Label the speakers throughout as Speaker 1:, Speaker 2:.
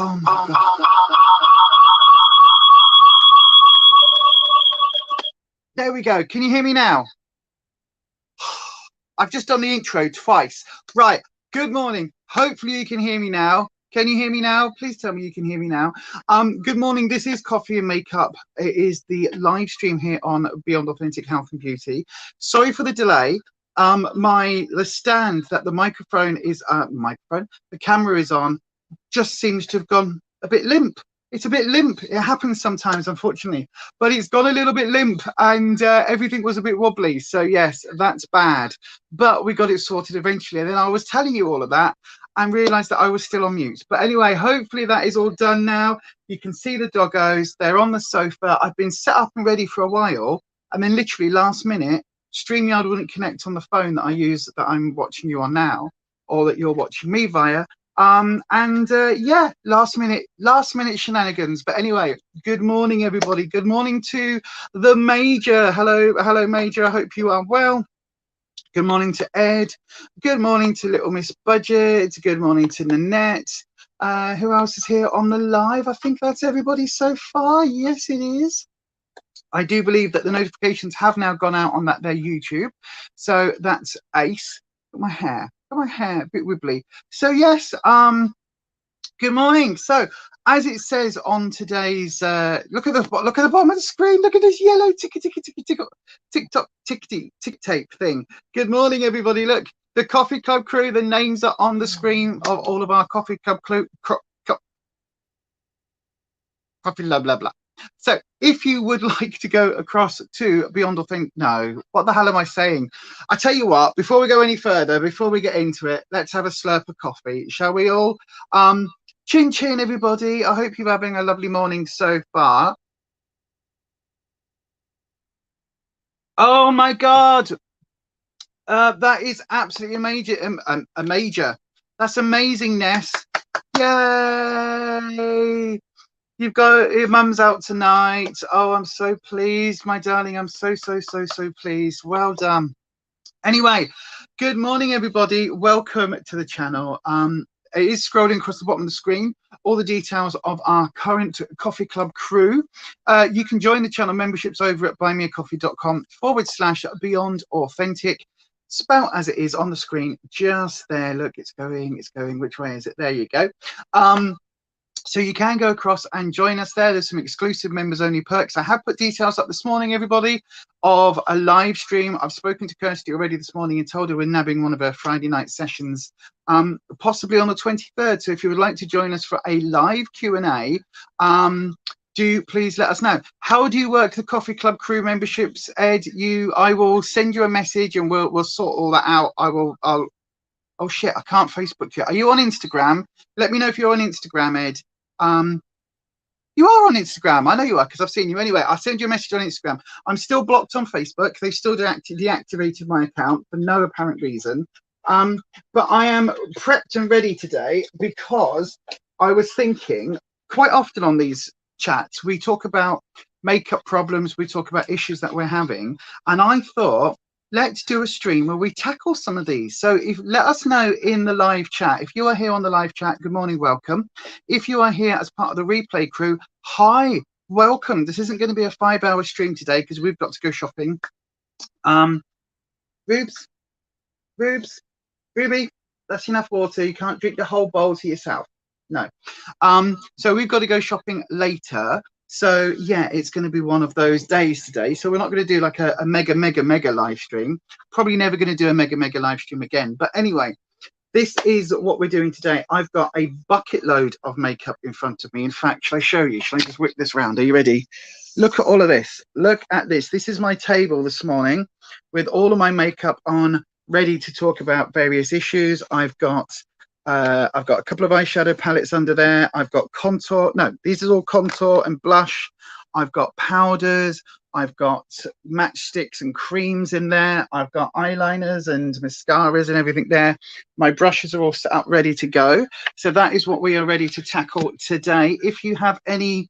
Speaker 1: Oh my God. There we go. Can you hear me now? I've just done the intro twice. Right. Good morning. Hopefully you can hear me now. Can you hear me now? Please tell me you can hear me now. Good morning. This is Coffee and Makeup. It is the live stream here on Beyond Authentic Health and Beauty. Sorry for the delay. The stand that the microphone is the camera is on just seems to have gone a bit limp. It's a bit limp. It happens sometimes, unfortunately, but it's gone a little bit limp, and everything was a bit wobbly. So yes, that's bad, but we got it sorted eventually. And then I was telling you all of that and realized that I was still on mute. But anyway, hopefully that is all done now. You can see the doggos. They're on the sofa. I've been set up and ready for a while, and then literally last minute, StreamYard wouldn't connect on the phone that I use, that I'm watching you on now, or that you're watching me via. Yeah, last minute shenanigans. But anyway, good morning everybody. Good morning to the Major. Hello Major, I hope you are well. Good morning to Ed. Good morning to Little Miss Budget. Good morning to Nanette. Who else is here on the live? I think that's everybody so far. Yes, it is. I do believe that the notifications have now gone out on their YouTube, so that's ace. Got my hair a bit wibbly. So yes, good morning. So as it says on today's look at the bottom of the screen. Look at this yellow tick tape thing. Good morning everybody. Look, the Coffee Club crew, the names are on the screen of all of our Coffee Club crew. Coffee blah blah blah. So if you would like to go across to Beyond Authentic, no, what the hell am I saying? I tell you what, before we go any further, before we get into it, let's have a slurp of coffee, shall we all? Chin chin, everybody. I hope you're having a lovely morning so far. Oh my God. That is absolutely a major. That's amazing, Ness. Yay. You've got your mum's out tonight. Oh, I'm so pleased, my darling. I'm so pleased. Well done. Anyway, good morning, everybody. Welcome to the channel. It is scrolling across the bottom of the screen, all the details of our current Coffee Club crew. You can join the channel memberships over at buymeacoffee.com/Beyond Authentic. Spelt as it is on the screen, just there. Look, it's going. Which way is it? There you go. So you can go across and join us there. There's some exclusive members only perks. I have put details up this morning, everybody, of a live stream. I've spoken to Kirsty already this morning and told her we're nabbing one of her Friday night sessions, possibly on the 23rd. So if you would like to join us for a live Q&A, do please let us know. How do you work the Coffee Club crew memberships, Ed? I will send you a message and we'll sort all that out. Oh shit, I can't Facebook you. Are you on Instagram? Let me know if you're on Instagram, Ed. You are on Instagram. I know you are because I've seen you. Anyway, I'll send you a message on Instagram. I'm still blocked on Facebook. They've still deactivated my account for no apparent reason. But I am prepped and ready today because I was thinking quite often on these chats, we talk about makeup problems. We talk about issues that we're having. And I thought, let's do a stream where we tackle some of these. So let us know in the live chat. If you are here on the live chat, good morning, welcome. If you are here as part of the replay crew, hi, welcome. This isn't going to be a 5-hour stream today because we've got to go shopping. Ruby, that's enough water. You can't drink the whole bowl to yourself. No. So we've got to go shopping later. So yeah, it's going to be one of those days today. So we're not going to do like a mega live stream. Probably never going to do a mega live stream again. But anyway, this is what we're doing today. I've got a bucket load of makeup in front of me. In fact, shall I show you? Shall I just whip this round? Are you ready? Look at all of this. Look at this. This is my table this morning with all of my makeup on, ready to talk about various issues. I've got a couple of eyeshadow palettes under there. I've got contour. No, these are all contour and blush. I've got powders. I've got matchsticks and creams in there. I've got eyeliners and mascaras and everything there. My brushes are all set up, ready to go. So that is what we are ready to tackle today. If you have any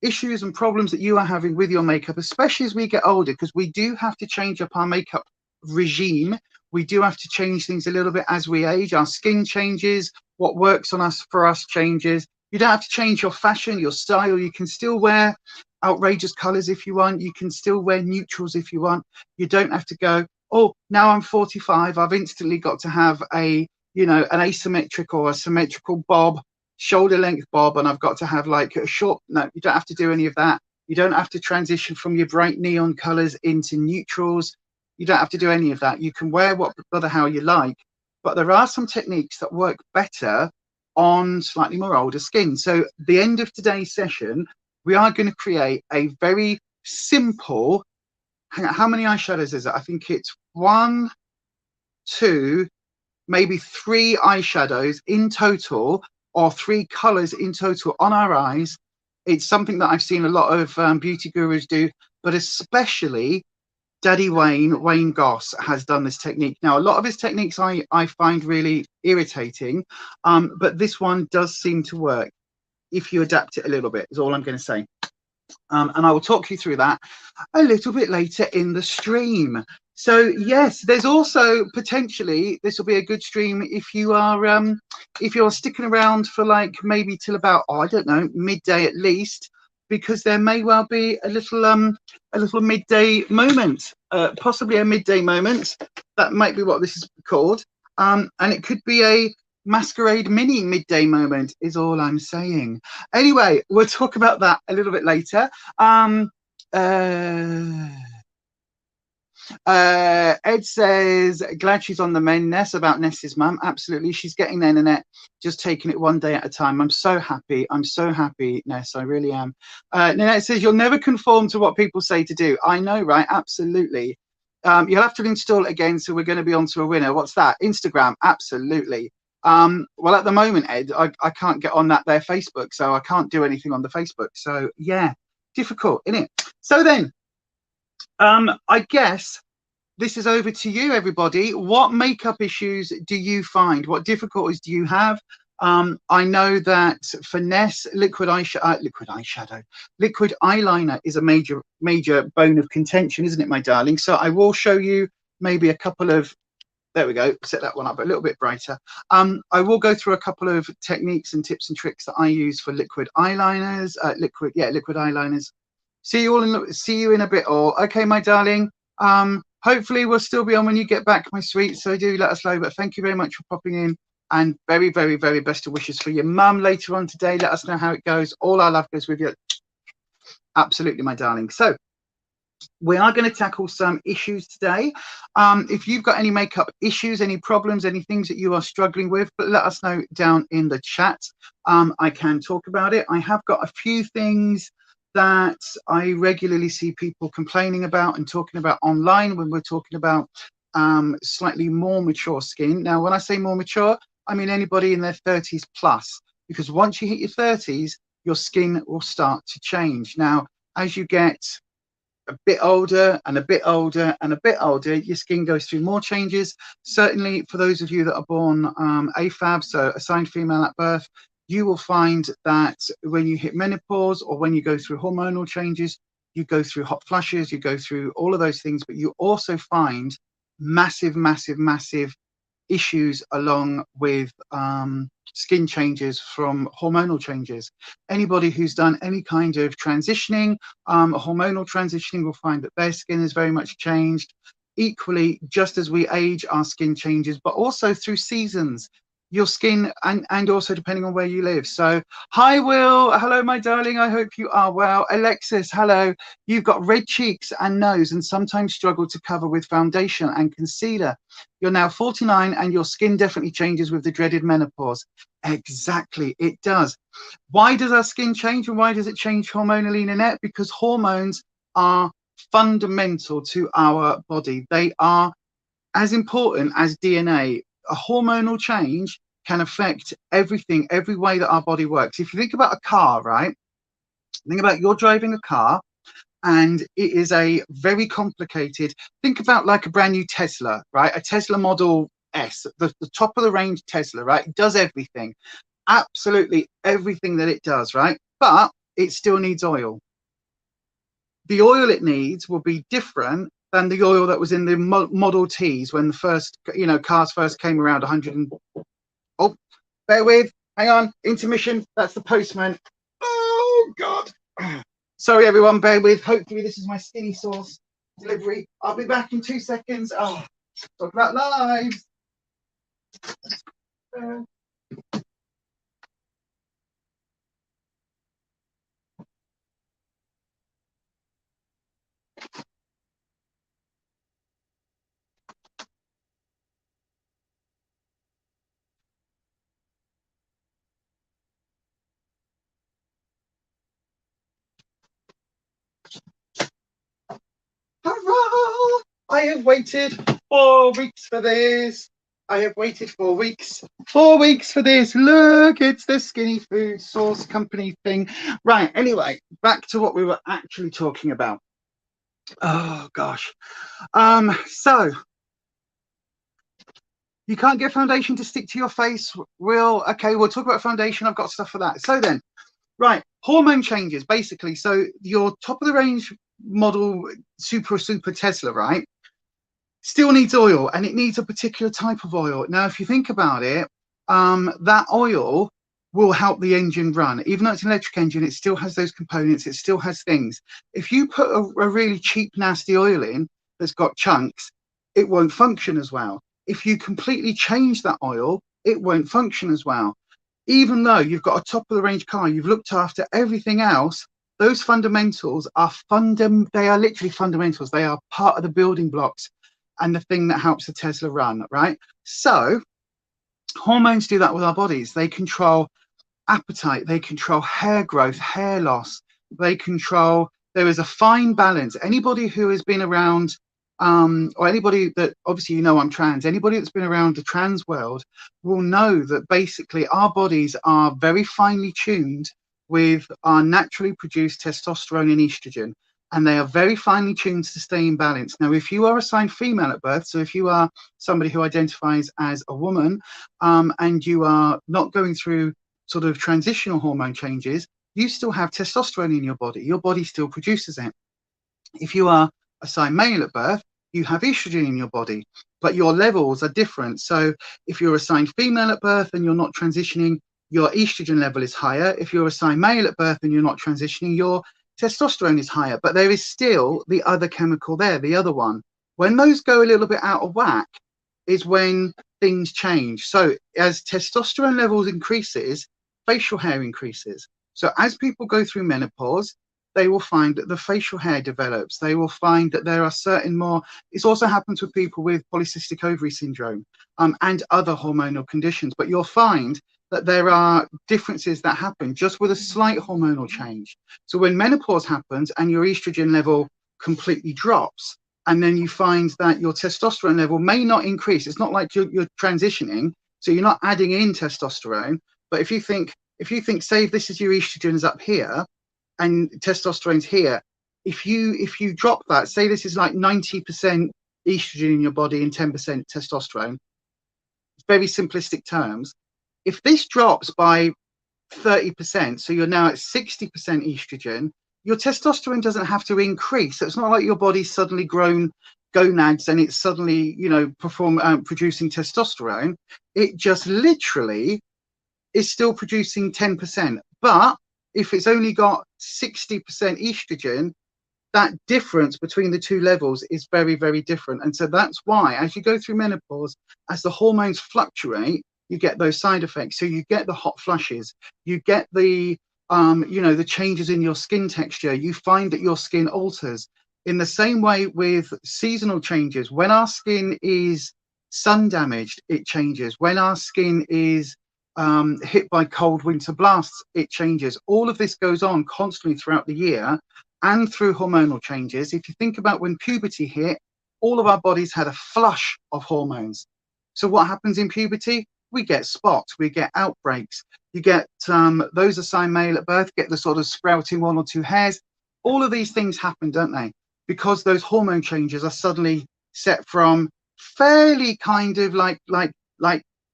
Speaker 1: issues and problems that you are having with your makeup, especially as we get older, because we do have to change up our makeup regime. We do have to change things a little bit as we age. Our skin changes. What works on us for us changes. You don't have to change your fashion, your style. You can still wear outrageous colors if you want. You can still wear neutrals if you want. You don't have to go, oh, now I'm 45, I've instantly got to have a, you know, an asymmetric or a symmetrical bob, shoulder length bob, and I've got to have like a short. No, you don't have to do any of that. You don't have to transition from your bright neon colors into neutrals. You don't have to do any of that. You can wear whatever how you like, but there are some techniques that work better on slightly more older skin. So the end of today's session, we are going to create a very simple, hang on, how many eyeshadows is it? I think it's 1, 2, maybe 3 eyeshadows in total, or 3 colors in total on our eyes. It's something that I've seen a lot of beauty gurus do, but especially Daddy Wayne Goss has done this technique. Now, a lot of his techniques I find really irritating, but this one does seem to work if you adapt it a little bit, is all I'm going to say. And I will talk you through that a little bit later in the stream. So yes, there's also potentially, this will be a good stream if you are sticking around for like maybe till about, oh, I don't know, midday at least, because there may well be a little midday moment, possibly a midday moment. That might be what this is called, and it could be a masquerade mini midday moment, is all I'm saying. Anyway, we'll talk about that a little bit later. Ed says, glad she's on the mend. Ness, about Ness's mum. Absolutely, she's getting there, Nanette, just taking it one day at a time. I'm so happy, Ness, I really am. Nanette says, you'll never conform to what people say to do. I know, right? Absolutely. You'll have to install it again, so we're going to be on to a winner. What's that? Instagram? Absolutely. Well, at the moment, Ed, I can't get on their Facebook, so I can't do anything on the Facebook. So yeah, difficult, isn't it? So then, I guess this is over to you, everybody. What makeup issues do you find? What difficulties do you have? I know that for Ness, liquid eyeliner is a major bone of contention, isn't it, my darling? So I will show you maybe a couple of, there we go, set that one up a little bit brighter. I will go through a couple of techniques and tips and tricks that I use for liquid eyeliners, liquid eyeliners. See you in a bit all. Okay, my darling. Hopefully we'll still be on when you get back, my sweet. So do let us know. But thank you very much for popping in, and very, very, very best of wishes for your mum later on today. Let us know how it goes. All our love goes with you. Absolutely, my darling. So we are going to tackle some issues today. If you've got any makeup issues, any problems, any things that you are struggling with, but let us know down in the chat. I can talk about it. I have got a few things that I regularly see people complaining about and talking about online when we're talking about slightly more mature skin. Now, when I say more mature, I mean anybody in their 30s plus, because once you hit your 30s, your skin will start to change. Now, as you get a bit older and a bit older and a bit older, your skin goes through more changes. Certainly for those of you that are born AFAB, so assigned female at birth, you will find that when you hit menopause or when you go through hormonal changes, you go through hot flushes, you go through all of those things, but you also find massive, massive, massive issues along with skin changes from hormonal changes. Anybody who's done any kind of transitioning, hormonal transitioning, will find that their skin is very much changed. Equally, just as we age, our skin changes, but also through seasons. Your skin and also depending on where you live. So hi Will, hello my darling, I hope you are well. Alexis, hello. You've got red cheeks and nose and sometimes struggle to cover with foundation and concealer. You're now 49 and your skin definitely changes with the dreaded menopause. Exactly, it does. Why does our skin change and why does it change hormonally, Nanette? Because hormones are fundamental to our body. They are as important as DNA. A hormonal change can affect everything, every way that our body works. If you think about a car, right? Think about you're driving a car and it is a very complicated, think about like a brand new Tesla, right? A Tesla Model S, the top of the range Tesla, right? It does everything, absolutely everything that it does, right? But it still needs oil. The oil it needs will be different than the oil that was in the Model Ts when the first, cars first came around 100 and, oh, bear with, Hang on, intermission. That's the postman. Oh God. Sorry, everyone. Bear with. Hopefully, this is my skinny sauce delivery. I'll be back in 2 seconds. Oh, talk about lives. Hurrah! I have waited 4 weeks for this. I have waited 4 weeks. 4 weeks for this. Look, it's the Skinny Food Sauce Company thing. Right, anyway, back to what we were actually talking about. Oh gosh. So you can't get foundation to stick to your face. We'll talk about foundation. I've got stuff for that. So then, right, hormone changes basically. So your top of the range model super Tesla, right, still needs oil, and it needs a particular type of oil. Now, if you think about it, that oil will help the engine run. Even though it's an electric engine, it still has those components, it still has things. If you put a really cheap, nasty oil in that's got chunks, it won't function as well. If you completely change that oil, it won't function as well. Even though you've got a top of the range car, you've looked after everything else, those fundamentals are they are literally fundamentals. They are part of the building blocks and the thing that helps the Tesla run, right? So hormones do that with our bodies. They control appetite, they control hair growth, hair loss, there is a fine balance. Anybody who has been around, or anybody that, obviously, I'm trans, anybody that's been around the trans world will know that basically our bodies are very finely tuned with our naturally produced testosterone and estrogen, and they are very finely tuned to stay in balance. Now, if you are assigned female at birth, so if you are somebody who identifies as a woman, and you are not going through sort of transitional hormone changes, you still have testosterone in your body. Your body still produces it. If you are assigned male at birth, you have estrogen in your body, but your levels are different. So if you're assigned female at birth and you're not transitioning, your estrogen level is higher. If you're assigned male at birth and you're not transitioning, your testosterone is higher, but there is still the other chemical there, the other one. When those go a little bit out of whack is when things change. So as testosterone levels increases, facial hair increases. So as people go through menopause, they will find that the facial hair develops. They will find that there are certain more, it's also happens with people with polycystic ovary syndrome, and other hormonal conditions, but you'll find that there are differences that happen just with a slight hormonal change. So when menopause happens and your estrogen level completely drops, and then you find that your testosterone level may not increase. It's not like you're transitioning, so you're not adding in testosterone. But if you think, say, this is your estrogen is up here and testosterone's here, if you drop that, say this is like 90% estrogen in your body and 10% testosterone, very simplistic terms. If this drops by 30%, so you're now at 60% estrogen, your testosterone doesn't have to increase. So it's not like your body's suddenly grown gonads and it's suddenly, producing testosterone. It just literally is still producing 10%. But if it's only got 60% estrogen, that difference between the two levels is very, very different. And so that's why, as you go through menopause, as the hormones fluctuate, you get those side effects. So you get the hot flushes, you get the the changes in your skin texture. You find that your skin alters in the same way with seasonal changes. When our skin is sun damaged, it changes. When our skin is hit by cold winter blasts, it changes. All of this goes on constantly throughout the year and through hormonal changes. If you think about when puberty hit, all of our bodies had a flush of hormones. So what happens in puberty? We get spots, we get outbreaks. You get those assigned male at birth get the sort of sprouting 1 or 2 hairs. All of these things happen, don't they? Because those hormone changes are suddenly set from fairly kind of like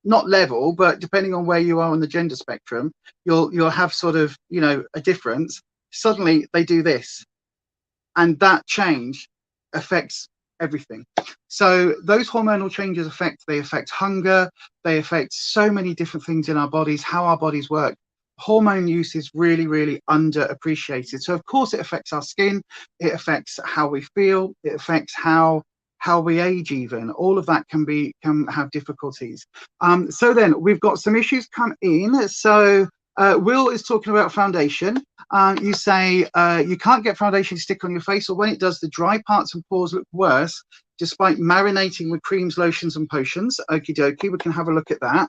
Speaker 1: not level, but depending on where you are on the gender spectrum, you'll have sort of a difference. Suddenly they do this, and that change affects everything. So those hormonal changes they affect hunger, they affect so many different things in our bodies, how our bodies work. Hormone use is really, really underappreciated. So of course it affects our skin, it affects how we feel, it affects how we age. Even all of that can have difficulties. So then we've got some issues come in. So Will is talking about foundation. You say you can't get foundation to stick on your face, or when it does, the dry parts and pores look worse despite marinating with creams, lotions and potions. Okie dokie, we can have a look at that.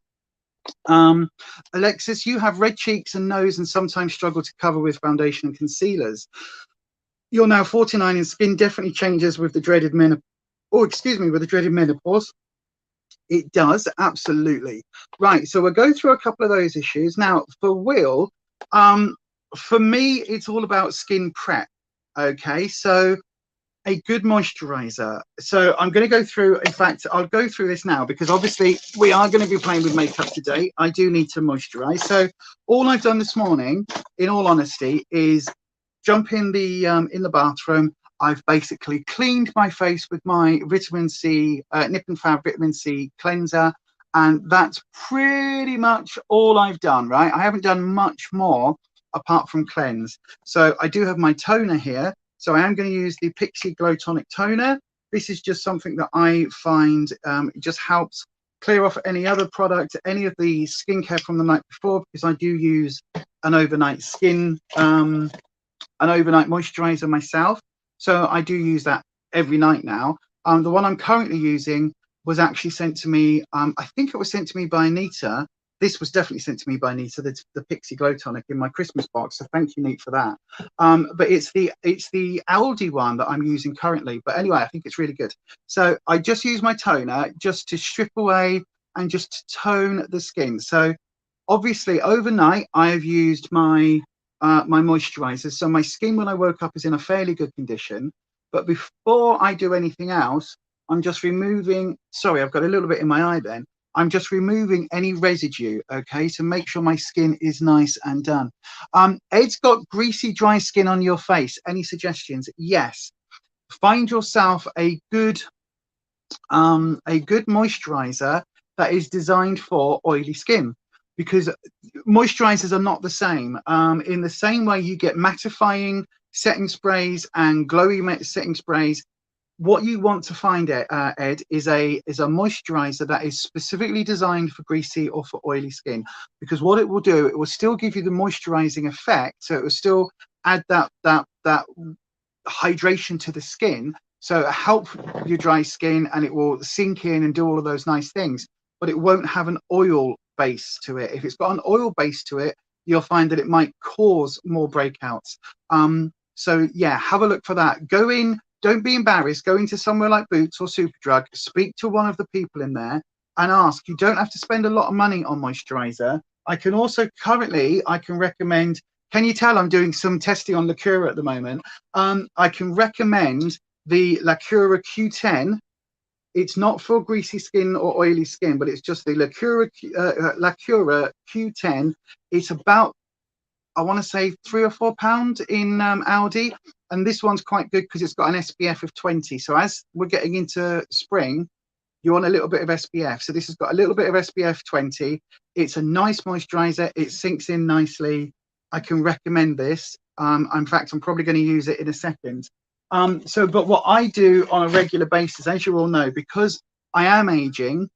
Speaker 1: Alexis, you have red cheeks and nose and sometimes struggle to cover with foundation and concealers. You're now 49 and skin definitely changes with the dreaded menopause. Oh, excuse me, with the dreaded menopause. It does, absolutely. Right, so we'll go through a couple of those issues. Now, for Will, for me, it's all about skin prep. Okay, so a good moisturizer. So I'm going to go through, in fact, I'll go through this now because obviously we are going to be playing with makeup today. I do need to moisturize. So all I've done this morning, in all honesty, is jump in the bathroom. I've basically cleaned my face with my vitamin C, Nip and Fab vitamin C cleanser. And that's pretty much all I've done, right? I haven't done much more apart from cleanse. So I do have my toner here. So I am going to use the Pixi Glow Tonic Toner. This is just something that I find it just helps clear off any other product, any of the skincare from the night before, because I do use an overnight moisturizer myself. So I do use that every night now. The one I'm currently using was actually sent to me. I think it was sent to me by Anita. This was definitely sent to me by Anita, the Pixi Glow Tonic in my Christmas box. So thank you, Nita, for that. But it's the Aldi one that I'm using currently. But anyway, I think it's really good. So I just use my toner just to strip away and just to tone the skin. So obviously overnight I've used my my moisturizer. So my skin when I woke up is in a fairly good condition. But before I do anything else, I'm just removing, sorry, I've got a little bit in my eye then. I'm just removing any residue, okay, to make sure my skin is nice and done. Ed's got greasy, dry skin on your face. Any suggestions? Yes. Find yourself a good moisturizer that is designed for oily skin, because moisturizers are not the same. In the same way you get mattifying setting sprays and glowy setting sprays, what you want to find, Ed, is a moisturizer that is specifically designed for greasy or for oily skin, because what it will do, it will still give you the moisturizing effect, so it will still add that hydration to the skin, so it'll help your dry skin and it will sink in and do all of those nice things, but it won't have an oil base to it. If it's got an oil base to it, you'll find that it might cause more breakouts. So yeah, have a look for that. Go in. Don't be embarrassed. Go into somewhere like Boots or Superdrug, speak to one of the people in there and ask. You don't have to spend a lot of money on moisturizer. I can also I can recommend, can you tell I'm doing some testing on Lacura at the moment? I can recommend the Lacura Q10. It's not for greasy skin or oily skin, but it's just the Lacura Q10. It's about, I want to say £3 or £4 in Aldi. And this one's quite good because it's got an SPF of 20. So as we're getting into spring, you want a little bit of SPF. So this has got a little bit of SPF 20. It's a nice moisturizer. It sinks in nicely. I can recommend this. In fact, I'm probably going to use it in a second. But what I do on a regular basis, as you all know, because I am aging,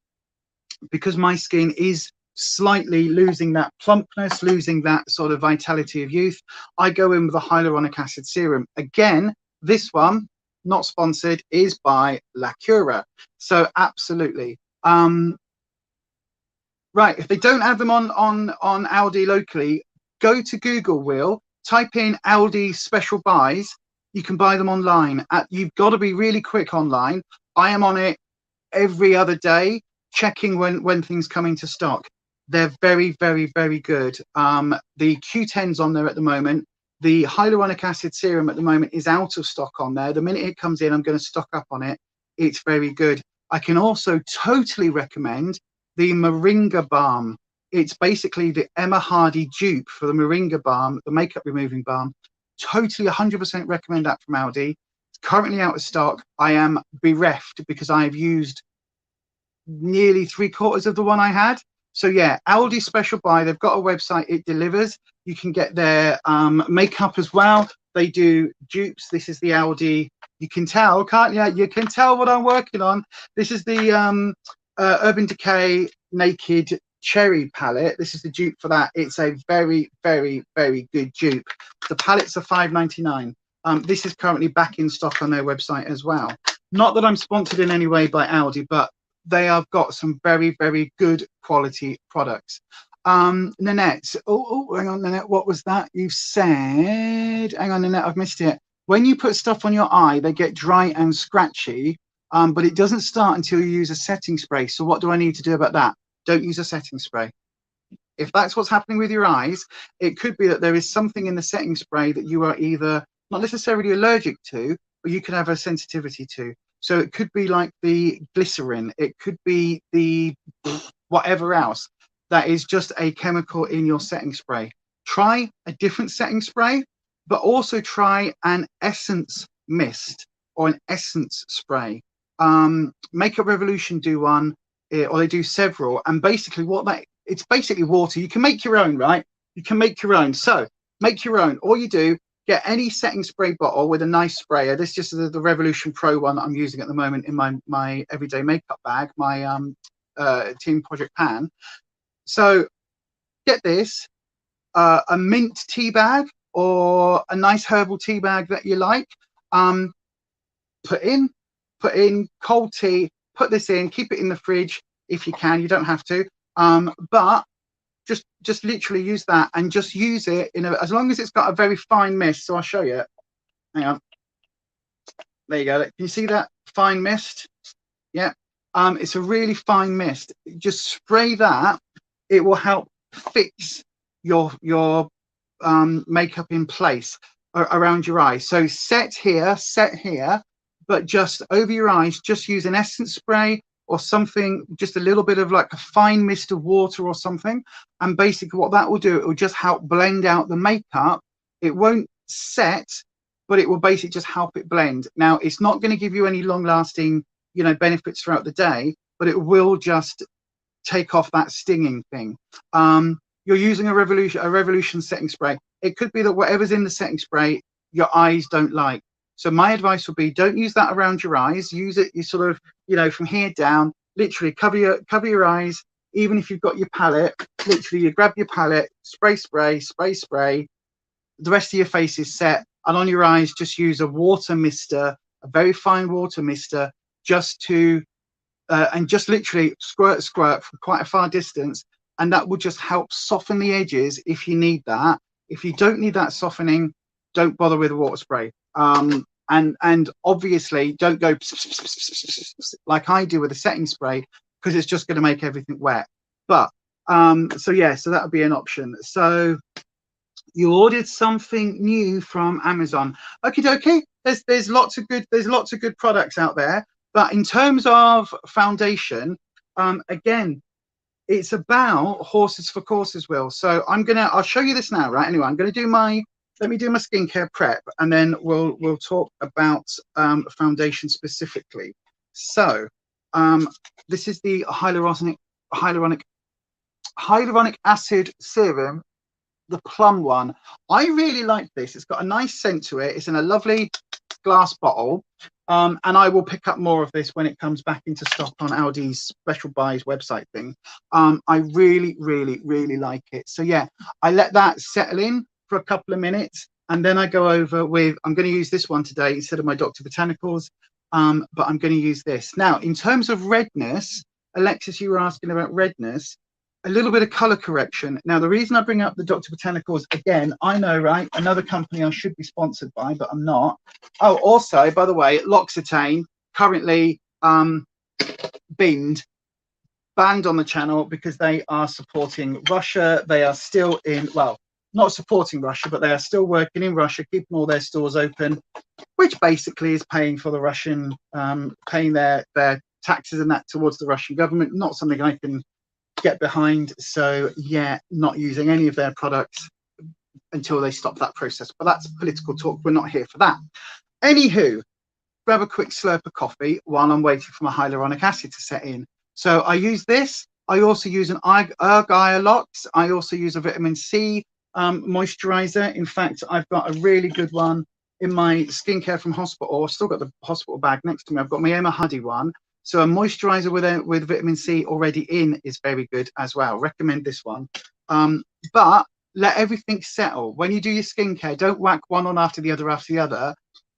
Speaker 1: because my skin is slightly losing that plumpness, losing that sort of vitality of youth, I go in with a hyaluronic acid serum. Again, this one, not sponsored, is by Lacura. So absolutely. Right, if they don't have them on Aldi locally, go to Google, Will, type in Aldi special buys. You can buy them online. You've got to be really quick online. I am on it every other day, checking when things come into stock. They're very, very, very good. The Q10's on there at the moment. The hyaluronic acid serum at the moment is out of stock on there. The minute it comes in, I'm going to stock up on it. It's very good. I can also totally recommend the Moringa Balm. It's basically the Emma Hardy dupe for the Moringa Balm, the makeup removing balm. Totally 100% recommend that from Aldi. currently out of stock. I am bereft because I've used nearly 3/4 of the one I had. So yeah, Aldi special buy. They've got a website, it delivers. You can get their makeup as well. They do dupes. This is the Aldi. You can tell, can't you? You can tell what I'm working on. This is the Urban Decay Naked Cherry palette. This is the dupe for that. It's a very, very, very good dupe. The palettes are $5.99. This is currently back in stock on their website as well. Not that I'm sponsored in any way by Aldi, but they have got some very, very good quality products. Nanette, hang on, Nanette, what was that you said? Hang on, Nanette, I've missed it. When you put stuff on your eye, they get dry and scratchy, but it doesn't start until you use a setting spray. So what do I need to do about that? Don't use a setting spray. If that's what's happening with your eyes, it could be that there is something in the setting spray that you are either not necessarily allergic to, but you could have a sensitivity to. So it could be like the glycerin, it could be the whatever else that is just a chemical in your setting spray. Try a different setting spray, but also try an essence mist or an essence spray. Makeup Revolution do one, or they do several, and basically it's basically water. You can make your own, right? You can make your own. So make your own. All you do, get any setting spray bottle with a nice sprayer. This is just the Revolution Pro one that I'm using at the moment in my everyday makeup bag, my Team Project Pan. So get this, a mint tea bag or a nice herbal tea bag that you like. Put in cold tea, put this in, keep it in the fridge if you can. You don't have to, but just literally use that and just use it as long as it's got a very fine mist. So I'll show you. Hang on. There you go. Can you see that fine mist? Yeah. It's a really fine mist. Just spray that. It will help fix your makeup in place around your eyes. So set here, but just over your eyes, just use an essence spray or something, just a little bit of like a fine mist of water or something. And basically what that will do, it will just help blend out the makeup. It won't set, but it will basically just help it blend. Now, it's not going to give you any long lasting, benefits throughout the day, but it will just take off that stinging thing. You're using a Revolution setting spray. It could be that whatever's in the setting spray, your eyes don't like. So my advice would be, don't use that around your eyes. Use it, you sort of, from here down, literally cover your eyes. Even if you've got your palette, literally you grab your palette, spray. The rest of your face is set. And on your eyes, just use a water mister, a very fine water mister, just to, and just literally squirt from quite a far distance. And that will just help soften the edges if you need that. If you don't need that softening, don't bother with a water spray. And obviously don't go like I do with a setting spray, because it's just going to make everything wet. But so that would be an option. So you ordered something new from Amazon. Okie dokie. There's lots of good products out there. But in terms of foundation, again, it's about horses for courses, Will. So I'll show you this now, right? Anyway, I'm going to let me do my skincare prep, and then we'll talk about foundation specifically. So this is the hyaluronic acid serum, the plum one. I really like this. It's got a nice scent to it. It's in a lovely glass bottle. And I will pick up more of this when it comes back into stock on Aldi's special buys website thing. I really, really, really like it. So yeah, I let that settle in for a couple of minutes, and then I go over with, I'm going to use this one today instead of my Dr. Botanicals, but I'm going to use this. Now, in terms of redness, Alexis, you were asking about redness, a little bit of color correction. Now, the reason I bring up the Dr. Botanicals, again, I know, right, another company I should be sponsored by, but I'm not. Oh, also, by the way, L'Occitane, currently banned on the channel because they are supporting Russia. They are still not supporting Russia, but they are still working in Russia, keeping all their stores open, which basically is paying for the Russian, paying their taxes and that towards the Russian government. Not something I can get behind. So yeah, not using any of their products until they stop that process. But that's political talk. We're not here for that. Anywho, grab a quick slurp of coffee while I'm waiting for my hyaluronic acid to set in. So I use this. I also use an Ergoiolox. I also use a vitamin C moisturizer. In fact, I've got a really good one in my skincare from hospital. I've still got the hospital bag next to me. I've got my Emma Huddy one. So a moisturizer with vitamin C already in is very good as well. Recommend this one. But let everything settle. When you do your skincare, don't whack one on after the other.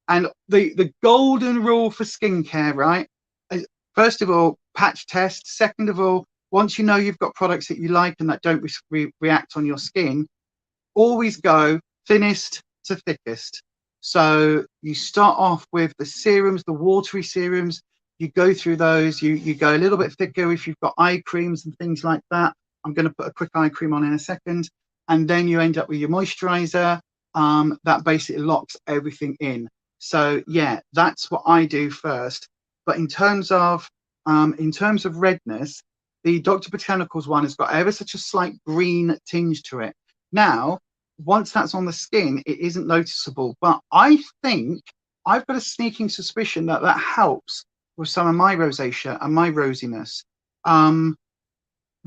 Speaker 1: And the golden rule for skincare, right? Is, first of all, patch test. Second of all, once you know you've got products that you like and that don't react on your skin, always go thinnest to thickest. So you start off with the serums, the watery serums. You go through those. You go a little bit thicker if you've got eye creams and things like that. I'm going to put a quick eye cream on in a second. And then you end up with your moisturizer that basically locks everything in. So yeah, that's what I do first. But in terms of redness, the Dr. Botanicals one has got ever such a slight green tinge to it. Now, once that's on the skin, it isn't noticeable. But I think I've got a sneaking suspicion that that helps with some of my rosacea and my rosiness.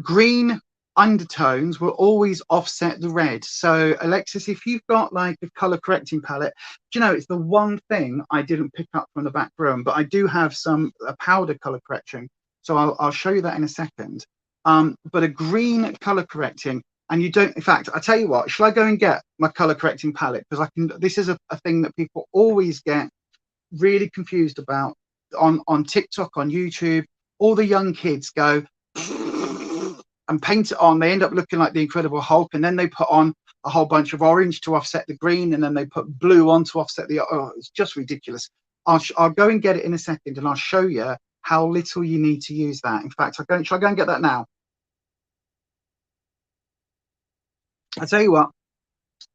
Speaker 1: Green undertones will always offset the red. So Alexis, if you've got like a color correcting palette, do you know, it's the one thing I didn't pick up from the back room, but I do have a powder color correction. So I'll show you that in a second. But a green color correcting, and you don't, in fact, I tell you what, shall I go and get my color correcting palette? Because this is a thing that people always get really confused about on TikTok, on YouTube. All the young kids go and paint it on. They end up looking like the Incredible Hulk, and then they put on a whole bunch of orange to offset the green, and then they put blue on to offset the, it's just ridiculous. I'll go and get it in a second, and I'll show you how little you need to use that. In fact, shall I go and get that now? I'll tell you what,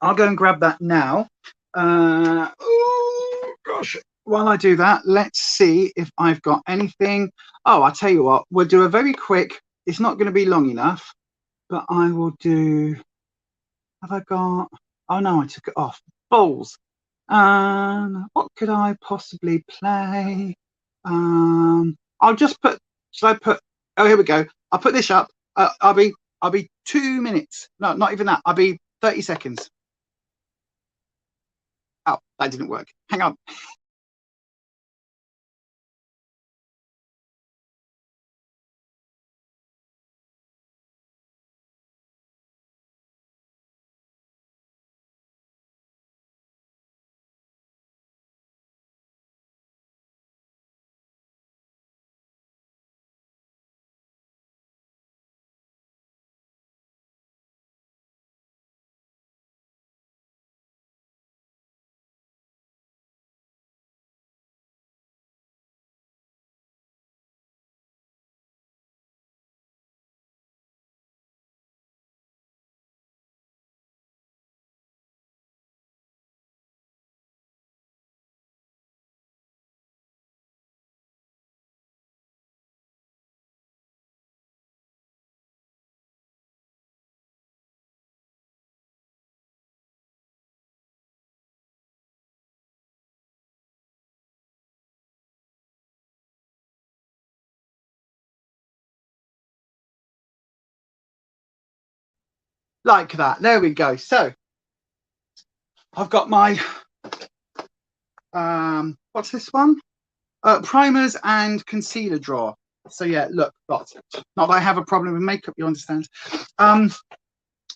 Speaker 1: I'll go and grab that now. Oh gosh, while I do that, let's see if I've got anything. Oh, I'll tell you what, we'll do a very quick, it's not going to be long enough, but I will do, have I got, oh no, I took it off. Balls. What could I possibly play? I'll just put, should I put, oh, here we go. I'll put this up. I'll be 2 minutes. No, not even that. I'll be 30 seconds. Oh, that didn't work. Hang on. Like that. There we go. So I've got my what's this one? Primers and concealer drawer. So yeah, look, not that I have a problem with makeup, you understand.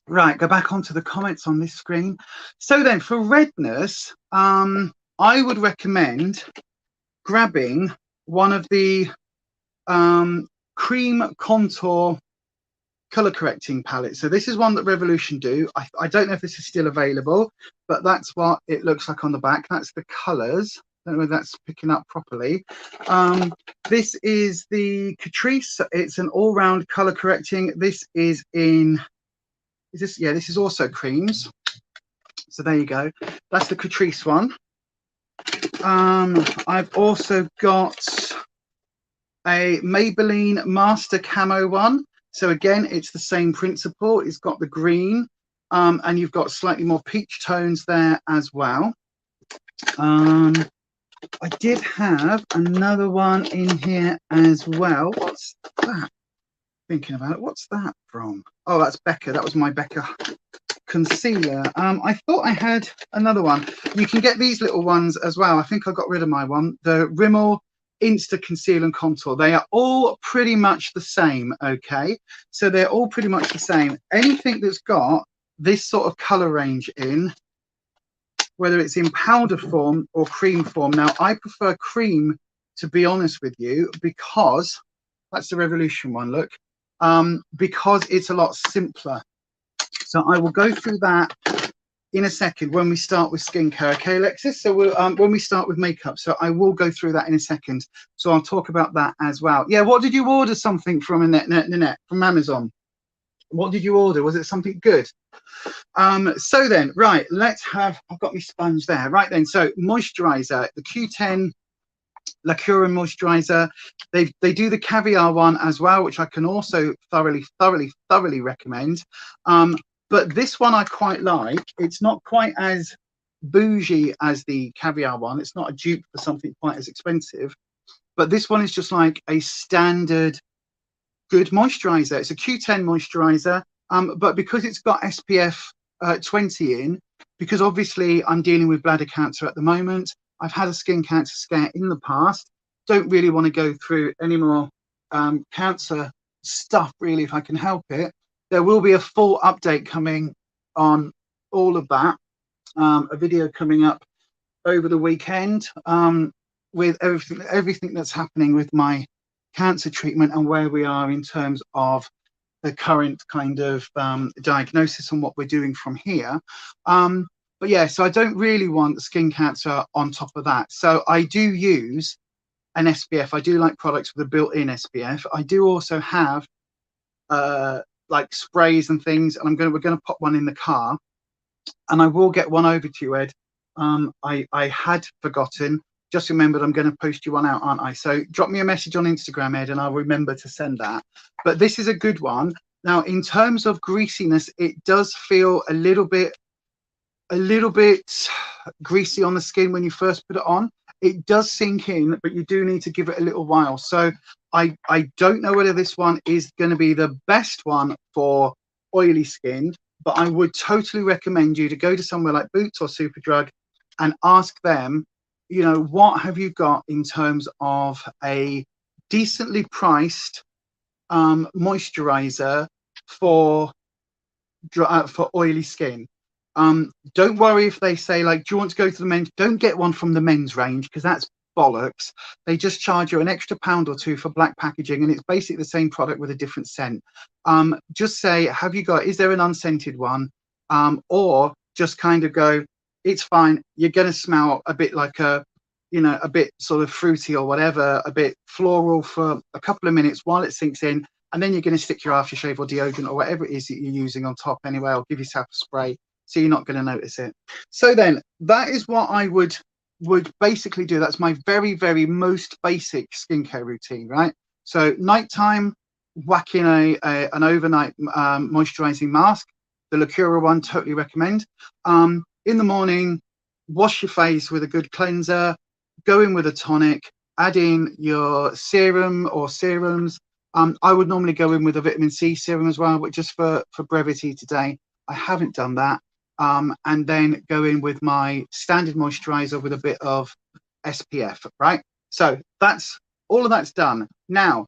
Speaker 1: Right, go back onto the comments on this screen. So then for redness, I would recommend grabbing one of the cream contour color correcting palette. So this is one that Revolution do. I don't know if this is still available, but that's what it looks like on the back. That's the colors. I don't know whether that's picking up properly. This is the Catrice. It's an all-round color correcting. This is in, is this, yeah, this is also creams. So there you go. That's the Catrice one. I've also got a Maybelline Master Camo one. So again, it's the same principle. It's got the green, and you've got slightly more peach tones there as well. I did have another one in here as well. What's that? Thinking about it, what's that from? Oh, that's Becca. That was my Becca concealer. I thought I had another one. You can get these little ones as well. I think I got rid of my one. The Rimmel Insta Conceal and Contour. They are all pretty much the same, okay? So they're all pretty much the same. Anything that's got this sort of color range in, whether it's in powder form or cream form. Now, I prefer cream, to be honest with you, because that's the Revolution one, look, because it's a lot simpler. So I will go through that in a second when we start with skincare, okay, Alexis? So we'll, when we start with makeup, so I will go through that in a second. So I'll talk about that as well. Yeah, what did you order something from, Nanette, from Amazon? What did you order? Was it something good? So then, right, let's have, I've got my sponge there. Right then, so moisturizer, the Q10 Lacura moisturizer. They do the caviar one as well, which I can also thoroughly recommend. But this one I quite like. It's not quite as bougie as the caviar one. It's not a dupe for something quite as expensive. But this one is just like a standard good moisturizer. It's a Q10 moisturizer, but because it's got SPF 20 in, because obviously I'm dealing with bladder cancer at the moment, I've had a skin cancer scare in the past, don't really want to go through any more cancer stuff really if I can help it. There will be a full update coming on all of that, a video coming up over the weekend with everything that's happening with my cancer treatment and where we are in terms of the current kind of diagnosis and what we're doing from here. But yeah, so I don't really want skin cancer on top of that. So I do use an SPF. I do like products with a built-in SPF. I do also have like sprays and things, and we're going to pop one in the car, and I will get one over to you, Ed. I had forgotten. Just remembered I'm going to post you one out, aren't I? So drop me a message on Instagram, Ed, and I'll remember to send that. But this is a good one. Now, in terms of greasiness, it does feel a little bit greasy on the skin when you first put it on. It does sink in, but you do need to give it a little while. So I don't know whether this one is going to be the best one for oily skin, but I would totally recommend you to go to somewhere like Boots or Superdrug and ask them, you know, what have you got in terms of a decently priced moisturizer for oily skin. Don't worry if they say, like, do you want to go to the men's? Don't get one from the men's range, because that's bollocks. They just charge you an extra £1 or £2 for black packaging, and it's basically the same product with a different scent. Just say, have you got, is there an unscented one? Or just kind of go, it's fine. You're going to smell a bit like a, you know, a bit sort of fruity or whatever, a bit floral for a couple of minutes while it sinks in. And then you're going to stick your aftershave or deodorant or whatever it is that you're using on top anyway, or give yourself a spray, so you're not going to notice it. So then that is what I would basically do. That's my very most basic skincare routine, right? So nighttime, whack in an overnight moisturizing mask. The Lacura one, totally recommend. In the morning, wash your face with a good cleanser, go in with a tonic, add in your serum or serums. I would normally go in with a vitamin C serum as well, but just for brevity today, I haven't done that. And then go in with my standard moisturizer with a bit of SPF, right? So that's all of that's done. Now,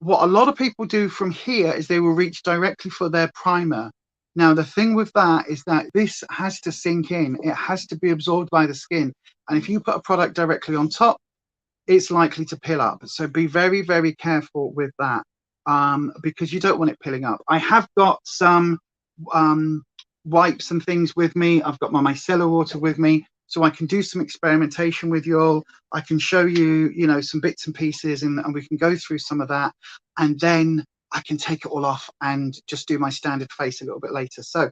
Speaker 1: what a lot of people do from here is they will reach directly for their primer. Now, the thing with that is that this has to sink in. It has to be absorbed by the skin. And if you put a product directly on top, it's likely to pill up. So be very careful with that, because you don't want it pilling up. I have got some wipes and things with me. I've got my micellar water with me, so I can do some experimentation with you all. I can show you, you know, some bits and pieces, and we can go through some of that, and then I can take it all off and just do my standard face a little bit later. So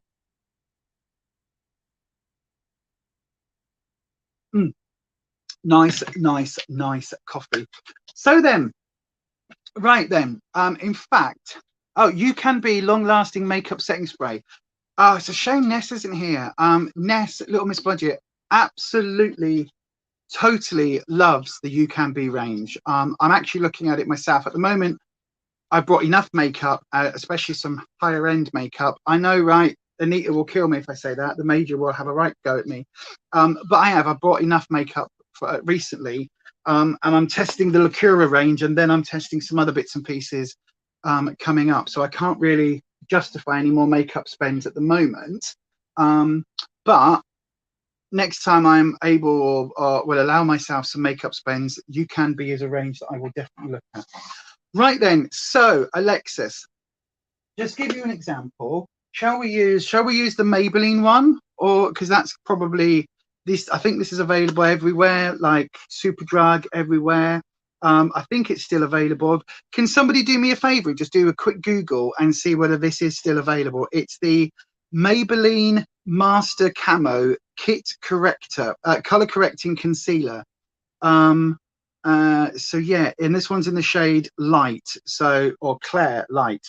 Speaker 1: nice coffee. So then, right then, in fact, oh, you can be long-lasting makeup setting spray. Oh, it's a shame Ness isn't here. Ness, Little Miss Budget, absolutely totally loves the You Can Be range. I'm actually looking at it myself at the moment. I've brought enough makeup, especially some higher end makeup. I know, right? Anita will kill me if I say that. The major will have a right go at me. But I've brought enough makeup for, recently, and I'm testing the Lacura range, and then I'm testing some other bits and pieces coming up. So I can't really justify any more makeup spends at the moment. But next time I'm able or will allow myself some makeup spends, You Can Be is a range that I will definitely look at. Right then, so Alexis, just give you an example. Shall we use the Maybelline one, or because that's probably this? I think this is available everywhere, like Superdrug everywhere. I think it's still available. Can somebody do me a favor? Just do a quick Google and see whether this is still available. It's the Maybelline Master Camo Kit Corrector, color correcting concealer. So yeah, and this one's in the shade light, so, or Claire light.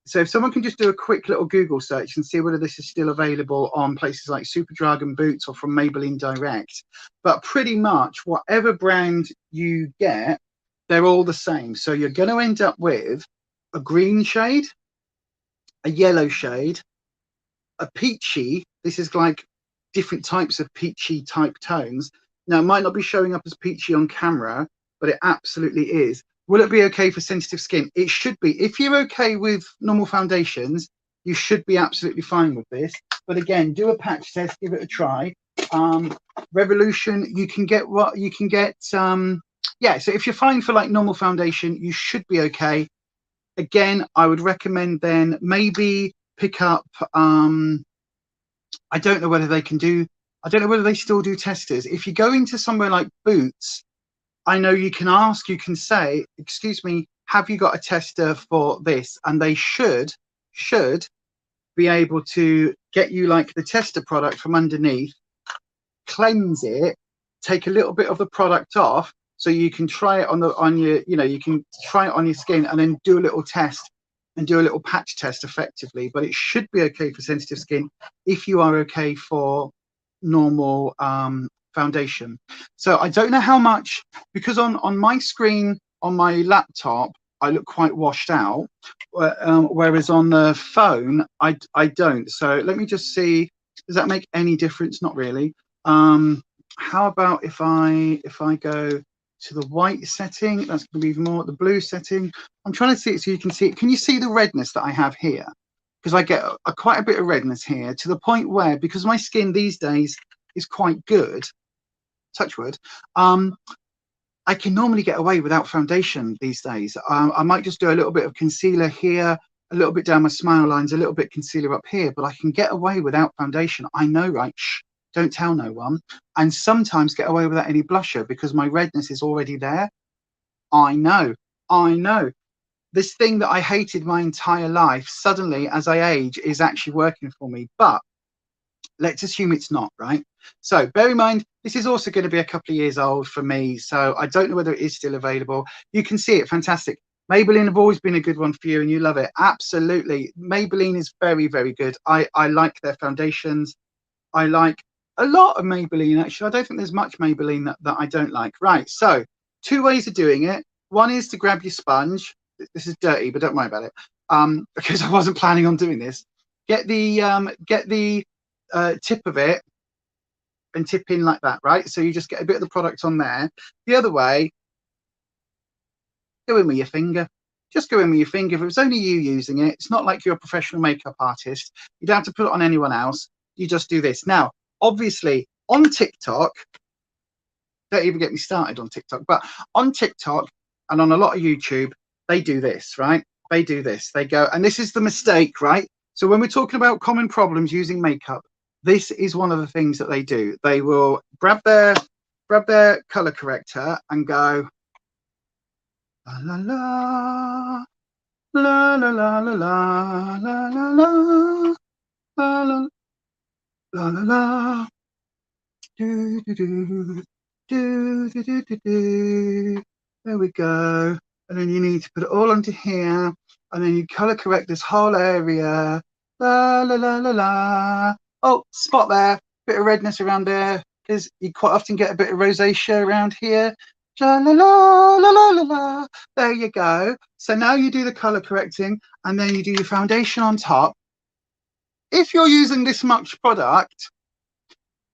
Speaker 1: So if someone can just do a quick little Google search and see whether this is still available on places like Superdrug and Boots or from Maybelline Direct. But pretty much whatever brand you get, they're all the same. So you're going to end up with a green shade, a yellow shade, a peachy. This is like different types of peachy type tones. Now, it might not be showing up as peachy on camera, but it absolutely is. Will it be okay for sensitive skin? It should be. If you're okay with normal foundations, you should be absolutely fine with this. But again, do a patch test, give it a try. Revolution, you can get what you can get. Yeah, so if you're fine for like normal foundation, you should be okay. Again, I would recommend then maybe pick up, I don't know whether they can do, I don't know whether they still do testers. If you go into somewhere like Boots, I know you can ask, you can say, excuse me, have you got a tester for this? And they should be able to get you like the tester product from underneath, cleanse it, take a little bit of the product off, so you can try it on your, you know, you can try it on your skin and then do a little test and do a little patch test effectively. But it should be okay for sensitive skin if you are okay for normal foundation. So I don't know how much, because on my screen on my laptop I look quite washed out, whereas on the phone I don't. So let me just see, does that make any difference? Not really. How about if I go to the white setting? That's going to be even more. The blue setting, I'm trying to see it so you can see it. Can you see the redness that I have here? Because I get quite a bit of redness here, to the point where, because my skin these days is quite good, touch wood, I can normally get away without foundation these days. I might just do a little bit of concealer here, a little bit down my smile lines, a little bit concealer up here, but I can get away without foundation. I know, right? Shh, don't tell no one. And sometimes get away without any blusher because my redness is already there. I know. This thing that I hated my entire life, suddenly as I age, is actually working for me. But let's assume it's not, right? So bear in mind, this is also going to be a couple of years old for me, so I don't know whether it is still available. You can see it, fantastic. Maybelline have always been a good one for you and you love it. Absolutely. Maybelline is very, very good. I like their foundations. I like a lot of Maybelline, actually. I don't think there's much Maybelline that I don't like. Right, so 2 ways of doing it. One is to grab your sponge. This is dirty, but don't worry about it, because I wasn't planning on doing this. Get the tip of it and tip in like that, right? So you just get a bit of the product on there. The other way, go in with your finger. Just go in with your finger. If it was only you using it, it's not like you're a professional makeup artist. You don't have to put it on anyone else. You just do this. Now, obviously, on TikTok, don't even get me started on TikTok, but on TikTok and on a lot of YouTube, they do this, right? They do this. They go, and this is the mistake, right? So when we're talking about common problems using makeup, this is one of the things that they do. They will grab their color corrector and go la la la la la la la la la la la la la la la, do do do do do do do do. There we go. And then you need to put it all onto here, and then you color correct this whole area. La la la la la. Oh, spot there, bit of redness around there. because you quite often get a bit of rosacea around here. La la la la la la la. There you go. So now you do the color correcting, and then you do your foundation on top. If you're using this much product,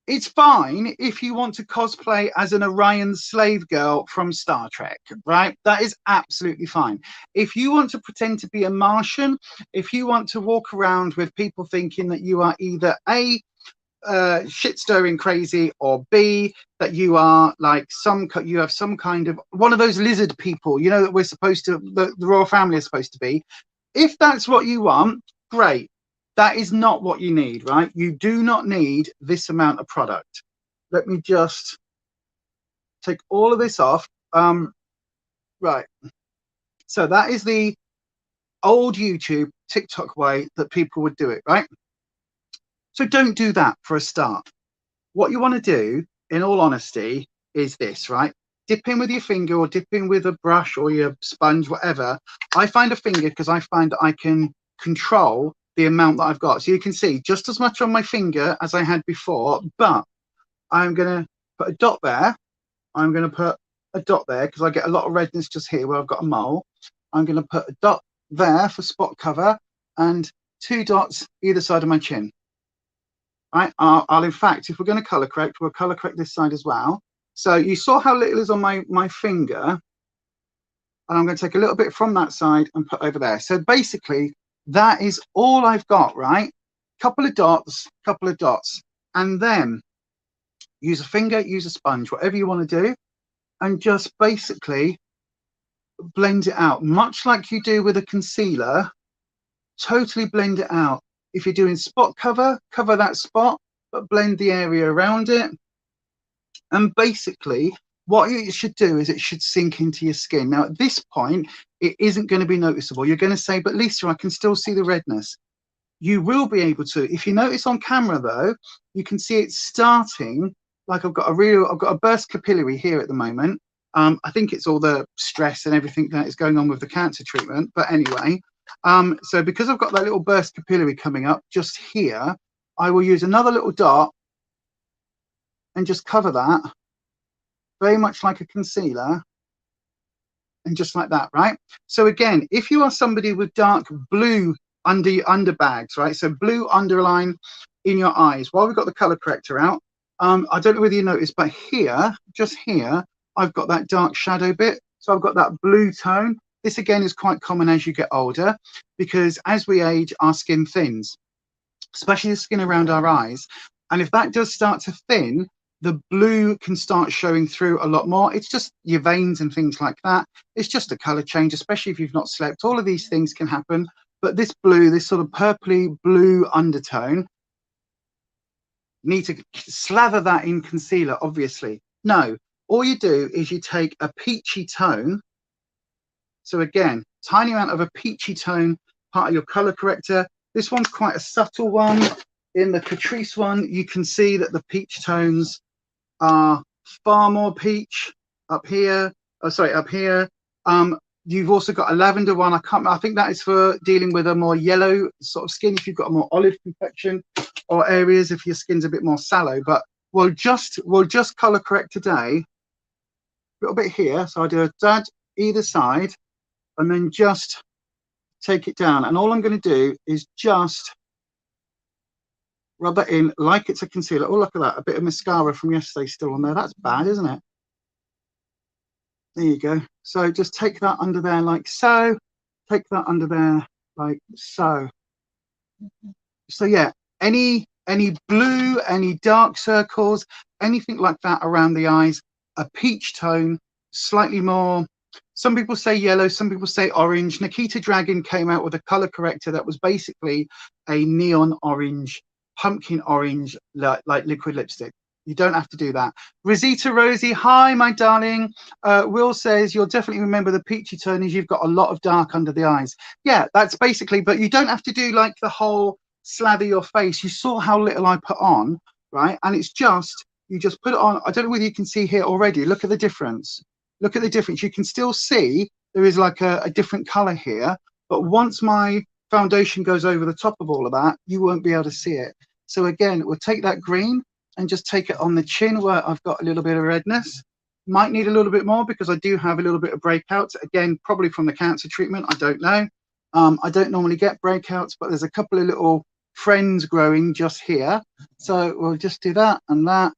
Speaker 1: it's fine if you want to cosplay as an Orion slave girl from Star Trek, right? That is absolutely fine. If you want to pretend to be a Martian, if you want to walk around with people thinking that you are either A, shit stirring crazy, or B, that you are like you have some kind of one of those lizard people, you know, that we're supposed to, the royal family is supposed to be. If that's what you want, great. That is not what you need, right? You do not need this amount of product. Let me just take all of this off. Right. So that is the old YouTube, TikTok way that people would do it, right? So don't do that for a start. What you want to do, in all honesty, is this, right? Dip in with your finger or dip in with a brush or your sponge, whatever. I find a finger because I find that I can control the amount that I've got. So you can see just as much on my finger as I had before, but I'm going to put a dot there. I'm going to put a dot there because I get a lot of redness just here where I've got a mole. I'm going to put a dot there for spot cover and 2 dots either side of my chin. Right, I'll in fact, if we're going to color correct, we'll color correct this side as well. So you saw how little is on my finger, and I'm going to take a little bit from that side and put over there. So basically, that is all I've got, right? Couple of dots, and then use a finger, use a sponge, whatever you want to do, and just basically blend it out, much like you do with a concealer. Totally blend it out. If you're doing spot cover, cover that spot, but blend the area around it. And basically, what you should do is it should sink into your skin. Now, at this point, it isn't going to be noticeable. You're going to say, but Lisa, I can still see the redness. You will be able to. If you notice on camera, though, you can see it starting, like I've got a burst capillary here at the moment. I think it's all the stress and everything that is going on with the cancer treatment. But anyway, so because I've got that little burst capillary coming up just here, I will use another little dot and just cover that very much like a concealer, and just like that, right? So again, if you are somebody with dark blue under your underbags, right, so blue underline in your eyes, while we've got the color corrector out, I don't know whether you noticed, but here, just here, I've got that dark shadow bit, so I've got that blue tone. This again is quite common as you get older, because as we age, our skin thins, especially the skin around our eyes. And if that does start to thin, the blue can start showing through a lot more. It's just your veins and things like that. It's just a color change, especially if you've not slept. All of these things can happen. But this blue, this sort of purpley blue undertone, need to slather that in concealer, obviously. No, all you do is you take a peachy tone. So again, tiny amount of a peachy tone, part of your color corrector. This one's quite a subtle one. In the Catrice one, you can see that the peach tones are far more peach up here. Oh, sorry, up here. You've also got a lavender one. I think that is for dealing with a more yellow sort of skin, if you've got a more olive complexion, or areas if your skin's a bit more sallow. But we'll just color correct today. A little bit here. So I do a dot either side, and then just take it down. And all I'm going to do is just rub that in like it's a concealer. Oh, look at that. A bit of mascara from yesterday still on there. That's bad, isn't it? There you go. So just take that under there like so. Take that under there like so. So yeah, any blue, any dark circles, anything like that around the eyes, a peach tone, slightly more. Some people say yellow, some people say orange. Nikita Dragon came out with a color corrector that was basically a neon orange, pumpkin orange, like liquid lipstick. You don't have to do that. Rosita Rosie, hi, my darling. Will says, you'll definitely remember the peachy tone is you've got a lot of dark under the eyes. Yeah, that's basically, but you don't have to do like the whole slather your face. You saw how little I put on, right? And it's just, you just put it on. I don't know whether you can see here already. Look at the difference. Look at the difference. You can still see there is like a different color here. But once my foundation goes over the top of all of that, you won't be able to see it. So again, we'll take that green and just take it on the chin where I've got a little bit of redness. Might need a little bit more because I do have a little bit of breakouts. Again, probably from the cancer treatment, I don't know. I don't normally get breakouts, but there's a couple of little friends growing just here. So we'll just do that and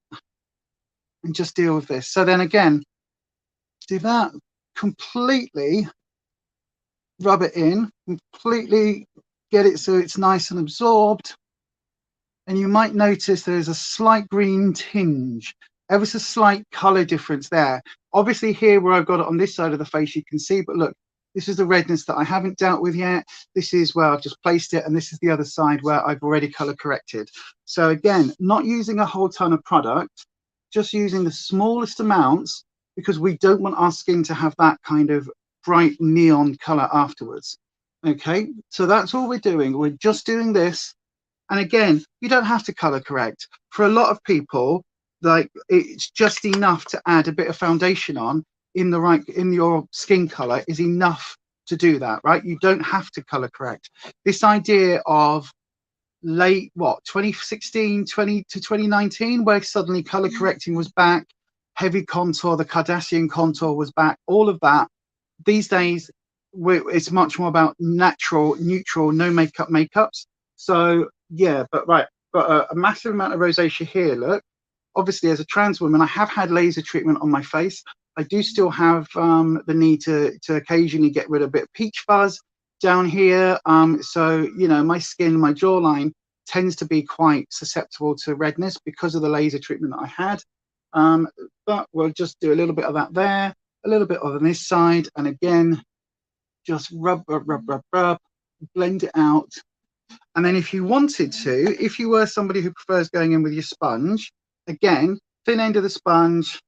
Speaker 1: just deal with this. So then again, do that, completely rub it in, completely get it so it's nice and absorbed. And you might notice there's a slight green tinge, ever so slight color difference there. Obviously here where I've got it on this side of the face, you can see, but look, this is the redness that I haven't dealt with yet. This is where I've just placed it, and this is the other side where I've already color corrected. So again, not using a whole ton of product, just using the smallest amounts, because we don't want our skin to have that kind of bright neon color afterwards. Okay, so that's all we're doing. We're just doing this. And again, you don't have to color correct. For a lot of people, like, it's just enough to add a bit of foundation on in your skin color is enough to do that, right? You don't have to color correct. This idea of late 2016 to 2019, where suddenly color correcting was back, heavy contour, the Kardashian contour was back, all of that. These days it's much more about natural, neutral, no makeup makeups. So yeah, but right, got a massive amount of rosacea here. Look, obviously as a trans woman, I have had laser treatment on my face. I do still have the need to occasionally get rid of a bit of peach fuzz down here. So, you know, my skin, my jawline tends to be quite susceptible to redness because of the laser treatment that I had. But we'll just do a little bit of that there, a little bit on this side. And again, just rub, blend it out. And then if you wanted to, if you were somebody who prefers going in with your sponge, again, thin end of the sponge,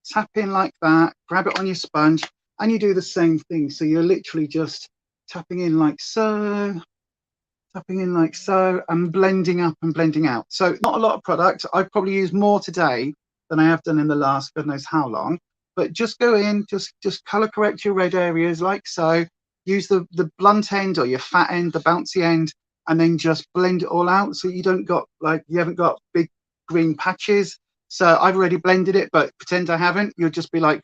Speaker 1: tap in like that, grab it on your sponge, and you do the same thing. So you're literally just tapping in like so, tapping in like so, and blending up and blending out. So not a lot of product. I've probably used more today than I have done in the last God knows how long. But just go in, just color correct your red areas like so. Use the blunt end or your fat end, the bouncy end, and then just blend it all out so you don't got like, you haven't got big green patches. So I've already blended it, but pretend I haven't. You'll just be like,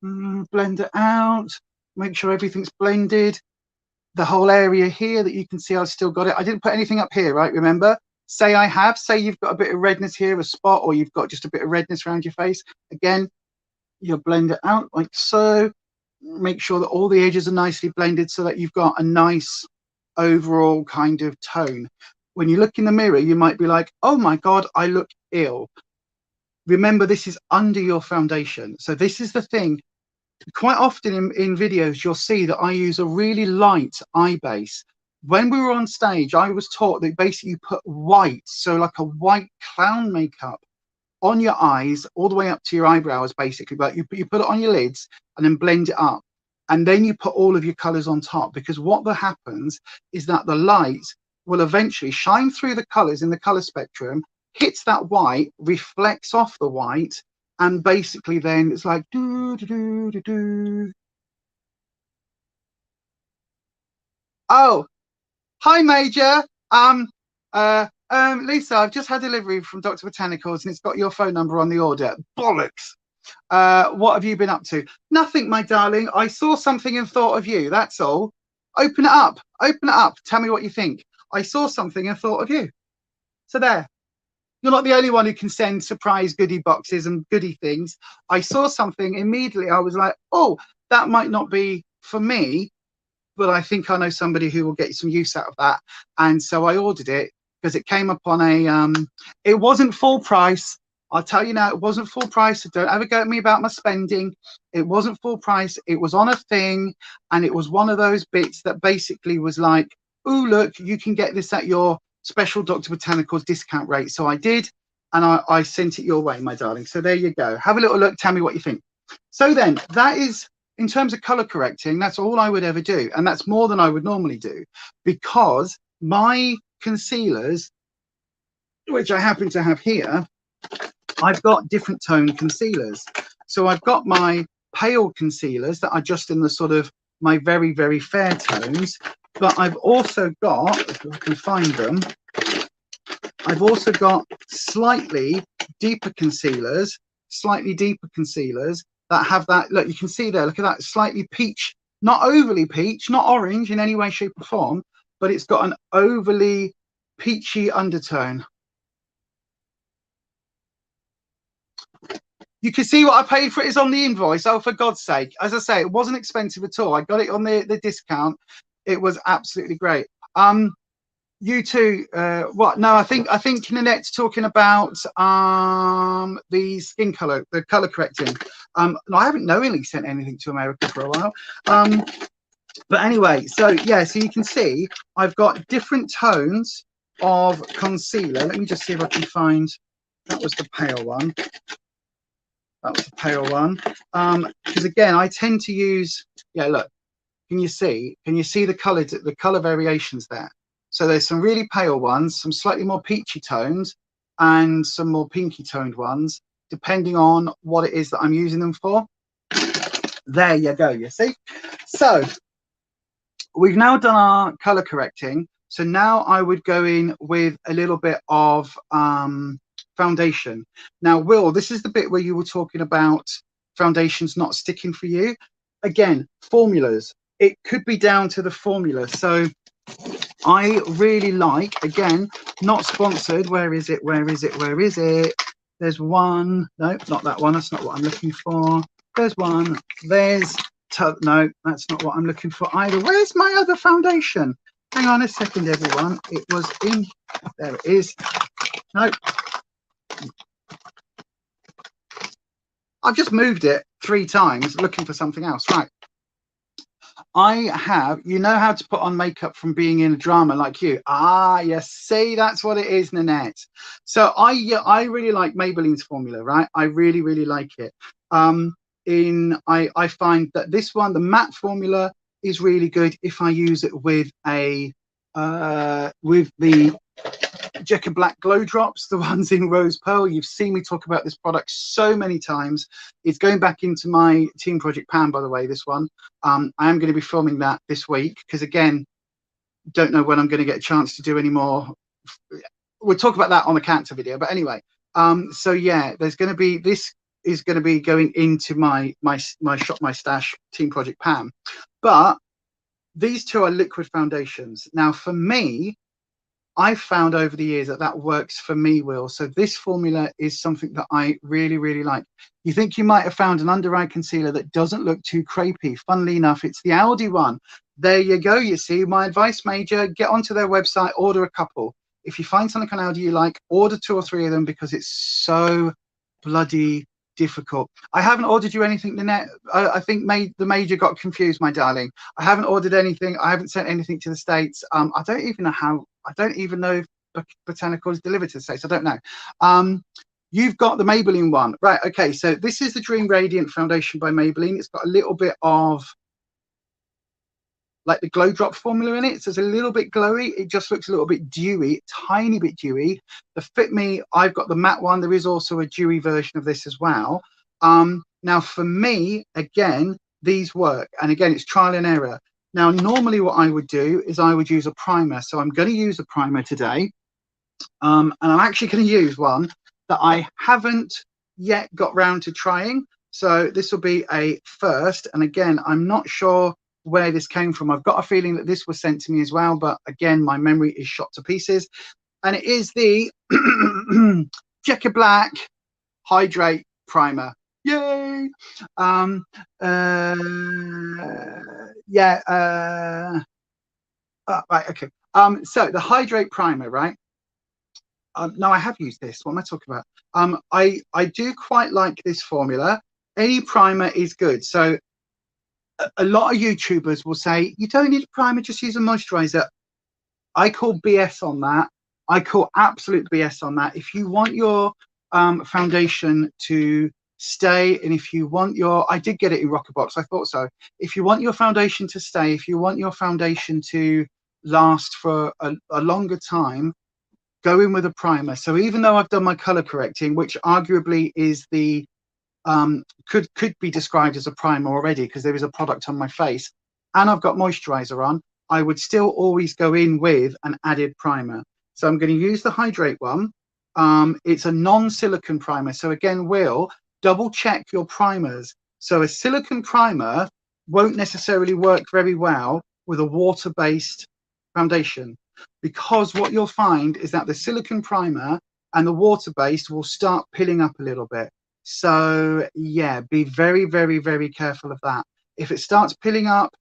Speaker 1: blend it out, make sure everything's blended. The whole area here that you can see, I've still got it. I didn't put anything up here, right? Remember, say I have, say you've got a bit of redness here, a spot, or you've got just a bit of redness around your face. Again, you'll blend it out like so. Make sure that all the edges are nicely blended so that you've got a nice overall kind of tone. When you look in the mirror, you might be like, oh my God, I look ill. Remember, this is under your foundation. So this is the thing. Quite often in videos, you'll see that I use a really light eye base. When we were on stage, I was taught that basically you put white, so like a white clown makeup on your eyes, all the way up to your eyebrows, basically. But you put it on your lids and then blend it up. And then you put all of your colors on top, because what happens is that the light will eventually shine through the colors in the color spectrum, hits that white, reflects off the white, and basically then it's like do do do do do. Oh, hi Major. Lisa, I've just had delivery from Dr. Botanicals and it's got your phone number on the order. Bollocks. What have you been up to? Nothing, my darling. I saw something and thought of you. That's all. Open it up. Open it up. Tell me what you think. I saw something and thought of you. So there. You're not the only one who can send surprise goodie boxes and goodie things. I saw something immediately. I was like, oh, that might not be for me, but I think I know somebody who will get some use out of that. And so I ordered it because it came up on a, it wasn't full price. I'll tell you now, it wasn't full price. So don't ever go at me about my spending. It wasn't full price. It was on a thing. And it was one of those bits that basically was like, oh, look, you can get this at your special Dr. Botanicals discount rate. So I did, and I sent it your way, my darling. So there you go. Have a little look. Tell me what you think. So then that is, in terms of color correcting, that's all I would ever do. And that's more than I would normally do, because my concealers, which I happen to have here, I've got different tone concealers. So I've got my pale concealers that are just in the sort of my very, very fair tones. But I've also got, if I can find them, I've also got slightly deeper concealers, slightly deeper concealers that have that, look, you can see there, look at that, slightly peach, not overly peach, not orange in any way, shape or form, but it's got an overly peachy undertone. You can see what I paid for it is on the invoice. Oh, for God's sake. As I say, it wasn't expensive at all. I got it on the discount. It was absolutely great. You two, what? No, I think Nanette's talking about the skin color, the color correcting. No, I haven't knowingly sent anything to America for a while. But anyway, so yeah, so you can see I've got different tones of concealer. Let me just see if I can find, that was the pale one. That was the pale one. Because again, I tend to use, yeah, look, can you see the color variations there? So there's some really pale ones, some slightly more peachy tones, and some more pinky toned ones, depending on what it is that I'm using them for. There you go, you see? So we've now done our color correcting. So now I would go in with a little bit of foundation. Now, Will, this is the bit where you were talking about foundations not sticking for you. Again, formulas. It could be down to the formula. So I really like, again, not sponsored. Where is it? Where is it? Where is it? There's one. No, not that one. That's not what I'm looking for. There's one. There's, no, that's not what I'm looking for either. Where's my other foundation? Hang on a second, everyone. It was in, there it is. No. I've just moved it 3 times looking for something else. Right. I have, you know how to put on makeup from being in a drama like you. Ah, yes, see, that's what it is, Nanette. So I really like Maybelline's formula, right? I really, really like it. I find that this one, the matte formula, is really good if I use it with a with the Jekka Black Glow Drops, the ones in Rose Pearl. You've seen me talk about this product so many times. It's going back into my Team Project Pan, by the way, this one. I am going to be filming that this week because, again, don't know when I'm going to get a chance to do any more. We'll talk about that on the character video. But anyway, so yeah, there's going to be, this is going to be going into my Shop My Stash Team Project Pan. But these two are liquid foundations. Now, for me, I've found over the years that that works for me, Will. So this formula is something that I really, really like. You think you might have found an under eye concealer that doesn't look too crepey. Funnily enough, it's the Aldi one. There you go. You see, my advice, Major, get onto their website, order a couple. If you find something on Aldi you like, order 2 or 3 of them because it's so bloody difficult. I haven't ordered you anything, Nanette. I think the Major got confused, my darling. I haven't ordered anything. I haven't sent anything to the States. I don't even know if Botanical is delivered to the States. I don't know. You've got the Maybelline one. Right, okay, so this is the Dream Radiant Foundation by Maybelline. It's got a little bit of like the Glow Drop formula in it. So it's a little bit glowy. It just looks a little bit dewy, tiny bit dewy. The Fit Me, I've got the matte one. There is also a dewy version of this as well. Now for me, again, these work. And again, it's trial and error. Now, normally what I would do is I would use a primer. So I'm going to use a primer today. And I'm actually going to use one that I haven't yet got round to trying. So this will be a first. And again, I'm not sure where this came from. I've got a feeling that this was sent to me as well. But again, my memory is shot to pieces. And it is the Jekka Black Hydrate Primer. Yay! Right, okay. So the Hydrate Primer, right? No, I have used this. What am I talking about? I do quite like this formula. Any primer is good. So a lot of YouTubers will say, you don't need a primer, just use a moisturizer. I call BS on that. I call absolute BS on that. If you want your foundation to stay, and if you want your, I did get it in Rockerbox, I thought so. If you want your foundation to stay, if you want your foundation to last for a longer time, go in with a primer. So even though I've done my color correcting, which arguably is the could be described as a primer already because there is a product on my face, and I've got moisturizer on, I would still always go in with an added primer. So I'm going to use the Hydrate one. It's a non-silicone primer. So again, Will, double check your primers. So a silicone primer won't necessarily work very well with a water-based foundation, because what you'll find is that the silicone primer and the water-based will start pilling up a little bit. So yeah, be very, very, very careful of that. If it starts pilling up,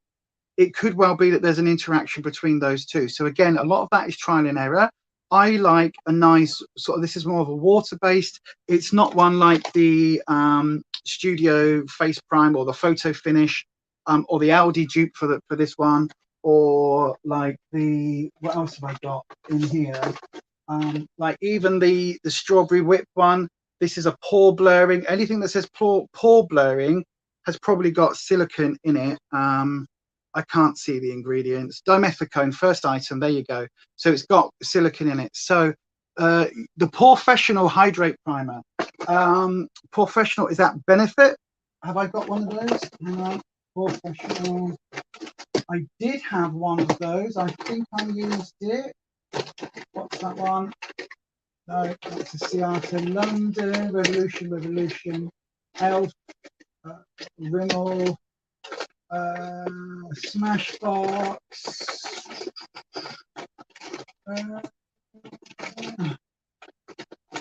Speaker 1: it could well be that there's an interaction between those two. So again, a lot of that is trial and error. I like a nice sort of, this is more of a water-based. It's not one like the Studio Face Prime or the Photo Finish or the Aldi dupe for this one, or like the, what else have I got in here? Like even the Strawberry Whip one. This is a pore blurring. Anything that says pore blurring has probably got silicone in it. I can't see the ingredients. Dimethicone, first item, there you go. So it's got silicone in it. So the Professional Hydrate Primer. Professional, is that Benefit? Have I got one of those? Professional. I did have one of those. I think I used it. What's that one? No, that's a Seattle, London, Revolution, Elf, Rimmel, Smashbox.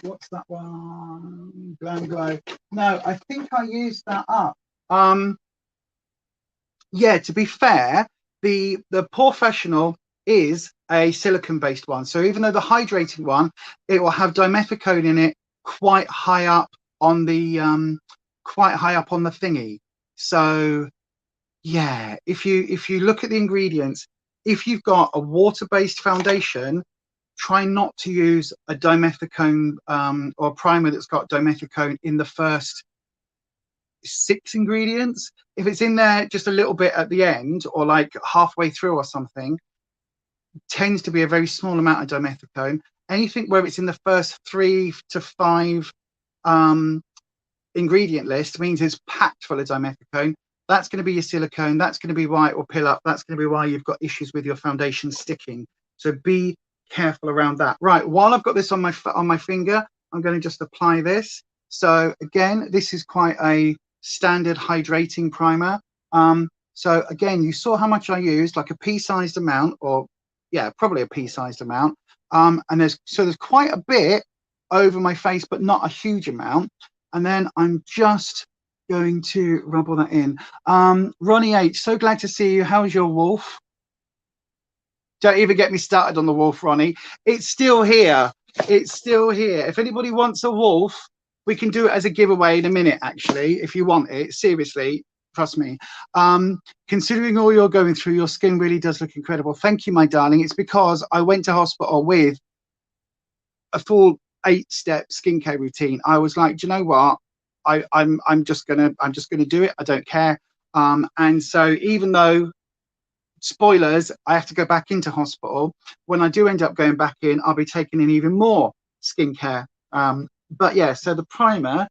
Speaker 1: What's that one? Glam Glow. No, I think I used that up. Yeah, to be fair, the Professional is a silicone-based one. So even though the hydrating one, it will have dimethicone in it quite high up on the thingy. So yeah, if you look at the ingredients, if you've got a water-based foundation, try not to use a dimethicone or a primer that's got dimethicone in the first 6 ingredients. If it's in there just a little bit at the end or like halfway through or something, tends to be a very small amount of dimethicone. Anything where it's in the first 3 to 5 ingredient list means it's packed full of dimethicone. That's going to be your silicone. That's going to be why it will pill up. That's going to be why you've got issues with your foundation sticking. So be careful around that. Right, while I've got this on my finger, I'm going to just apply this. So again, this is quite a standard hydrating primer. So again, you saw how much I used, like a pea-sized amount, or yeah, probably a pea-sized amount. And there's quite a bit over my face, but not a huge amount. And then I'm just going to rub all that in. Ronnie H, so glad to see you. How's your wolf? Don't even get me started on the wolf, Ronnie. It's still here. It's still here. If anybody wants a wolf, we can do it as a giveaway in a minute, actually, if you want it. Seriously, trust me. Considering all you're going through, your skin really does look incredible. Thank you, my darling. It's because I went to hospital with a full 8-step skincare routine. I was like, do you know what? I'm just gonna do it. I don't care. And so even though, spoilers, I have to go back into hospital, when I do end up going back in, I'll be taking in even more skincare. But yeah, so the primer,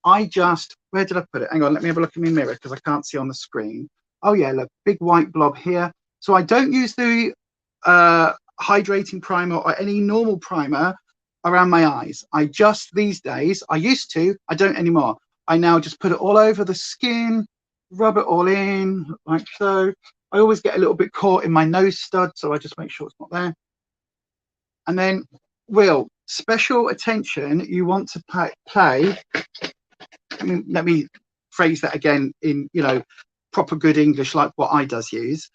Speaker 1: where did I put it? Hang on, let me have a look in my mirror because I can't see on the screen. Oh yeah, look, big white blob here. So I don't use the hydrating primer or any normal primer around my eyes. I just, these days, I used to, I don't anymore. I now just put it all over the skin, rub it all in like so. I always get a little bit caught in my nose stud, so I just make sure it's not there. And then, Will, special attention, you want to play, let me phrase that again in, proper good English, like what I does use.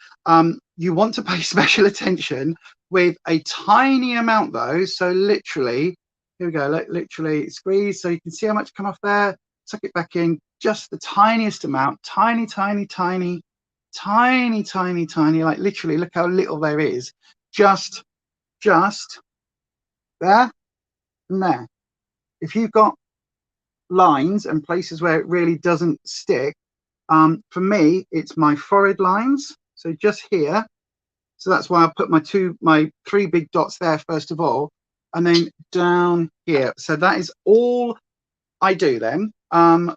Speaker 1: You want to pay special attention with a tiny amount though. So literally, here we go, literally squeeze so you can see how much come off there, suck it back in, just the tiniest amount, tiny, like literally, look how little there is. Just there and there. If you've got lines and places where it really doesn't stick, for me, it's my forehead lines. So just here. So that's why I put my 3 big dots there first of all, and then down here. So that is all I do then.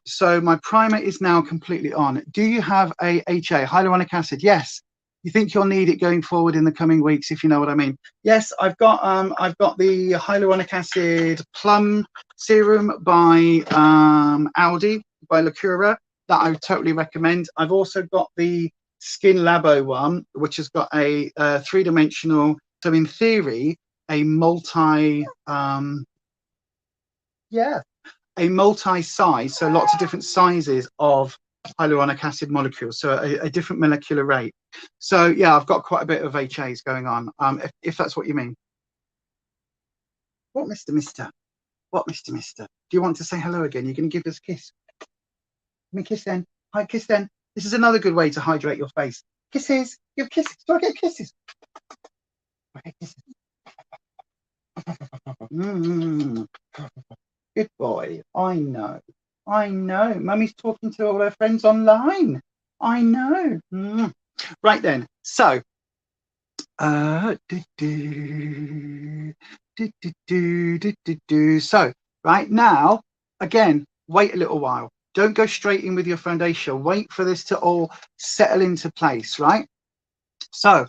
Speaker 1: So my primer is now completely on. Do you have a HA, hyaluronic acid? Yes, you think you'll need it going forward in the coming weeks, if you know what I mean. Yes, I've got the hyaluronic acid plum serum by Aldi, by Lacura, that I would totally recommend. I've also got the Skin Labo one, which has got a three-dimensional, so in theory, a multi a multi-size, so lots of different sizes of hyaluronic acid molecules, so a different molecular rate. So yeah, I've got quite a bit of HAs going on, if that's what you mean. What, Mr. What, Mr. Do you want to say hello again? You're going to give us a kiss? Give me a kiss then. Hi, kiss then. This is another good way to hydrate your face. Kisses. Give kisses. Do I get kisses? Do I get kisses? Good boy. I know. Mummy's talking to all her friends online. I know. Right then. So, so right now, again, wait a little while. Don't go straight in with your foundation. Wait for this to all settle into place, right? So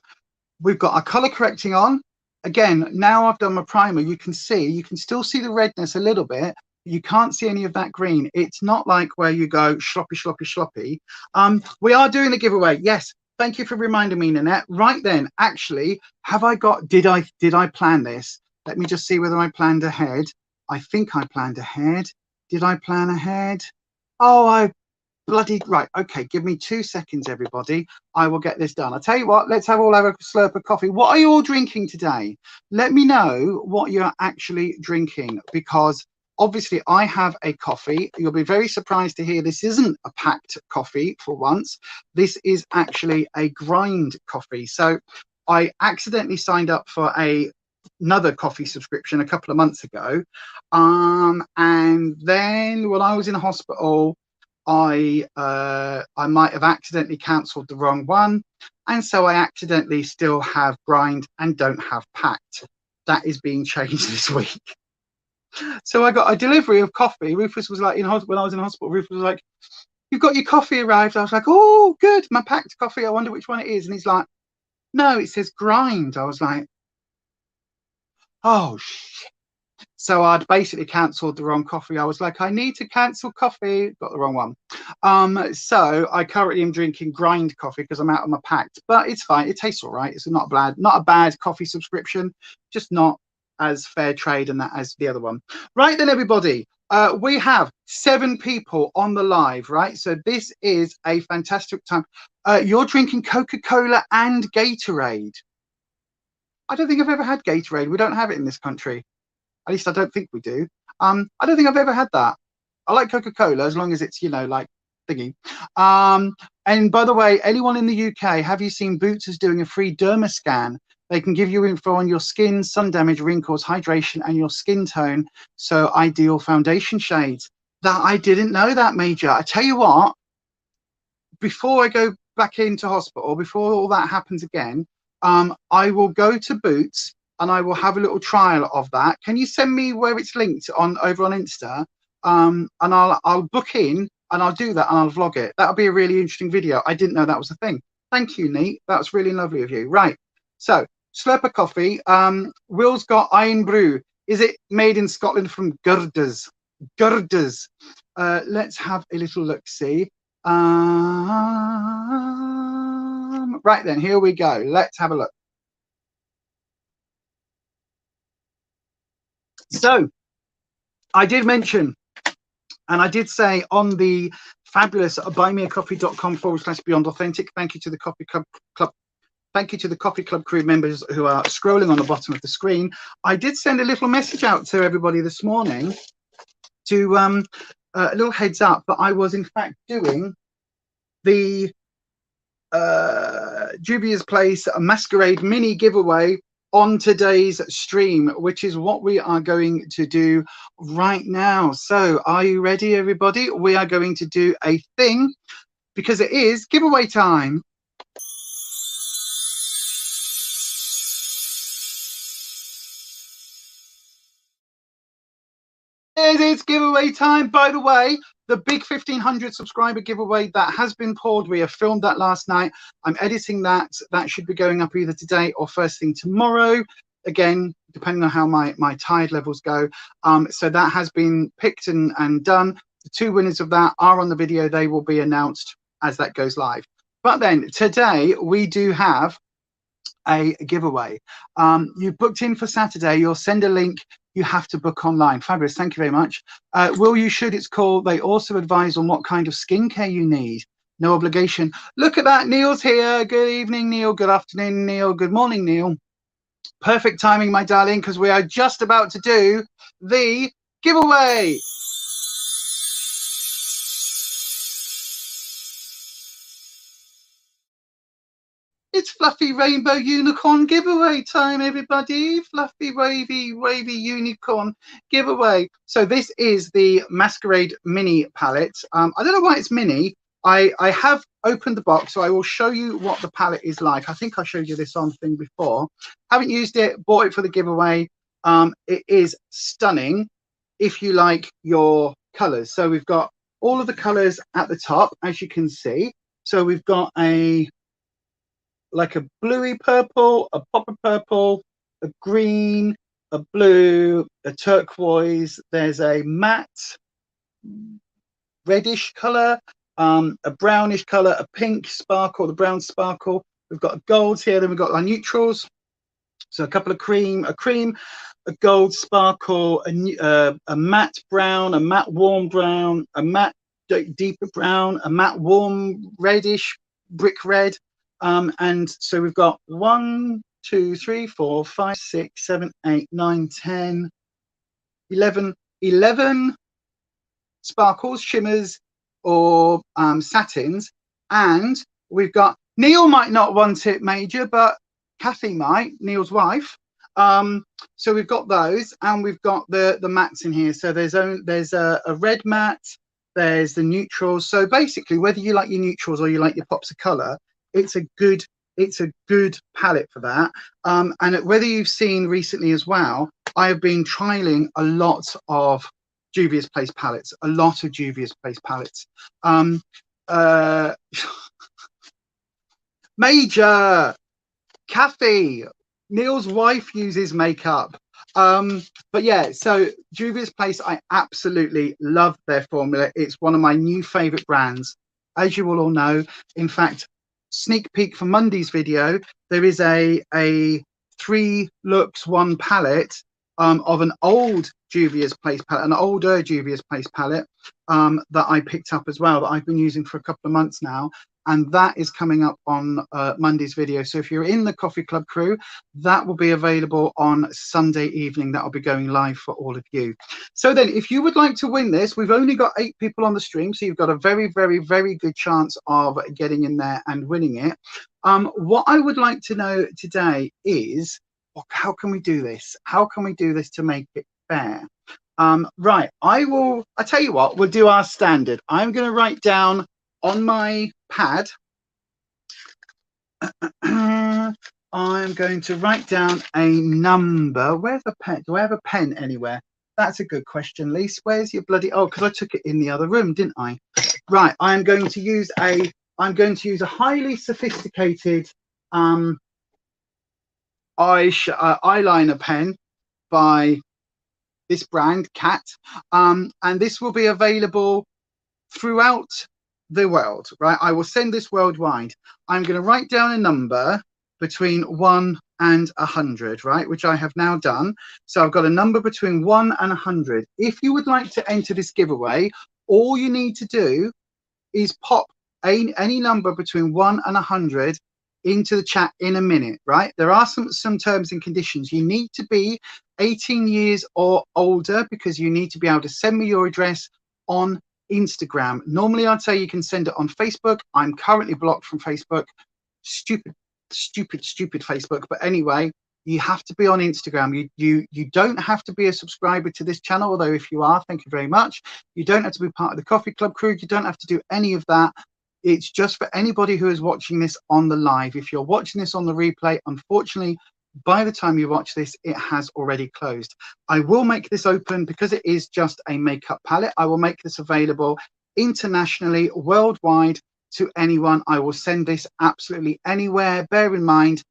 Speaker 1: we've got our color correcting on. Again, now I've done my primer, you can still see the redness a little bit. You can't see any of that green. It's not like where you go sloppy. We are doing a giveaway. Yes, thank you for reminding me, Nanette. Right then, actually, did I plan this? Let me just see whether I planned ahead. I think I planned ahead. Did I plan ahead? Oh, I bloody right. Okay, give me 2 seconds, everybody. I will get this done. I'll tell you what, let's all have a slurp of coffee. What are you all drinking today? Let me know what you're actually drinking, because obviously I have a coffee. You'll be very surprised to hear this isn't a packed coffee for once. This is actually a grind coffee. So I accidentally signed up for another coffee subscription a couple of months ago. And then when I was in hospital, I might have accidentally cancelled the wrong one, and so I accidentally still have grind and don't have packed. That is being changed this week. So I got a delivery of coffee. Rufus was like, when I was in hospital, Rufus was like, "You've got your coffee arrived." I was like, "Oh, good, my packed coffee. I wonder which one it is." And he's like, "No, it says grind." I was like, "Oh shit." So I'd basically cancelled the wrong coffee. I was like, I need to cancel coffee. Got the wrong one. So I currently am drinking grind coffee because I'm out of my packed, but it's fine. It tastes all right. It's not a bad coffee subscription, just not as fair trade and that as the other one. Right then, everybody. We have 7 people on the live, right? So this is a fantastic time. You're drinking Coca-Cola and Gatorade. I don't think I've ever had Gatorade. We don't have it in this country. At least I don't think we do. I don't think I've ever had that. I like Coca-Cola as long as it's, like thingy. And by the way, anyone in the UK, have you seen Boots is doing a free derma scan? They can give you info on your skin, sun damage, wrinkles, hydration, and your skin tone. So ideal foundation shades. That I didn't know that, Major. I tell you what, before I go back into hospital, before all that happens again, I will go to Boots and I will have a little trial of that. Can you send me where it's linked over on Insta? And I'll book in and I'll do that and I'll vlog it. That'll be a really interesting video. I didn't know that was a thing. Thank you, Neat. That's really lovely of you. Right. So slurp of coffee. Will's got Iron Brew. Is it made in Scotland from Girders? Girders. Let's have a little look. See. Right then, here we go. Let's have a look. So I did mention, and I did say on the fabulous buymeacoffee.com/beyond authentic. Thank you to the Coffee Club. Thank you to the Coffee Club crew members who are scrolling on the bottom of the screen. I did send a little message out to everybody this morning to a little heads up that I was in fact doing the Juvia's Place Masquerade mini giveaway on today's stream, which is what we are going to do right now. So are you ready, everybody? We are going to do a thing because it is giveaway time. It's giveaway time. By the way, the big 1,500 subscriber giveaway that has been pulled. We have filmed that last night. I'm editing that. That should be going up either today or first thing tomorrow. Again, depending on how my tide levels go. So that has been picked and done. The 2 winners of that are on the video. They will be announced as that goes live. But then today we do have a giveaway. You booked in for Saturday. You'll send a link. You have to book online. Fabulous. Thank you very much. Will you should it's called. They also advise on what kind of skincare you need. No obligation. Look at that. Neil's here. Good evening, Neil. Good afternoon, Neil. Good morning, Neil. Perfect timing, my darling, because we are just about to do the giveaway. It's Fluffy Rainbow Unicorn giveaway time, everybody. Fluffy, wavy unicorn giveaway. So this is the Masquerade mini palette. I don't know why it's mini. I have opened the box, so I will show you what the palette is like. I think I showed you this on thing before. Haven't used it, bought it for the giveaway. It is stunning if you like your colors. So we've got all of the colors at the top, as you can see. So we've got like a bluey purple, a popper purple, a green, a blue, a turquoise. There's a matte reddish color, a brownish color, a pink sparkle, the brown sparkle. We've got golds here. Then we've got our neutrals. So a couple of cream, a gold sparkle, a matte brown, a matte warm brown, a matte deeper brown, a matte warm reddish brick red. And so we've got 1, 2, 3, 4, 5, 6, 7, 8, 9, 10, 11 sparkles, shimmers, or satins. And we've got, Neil might not want it, Major, but Kathy might, Neil's wife. So we've got those, and we've got the mattes in here. So there's a red matte, there's the neutrals. So basically, whether you like your neutrals or you like your pops of color, it's a good palette for that. And whether you've seen recently as well, I have been trialing a lot of Juvia's Place palettes, Major, Kathy, Neil's wife uses makeup. But yeah, so Juvia's Place, I absolutely love their formula. It's one of my new favorite brands, as you will all know. In fact, sneak peek for Monday's video, there is a 3 looks 1 palette of an old Juvia's Place palette, an older Juvia's Place palette that I picked up as well, that I've been using for a couple of months now, and that is coming up on Monday's video. So if you're in the Coffee Club crew, that will be available on Sunday evening. That will be going live for all of you. So then, if you would like to win this, we've only got 8 people on the stream, so you've got a very, very, very good chance of getting in there and winning it. What I would like to know today is, how can we do this? How can we do this to make it fair? Right, I tell you what, we'll do our standard. I'm going to write down on my pad, I'm going to write down a number. Where's the pen? Do I have a pen anywhere? That's a good question, Lise. Where's your bloody, oh, because I took it in the other room, didn't I? Right, I'm going to use a highly sophisticated eyeliner pen by this brand, Cat, and this will be available throughout the world, right? I will send this worldwide. I'm going to write down a number between 1 and 100, right, which I have now done. So I've got a number between 1 and 100. If you would like to enter this giveaway, all you need to do is pop any number between 1 and 100 into the chat in a minute, right? There are some terms and conditions. You need to be 18 years or older, because you need to be able to send me your address on Instagram. Normally I'd say you can send it on Facebook. I'm currently blocked from Facebook. Stupid Facebook. But anyway, you have to be on Instagram. You don't have to be a subscriber to this channel, although if you are, thank you very much. You don't have to be part of the Coffee Club crew. You don't have to do any of that. It's just for anybody who is watching this on the live. If you're watching this on the replay, unfortunately, by the time you watch this, it has already closed. I will make this open because it is just a makeup palette. I will make this available internationally, worldwide, to anyone. I will send this absolutely anywhere. Bear in mind,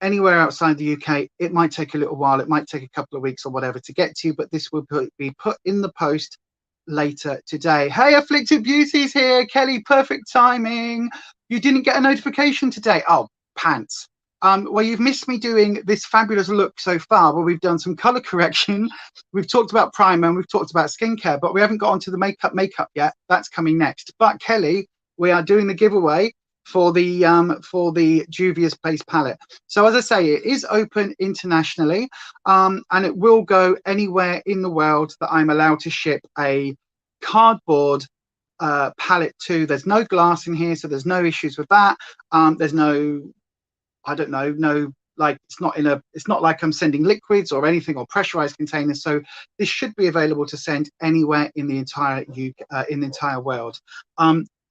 Speaker 1: anywhere outside the UK, it might take a little while. It might take a couple of weeks or whatever to get to you, but this will be put in the post later today. Hey, Afflicted Beauties here. Kelly, perfect timing. You didn't get a notification today. Oh, pants. Well, you've missed me doing this fabulous look so far, where we've done some color correction. We've talked about primer and we've talked about skincare, but we haven't got onto the makeup yet. That's coming next. But Kelly, we are doing the giveaway for the Juvia's Place palette. So as I say, it is open internationally, and it will go anywhere in the world that I'm allowed to ship a cardboard palette to. There's no glass in here, so there's no issues with that. There's no, I don't know, no, like it's not like I'm sending liquids or anything or pressurized containers. So this should be available to send anywhere in the entire UK, in the entire world.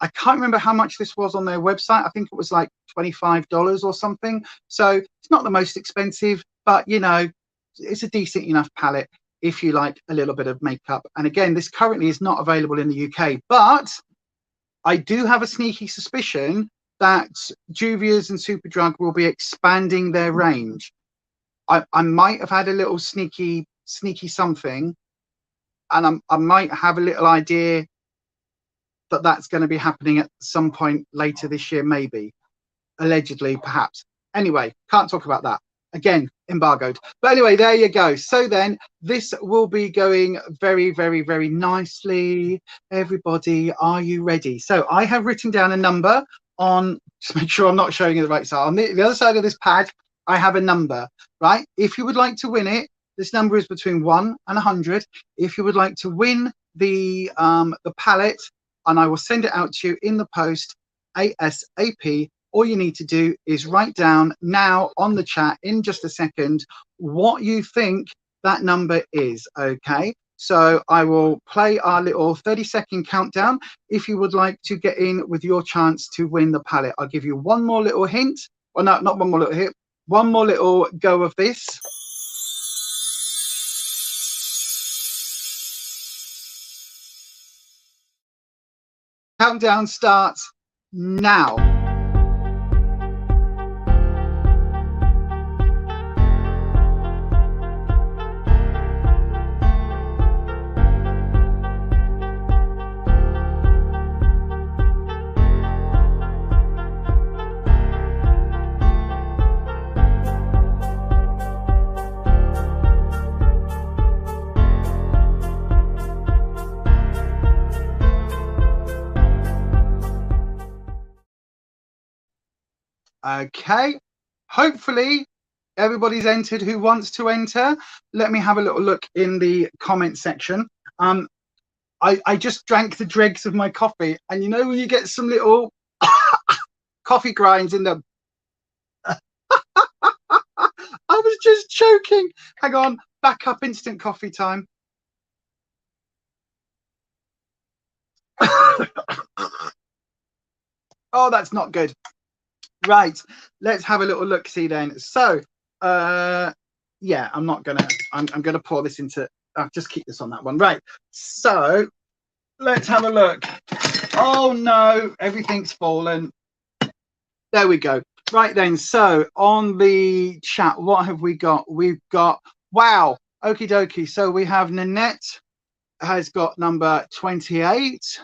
Speaker 1: I can't remember how much this was on their website. I think it was like $25 or something. So it's not the most expensive, but you know, it's a decent enough palette if you like a little bit of makeup. And again, this currently is not available in the UK, but I do have a sneaky suspicion that Juvia's and Superdrug will be expanding their range. I might have had a little sneaky something, and I might have a little idea that that's going to be happening at some point later this year, maybe, allegedly, perhaps. Anyway, can't talk about that. Again, embargoed. But anyway, there you go. So then this will be going very, very, very nicely. Everybody, are you ready? So I have written down a number on, just make sure I'm not showing you the right side. On the other side of this pad, I have a number, right? If you would like to win it, this number is between 1 and 100. If you would like to win the palette, and I will send it out to you in the post ASAP. All you need to do is write down now on the chat in just a second what you think that number is, okay? So I will play our little 30-second countdown. If you would like to get in with your chance to win the palette, I'll give you one more little hint. Well, no, not one more little hint. One more little go of this. Countdown starts now. Okay, hopefully everybody's entered who wants to enter. Let me have a little look in the comment section. I just drank the dregs of my coffee, and you know when you get some little coffee grinds in them. I was just choking. Hang on, back up, instant coffee time. Oh, that's not good. Right, let's have a little look see then. So yeah, I'm gonna pour this into, I'll just keep this on that one. Right, so let's have a look. Oh no, everything's fallen. There we go. Right then, so on the chat, what have we got? We've got, wow, okie dokie. So we have Nanette has got number 28.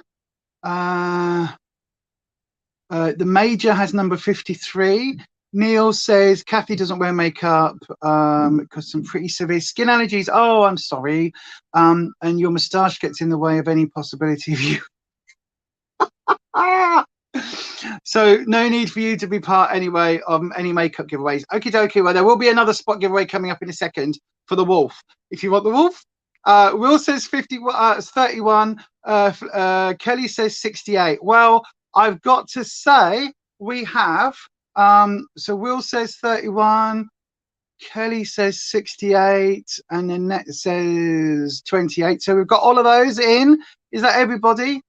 Speaker 1: The Major has number 53. Neil says Kathy doesn't wear makeup because some pretty severe skin allergies. Oh, I'm sorry. And your moustache gets in the way of any possibility of you. So no need for you to be part anyway of any makeup giveaways. Okie dokie. Well, there will be another spot giveaway coming up in a second for the wolf. If you want the wolf. Will says 31. Kelly says 68. Well, I've got to say we have, so Will says 31, Kelly says 68, and Annette says 28. So we've got all of those in. Is that everybody?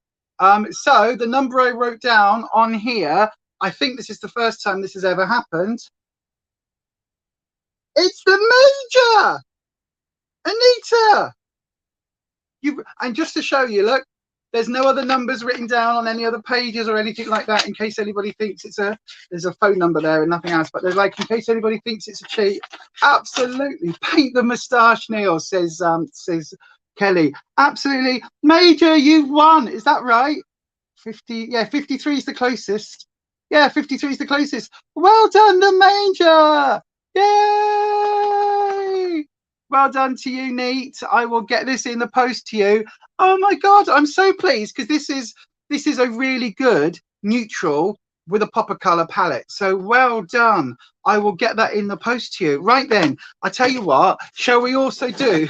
Speaker 1: So the number I wrote down on here, I think this is the first time this has ever happened, It's the major, Anita. And just to show you, look, there's no other numbers written down on any other pages or anything like that, in case anybody thinks it's a, there's a phone number there and nothing else, but there's like, in case anybody thinks it's a cheat. Absolutely. Paint the moustache, Neil, says Kelly. Absolutely. Major, you've won. Is that right? 50, yeah, 53 is the closest. Yeah, 53 is the closest. Well done, the major. Yay! Well done to you, Neat. I will get this in the post to you. Oh my God, I'm so pleased, because this is a really good neutral with a pop of color palette. So well done. I will get that in the post to you. Right then, I tell you what, shall we also do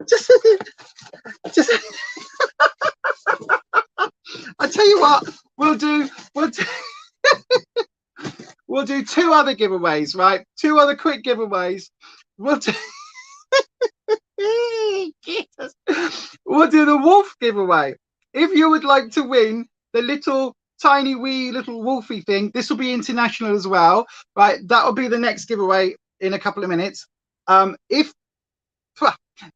Speaker 1: just I tell you what, we'll do we'll do two other giveaways, right? Two other quick giveaways. We'll do Jesus. We'll do the wolf giveaway. If you would like to win the little tiny wee little wolfie thing, this will be international as well, right? That will be the next giveaway in a couple of minutes.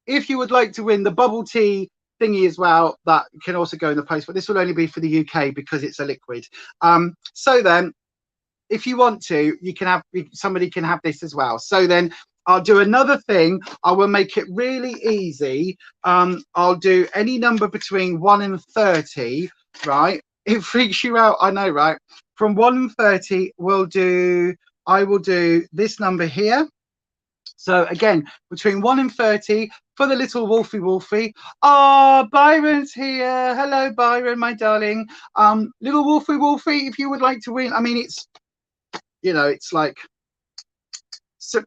Speaker 1: If you would like to win the bubble tea thingy as well, that can also go in the post, but this will only be for the UK because it's a liquid. So then, if you want to, you can have, somebody can have this as well. So then I'll do another thing. I will make it really easy. I'll do any number between 1 and 30, right? It freaks you out, I know, right? From 1 and 30, I will do this number here. So again, between 1 and 30 for the little wolfie. Oh, Byron's here. Hello, Byron, my darling. Little wolfie, if you would like to win. I mean, it's, you know, it's like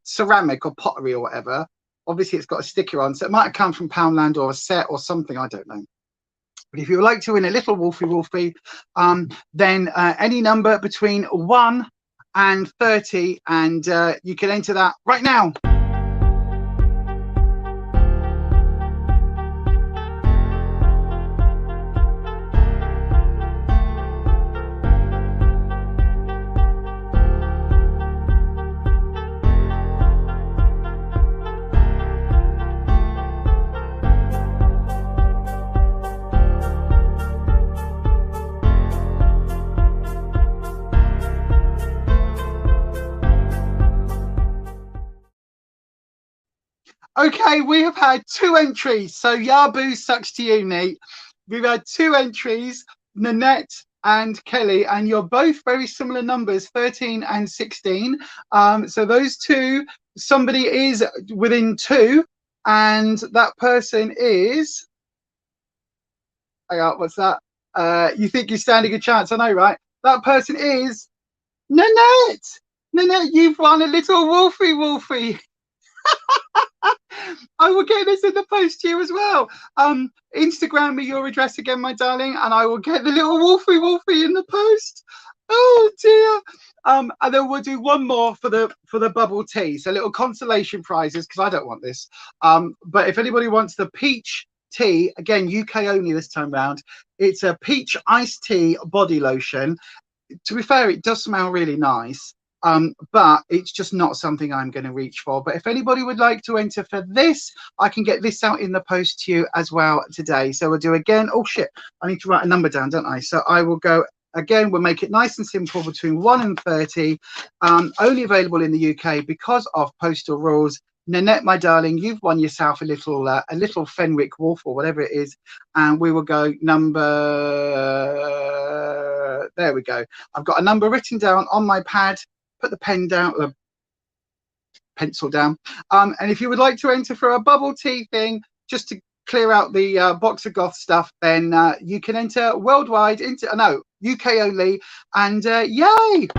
Speaker 1: ceramic or pottery or whatever. Obviously, it's got a sticker on, so it might have come from Poundland or a set or something. I don't know. But if you would like to win a little wolfie, then any number between 1 and 30, and you can enter that right now. Okay, we have had 2 entries. So Yabu, sucks to you, Nate. We've had 2 entries, Nanette and Kelly, and you're both very similar numbers, 13 and 16. So those two, somebody is within 2, and that person is, hang on, what's that? You think you stand a good chance, I know, right? That person is Nanette. Nanette, you've won a little wolfie. I will get this in the post to you as well. Instagram me your address again, my darling, and I will get the little wolfie in the post. Oh dear. And then we'll do one more for the bubble tea, so little consolation prizes, because I don't want this. But if anybody wants the peach tea, again, UK only this time round, it's a peach iced tea body lotion. To be fair, it does smell really nice. But it's just not something I'm going to reach for. But if anybody would like to enter for this, I can get this out in the post to you as well today. So we'll do again. Oh shit, I need to write a number down, don't I? So I will go again. We'll make it nice and simple, between 1 and 30. Only available in the UK because of postal rules. Nanette, my darling, you've won yourself a little Fenwick wolf or whatever it is, and we will go number. There we go. I've got a number written down on my pad. Put the pen down, the pencil down, and if you would like to enter for a bubble tea thing, just to clear out the box of goth stuff, then you can enter worldwide, UK only, and yay.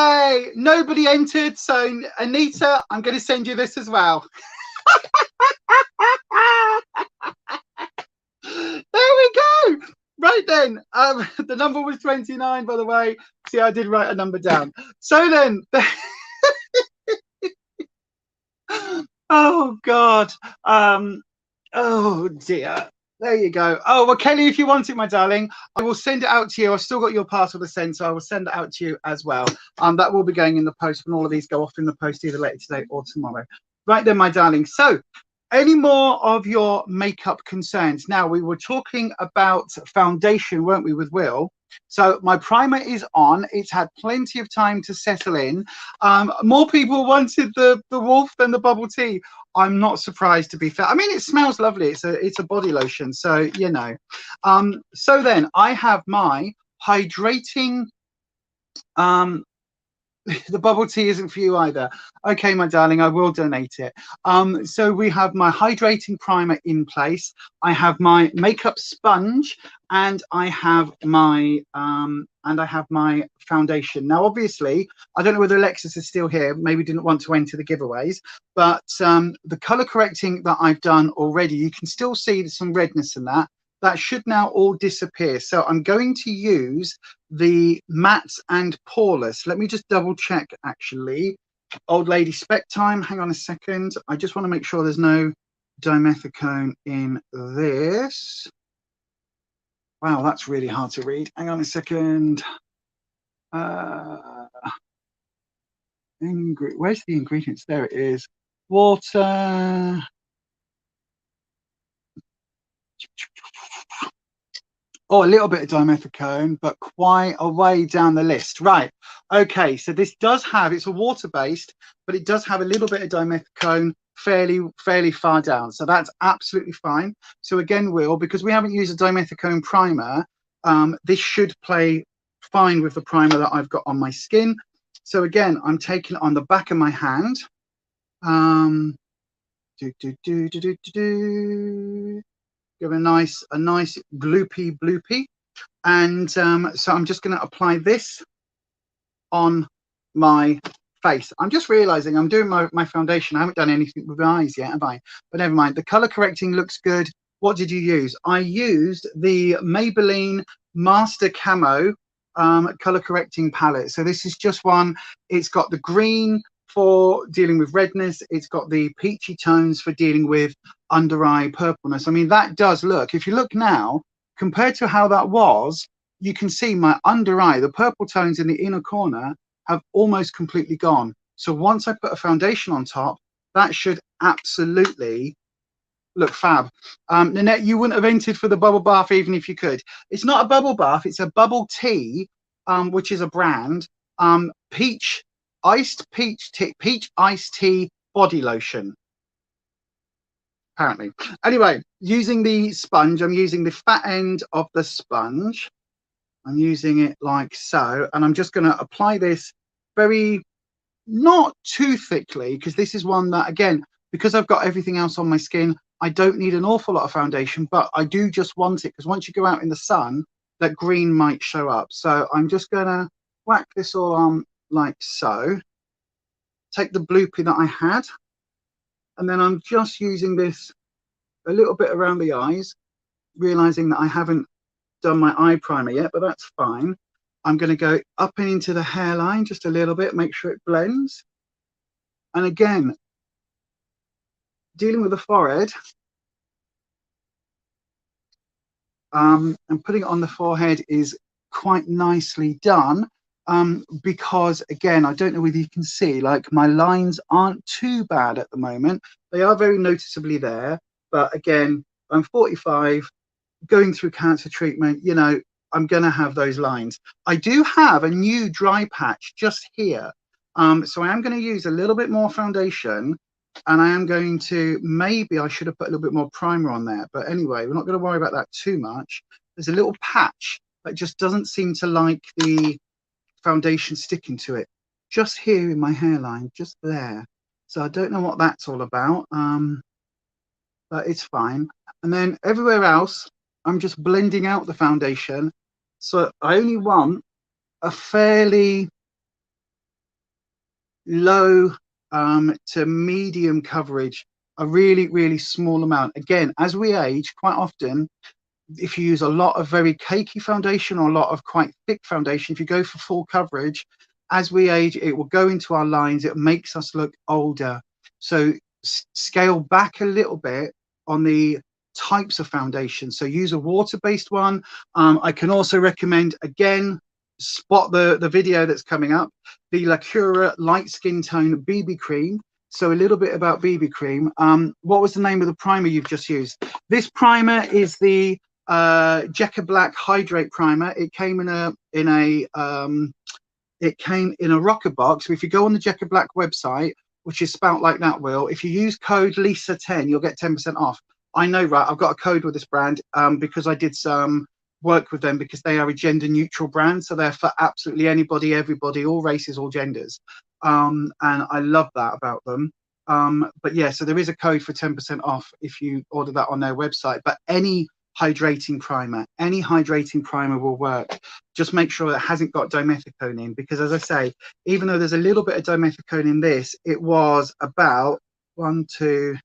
Speaker 1: Yay! Nobody entered, so Anita, I'm going to send you this as well. There we go. Right then, the number was 29, by the way. See, I did write a number down. So then, oh God, oh dear. There you go. Oh, well, Kelly, if you want it, my darling, I will send it out to you. I've still got your password to send, so I will send it out to you as well. That will be going in the post when all of these go off in the post either later today or tomorrow. Right then, my darling. So, any more of your makeup concerns? Now, we were talking about foundation, weren't we, with Will? So my primer is on. It's had plenty of time to settle in. More people wanted the wolf than the bubble tea. I'm not surprised, to be fair. I mean, it smells lovely. It's a body lotion, so you know. So then I have my hydrating. The bubble tea isn't for you either. Okay, my darling, I will donate it. So we have my hydrating primer in place. I have my makeup sponge, and I have my foundation. Now, obviously, I don't know whether Alexis is still here. Maybe didn't want to enter the giveaways, but the color correcting that I've done already, you can still see some redness in that. That should now all disappear. So I'm going to use the matte and poreless. Let me just double check, actually. Old lady spec time. Hang on a second. I just want to make sure there's no dimethicone in this. Wow, that's really hard to read. Hang on a second. Where's the ingredients? There it is. Water. Oh, a little bit of dimethicone, but quite a way down the list. Right. Okay. So this does have, it's a water-based, but it does have a little bit of dimethicone fairly far down. So that's absolutely fine. So again, Will, because we haven't used a dimethicone primer, this should play fine with the primer that I've got on my skin. So again, I'm taking it on the back of my hand. Give a nice gloopy, and so I'm just going to apply this on my face. I'm just realizing I'm doing my foundation. I haven't done anything with my eyes yet, have I? But never mind. The color correcting looks good. What did you use? I used the Maybelline Master Camo color correcting palette. So this is just one. It's got the green for dealing with redness. It's got the peachy tones for dealing with under eye purpleness. I mean, that does look, if you look now, compared to how that was, you can see my under eye, the purple tones in the inner corner have almost completely gone. So once I put a foundation on top, that should absolutely look fab. Nanette, you wouldn't have entered for the bubble bath even if you could. It's not a bubble bath, it's a bubble tea, which is a brand. Peach iced tea body lotion, apparently. Anyway, using the sponge, I'm using the fat end of the sponge. I'm using it like so, and I'm just going to apply this very, not too thickly, because this is one that, again, because I've got everything else on my skin, I don't need an awful lot of foundation, but I do just want it, because once you go out in the sun, that green might show up. So I'm just going to whack this all on like so. Take the bloopy that I had, and then I'm just using this a little bit around the eyes, realizing that I haven't done my eye primer yet, but that's fine. I'm going to go up and into the hairline just a little bit, make sure it blends. And again, dealing with the forehead, and putting it on the forehead is quite nicely done, because again, I don't know whether you can see, like, my lines aren't too bad at the moment. They are very noticeably there, but again, I'm 45, going through cancer treatment, you know, I'm gonna have those lines. I do have a new dry patch just here, so I am going to use a little bit more foundation, and I am going to, maybe I should have put a little bit more primer on there, but anyway, we're not going to worry about that too much. There's a little patch that just doesn't seem to like the foundation sticking to it, just here in my hairline, just there. So I don't know what that's all about, but it's fine. And then everywhere else, I'm just blending out the foundation. So I only want a fairly low to medium coverage, a really, really small amount. Again, as we age, quite often, if you use a lot of very cakey foundation or a lot of quite thick foundation, if you go for full coverage, as we age, it will go into our lines. It makes us look older. So scale back a little bit on the types of foundation. So use a water-based one. I can also recommend, again, spot the video that's coming up, the Lacura Light Skin Tone BB Cream. So a little bit about BB Cream. What was the name of the primer you've just used? This primer is the Jekka Black Hydrate Primer. It came in a rocker box. If you go on the Jekka Black website, which is spelt like that, Will, if you use code Lisa10, you'll get 10% off. I know, right? I've got a code with this brand because I did some work with them, because they are a gender neutral brand. So they're for absolutely anybody, everybody, all races, all genders. And I love that about them. But yeah, so there is a code for 10% off if you order that on their website. But any hydrating primer will work. Just make sure it hasn't got dimethicone in, because as I say, even though there's a little bit of dimethicone in this, it was about 1, 2,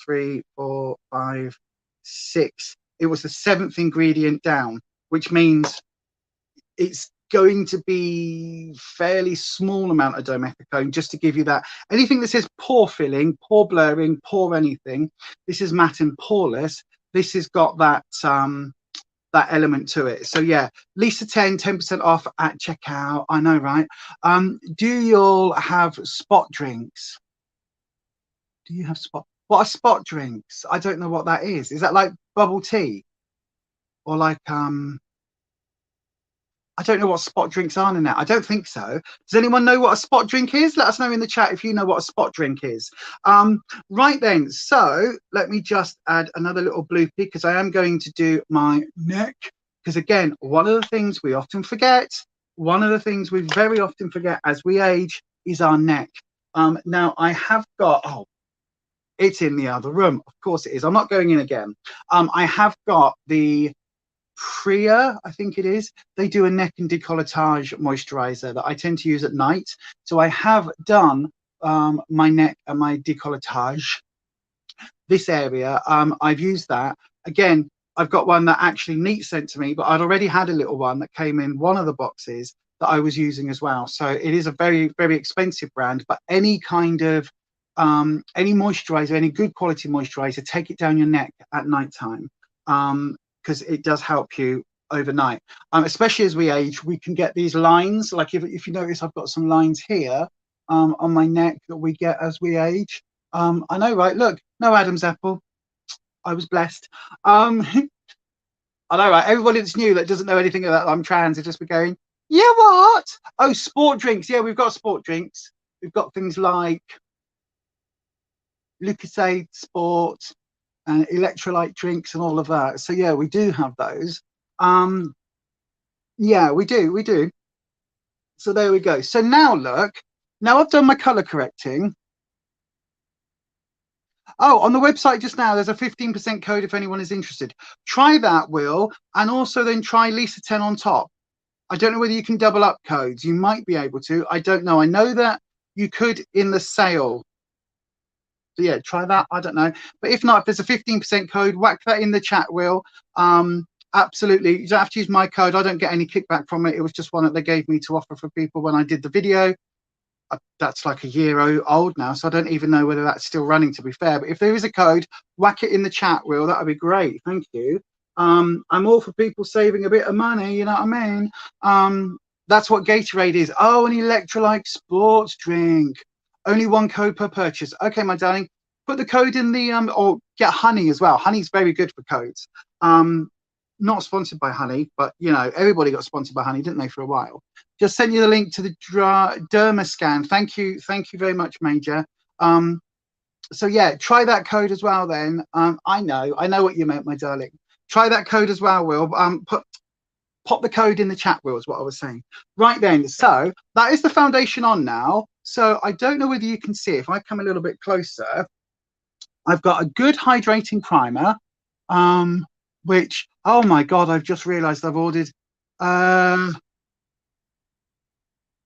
Speaker 1: 3, 4, 5, 6. It was the 7th ingredient down, which means it's going to be fairly small amount of dimethicone, just to give you that. Anything that says pore filling, pore blurring, pore anything, this is matte and poreless. This has got that that element to it. So yeah, Lisa 10% off at checkout. I know, right? Do you all have spot drinks? Do you have spot? What are spot drinks? I don't know what that is. Is that like bubble tea? Or like I don't know what spot drinks are in that. I don't think so. Does anyone know what a spot drink is? Let us know in the chat if you know what a spot drink is. Right then, so let me just add another little bloopy, because I am going to do my neck. Because again, one of the things we often forget, one of the things we very often forget as we age is our neck. Now I have got, oh, it's in the other room. Of course it is. I'm not going in again. I have got the Priya, I think it is. They do a neck and décolletage moisturizer that I tend to use at night. So I have done my neck and my décolletage, this area. I've used that. Again, I've got one that actually Neat sent to me, but I'd already had a little one that came in one of the boxes that I was using as well. So it is a very, very expensive brand, but any kind of any moisturizer, any good quality moisturizer, take it down your neck at nighttime. Because it does help you overnight. Especially as we age, we can get these lines. Like if you notice, I've got some lines here on my neck that we get as we age. I know, right? Look, no Adam's apple. I was blessed. I know, right? Everybody that's new that doesn't know anything about I'm trans is just be going, yeah, what? Oh, sport drinks. Yeah, we've got sport drinks. We've got things like Lucasade Sport and electrolyte drinks and all of that. So yeah, we do have those. Yeah, we do. So there we go. So now look, now I've done my color correcting. Oh, on the website just now, there's a 15% code if anyone is interested. Try that, Will, and also then try Lisa 10 on top. I don't know whether you can double up codes. You might be able to. I don't know. I know that you could in the sale. So yeah, try that. I don't know. But if not, if there's a 15% code, whack that in the chat, Will. Absolutely. You don't have to use my code. I don't get any kickback from it. It was just one that they gave me to offer for people when I did the video. That's like a year old now, so I don't even know whether that's still running, to be fair. But if there is a code, whack it in the chat, Will. That would be great. Thank you. I'm all for people saving a bit of money, you know what I mean? That's what Gatorade is. Oh, an electrolyte sports drink. Only one code per purchase. Okay, my darling. Put the code in the or get Honey as well. Honey's very good for codes. Not sponsored by Honey, but you know, everybody got sponsored by Honey, didn't they, for a while? Just send you the link to the derma scan. Thank you very much, Major. So yeah, try that code as well then. I know what you meant, my darling. Try that code as well, Will. Pop the code in the chat, Will, is what I was saying. Right then, so that is the foundation on now. So I don't know whether you can see, if I come a little bit closer, I've got a good hydrating primer, which, oh my God, I've just realized I've ordered. How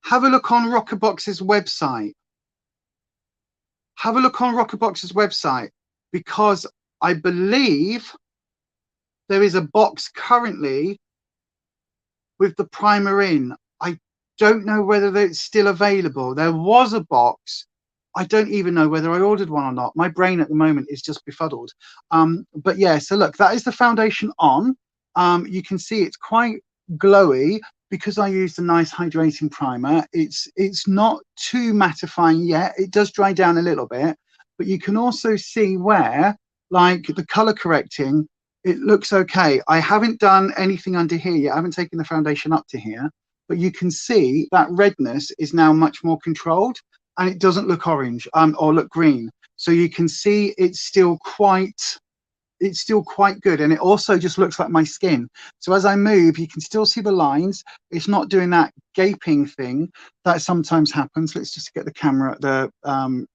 Speaker 1: have a look on Rockerbox's website. Have a look on Rockerbox's website, because I believe there is a box currently with the primer in. I don't know whether it's still available. There was a box. I don't even know whether I ordered one or not. My brain at the moment is just befuddled. But yeah, so look, that is the foundation on. You can see it's quite glowy because I used a nice hydrating primer. It's not too mattifying yet. It does dry down a little bit, but you can also see where, like, the color correcting, it looks okay. I haven't done anything under here yet. I haven't taken the foundation up to here, but you can see that redness is now much more controlled, and it doesn't look orange or look green. So you can see it's still quite good, and it also just looks like my skin. So as I move, you can still see the lines. It's not doing that gaping thing that sometimes happens. Let's just get the camera, the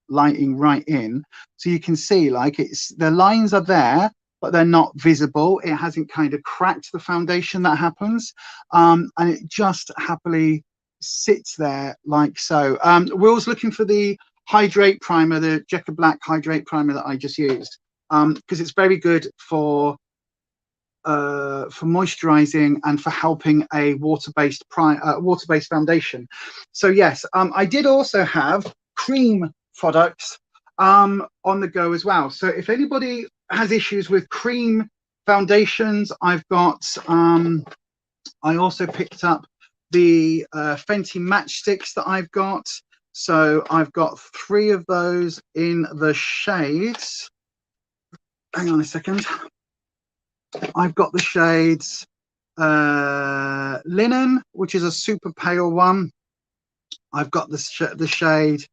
Speaker 1: lighting right in, so you can see, like, the lines are there, but they're not visible. It hasn't kind of cracked the foundation that happens, and it just happily sits there like so. Will's looking for the hydrate primer, the Jekyll Black hydrate primer that I just used, because it's very good for moisturizing and for helping a water-based foundation. So yes, I did also have cream products on the go as well. So if anybody has issues with cream foundations, I've got I also picked up the Fenty matchsticks that I've got. So I've got 3 of those in the shades, hang on a second, I've got the shades Linen, which is a super pale one. I've got the shade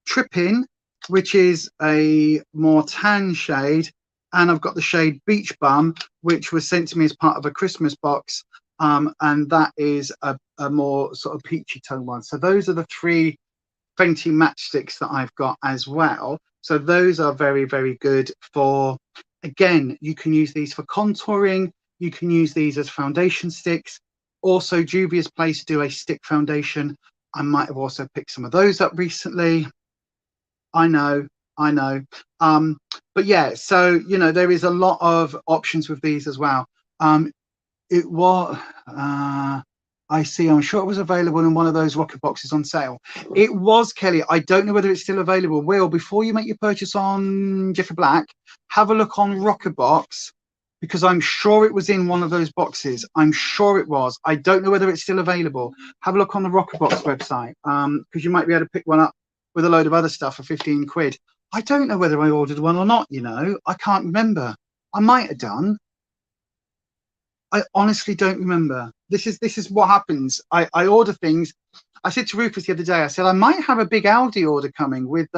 Speaker 1: Trippin, which is a more tan shade, and I've got the shade Beach Bum, which was sent to me as part of a Christmas box, and that is a more sort of peachy tone one. So those are the 3 Fenty matchsticks that I've got as well. So those are very, very good for, again, you can use these for contouring, you can use these as foundation sticks. Also, Juvia's Place do a stick foundation. I might have also picked some of those up recently. I know. But yeah, so, you know, there is a lot of options with these as well. It was, I see, I'm sure it was available in one of those rocket boxes on sale. It was, Kelly. I don't know whether it's still available. Will, before you make your purchase on Jekyll Black, have a look on Rockerbox, because I'm sure it was in one of those boxes. I'm sure it was. I don't know whether it's still available. Have a look on the Rockerbox website, because you might be able to pick one up with a load of other stuff for 15 quid. I don't know whether I ordered one or not, you know. I can't remember. I might have done. I honestly don't remember. This is what happens. I order things. I said to Rufus the other day, I said, I might have a big Aldi order coming with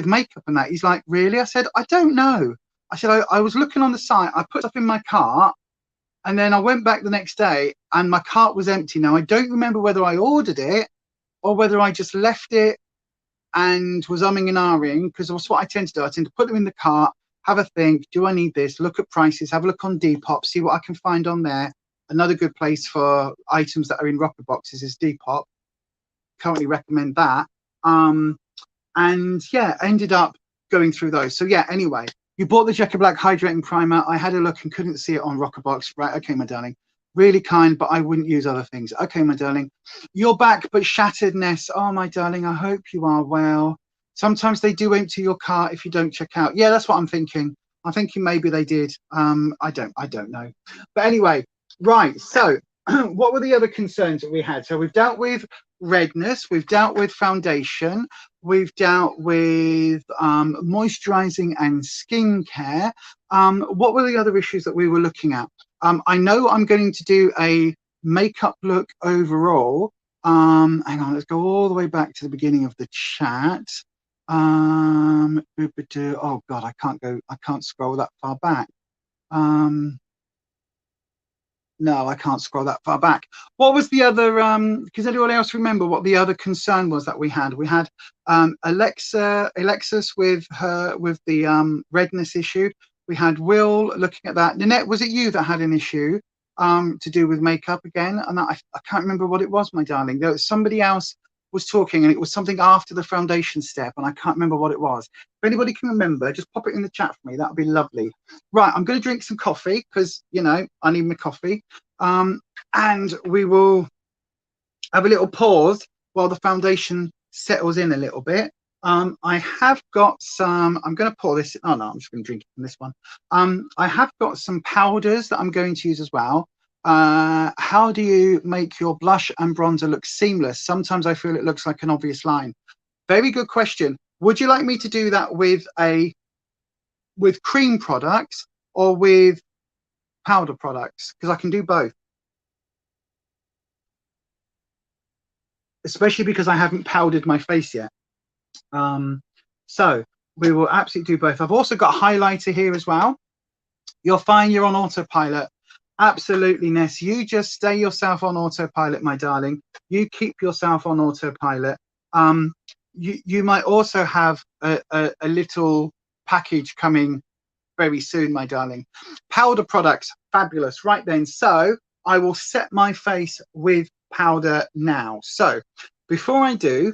Speaker 1: makeup and that. He's like, really? I said, I don't know. I said, I was looking on the site. I put stuff in my cart, and then I went back the next day and my cart was empty. Now, I don't remember whether I ordered it or whether I just left it and was umming and ahhing, because that's what I tend to do. I tend to put them in the cart, have a think, do I need this? Look at prices, have a look on Depop, see what I can find on there. Another good place for items that are in rocker boxes is Depop. Currently recommend that. And yeah, ended up going through those. So yeah, anyway, you bought the Jekyll Black hydrating primer. I had a look and couldn't see it on Rockerbox. Right, okay, my darling. Really kind, but I wouldn't use other things. Okay, my darling. You're back, but shatteredness. Oh, my darling, I hope you are well. Sometimes they do empty your cart if you don't check out. Yeah, that's what I'm thinking. I'm thinking maybe they did. I don't know. But anyway, right. So what were the other concerns that we had? So we've dealt with redness. We've dealt with foundation. We've dealt with moisturizing and skincare. What were the other issues that we were looking at? I know I'm going to do a makeup look overall. Hang on, let's go all the way back to the beginning of the chat. Oh God, I can't scroll that far back. No, I can't scroll that far back. What was the other, does anyone else remember what the other concern was that we had? We had Alexis with the redness issue. We had Will looking at that. Nanette, was it you that had an issue to do with makeup again, and I can't remember what it was, my darling. There was somebody else was talking, and it was something after the foundation step, and I can't remember what it was. If anybody can remember, just pop it in the chat for me. That would be lovely. Right, I'm going to drink some coffee because, you know, I need my coffee. And we will have a little pause while the foundation settles in a little bit. I have got some, I'm going to pour this, oh no, I'm just going to drink it from this one. I have got some powders that I'm going to use as well. How do you make your blush and bronzer look seamless? Sometimes I feel it looks like an obvious line. Very good question. Would you like me to do that with cream products or with powder products? Because I can do both. Especially because I haven't powdered my face yet. So we will absolutely do both. I've also got a highlighter here as well. You're fine, you're on autopilot. Absolutely, Ness. You just stay yourself on autopilot, my darling. You keep yourself on autopilot. You might also have a little package coming very soon, my darling. Powder products, fabulous. Right then, so I will set my face with powder now. So before I do,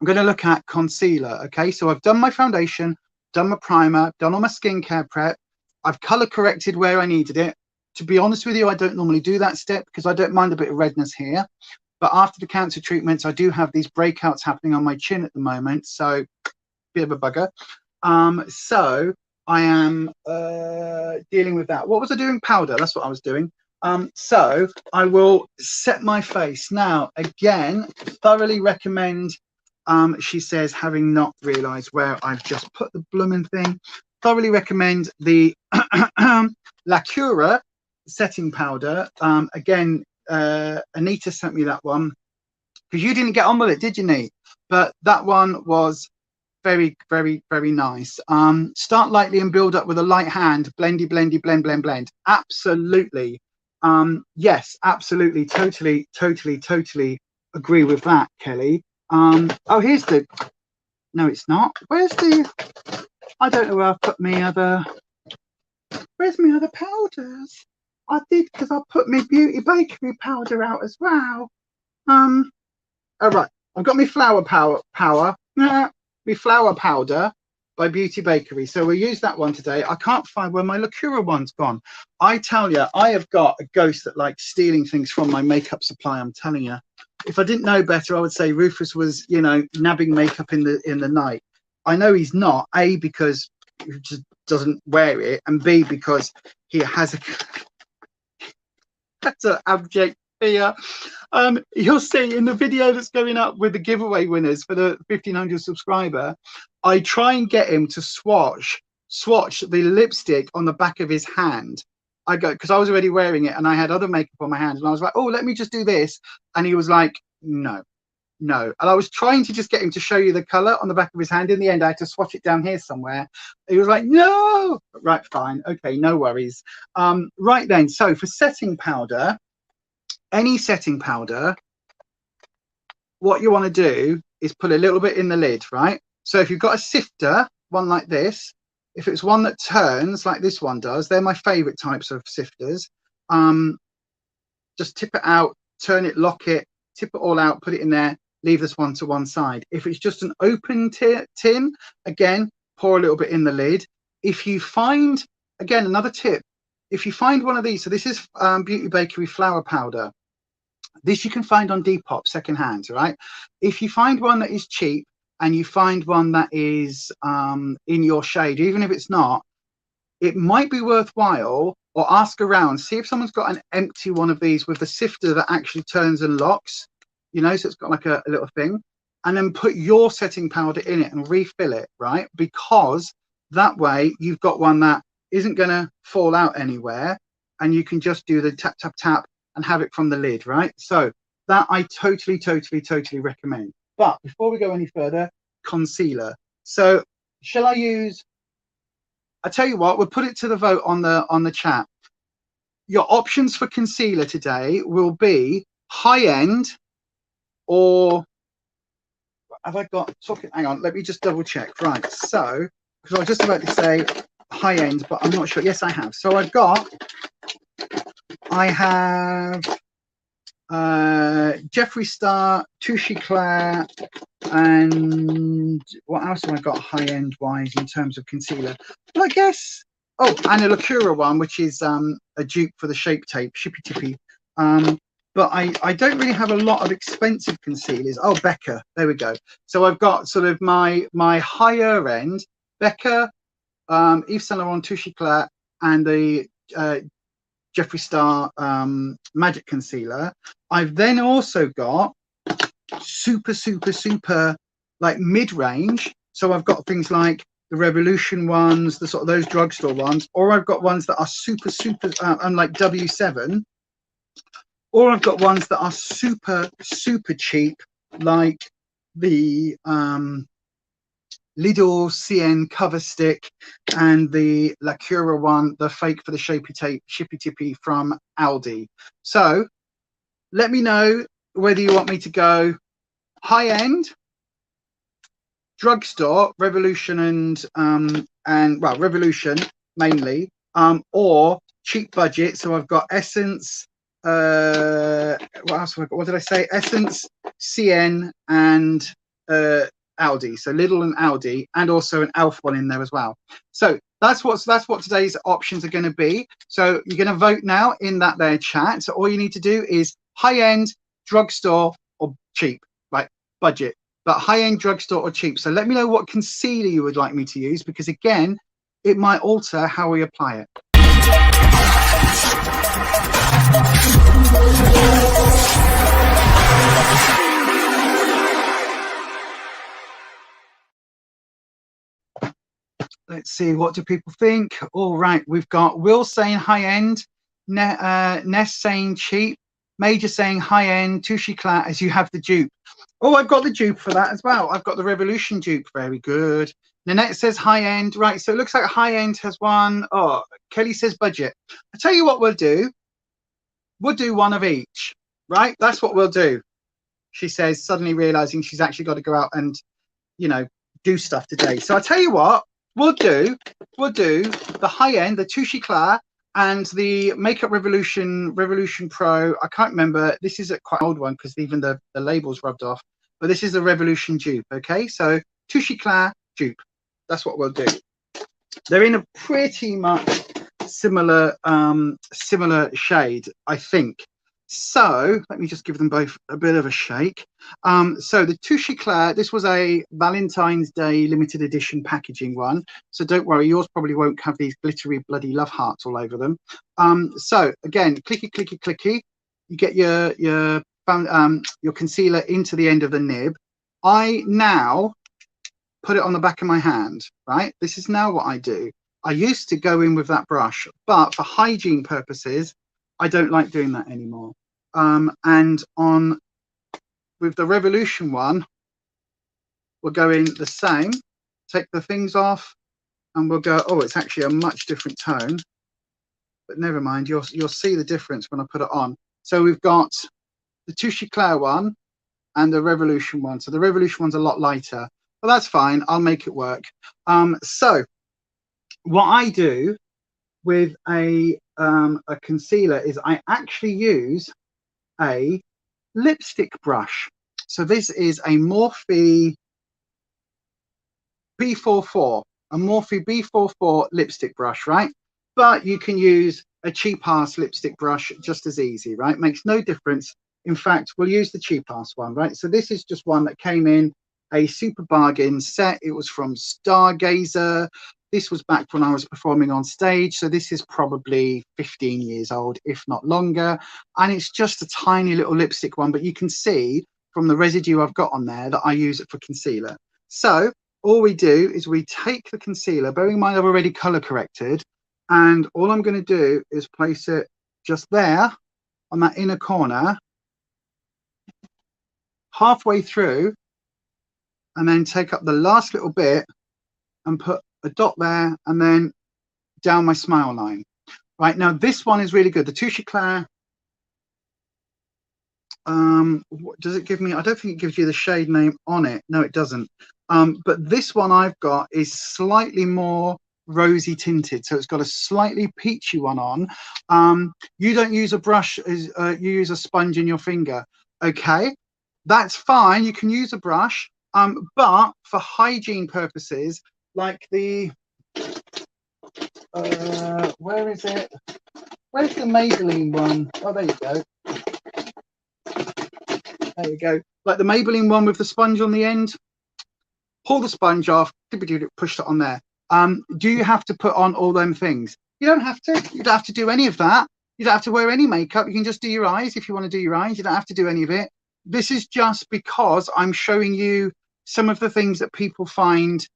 Speaker 1: I'm going to look at concealer. Okay, so I've done my foundation, done my primer, done all my skincare prep. I've color corrected where I needed it. To be honest with you, I don't normally do that step because I don't mind a bit of redness here. But after the cancer treatments, I do have these breakouts happening on my chin at the moment. So bit of a bugger. So I am dealing with that. What was I doing? Powder. That's what I was doing. So I will set my face. Now, again, thoroughly recommend, she says, having not realized where I've just put the blooming thing, thoroughly recommend the La Cura setting powder. Again, Anita sent me that one because you didn't get on with it, did you, Nate? But that one was very, very, very nice. Start lightly and build up with a light hand. Blendy, blendy, blend, blend, blend. Absolutely. Yes, absolutely. Totally, totally, totally agree with that, Kelly. Oh, here's the, no, it's not. Where's the, I don't know where I've put my other, where's my other powders? I did, because I put my Beauty Bakery powder out as well. All right, I've got my flower my flower powder by Beauty Bakery. So we'll use that one today. I can't find where my La Cura one's gone. I tell you, I have got a ghost that likes stealing things from my makeup supply. I'm telling you. If I didn't know better, I would say Rufus was, you know, nabbing makeup in the night. I know he's not. A, because he just doesn't wear it, and B, because he has that's an abject fear. You'll see in the video that's going up with the giveaway winners for the 1500 subscriber, I try and get him to swatch the lipstick on the back of his hand. I go, because I was already wearing it and I had other makeup on my hand, and I was like, oh, let me just do this. And he was like, no. And I was trying to just get him to show you the color on the back of his hand. In the end, I had to swatch it down here somewhere. He was like, no. Right, fine. Okay, no worries. Right then, so for setting powder, any setting powder, what you want to do is put a little bit in the lid, right? So if you've got a sifter, one like this, if it's one that turns like this one does, they're my favorite types of sifters. Just tip it out, turn it, lock it, tip it all out, put it in there, leave this one to one side. If it's just an open tin, again, pour a little bit in the lid. If you find, again, another tip, if you find one of these, so this is Beauty Bakery flour powder. This you can find on Depop secondhand, right? If you find one that is cheap and you find one that is in your shade, even if it's not, it might be worthwhile, or ask around, see if someone's got an empty one of these with the sifter that actually turns and locks, you know, so it's got like a little thing, and then put your setting powder in it and refill it, right? Because that way you've got one that isn't going to fall out anywhere, and you can just do the tap, tap, tap and have it from the lid, right? So that I totally, totally, totally recommend. But before we go any further, concealer. So shall I use, I tell you what, we'll put it to the vote on the chat. Your options for concealer today will be high end, or have I got talking? Hang on, let me just double check. Right, so because I was just about to say high end, but I'm not sure. Yes, I have. So I've got I have Jeffree Star, Touche Eclair, and what else have I got high-end wise in terms of concealer? Well, I guess, oh, and a Lacura one, which is a dupe for the Shape Tape, Shippy Tippy. But I don't really have a lot of expensive concealers. Oh, Becca, there we go. So I've got sort of my higher end, Becca, Yves Saint Laurent Touche Eclair, and the Jeffree Star Magic Concealer. I've then also got super like mid-range. So I've got things like the Revolution ones, the sort of those drugstore ones, or I've got ones that are super like W7, or I've got ones that are super cheap, like the Lidl CN cover stick and the Lacura one, the fake for the Shippy Tippy from Aldi. So let me know whether you want me to go high end, drugstore, Revolution and well, Revolution mainly, or cheap budget. So I've got Essence, what else have I got? What did I say? Essence, CN, and Aldi. So Lidl and Aldi, and also an Elf one in there as well. So that's what today's options are going to be. So you're going to vote now in that there chat. So all you need to do is high end, drugstore, or cheap, like budget. But high-end drugstore or cheap. So let me know what concealer you would like me to use, because again, it might alter how we apply it. Let's see, what do people think? All right, we've got Will saying high-end, Ness saying cheap, Major saying high-end, Touche Eclair, as you have the dupe. Oh, I've got the dupe for that as well. I've got the Revolution dupe. Very good. Nanette says high-end. Right, so it looks like high-end has one. Oh, Kelly says budget. I tell you what we'll do. We'll do one of each, right? That's what we'll do. She says, suddenly realizing she's actually got to go out and, you know, do stuff today. So I tell you what we'll do the high-end, the Touche Eclair, and the Makeup Revolution Pro. I can't remember. This is a quite old one because even the label's rubbed off. But this is the Revolution dupe. Okay, so Touche Eclair dupe. That's what we'll do. They're in a pretty much similar shade, I think. So let me just give them both a bit of a shake. So the Touche Eclair, this was a Valentine's Day limited edition packaging one. So don't worry, yours probably won't have these glittery bloody love hearts all over them. So again, clicky. You get your concealer into the end of the nib. I now put it on the back of my hand, right? This is now what I do. I used to go in with that brush, but for hygiene purposes, I don't like doing that anymore. And with the Revolution one, we'll go in the same, take the things off, and we'll go, oh, it's actually a much different tone, but never mind, you'll see the difference when I put it on. So we've got the Touche Eclair one and the Revolution one. So the Revolution one's a lot lighter, but that's fine, I'll make it work. So what I do with a concealer is I actually use a lipstick brush. So this is a Morphe B44, a Morphe B44 lipstick brush, right? But you can use a cheap ass lipstick brush just as easy, right? Makes no difference. In fact, we'll use the cheap ass one, right? So this is just one that came in a super bargain set. It was from Stargazer. This was back when I was performing on stage. So this is probably 15 years old, if not longer. And it's just a tiny little lipstick one, but you can see from the residue I've got on there that I use it for concealer. So all we do is we take the concealer, bearing in mind I've already color corrected, and all I'm going to do is place it just there on that inner corner, halfway through, and then take up the last little bit and put a dot there and then down my smile line. Right, now this one is really good. The Touche Eclair, what does it give me? I don't think it gives you the shade name on it. No, it doesn't. But this one I've got is slightly more rosy tinted, so it's got a slightly peachy one on. You don't use a brush, you use a sponge in your finger. Okay, that's fine, you can use a brush, but for hygiene purposes, like the where is it, where's the Maybelline one? Oh, there you go. There you go. Like the Maybelline one with the sponge on the end. Pull the sponge off, push it on there. Do you have to put on all them things? You don't have to. You don't have to do any of that. You don't have to wear any makeup. You can just do your eyes if you want to do your eyes. You don't have to do any of it. This is just because I'm showing you some of the things that people find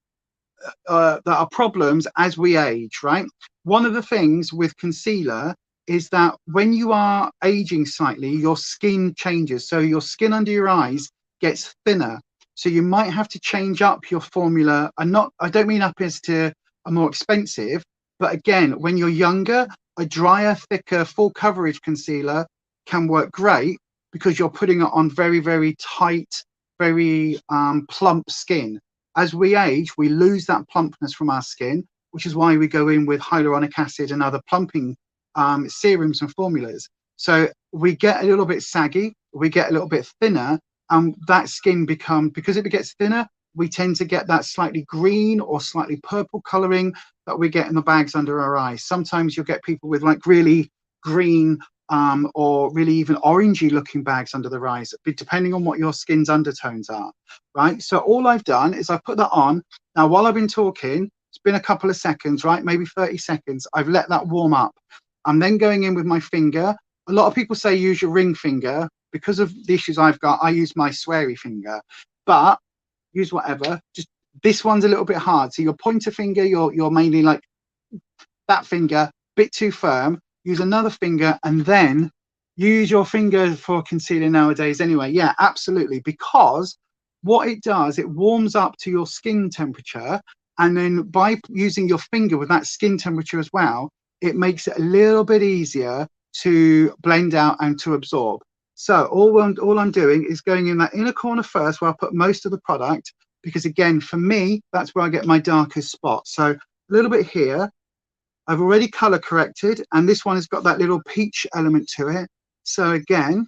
Speaker 1: that are problems as we age, right? One of the things with concealer is that when you are aging slightly, your skin changes. So your skin under your eyes gets thinner. So you might have to change up your formula. I don't mean up as to a more expensive, but again, when you're younger, a drier, thicker, full coverage concealer can work great because you're putting it on very, very tight, very plump skin. As we age, we lose that plumpness from our skin, which is why we go in with hyaluronic acid and other plumping serums and formulas. So we get a little bit saggy, we get a little bit thinner, and that skin because it gets thinner, we tend to get that slightly green or slightly purple coloring that we get in the bags under our eyes. Sometimes you'll get people with like really green or really even orangey looking bags under their eyes, depending on what your skin's undertones are, right? So all I've done is I put that on. Now, while I've been talking, it's been a couple of seconds, right? Maybe 30 seconds. I've let that warm up. I'm then going in with my finger. A lot of people say use your ring finger. Because of the issues I've got, I use my sweary finger, but use whatever. Just this one's a little bit hard. So your pointer finger, you're mainly like that finger, bit too firm. Use another finger and then use your finger for concealer nowadays anyway. Yeah, absolutely. Because what it does, it warms up to your skin temperature. And then by using your finger with that skin temperature as well, it makes it a little bit easier to blend out and to absorb. So all I'm doing is going in that inner corner first where I put most of the product, because again, for me, that's where I get my darkest spot. So a little bit here. I've already color corrected, and this one has got that little peach element to it. So again,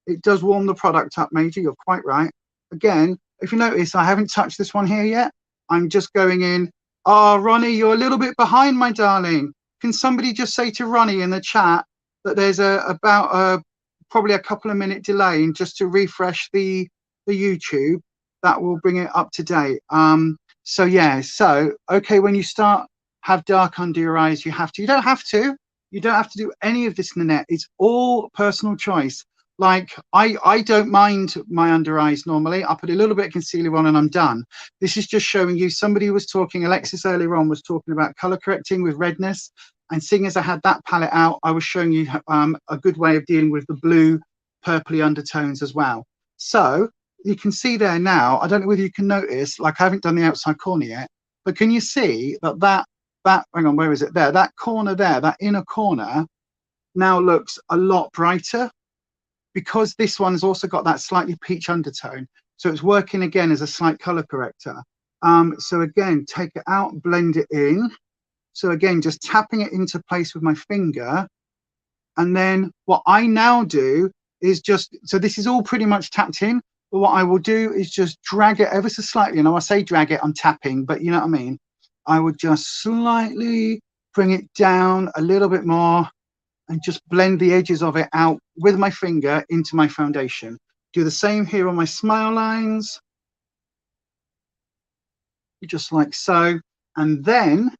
Speaker 1: it does warm the product up, Major. You're quite right. Again, if you notice, I haven't touched this one here yet. I'm just going in. Oh, Ronnie, you're a little bit behind, my darling. Can somebody just say to Ronnie in the chat that there's probably a couple of minute delay and just to refresh the YouTube, that will bring it up to date. So yeah, so okay, when you have dark under your eyes, you don't have to do any of this, Nanette. It's all personal choice. Like I don't mind my under eyes normally. I put a little bit of concealer on and I'm done. This is just showing you. Somebody was talking, Alexis earlier on was talking about color correcting with redness. And seeing as I had that palette out, I was showing you a good way of dealing with the blue, purpley undertones as well. So you can see there now, I don't know whether you can notice, like I haven't done the outside corner yet, but can you see that hang on, where is it there? That corner there, that inner corner now looks a lot brighter because this one's also got that slightly peach undertone. So it's working again as a slight color corrector. So again, take it out, blend it in. So again, just tapping it into place with my finger. And then what I now do is so this is all pretty much tapped in, but what I will do is just drag it ever so slightly. And when I say drag it, I'm tapping, but you know what I mean? I would just slightly bring it down a little bit more and just blend the edges of it out with my finger into my foundation. Do the same here on my smile lines, just like so. And then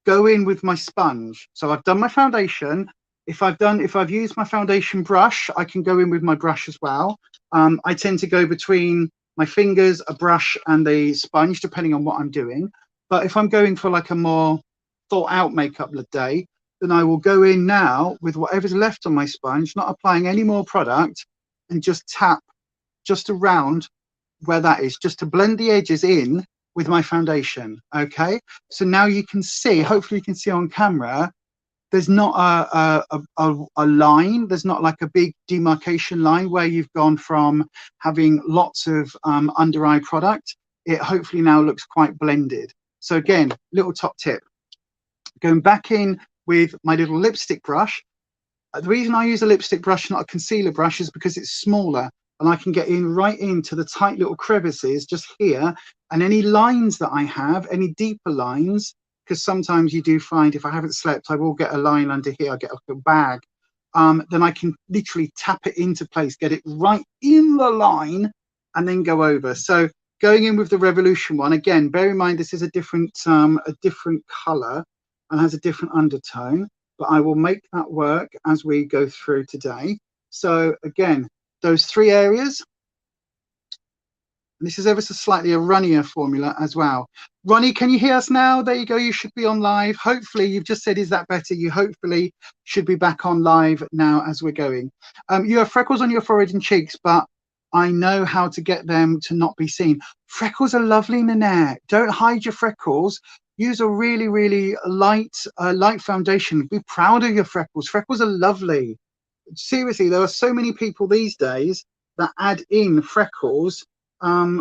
Speaker 1: go in with my sponge. So I've done my foundation. If I've used my foundation brush, I can go in with my brush as well. I tend to go between my fingers, a brush and a sponge, depending on what I'm doing. But if I'm going for like a more thought out makeup day, then I will go in now with whatever's left on my sponge, not applying any more product, and just tap just around where that is, just to blend the edges in with my foundation. Okay, so now you can see, hopefully you can see on camera, there's not a line, there's not like a big demarcation line where you've gone from having lots of under eye product. It hopefully now looks quite blended. So again, little top tip, Going back in with my little lipstick brush. The reason I use a lipstick brush, not a concealer brush, is because it's smaller and I can get in right into the tight little crevices just here, and any lines that I have, any deeper lines, because sometimes you do find if I haven't slept, I will get a line under here, I get like a bag, then I can literally tap it into place, get it right in the line, and then go over. So going in with the Revolution one, again, bear in mind this is a different color and has a different undertone, but I will make that work as we go through today. So again, those three areas. And this is ever so slightly a runnier formula as well. Ronnie, can you hear us now? There you go. You should be on live. Hopefully, you've just said, is that better? You hopefully should be back on live now as we're going. You have freckles on your forehead and cheeks, but I know how to get them to not be seen. Freckles are lovely, Nanette. Don't hide your freckles. Use a really, really light foundation. Be proud of your freckles. Freckles are lovely. Seriously, there are so many people these days that add in freckles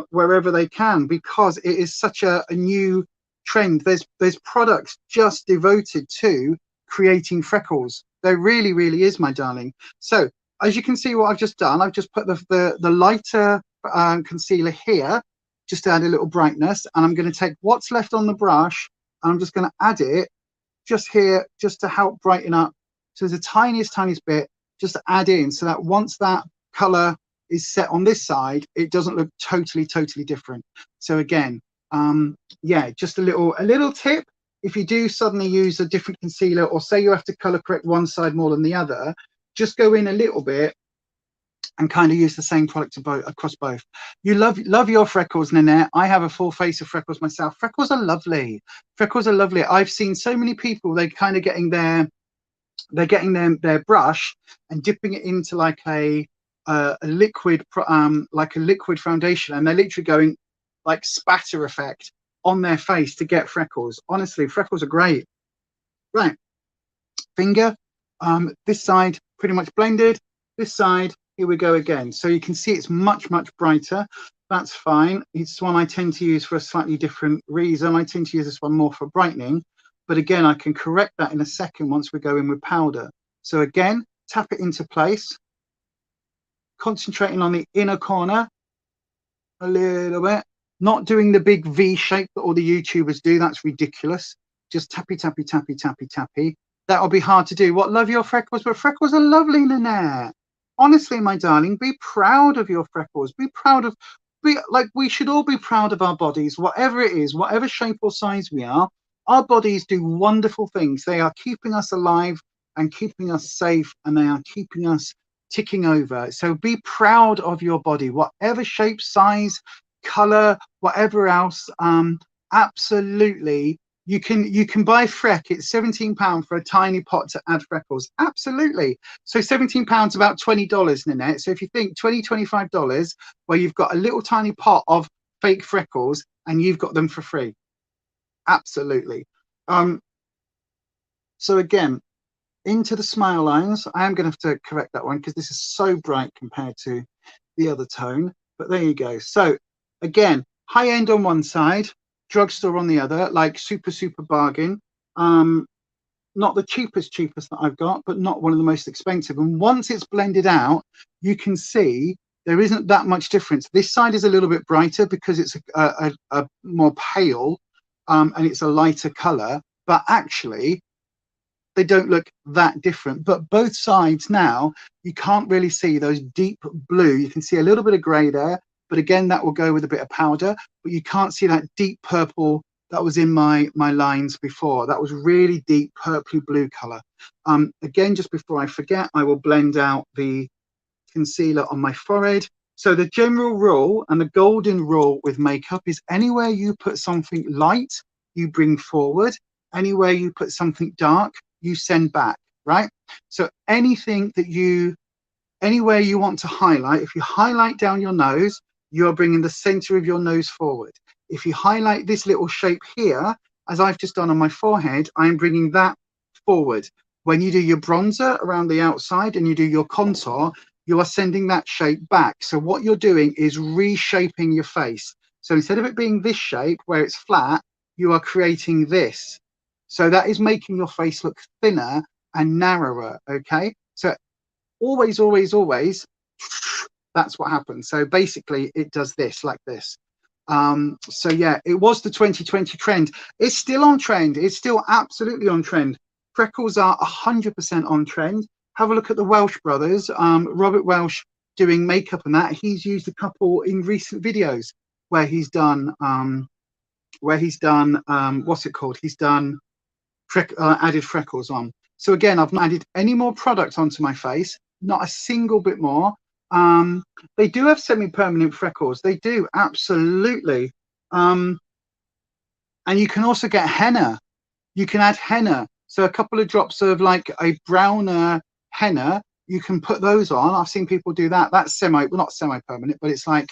Speaker 1: wherever they can, because it is such a new trend. There's products just devoted to creating freckles. There really, really is, my darling. So as you can see, what I've just done, I've just put the lighter concealer here, just to add a little brightness, and I'm going to take what's left on the brush and I'm just going to add it just here, just to help brighten up. So there's the tiniest bit just to add in, so that once that color is set on this side, it doesn't look totally different. So again, yeah, just a little tip. If you do suddenly use a different concealer, or say you have to color correct one side more than the other, just go in a little bit and kind of use the same product across both. You love your freckles, Nanette. I have a full face of freckles myself. Freckles are lovely. Freckles are lovely. I've seen so many people, they're kind of getting their brush and dipping it into like a liquid foundation, and they're literally going like spatter effect on their face to get freckles. Honestly, freckles are great. Right, finger, this side pretty much blended, this side, here we go again. So you can see it's much brighter. That's fine. It's one I tend to use for a slightly different reason. I tend to use this one more for brightening, but again, I can correct that in a second once we go in with powder. So again, tap it into place, concentrating on the inner corner a little bit, not doing the big V shape that all the YouTubers do. That's ridiculous. Just tappy. That'll be hard to do. What, love your freckles? But freckles are lovely, Nanette. Honestly, my darling, be proud of your freckles. Be proud of, we should all be proud of our bodies, whatever it is, whatever shape or size we are. Our bodies do wonderful things. They are keeping us alive and keeping us safe, and they are keeping us ticking over. So be proud of your body, whatever shape, size, color, whatever else. Absolutely. You can buy Freck. It's £17 for a tiny pot to add freckles. Absolutely. So £17, about $20, Nanette. So if you think $25, where you've got a little tiny pot of fake freckles and you've got them for free. Absolutely. So again, into the smile lines. I am going to have to correct that one because this is so bright compared to the other tone. But there you go. So again, high end on one side, drugstore on the other, like super bargain. Not the cheapest that I've got, but not one of the most expensive. And once it's blended out, you can see there isn't that much difference. This side is a little bit brighter because it's a more pale and it's a lighter color, but actually they don't look that different. But both sides now, you can't really see those deep blue. You can see a little bit of gray there, but again, that will go with a bit of powder, but you can't see that deep purple that was in my lines before. That was really deep purpley blue color. Again, just before I forget, I will blend out the concealer on my forehead. So the general rule and the golden rule with makeup is anywhere you put something light, you bring forward. Anywhere you put something dark, you send back, right? So anything that anywhere you want to highlight, if you highlight down your nose, you're bringing the center of your nose forward. If you highlight this little shape here, as I've just done on my forehead, I'm bringing that forward. When you do your bronzer around the outside and you do your contour, you are sending that shape back. So what you're doing is reshaping your face. So instead of it being this shape where it's flat, you are creating this. So that is making your face look thinner and narrower. Okay, so always, always, always, that's what happens. So basically it does this, like this. So yeah, it was the 2020 trend. It's still on trend. It's still absolutely on trend. Freckles are 100% on trend. Have a look at the Welsh brothers. Robert Welsh doing makeup and that. He's used a couple in recent videos where he's done what's it called? He's done added freckles on. So again, I've not added any more products onto my face, not a single bit more. They do have semi-permanent freckles. They do, absolutely. And you can also get henna. You can add henna. So a couple of drops of like a browner henna, you can put those on. I've seen people do that. That's not semi-permanent, but it's like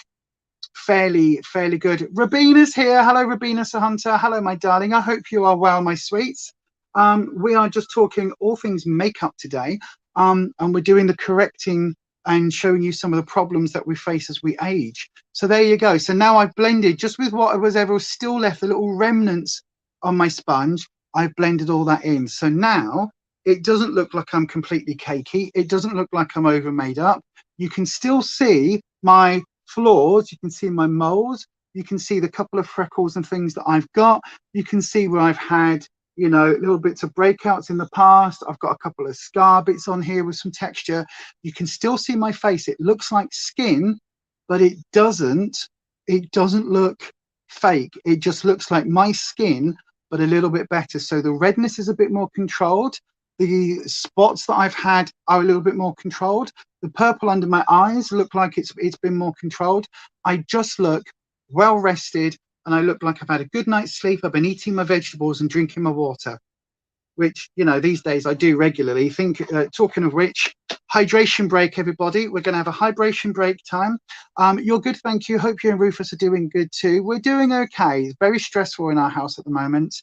Speaker 1: fairly good. Rabina's here. Hello, Rabina Sahunter. Hello, my darling. I hope you are well, my sweets. We are just talking all things makeup today, and we're doing the correcting and showing you some of the problems that we face as we age. So there you go. So now I've blended just with what was ever still left, the little remnants on my sponge. I've blended all that in. So now it doesn't look like I'm completely cakey. It doesn't look like I'm over made up. You can still see my flaws. You can see my moles. You can see the couple of freckles and things that I've got. You can see where I've had, you know, little bits of breakouts in the past. I've got a couple of scar bits on here with some texture. You can still see my face. It looks like skin, but it doesn't look fake. It just looks like my skin, but a little bit better. So the redness is a bit more controlled. The spots that I've had are a little bit more controlled. The purple under my eyes look like it's been more controlled. I just look well rested, and I look like I've had a good night's sleep. I've been eating my vegetables and drinking my water, which, you know, these days I do regularly. Talking of which, hydration break, everybody. We're going to have a hydration break time. You're good, thank you. Hope you and Rufus are doing good too. We're doing okay. It's very stressful in our house at the moment.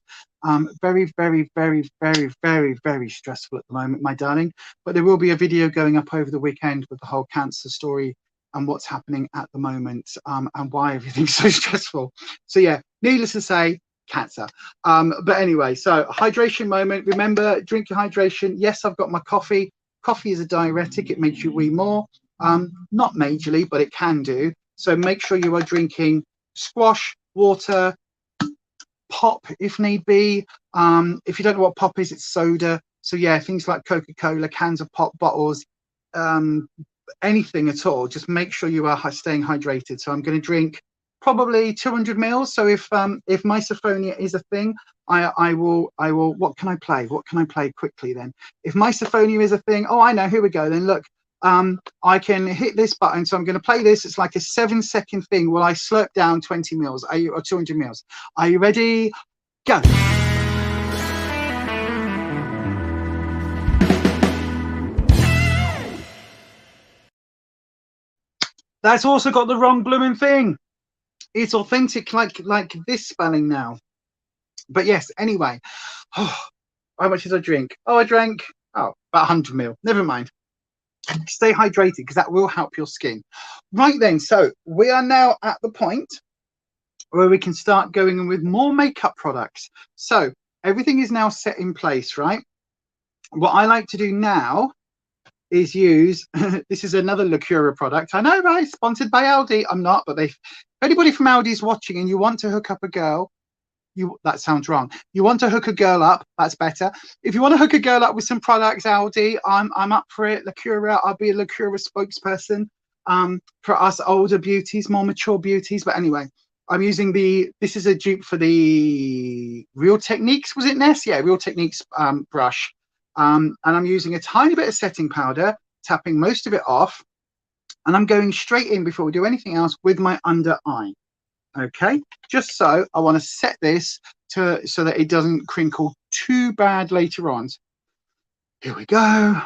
Speaker 1: Very, very, very, very, very, very stressful at the moment, my darling. But there will be a video going up over the weekend with the whole cancer story and what's happening at the moment, and why everything's so stressful. So yeah, needless to say, cancer. But anyway, so hydration moment. Remember, drink your hydration. Yes, I've got my coffee. Coffee is a diuretic. It makes you wee more. Not majorly, but it can do. So make sure you are drinking squash, water, pop if need be. If you don't know what pop is, it's soda. So yeah, things like Coca-Cola, cans of pop, bottles, anything at all. Just make sure you are staying hydrated. So I'm going to drink probably 200 mils. So if misophonia is a thing, I will. What can I play? What can I play quickly then? If misophonia is a thing, oh, I know. Here we go. Then look, I can hit this button. So I'm going to play this. It's like a 7-second thing. While I slurp down 20 mils. Or 200 mils? Are you ready? Go. That's also got the wrong blooming thing. It's authentic like this spelling now. But yes, anyway. Oh, how much did I drink? Oh, I drank about 100 mil. Never mind. Stay hydrated because that will help your skin. Right then, so we are now at the point where we can start going in with more makeup products. So everything is now set in place, right? What I like to do now is use this is another Lacura product. I know, right? Sponsored by Aldi. I'm not, but if anybody from Aldi is watching and you want to hook up a girl, that sounds wrong. You want to hook a girl up, that's better. If you want to hook a girl up with some products, Aldi, I'm up for it. Lacura, I'll be a Lacura spokesperson for us older beauties, more mature beauties. But anyway, I'm using this is a dupe for the Real Techniques, was it, Ness? Yeah, Real Techniques brush. And I'm using a tiny bit of setting powder, tapping most of it off, and I'm going straight in before we do anything else with my under eye. Okay, just so I want to set this so that it doesn't crinkle too bad later on. Here we go.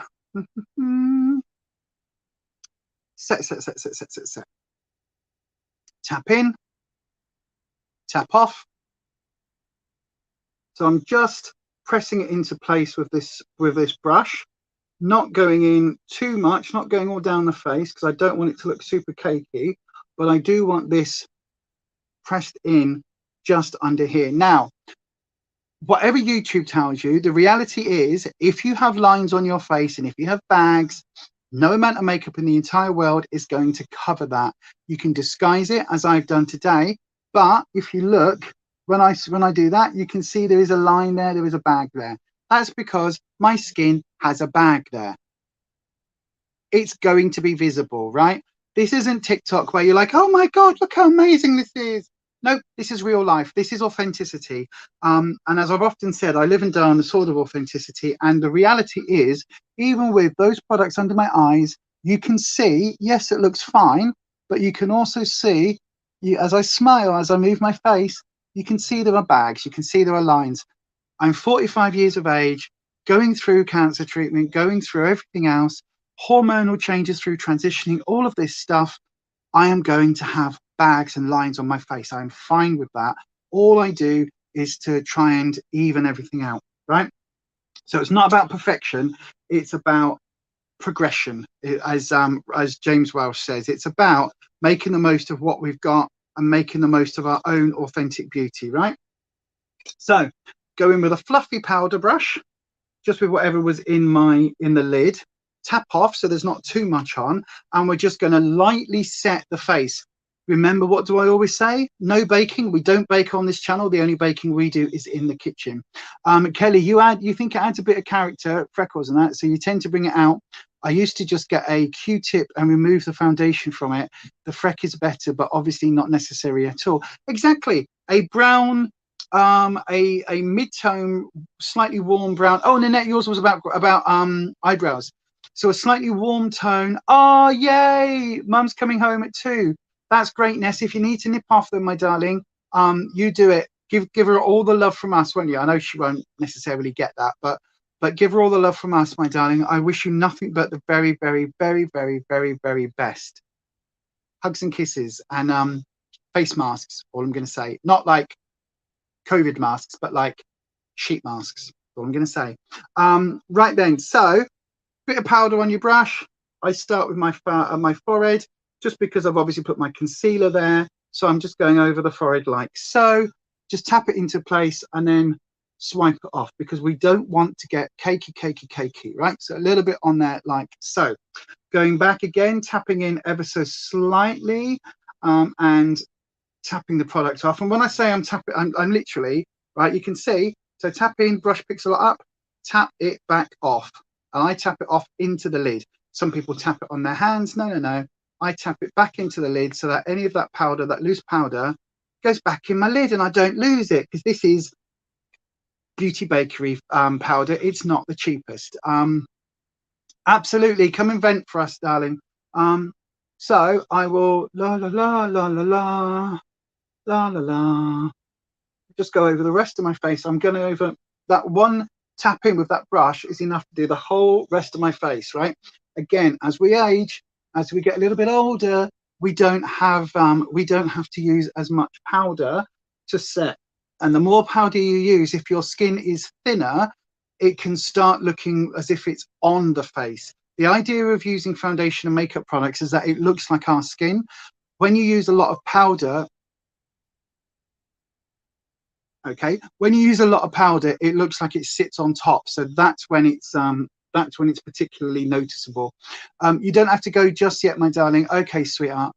Speaker 1: Set. Tap in, tap off. So I'm just pressing it into place with this brush, not going in too much, not going all down the face because I don't want it to look super cakey, but I do want this pressed in just under here. Now, whatever YouTube tells you, the reality is if you have lines on your face and if you have bags, no amount of makeup in the entire world is going to cover that. You can disguise it as I've done today, but if you look, when I do that, you can see there is a line there, there is a bag there. That's because my skin has a bag there. It's going to be visible, right? This isn't TikTok where you're like, oh my God, look how amazing this is. No, this is real life. This is authenticity. And as I've often said, I live and die on the sword of authenticity. And the reality is, even with those products under my eyes, you can see, yes, it looks fine, but you can also see, as I smile, as I move my face, you can see there are bags, you can see there are lines. I'm 45 years of age, going through cancer treatment, going through everything else, hormonal changes through transitioning, all of this stuff. I am going to have bags and lines on my face. I'm fine with that. All I do is to try and even everything out, right? So it's not about perfection. It's about progression. As James Welsh says, it's about making the most of what we've got and making the most of our own authentic beauty, right? So go in with a fluffy powder brush, just with whatever was in the lid. Tap off so there's not too much on, and we're just going to lightly set the face. Remember, what do I always say? No baking. We don't bake on this channel. The only baking we do is in the kitchen. Kelly, you think it adds a bit of character, freckles and that, so you tend to bring it out. I used to just get a Q-tip and remove the foundation from it. The freck is better, but obviously not necessary at all. Exactly. A brown, a mid-tone, slightly warm brown. Oh, Nanette, yours was about eyebrows. So a slightly warm tone. Oh, yay! Mum's coming home at 2. That's great, Ness. If you need to nip off them, my darling, you do it. Give her all the love from us, won't you? I know she won't necessarily get that, but give her all the love from us, my darling. I wish you nothing but the very, very, very, very, very, very best. Hugs and kisses and face masks. All I'm going to say, not like COVID masks, but like sheet masks. All I'm going to say. Right then, so bit of powder on your brush. I start with my forehead, just because I've obviously put my concealer there. So I'm just going over the forehead like so. Just tap it into place and then swipe it off, because we don't want to get cakey, right? So a little bit on there like so. Going back again, tapping in ever so slightly and tapping the product off. And when I say I'm tapping, I'm literally, right, you can see, so tap in, brush pixel up, tap it back off. And I tap it off into the lid. Some people tap it on their hands. No. I tap it back into the lid so that any of that powder, that loose powder, goes back in my lid and I don't lose it, because this is Beauty Bakery powder. It's not the cheapest. Absolutely. Come and vent for us, darling. So I will la la la la la la la la la. Just go over the rest of my face. I'm going over that one. Tap in with that brush is enough to do the whole rest of my face, right? Again, as we age, as we get a little bit older, we don't have to use as much powder to set. And the more powder you use, if your skin is thinner, it can start looking as if it's on the face. The idea of using foundation and makeup products is that it looks like our skin. When you use a lot of powder, okay, when you use a lot of powder, it looks like it sits on top. So that's when it's particularly noticeable. You don't have to go just yet, my darling. Okay, sweetheart.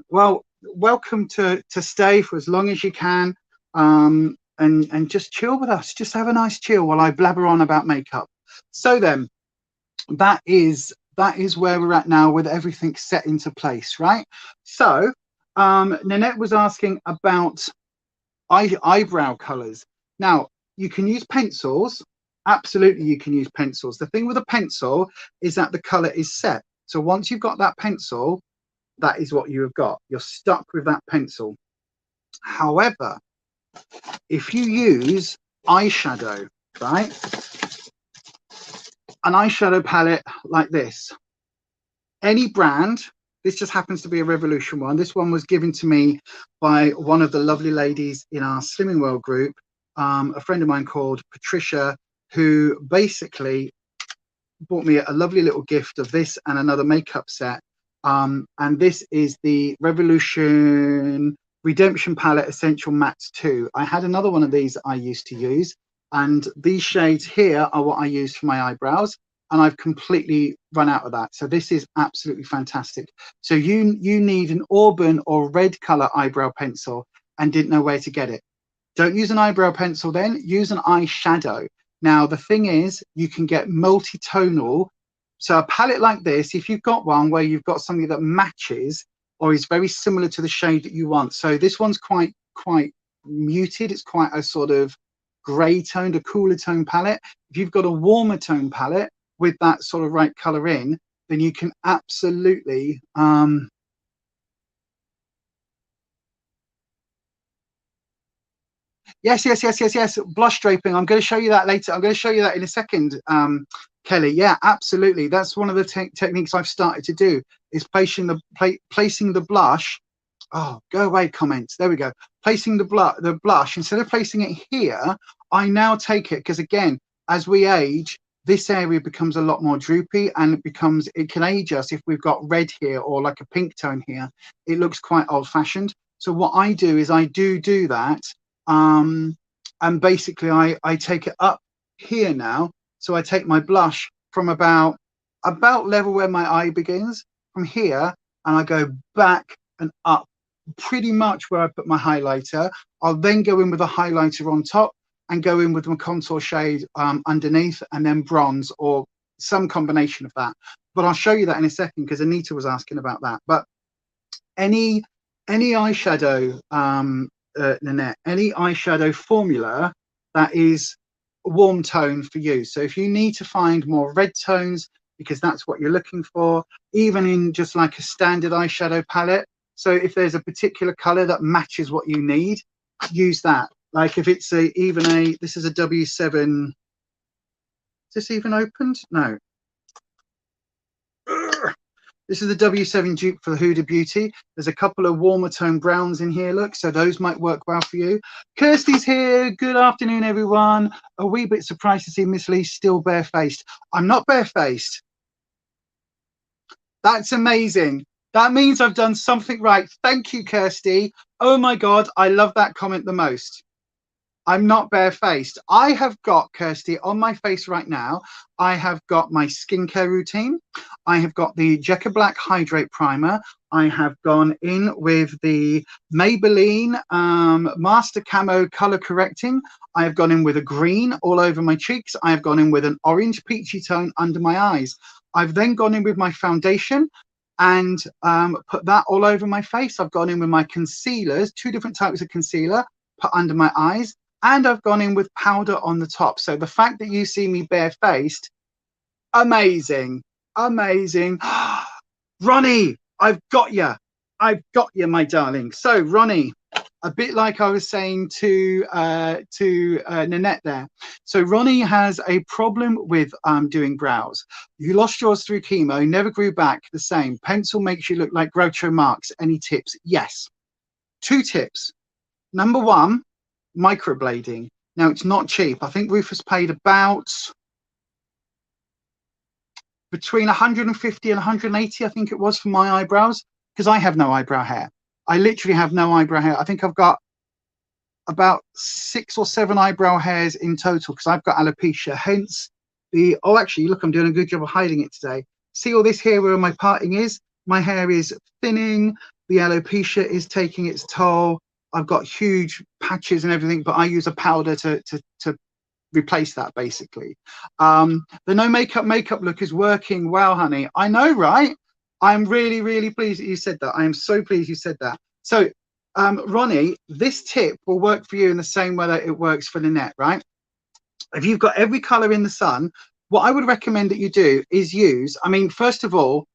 Speaker 1: Well, welcome to stay for as long as you can, and just chill with us. Just have a nice chill while I blabber on about makeup. So then, that is where we're at now with everything set into place, right? So Nanette was asking about eyebrow colors. Now, you can use pencils. Absolutely, you can use pencils. The thing with a pencil is that the color is set. So once you've got that pencil, that is what you have got. You're stuck with that pencil. However, if you use eyeshadow, right? An eyeshadow palette like this, any brand, this just happens to be a Revolution one. This one was given to me by one of the lovely ladies in our Slimming World group, a friend of mine called Patricia, who basically bought me a lovely little gift of this and another makeup set. And this is the Revolution Redemption Palette Essential Mattes 2. I had another one of these I used to use. And these shades here are what I use for my eyebrows, and I've completely run out of that. So this is absolutely fantastic. So you need an auburn or red color eyebrow pencil and didn't know where to get it. Don't use an eyebrow pencil then, use an eyeshadow. Now, the thing is, you can get multi-tonal. So a palette like this, if you've got one where you've got something that matches or is very similar to the shade that you want. So this one's quite muted. It's quite a sort of grey toned, a cooler tone palette. If you've got a warmer tone palette with that sort of right color in, then you can absolutely yes, blush draping. I'm going to show you that later. I'm going to show you that in a second, Kelly. Yeah, absolutely. That's one of the techniques I've started to do, is placing the blush. Oh, go away, comments. There we go. Placing the blush, instead of placing it here, I now take it, because again, as we age, this area becomes a lot more droopy, and it can age us if we've got red here or like a pink tone here. It looks quite old fashioned. So what I do is I do that. And basically I take it up here now. So I take my blush from about level where my eye begins, from here, and I go back and up pretty much where I put my highlighter. I'll then go in with a highlighter on top and go in with my contour shade underneath, and then bronze or some combination of that. But I'll show you that in a second, because Anita was asking about that. But any eyeshadow, Nanette, any eyeshadow formula that is a warm tone for you. So if you need to find more red tones, because that's what you're looking for, even in just like a standard eyeshadow palette. So if there's a particular color that matches what you need, use that. Like if it's this is a W7, is this even opened? No. This is the W7 dupe for the Huda Beauty. There's a couple of warmer tone browns in here, look, so those might work well for you. Kirsty's here. Good afternoon, everyone. A wee bit surprised to see Miss Lee still barefaced. I'm not barefaced. That's amazing. That means I've done something right. Thank you, Kirsty. Oh my God, I love that comment the most. I'm not barefaced. I have got, Kirsty, on my face right now, I have got my skincare routine. I have got the Jekka Black Hydrate Primer. I have gone in with the Maybelline Master Camo Color Correcting. I have gone in with a green all over my cheeks. I have gone in with an orange peachy tone under my eyes. I've then gone in with my foundation and put that all over my face. I've gone in with my concealers, 2 different types of concealer, put under my eyes. And I've gone in with powder on the top. So the fact that you see me barefaced, amazing, amazing. Ronnie, I've got you. I've got you, my darling. So Ronnie, a bit like I was saying to Nanette there. So Ronnie has a problem with doing brows. You lost yours through chemo, never grew back the same. Pencil makes you look like Groucho Marx. Any tips? Yes. 2 tips. Number 1, microblading. Now it's not cheap. I think Rufus paid about between 150 and 180, I think it was, for my eyebrows, because I have no eyebrow hair. I literally have no eyebrow hair. I think I've got about 6 or 7 eyebrow hairs in total, because I've got alopecia. Hence the, oh, actually, look, I'm doing a good job of hiding it today. See all this here where my parting is? My hair is thinning. The alopecia is taking its toll. I've got huge patches and everything, but I use a powder to replace that, basically. The no makeup look is working well, honey. I know, right? I'm really, really pleased that you said that. I am so pleased you said that. So, Ronnie, this tip will work for you in the same way that it works for Nanette, right? If you've got every color in the sun, what I would recommend that you do is use, I mean, first of all,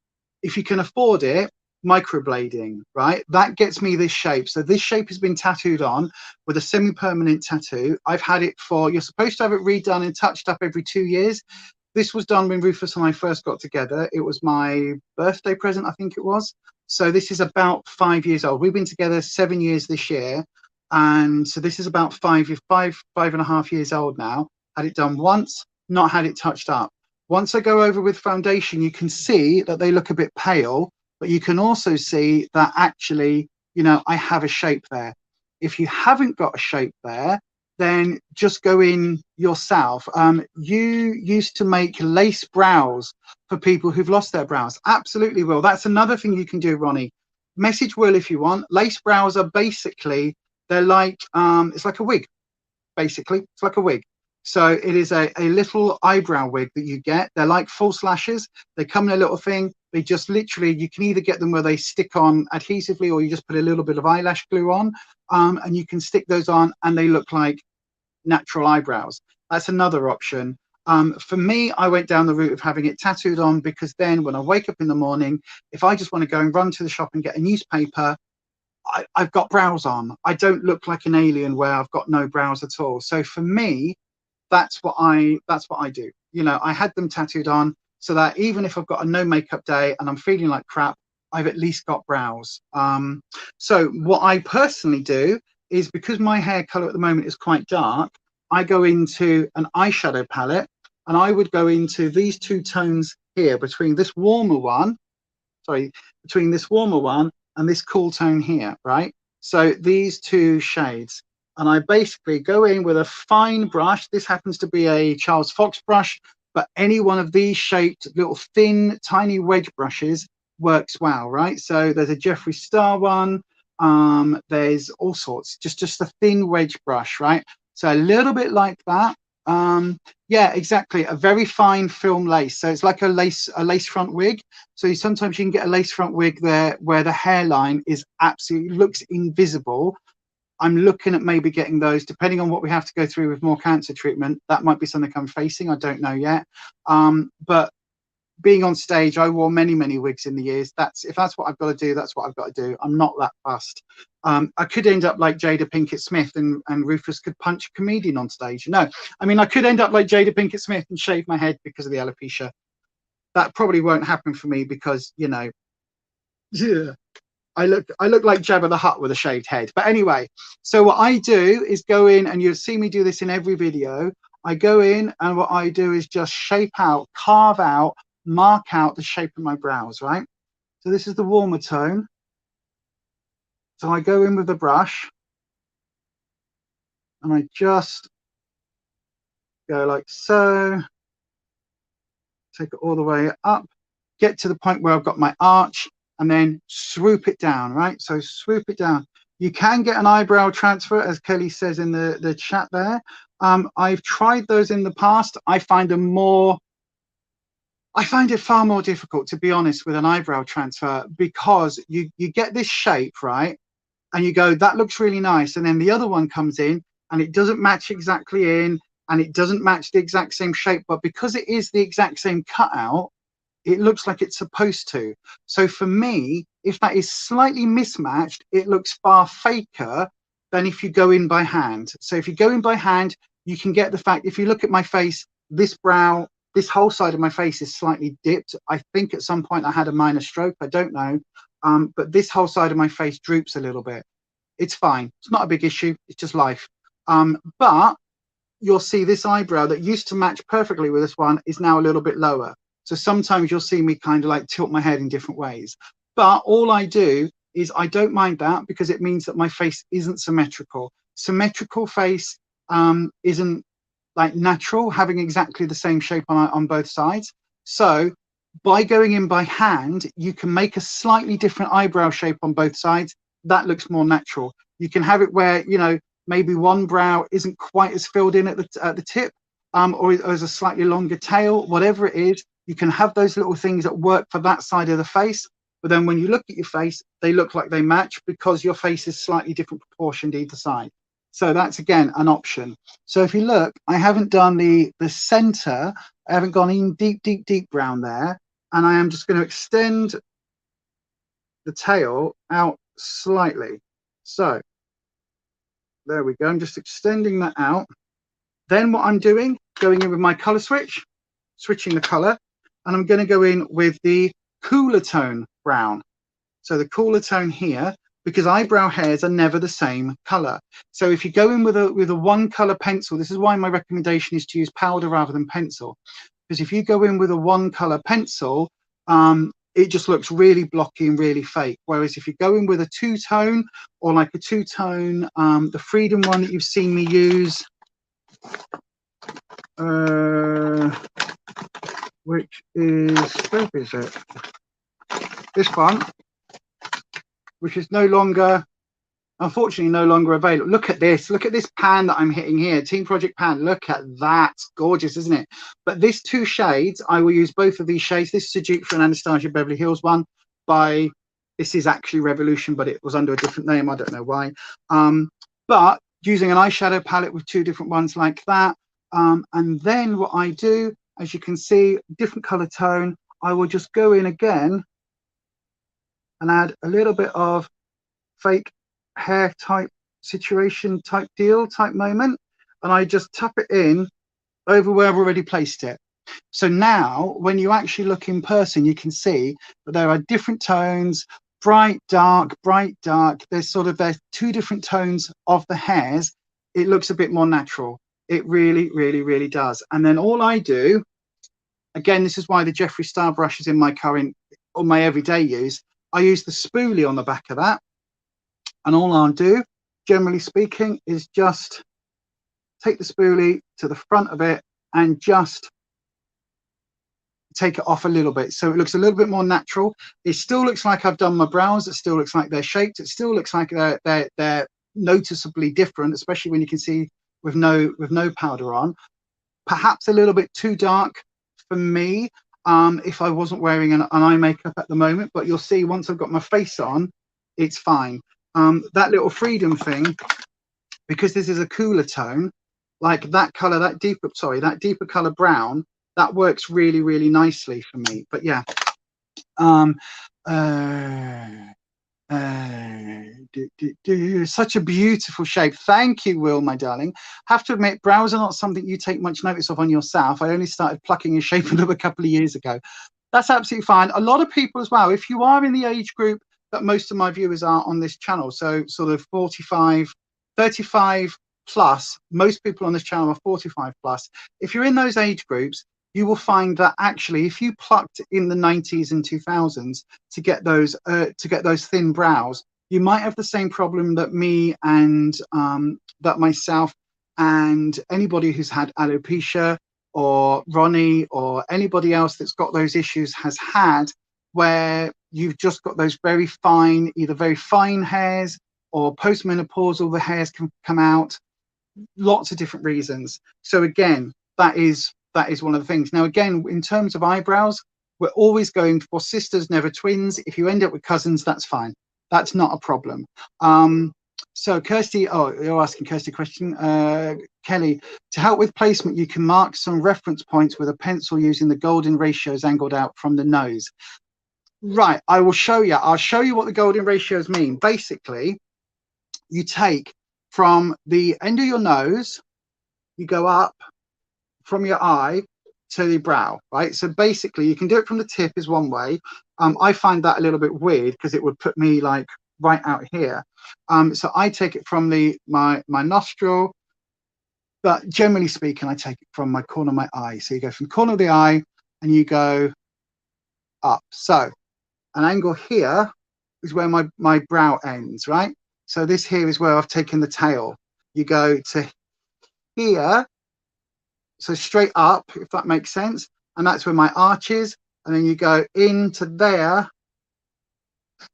Speaker 1: if you can afford it, microblading, right? That gets me this shape. So this shape has been tattooed on with a semi-permanent tattoo. I've had it for, you're supposed to have it redone and touched up every 2 years. This was done when Rufus and I first got together. It was my birthday present, I think it was. So this is about 5 years old. We've been together 7 years this year. And so this is about 5.5 years old now. Had it done once, not had it touched up. Once I go over with foundation, you can see that they look a bit pale. But you can also see that actually, you know, I have a shape there. If you haven't got a shape there, then just go in yourself. You used to make lace brows for people who've lost their brows. Absolutely, Will. That's another thing you can do, Ronnie. Message Will if you want. Lace brows are basically, they're like, it's like a wig, basically. It's like a wig. So it is a little eyebrow wig that you get. They're like false lashes. They come in a little thing. They just literally, you can either get them where they stick on adhesively, or you just put a little bit of eyelash glue on, and you can stick those on and they look like natural eyebrows. That's another option. For me, I went down the route of having it tattooed on, because then when I wake up in the morning, if I just want to go and run to the shop and get a newspaper, I've got brows on. I don't look like an alien where I've got no brows at all. So for me, that's what I do. You know, I had them tattooed on so that even if I've got a no makeup day and I'm feeling like crap, I've at least got brows. So what I personally do is, because my hair color at the moment is quite dark, I go into an eyeshadow palette, and I would go into these two tones here, between this warmer one and this cool tone here, right? So these two shades. And I basically go in with a fine brush. This happens to be a Charles Fox brush, but any one of these shaped little thin, tiny wedge brushes works well, right? So there's a Jeffree Star one. There's all sorts, just a thin wedge brush, right? So a little bit like that. Yeah, exactly. A very fine film lace. So it's like a lace front wig. So sometimes you can get a lace front wig there where the hairline is absolutely, looks invisible. I'm looking at maybe getting those, depending on what we have to go through with more cancer treatment. That might be something I'm facing. I don't know yet. But being on stage, I wore many wigs in the years. If that's what I've got to do, that's what I've got to do. I'm not that fussed. I could end up like Jada Pinkett Smith, and Rufus could punch a comedian on stage. No, I mean, I could end up like Jada Pinkett Smith and shave my head because of the alopecia. That probably won't happen for me because, you know, yeah, I look like Jabba the Hutt with a shaved head. But anyway, so what I do is go in, and you'll see me do this in every video. I go in, and what I do is just shape out, carve out, mark out the shape of my brows, right? So this is the warmer tone. So I go in with the brush, and I just go like so, take it all the way up, get to the point where I've got my arch, and then swoop it down, right? So swoop it down. You can get an eyebrow transfer, as Kelly says in the chat there. I've tried those in the past. I find it far more difficult, to be honest, with an eyebrow transfer, because you get this shape, right? And you go, that looks really nice. And then the other one comes in and it doesn't match exactly in, and it doesn't match the exact same shape. But because it is the exact same cutout, it looks like it's supposed to. So for me, if that is slightly mismatched, it looks far faker than if you go in by hand. So if you go in by hand, you can get the fact, if you look at my face, this brow, this whole side of my face is slightly dipped. I think at some point I had a minor stroke, I don't know. But this whole side of my face droops a little bit. It's fine. It's not a big issue. It's just life. But you'll see this eyebrow that used to match perfectly with this one is now a little bit lower. So sometimes you'll see me kind of like tilt my head in different ways. But all I do is I don't mind that, because it means that my face isn't symmetrical. Symmetrical face isn't like natural, having exactly the same shape on both sides. So by going in by hand, you can make a slightly different eyebrow shape on both sides. That looks more natural. You can have it where, you know, maybe one brow isn't quite as filled in at the tip, or has a slightly longer tail, whatever it is. You can have those little things that work for that side of the face. But then when you look at your face, they look like they match, because your face is slightly different proportioned either side. So that's, again, an option. So if you look, I haven't done the center. I haven't gone in deep brown there. And I am just going to extend the tail out slightly. So there we go. I'm just extending that out. Then what I'm doing, going in with my color switch, switching the color, and I'm going to go in with the cooler tone brown. So the cooler tone here, because eyebrow hairs are never the same color. So if you go in with a one color pencil, this is why my recommendation is to use powder rather than pencil. Because if you go in with a one color pencil, it just looks really blocky and really fake. Whereas if you go in with a two-tone, or like a two-tone, the Freedom one that you've seen me use, which is, where is it? This one, which is no longer, unfortunately, no longer available. Look at this. Look at this pan that I'm hitting here. Team Project pan. Look at that. Gorgeous, isn't it? But this 2 shades, I will use both of these shades. This is a dupe for an Anastasia Beverly Hills one by, this is actually Revolution, but it was under a different name. I don't know why. But using an eyeshadow palette with 2 different ones like that. And then what I do, as you can see, different color tone, I will just go in again and add a little bit of fake hair type situation type deal type moment, and I just tap it in over where I've already placed it. So now when you actually look in person, you can see that there are different tones, bright, dark, bright, dark. There's 2 different tones of the hairs. It looks a bit more natural. It really, really, really does. And then all I do, again, this is why the Jeffree Star brush is in my current, or my everyday use. I use the spoolie on the back of that. And all I'll do, generally speaking, is just take the spoolie to the front of it and just take it off a little bit. So it looks a little bit more natural. It still looks like I've done my brows. It still looks like they're shaped. It still looks like they're noticeably different, especially when you can see with no powder on. Perhaps a little bit too dark for me if I wasn't wearing an eye makeup at the moment, but you'll see once I've got my face on, it's fine. That little freedom thing, because this is a cooler tone, like that color, that deeper color brown, that works really, really nicely for me. But yeah, such a beautiful shape. Thank you, Will, my darling. Have to admit, brows are not something you take much notice of on yourself. I only started plucking and shaping them a couple of years ago. That's absolutely fine. A lot of people as well, if you are in the age group that most of my viewers are on this channel, so sort of 45, 35 plus, most people on this channel are 45 plus. If you're in those age groups, you will find that actually if you plucked in the 90s and 2000s to get those thin brows, you might have the same problem that me and that myself and anybody who's had alopecia or Ronnie or anybody else that's got those issues has had, where you've just got those very fine, either very fine hairs or postmenopausal, the hairs can come out, lots of different reasons. So again, that is one of the things. Now, again, in terms of eyebrows, we're always going for sisters, never twins. If you end up with cousins, that's fine. That's not a problem. So Kirsty, oh, you're asking Kirsty a question. Kelly, to help with placement, you can mark some reference points with a pencil using the golden ratios angled out from the nose. Right, I will show you. I'll show you what the golden ratios mean. Basically, you take from the end of your nose, you go up from your eye to the brow, right? So basically, you can do it from the tip is one way. I find that a little bit weird because it would put me like right out here. So I take it from my nostril, but generally speaking, I take it from my corner of my eye. So you go from the corner of the eye and you go up. So an angle here is where my brow ends, right? So this here is where I've taken the tail. You go to here, so straight up, if that makes sense, and that's where my arch is, and then you go into there. A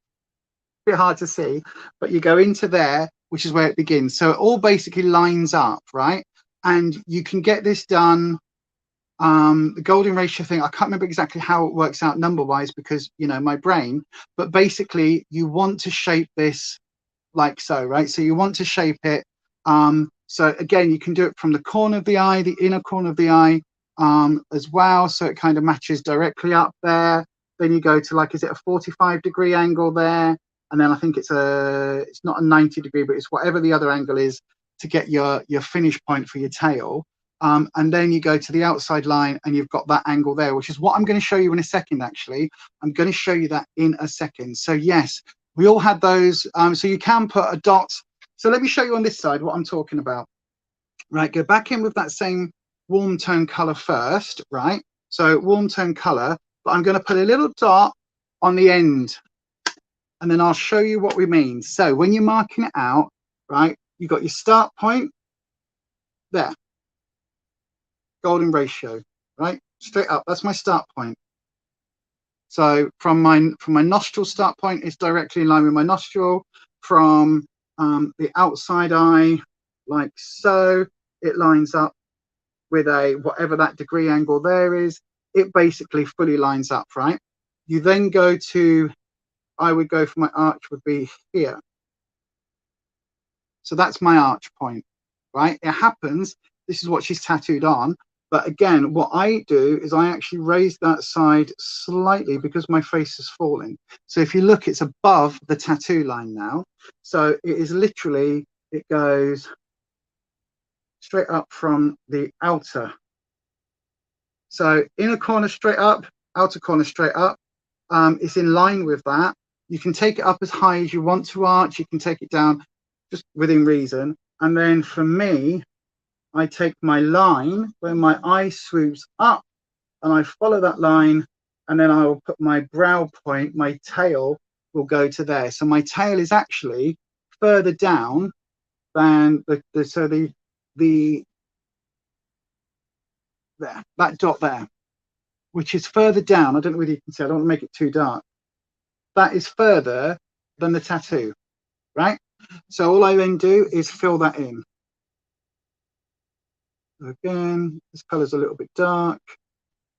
Speaker 1: bit hard to see, but you go into there, which is where it begins. So it all basically lines up, right? And you can get this done. The golden ratio thing, I can't remember exactly how it works out number wise because, you know, my brain, but basically you want to shape this like so, right? So you want to shape it. So again, you can do it from the corner of the eye, the inner corner of the eye as well. So it kind of matches directly up there. Then you go to like, is it a 45-degree angle there? And then I think it's not a 90-degree, but it's whatever the other angle is to get your finish point for your tail. And then you go to the outside line and you've got that angle there, which is what I'm going to show you in a second, actually. I'm going to show you that in a second. So yes, we all had those. So you can put a dot. So let me show you on this side what I'm talking about. Right, go back in with that same warm tone color first, right? So warm tone color, but I'm going to put a little dot on the end and then I'll show you what we mean. So when you're marking it out, right, you got your start point there. golden ratio, right? Straight up, that's my start point. So from my nostril start point, it's directly in line with my nostril. From the outside eye, like so, it lines up with a whatever that degree angle there is. It basically fully lines up, right? You then go to, I would go for my arch would be here. So that's my arch point, right? It happens, this is what she's tattooed on. But again, what I do is I actually raise that side slightly because my face is falling. So if you look, it's above the tattoo line now. So it is literally, it goes straight up from the outer. So inner corner straight up, outer corner straight up. It's in line with that. You can take it up as high as you want to arch. You can take it down just within reason. And then for me, I take my line where my eye swoops up and I follow that line, and then I will put my brow point, my tail will go to there. So my tail is actually further down than there, that dot there, which is further down. I don't know whether you can see, I don't want to make it too dark. That is further than the tattoo, right? So all I then do is fill that in. Again, this color's a little bit dark,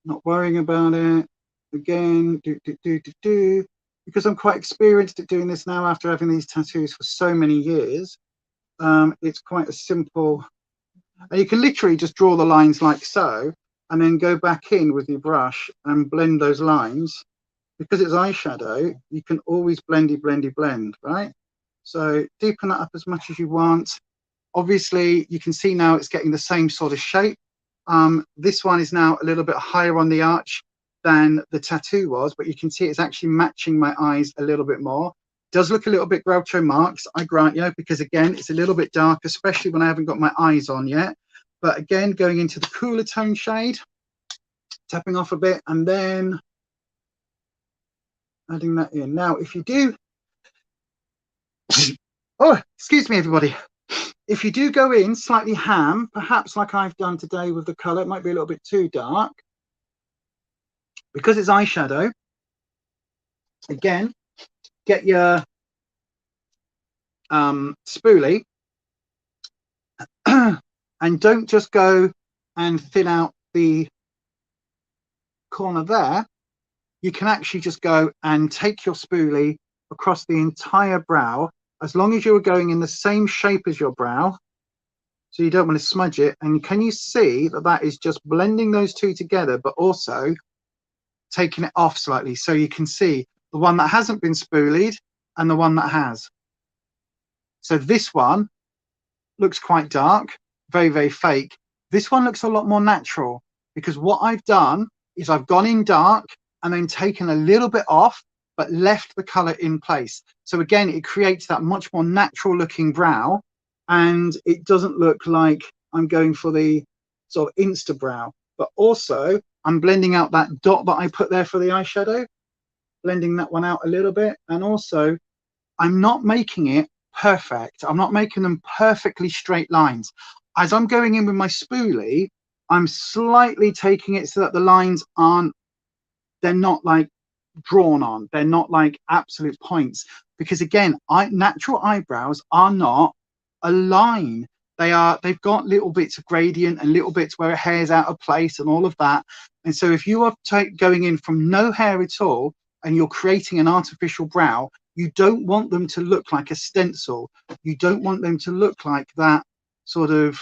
Speaker 1: not worrying about it. Again, because I'm quite experienced at doing this now after having these tattoos for so many years. It's quite a simple, and you can literally just draw the lines like so, and then go back in with your brush and blend those lines. Because it's eyeshadow, you can always blend, right? So deepen that up as much as you want. Obviously, you can see now it's getting the same sort of shape. This one is now a little bit higher on the arch than the tattoo was, but you can see it's actually matching my eyes a little bit more. It does look a little bit Groucho Marx, I grant you, because again, it's a little bit dark, especially when I haven't got my eyes on yet. But again, going into the cooler tone shade, tapping off a bit, and then adding that in. Now, if you do, oh, excuse me, everybody. If you do go in slightly ham, perhaps like I've done today with the color, it might be a little bit too dark. Because it's eyeshadow, again, get your spoolie and don't just go and thin out the corner there. You can actually just go and take your spoolie across the entire brow, as long as you're going in the same shape as your brow, so you don't want to smudge it. And can you see that that is just blending those two together, but also taking it off slightly, so you can see the one that hasn't been spoolied and the one that has. So this one looks quite dark, very, very fake. This one looks a lot more natural, because what I've done is I've gone in dark and then taken a little bit off, but left the color in place. So again, it creates that much more natural looking brow, and it doesn't look like I'm going for the sort of insta brow. But also I'm blending out that dot that I put there for the eyeshadow, blending that one out a little bit. And also I'm not making it perfect. I'm not making them perfectly straight lines. As I'm going in with my spoolie, I'm slightly taking it so that the lines aren't, they're not like drawn on, they're not like absolute points. Because again, natural eyebrows are not a line. They've got little bits of gradient and little bits where hair's out of place and all of that. And so if you are going in from no hair at all and you're creating an artificial brow, you don't want them to look like a stencil. You don't want them to look like that sort of,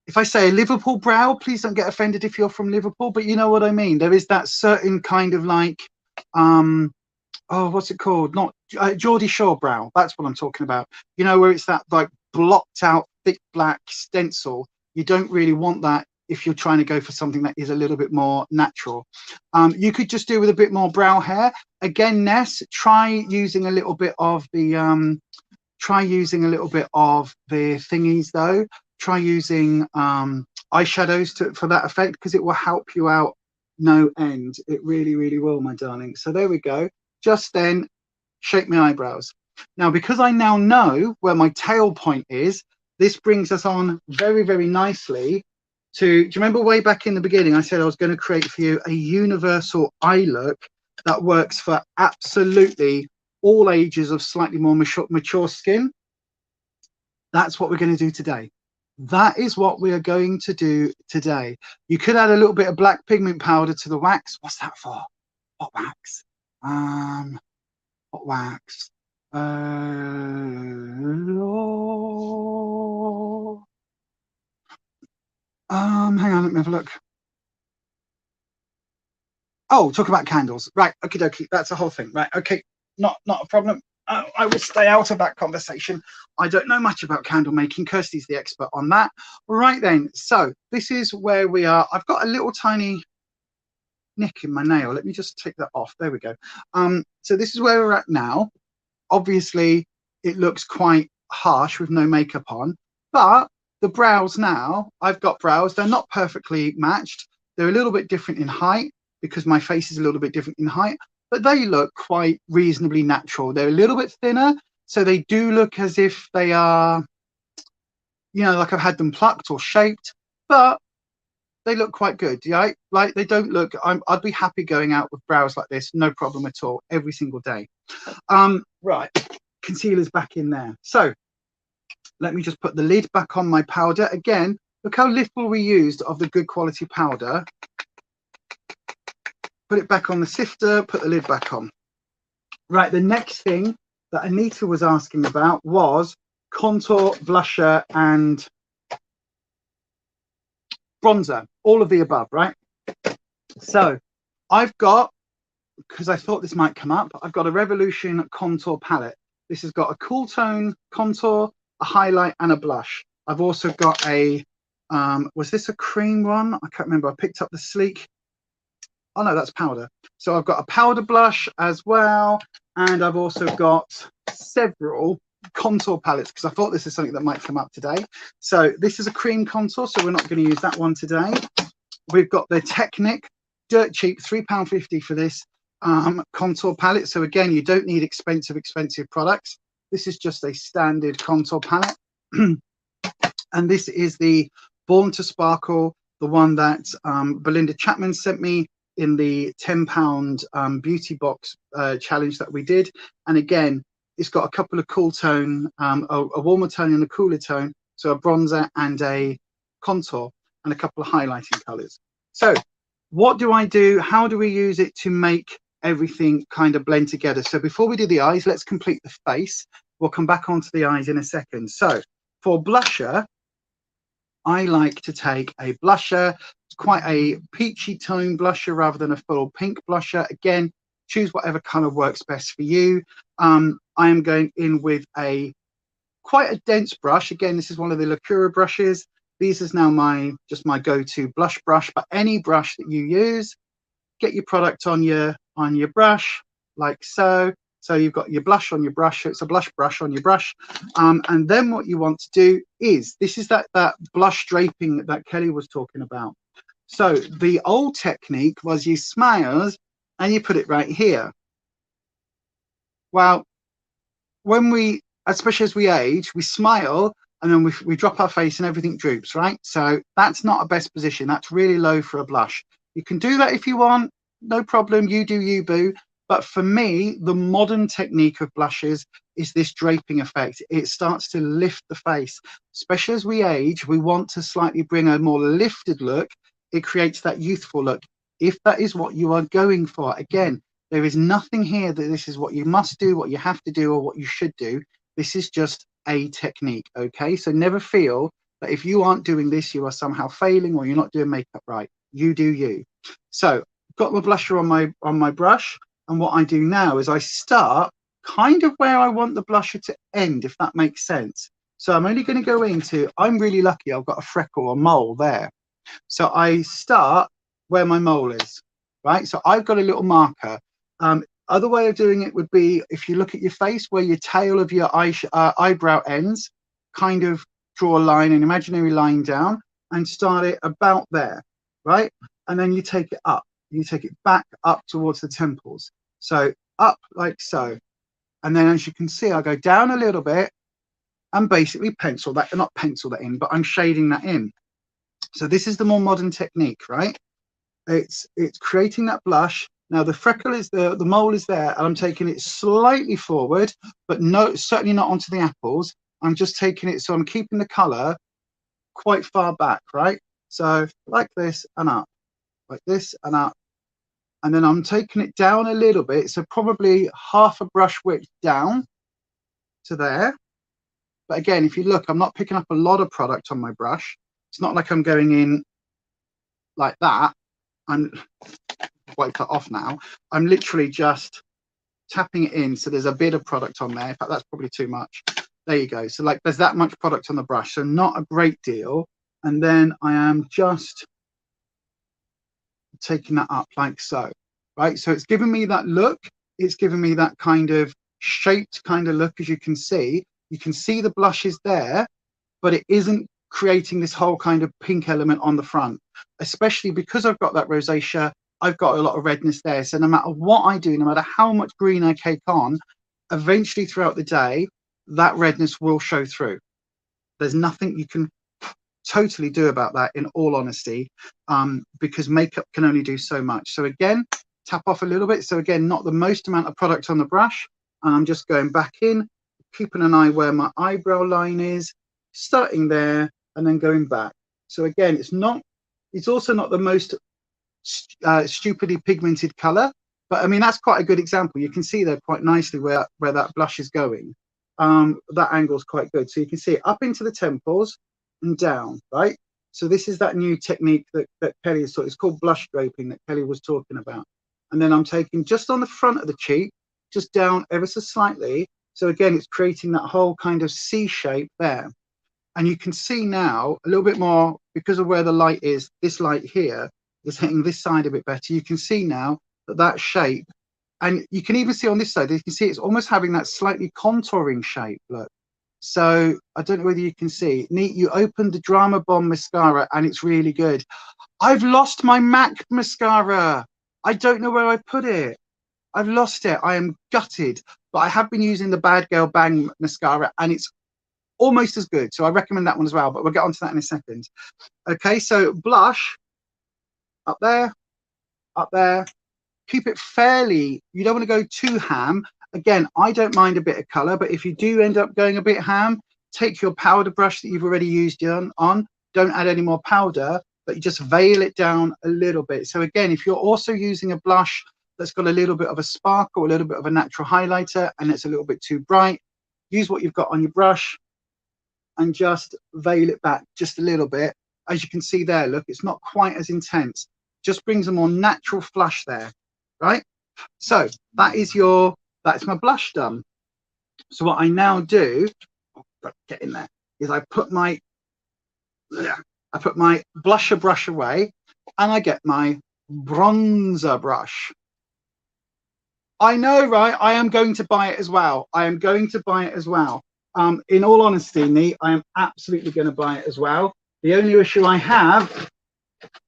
Speaker 1: if I say a Liverpool brow, please don't get offended if you're from Liverpool, but you know what I mean. There is that certain kind of like, oh, what's it called? Not Geordie Shore brow. That's what I'm talking about. You know, where it's that like blocked out, thick black stencil. You don't really want that if you're trying to go for something that is a little bit more natural. You could just do with a bit more brow hair. Again, Ness, try using a little bit of the thingies though. Try using eyeshadows for that effect, because it will help you out no end. It really, really will, my darling. So there we go. Just then shape my eyebrows. Now, because I now know where my tail point is, this brings us on very, very nicely to, do you remember way back in the beginning, I said I was going to create for you a universal eye look that works for absolutely all ages of slightly more mature skin? That's what we're going to do today. That is what we are going to do today. You could add a little bit of black pigment powder to the wax. What's that for? What wax? What wax? Hang on, let me have a look. Oh, talk about candles. Right, okie dokie. That's the whole thing. Right, okay. Not a problem. I will stay out of that conversation. I don't know much about candle making. Kirsty's the expert on that. Right then, so this is where we are. I've got a little tiny nick in my nail. Let me just take that off. There we go. So this is where we're at now. Obviously, it looks quite harsh with no makeup on, but the brows now, I've got brows. They're not perfectly matched. They're a little bit different in height because my face is a little bit different in height, but they look quite reasonably natural. They're a little bit thinner, so they do look as if they are, you know, like I've had them plucked or shaped, but they look quite good. Yeah, like they don't look, I'd be happy going out with brows like this, no problem at all, every single day. Right, concealer's back in there. So let me just put the lid back on my powder. Again, look how little we used of the good quality powder. Put it back on the sifter, put the lid back on. Right, the next thing that Anita was asking about was contour, blusher, and bronzer, all of the above, right? So I've got, because I thought this might come up, I've got a Revolution contour palette. This has got a cool tone contour, a highlight, and a blush. I've also got a, was this a cream one? I can't remember. I picked up the sleek. Oh no, that's powder. So I've got a powder blush as well. And I've also got several contour palettes because I thought this is something that might come up today. So this is a cream contour, so we're not going to use that one today. We've got the Technic, dirt cheap, £3.50 for this contour palette. So again, you don't need expensive products. This is just a standard contour palette. And this is the Born to Sparkle, the one that Belinda Chapman sent me in the £10 beauty box challenge that we did. And again, it's got a couple of cool tone, a warmer tone and a cooler tone. So a bronzer and a contour and a couple of highlighting colors. So what do I do? How do we use it to make everything kind of blend together? So before we do the eyes, let's complete the face. We'll come back onto the eyes in a second. So for blusher, I like to take a blusher. It's quite a peachy tone blusher rather than a full pink blusher. Again, choose whatever color works best for you. I am going in with quite a dense brush. Again, this is one of the Lacura brushes. These is now just my go-to blush brush, but any brush that you use, get your product on your brush like so. So you've got your blush on your brush. So it's a blush brush on your brush. And then what you want to do is, this is that blush draping that Kelly was talking about. So the old technique was you smile and you put it right here. Well, when we, especially as we age, we smile and then we drop our face and everything droops, right? So that's not a best position. That's really low for a blush. You can do that if you want, no problem. You do you, boo. But for me, the modern technique of blushes is this draping effect. It starts to lift the face. Especially as we age, we want to slightly bring a more lifted look. It creates that youthful look. If that is what you are going for, again, there is nothing here that this is what you must do, what you have to do, or what you should do. This is just a technique, okay? So never feel that if you aren't doing this, you are somehow failing or you're not doing makeup right. You do you. So I've got my blusher on my brush. And what I do now is I start kind of where I want the blusher to end, if that makes sense. So I'm only going to go into, I'm really lucky, I've got a freckle or mole there. So I start where my mole is, right? So I've got a little marker. Other way of doing it would be, if you look at your face, where your tail of your eyebrow ends, kind of draw a line, an imaginary line down, and start it about there, right? And then you take it up. You take it back up towards the temples. So up like so. And then as you can see, I go down a little bit and basically pencil that, not pencil that in, but I'm shading that in. So this is the more modern technique, right? It's creating that blush. Now the freckle is the mole is there, and I'm taking it slightly forward, but no, certainly not onto the apples. I'm just taking it, so I'm keeping the color quite far back, right? So like this and up, like this and up, and then I'm taking it down a little bit, so probably half a brush width down to there. But again, if you look, I'm not picking up a lot of product on my brush. It's not like I'm going in like that. I'm wipe that off now. I'm literally just tapping it in, so there's a bit of product on there. In fact, that's probably too much. There you go. So like there's that much product on the brush, so not a great deal. And then I am just taking that up like so, right? So it's giving me that look. It's giving me that kind of shaped kind of look. As you can see the blush is there, but it isn't creating this whole kind of pink element on the front, especially because I've got that rosacea. I've got a lot of redness there. So no matter what I do, no matter how much green I cake on, eventually throughout the day, that redness will show through. There's nothing you can totally do about that, in all honesty, because makeup can only do so much. So again, tap off a little bit. So again, not the most amount of product on the brush. And I'm just going back in, keeping an eye where my eyebrow line is, starting there and then going back. So again, it's also not the most stupidly pigmented color, but I mean, that's quite a good example. You can see there quite nicely where that blush is going. That angle is quite good. So you can see it up into the temples and down, right? So this is that new technique that Kelly is it's called blush draping, that Kelly was talking about. And then I'm taking just on the front of the cheek, just down ever so slightly. So again, it's creating that whole kind of C shape there. And you can see now a little bit more, because of where the light is, this light here is hitting this side a bit better. You can see now that shape, and you can even see on this side, you can see it's almost having that slightly contouring shape, look. So I don't know whether you can see. Neat, you opened the Drama Bomb mascara and it's really good. I've lost my MAC mascara. I don't know where I put it. I've lost it. I am gutted. But I have been using the Bad Girl Bang mascara and it's almost as good. So I recommend that one as well, but we'll get onto that in a second. Okay, so blush, up there, up there. Keep it fairly, you don't want to go too ham. Again, I don't mind a bit of color, but if you do end up going a bit ham, take your powder brush that you've already used on, don't add any more powder, but you just veil it down a little bit. So again, if you're also using a blush that's got a little bit of a sparkle, a little bit of a natural highlighter, and it's a little bit too bright, use what you've got on your brush and just veil it back just a little bit. As you can see there, look, it's not quite as intense. Just brings a more natural flush there, right? So that's my blush done. So what I now do, get in there, is I put my blusher brush away and I get my bronzer brush. I know, right? I am going to buy it as well. I am going to buy it as well. In all honesty, Neat, I am absolutely going to buy it as well. The only issue I have,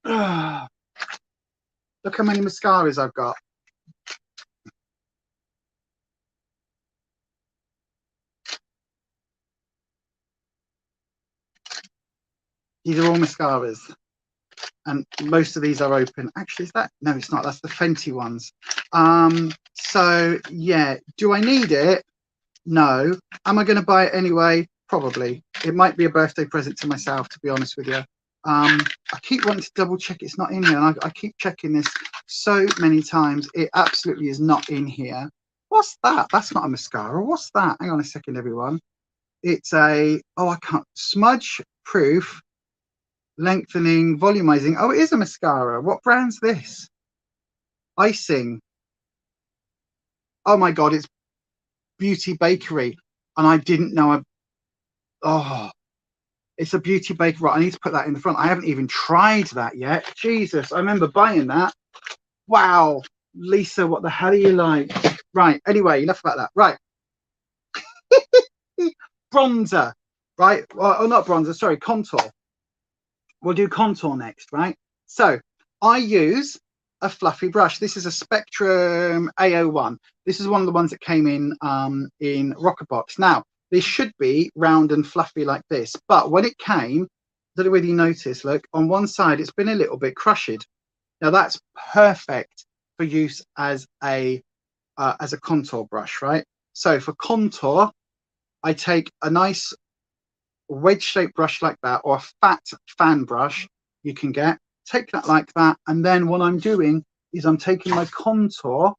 Speaker 1: look how many mascaras I've got. These are all mascaras. And most of these are open. Actually, is that? No, it's not. That's the Fenty ones. So, yeah. Do I need it? No. Am I going to buy it anyway? Probably. It might be a birthday present to myself, to be honest with you. I keep wanting to double check it's not in here. And I keep checking this so many times. It absolutely is not in here. What's that? That's not a mascara. What's that? Hang on a second, everyone. It's a, I can't, smudge proof lengthening volumizing. Oh, it is a mascara. What brand's this? Icing. Oh my god, it's Beauty Bakery, and I didn't know. It's a Beauty Bakery. Right, I need to put that in the front. I haven't even tried that yet. Jesus, I remember buying that. Wow, Lisa, what the hell are you like? Right, anyway, enough about that. Right. Bronzer, right? Well, not bronzer, sorry, contour. We'll do contour next, right? So I use a fluffy brush. This is a Spectrum A01. This is one of the ones that came in Rocket Box. Now, this should be round and fluffy like this. But when it came, I don't know whether you notice, look, on one side, it's been a little bit crushed. Now that's perfect for use as a contour brush, right? So for contour, I take a nice wedge-shaped brush like that, or a fat fan brush you can get. Take that like that, and then what I'm doing is I'm taking my contour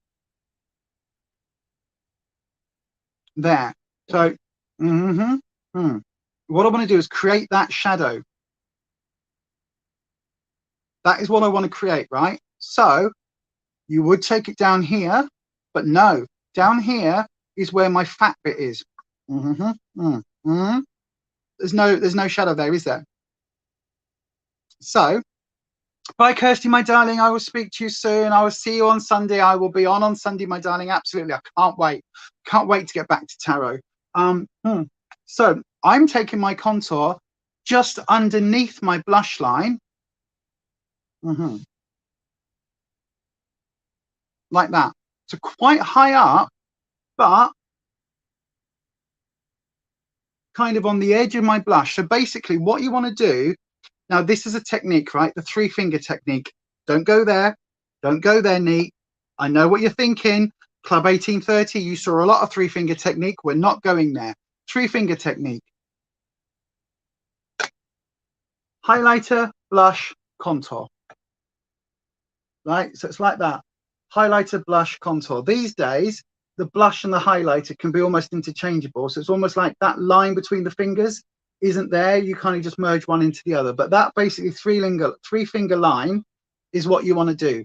Speaker 1: there. So what I want to do is create that shadow. That is what I want to create, right? So you would take it down here, but no, down here is where my fat bit is. There's no shadow there, is there? So bye, Kirsty, my darling. I will speak to you soon. I will see you on Sunday. I will be on Sunday, my darling. Absolutely. I can't wait. Can't wait to get back to tarot. So I'm taking my contour just underneath my blush line. Like that. So quite high up, but kind of on the edge of my blush. So basically what you want to do, now this is a technique, right? The 3-finger technique. Don't go there. Don't go there, Neat. I know what you're thinking. Club 1830, you saw a lot of 3-finger technique. We're not going there. 3-finger technique. Highlighter, blush, contour. Right? So it's like that. Highlighter, blush, contour. These days, the blush and the highlighter can be almost interchangeable. So it's almost like that line between the fingers isn't there. You kind of just merge one into the other. But that basically 3-finger line is what you want to do.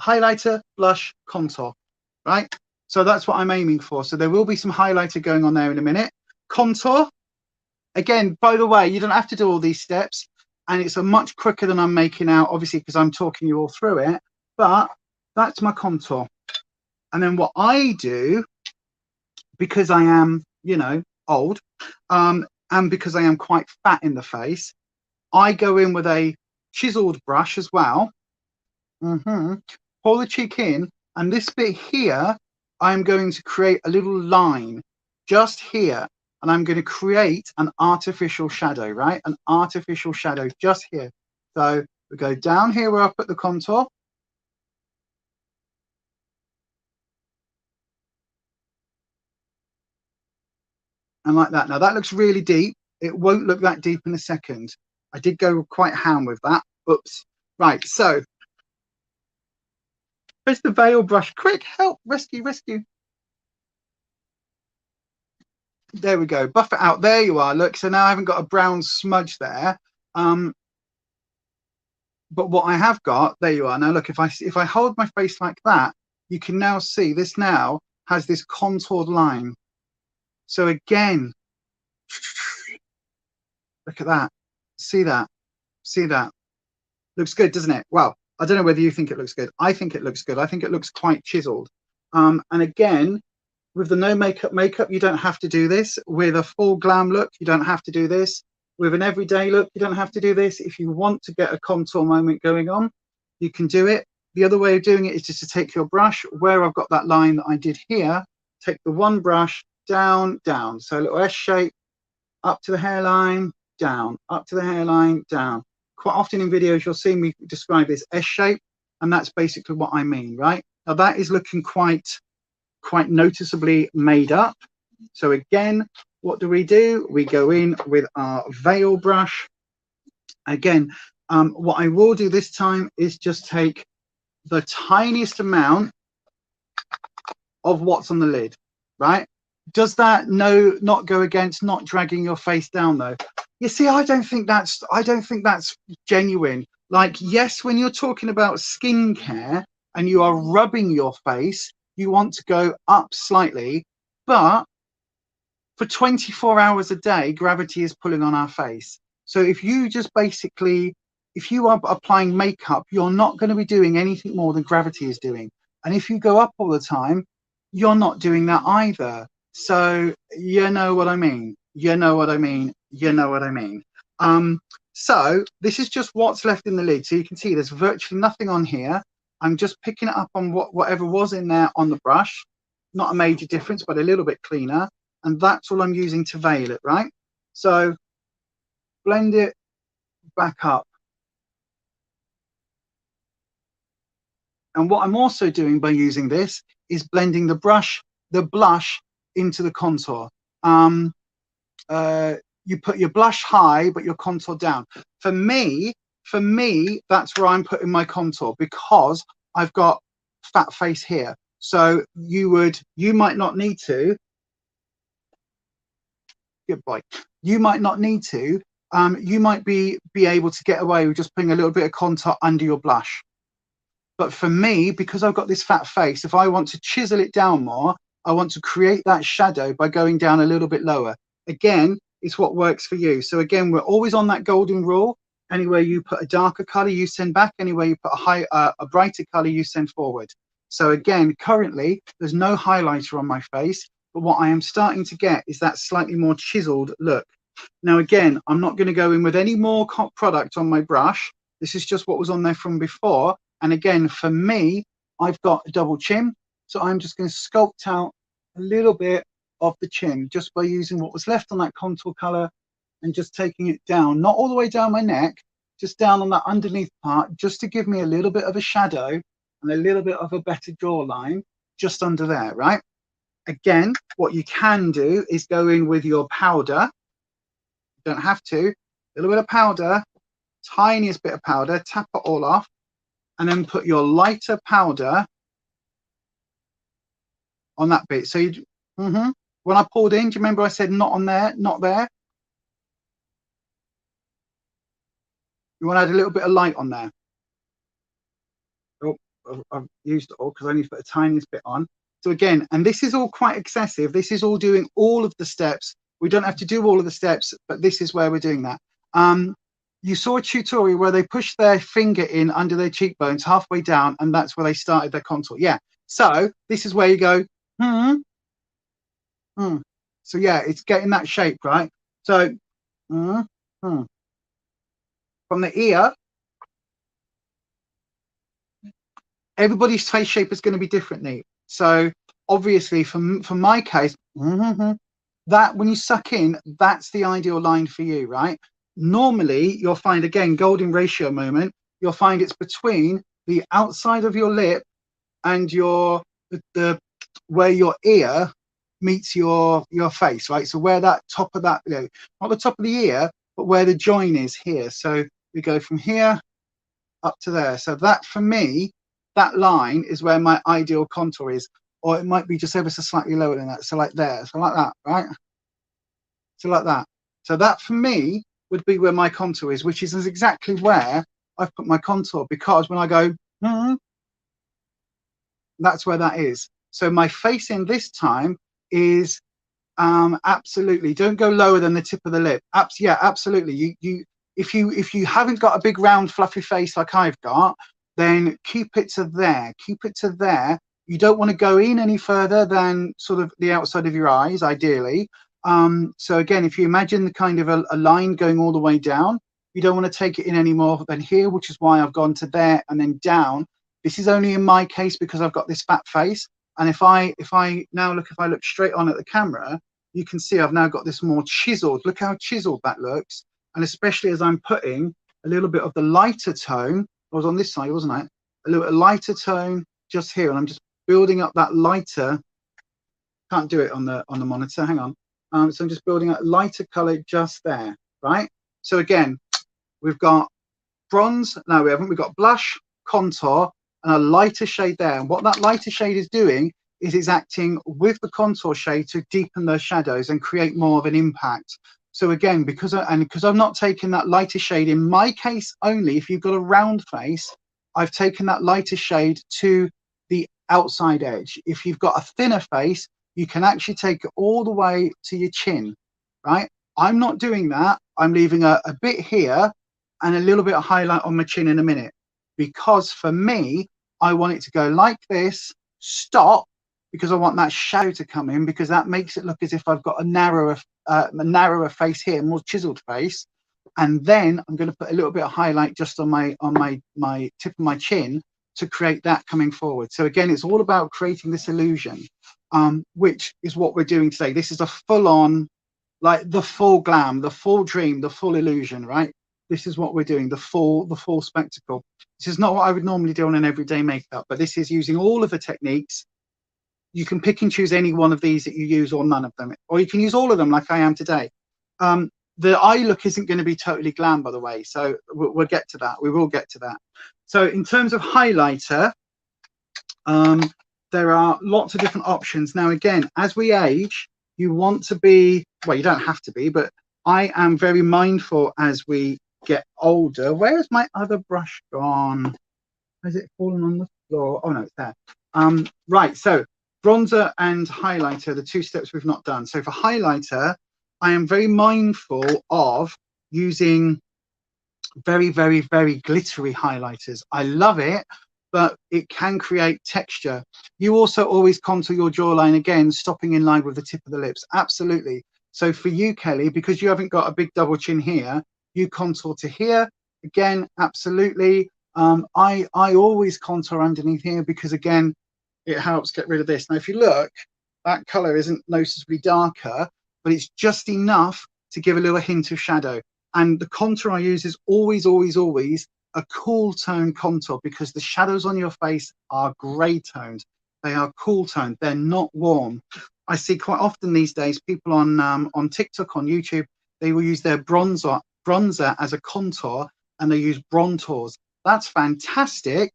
Speaker 1: Highlighter, blush, contour, right? So that's what I'm aiming for. So there will be some highlighter going on there in a minute. Contour. Again, by the way, you don't have to do all these steps. And it's a much quicker than I'm making out, obviously, because I'm talking you all through it. But that's my contour. And then what I do, because I am, you know, old, and because I am quite fat in the face, I go in with a chiseled brush as well. Pull the cheek in, and this bit here, I'm going to create a little line just here, and I'm going to create an artificial shadow, right? An artificial shadow just here. So we go down here where I put the contour. And like that. Now that looks really deep. It won't look that deep in a second. I did go quite ham with that. Oops. Right, so where's the veil brush? Quick, help, rescue, rescue. There we go. Buff it out. There you are. Look, so now I haven't got a brown smudge there. But what I have got, there you are. Now look, if I hold my face like that, you can now see this now has this contoured line. So again, look at that. See that? See that? Looks good, doesn't it? Well, I don't know whether you think it looks good. I think it looks good. I think it looks quite chiseled. And again, with the no makeup, you don't have to do this. With a full glam look, you don't have to do this. With an everyday look, you don't have to do this. If you want to get a contour moment going on, you can do it. The other way of doing it is just to take your brush where I've got that line that I did here, take the one brush down, down. So a little S shape, up to the hairline, down, up to the hairline, down. Quite often in videos, you'll see me describe this S shape, and that's basically what I mean, right? Now that is looking quite noticeably made up. So again, what do? We go in with our veil brush. Again, what I will do this time is just take the tiniest amount of what's on the lid, right? Does that not go against not dragging your face down though? You see, I don't think that's genuine. Like, yes, when you're talking about skincare and you are rubbing your face, you want to go up slightly, but for 24 hours a day, gravity is pulling on our face. So if you just basically, if you are applying makeup, you're not going to be doing anything more than gravity is doing. And if you go up all the time, you're not doing that either. So you know what I mean. You know what I mean. You know what I mean. So this is just what's left in the lid. So you can see there's virtually nothing on here. I'm just picking it up on whatever was in there on the brush. Not a major difference, but a little bit cleaner. and that's all I'm using to veil it, right? So blend it back up. And what I'm also doing by using this is blending the blush into the contour. You put your blush high, but your contour down. For me, that's where I'm putting my contour, because I've got fat face here. So you might not need to. Good boy. You might not need to. You might be able to get away with just putting a little bit of contour under your blush. But for me, because I've got this fat face, if I want to chisel it down more, I want to create that shadow by going down a little bit lower. Again, it's what works for you. So again, we're always on that golden rule. Anywhere you put a darker color, you send back. Anywhere you put a brighter color, you send forward. So again, currently, there's no highlighter on my face, but what I am starting to get is that slightly more chiseled look. Now, again, I'm not going to go in with any more product on my brush. This is just what was on there from before. And again, for me, I've got a double chin. So I'm just going to sculpt out a little bit of the chin just by using what was left on that contour color and just taking it down, not all the way down my neck, just down on that underneath part, just to give me a little bit of a shadow and a little bit of a better jawline just under there, right? Again, what you can do is go in with your powder. You don't have to. A little bit of powder, tiniest bit of powder, tap it all off, and then put your lighter powder on that bit. So when I poured in, do you remember I said not on there, not there? You want to add a little bit of light on there. Oh, I've used it all because I need to put a tiniest bit on. So again, and this is all quite excessive. This is all doing all of the steps. We don't have to do all of the steps, but this is where we're doing that. You saw a tutorial where they push their finger in under their cheekbones halfway down, and that's where they started their contour. Yeah. So this is where you go, So yeah, it's getting that shape, right? So from the ear, everybody's face shape is going to be differently. So obviously, for my case, that when you suck in, that's the ideal line for you, right? Normally, you'll find, again, golden ratio moment, you'll find it's between the outside of your lip and where your ear meets your face, right? So where that top of that, not the top of the ear, but where the join is here. So we go from here up to there. So that, for me, that line is where my ideal contour is, or it might be just ever so slightly lower than that. So like there, so like that, right? So like that. So that, for me, would be where my contour is, which is exactly where I've put my contour, because when I go, that's where that is. So my face in this time is absolutely, don't go lower than the tip of the lip. Yeah, absolutely. If you haven't got a big round fluffy face like I've got, then keep it to there. Keep it to there. You don't want to go in any further than sort of the outside of your eyes, ideally. So again, if you imagine the kind of a line going all the way down, you don't want to take it in any more than here, which is why I've gone to there and then down. This is only in my case because I've got this fat face. And if I look straight on at the camera, you can see I've now got this more chiseled. Look how chiseled that looks. And especially as I'm putting a little bit of the lighter tone, I was on this side, wasn't I? A little bit lighter tone just here, and I'm just building up that lighter. Can't do it on the monitor. Hang on. So I'm just building a lighter color just there, right? So again, we've got bronze. No, we haven't. We've got blush, contour, and a lighter shade there. And what that lighter shade is doing is it's acting with the contour shade to deepen those shadows and create more of an impact. So again, because I've not taken that lighter shade, in my case only, if you've got a round face, I've taken that lighter shade to the outside edge. If you've got a thinner face, you can actually take it all the way to your chin, right? I'm not doing that. I'm leaving a bit here and a little bit of highlight on my chin in a minute, because for me, I want it to go like this, stop, because I want that shadow to come in, because that makes it look as if I've got a narrower face here, more chiseled face. And then I'm going to put a little bit of highlight just on my tip of my chin to create that coming forward. So again, it's all about creating this illusion. which is what we're doing today. This is a full-on, like the full glam, the full dream, the full illusion, right? This is what we're doing, the full spectacle. This is not what I would normally do on an everyday makeup, but this is using all of the techniques. You can pick and choose any one of these that you use, or none of them, or you can use all of them like I am today. The eye look isn't going to be totally glam, by the way, so we'll get to that. We will get to that. So in terms of highlighter, there are lots of different options. Now, again, as we age, you want to be, well, you don't have to be, but I am very mindful as we get older. Where is my other brush gone? Has it fallen on the floor? Oh no, it's there. Right, so bronzer and highlighter, the two steps we've not done. So for highlighter, I am very mindful of using very, very, very glittery highlighters. I love it, but it can create texture. You also always contour your jawline, again, stopping in line with the tip of the lips. Absolutely. So for you, Kelly, because you haven't got a big double chin here, you contour to here. Again, absolutely. I always contour underneath here because, again, it helps get rid of this. Now, if you look, that color isn't noticeably darker, but it's just enough to give a little hint of shadow. And the contour I use is always, always, always a cool tone contour, because the shadows on your face are grey toned. They are cool toned. They're not warm. I see quite often these days people on TikTok, on YouTube, they will use their bronzer as a contour, and they use bronzers. That's fantastic,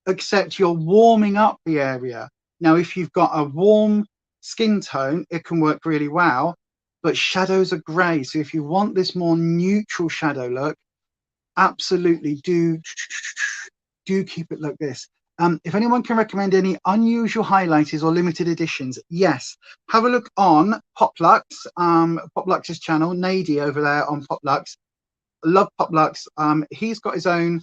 Speaker 1: except you're warming up the area. Now, if you've got a warm skin tone, it can work really well, but shadows are grey. So if you want this more neutral shadow look, absolutely do keep it like this. If anyone can recommend any unusual highlighters or limited editions, yes, have a look on Poplux, Poplux's channel, Nady over there on Poplux. Love Poplux. He's got his own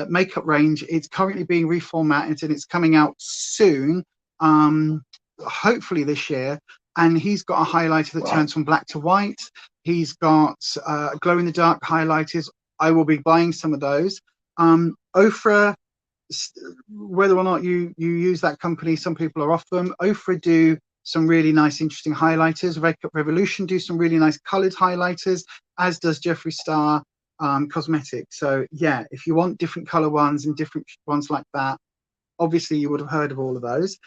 Speaker 1: makeup range. It's currently being reformatted and it's coming out soon, hopefully this year. And he's got a highlighter that turns from black to white. He's got glow in the dark highlighters. I will be buying some of those. Ofra, whether or not you use that company, some people are off them. Ofra do some really nice, interesting highlighters. Makeup Revolution do some really nice colored highlighters, as does Jeffree Star Cosmetics. So yeah, if you want different color ones and different ones like that, obviously you would have heard of all of those.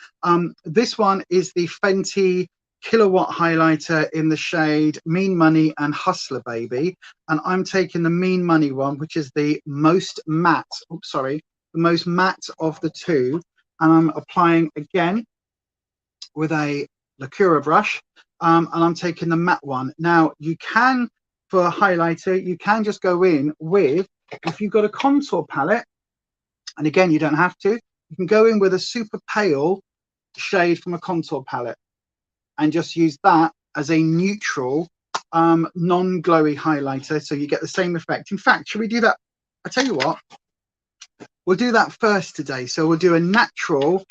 Speaker 1: This one is the Fenty Kilowatt highlighter in the shade Mean Money and Hustler Baby, and I'm taking the Mean Money one, which is the most matte, the most matte of the two, and I'm applying again with a Lacura brush, and I'm taking the matte one. Now, you can, for a highlighter, you can just go in with, if you've got a contour palette, and again, you don't have to, you can go in with a super pale shade from a contour palette and just use that as a neutral, non-glowy highlighter, so you get the same effect. In fact, should we do that? I tell you what, we'll do that first today. So we'll do a natural,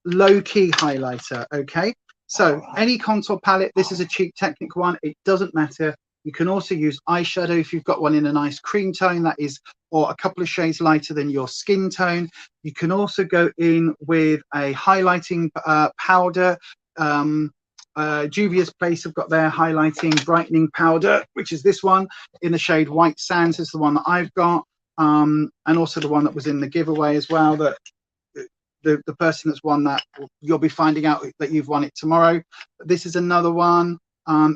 Speaker 1: low-key highlighter, okay? So any contour palette, this is a cheap Technic one, it doesn't matter. You can also use eyeshadow if you've got one in a nice cream tone that is, or a couple of shades lighter than your skin tone. You can also go in with a highlighting powder. Juvia's Place have got their highlighting brightening powder, which is this one in the shade White Sands, is the one that I've got, and also the one that was in the giveaway as well, that the person that's won that, you'll be finding out that you've won it tomorrow. But this is another one.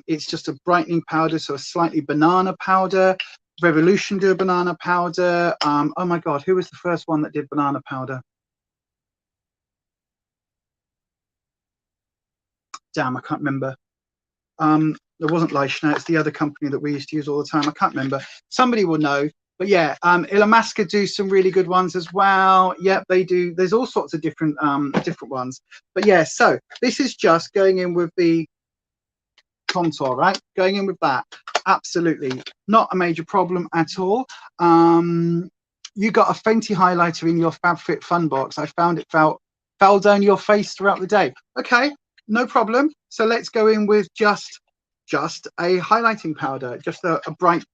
Speaker 1: It's just a brightening powder, so a slightly banana powder. Revolution do a banana powder. Oh my god, who was the first one that did banana powder? Damn, I can't remember. There wasn't Leichner, it's the other company that we used to use all the time. I can't remember. Somebody will know. But yeah, Illamasqua do some really good ones as well. Yep, they do. There's all sorts of different ones. But yeah, so this is just going in with the contour, right? Going in with that. Absolutely not a major problem at all. You got a Fenty highlighter in your FabFitFun box. I found it fell down your face throughout the day. Okay, no problem. So let's go in with just a highlighting powder, just a bright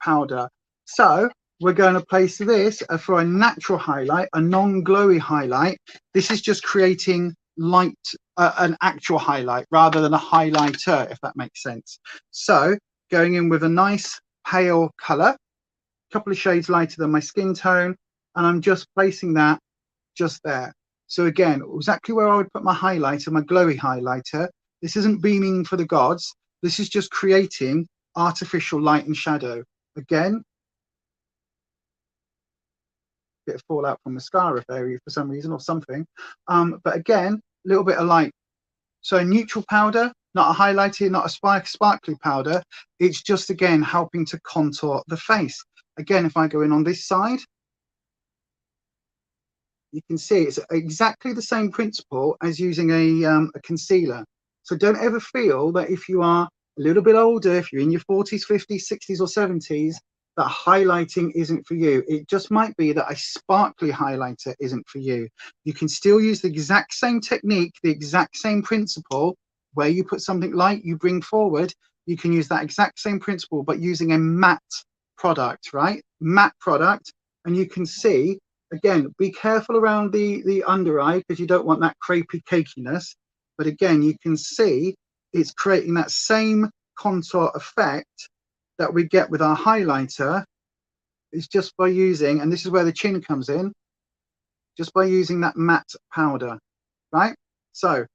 Speaker 1: powder. So we're going to place this for a natural highlight, a non-glowy highlight. This is just creating light, an actual highlight rather than a highlighter, if that makes sense. So going in with a nice pale color, a couple of shades lighter than my skin tone, and I'm just placing that just there. So again, exactly where I would put my highlighter, my glowy highlighter. This isn't beaming for the gods. This is just creating artificial light and shadow. Again, bit of fallout from mascara fairy for some reason or something. But again, a little bit of light. So a neutral powder, not a highlighter, not a sparkly powder. It's just, again, helping to contour the face. Again, if I go in on this side, you can see it's exactly the same principle as using a concealer. So don't ever feel that if you are a little bit older, if you're in your 40s, 50s, 60s or 70s, that highlighting isn't for you. It just might be that a sparkly highlighter isn't for you. You can still use the exact same technique, the exact same principle. Where you put something light, you bring forward. You can use that exact same principle, but using a matte product, right? Matte product. And you can see, again, be careful around the under eye because you don't want that crepey cakiness. But again, you can see it's creating that same contour effect that we get with our highlighter. Is just by using, and this is where the chin comes in, just by using that matte powder, right? So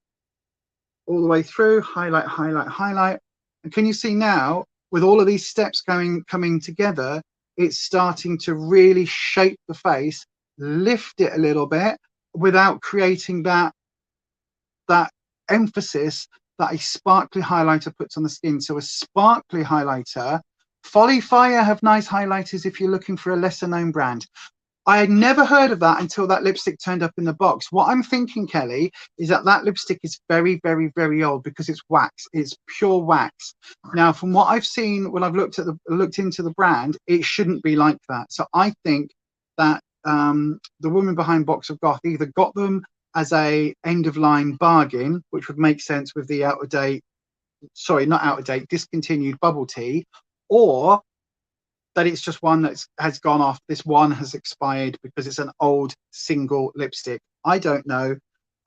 Speaker 1: all the way through, highlight, highlight, highlight. And can you see now, with all of these steps coming together, it's starting to really shape the face, lift it a little bit without creating that emphasis that a sparkly highlighter puts on the skin. So a sparkly highlighter, Folly Fire have nice highlighters if you're looking for a lesser known brand. I had never heard of that until that lipstick turned up in the box. What I'm thinking, Kelly, is that lipstick is very, very, very old because it's wax. It's pure wax. Now, from what I've seen when I've looked into the brand, it shouldn't be like that. So I think that the woman behind Box of Goth either got them as a end of line bargain, which would make sense with the discontinued bubble tea, or that it's just one that has gone off. This one has expired because it's an old single lipstick. I don't know.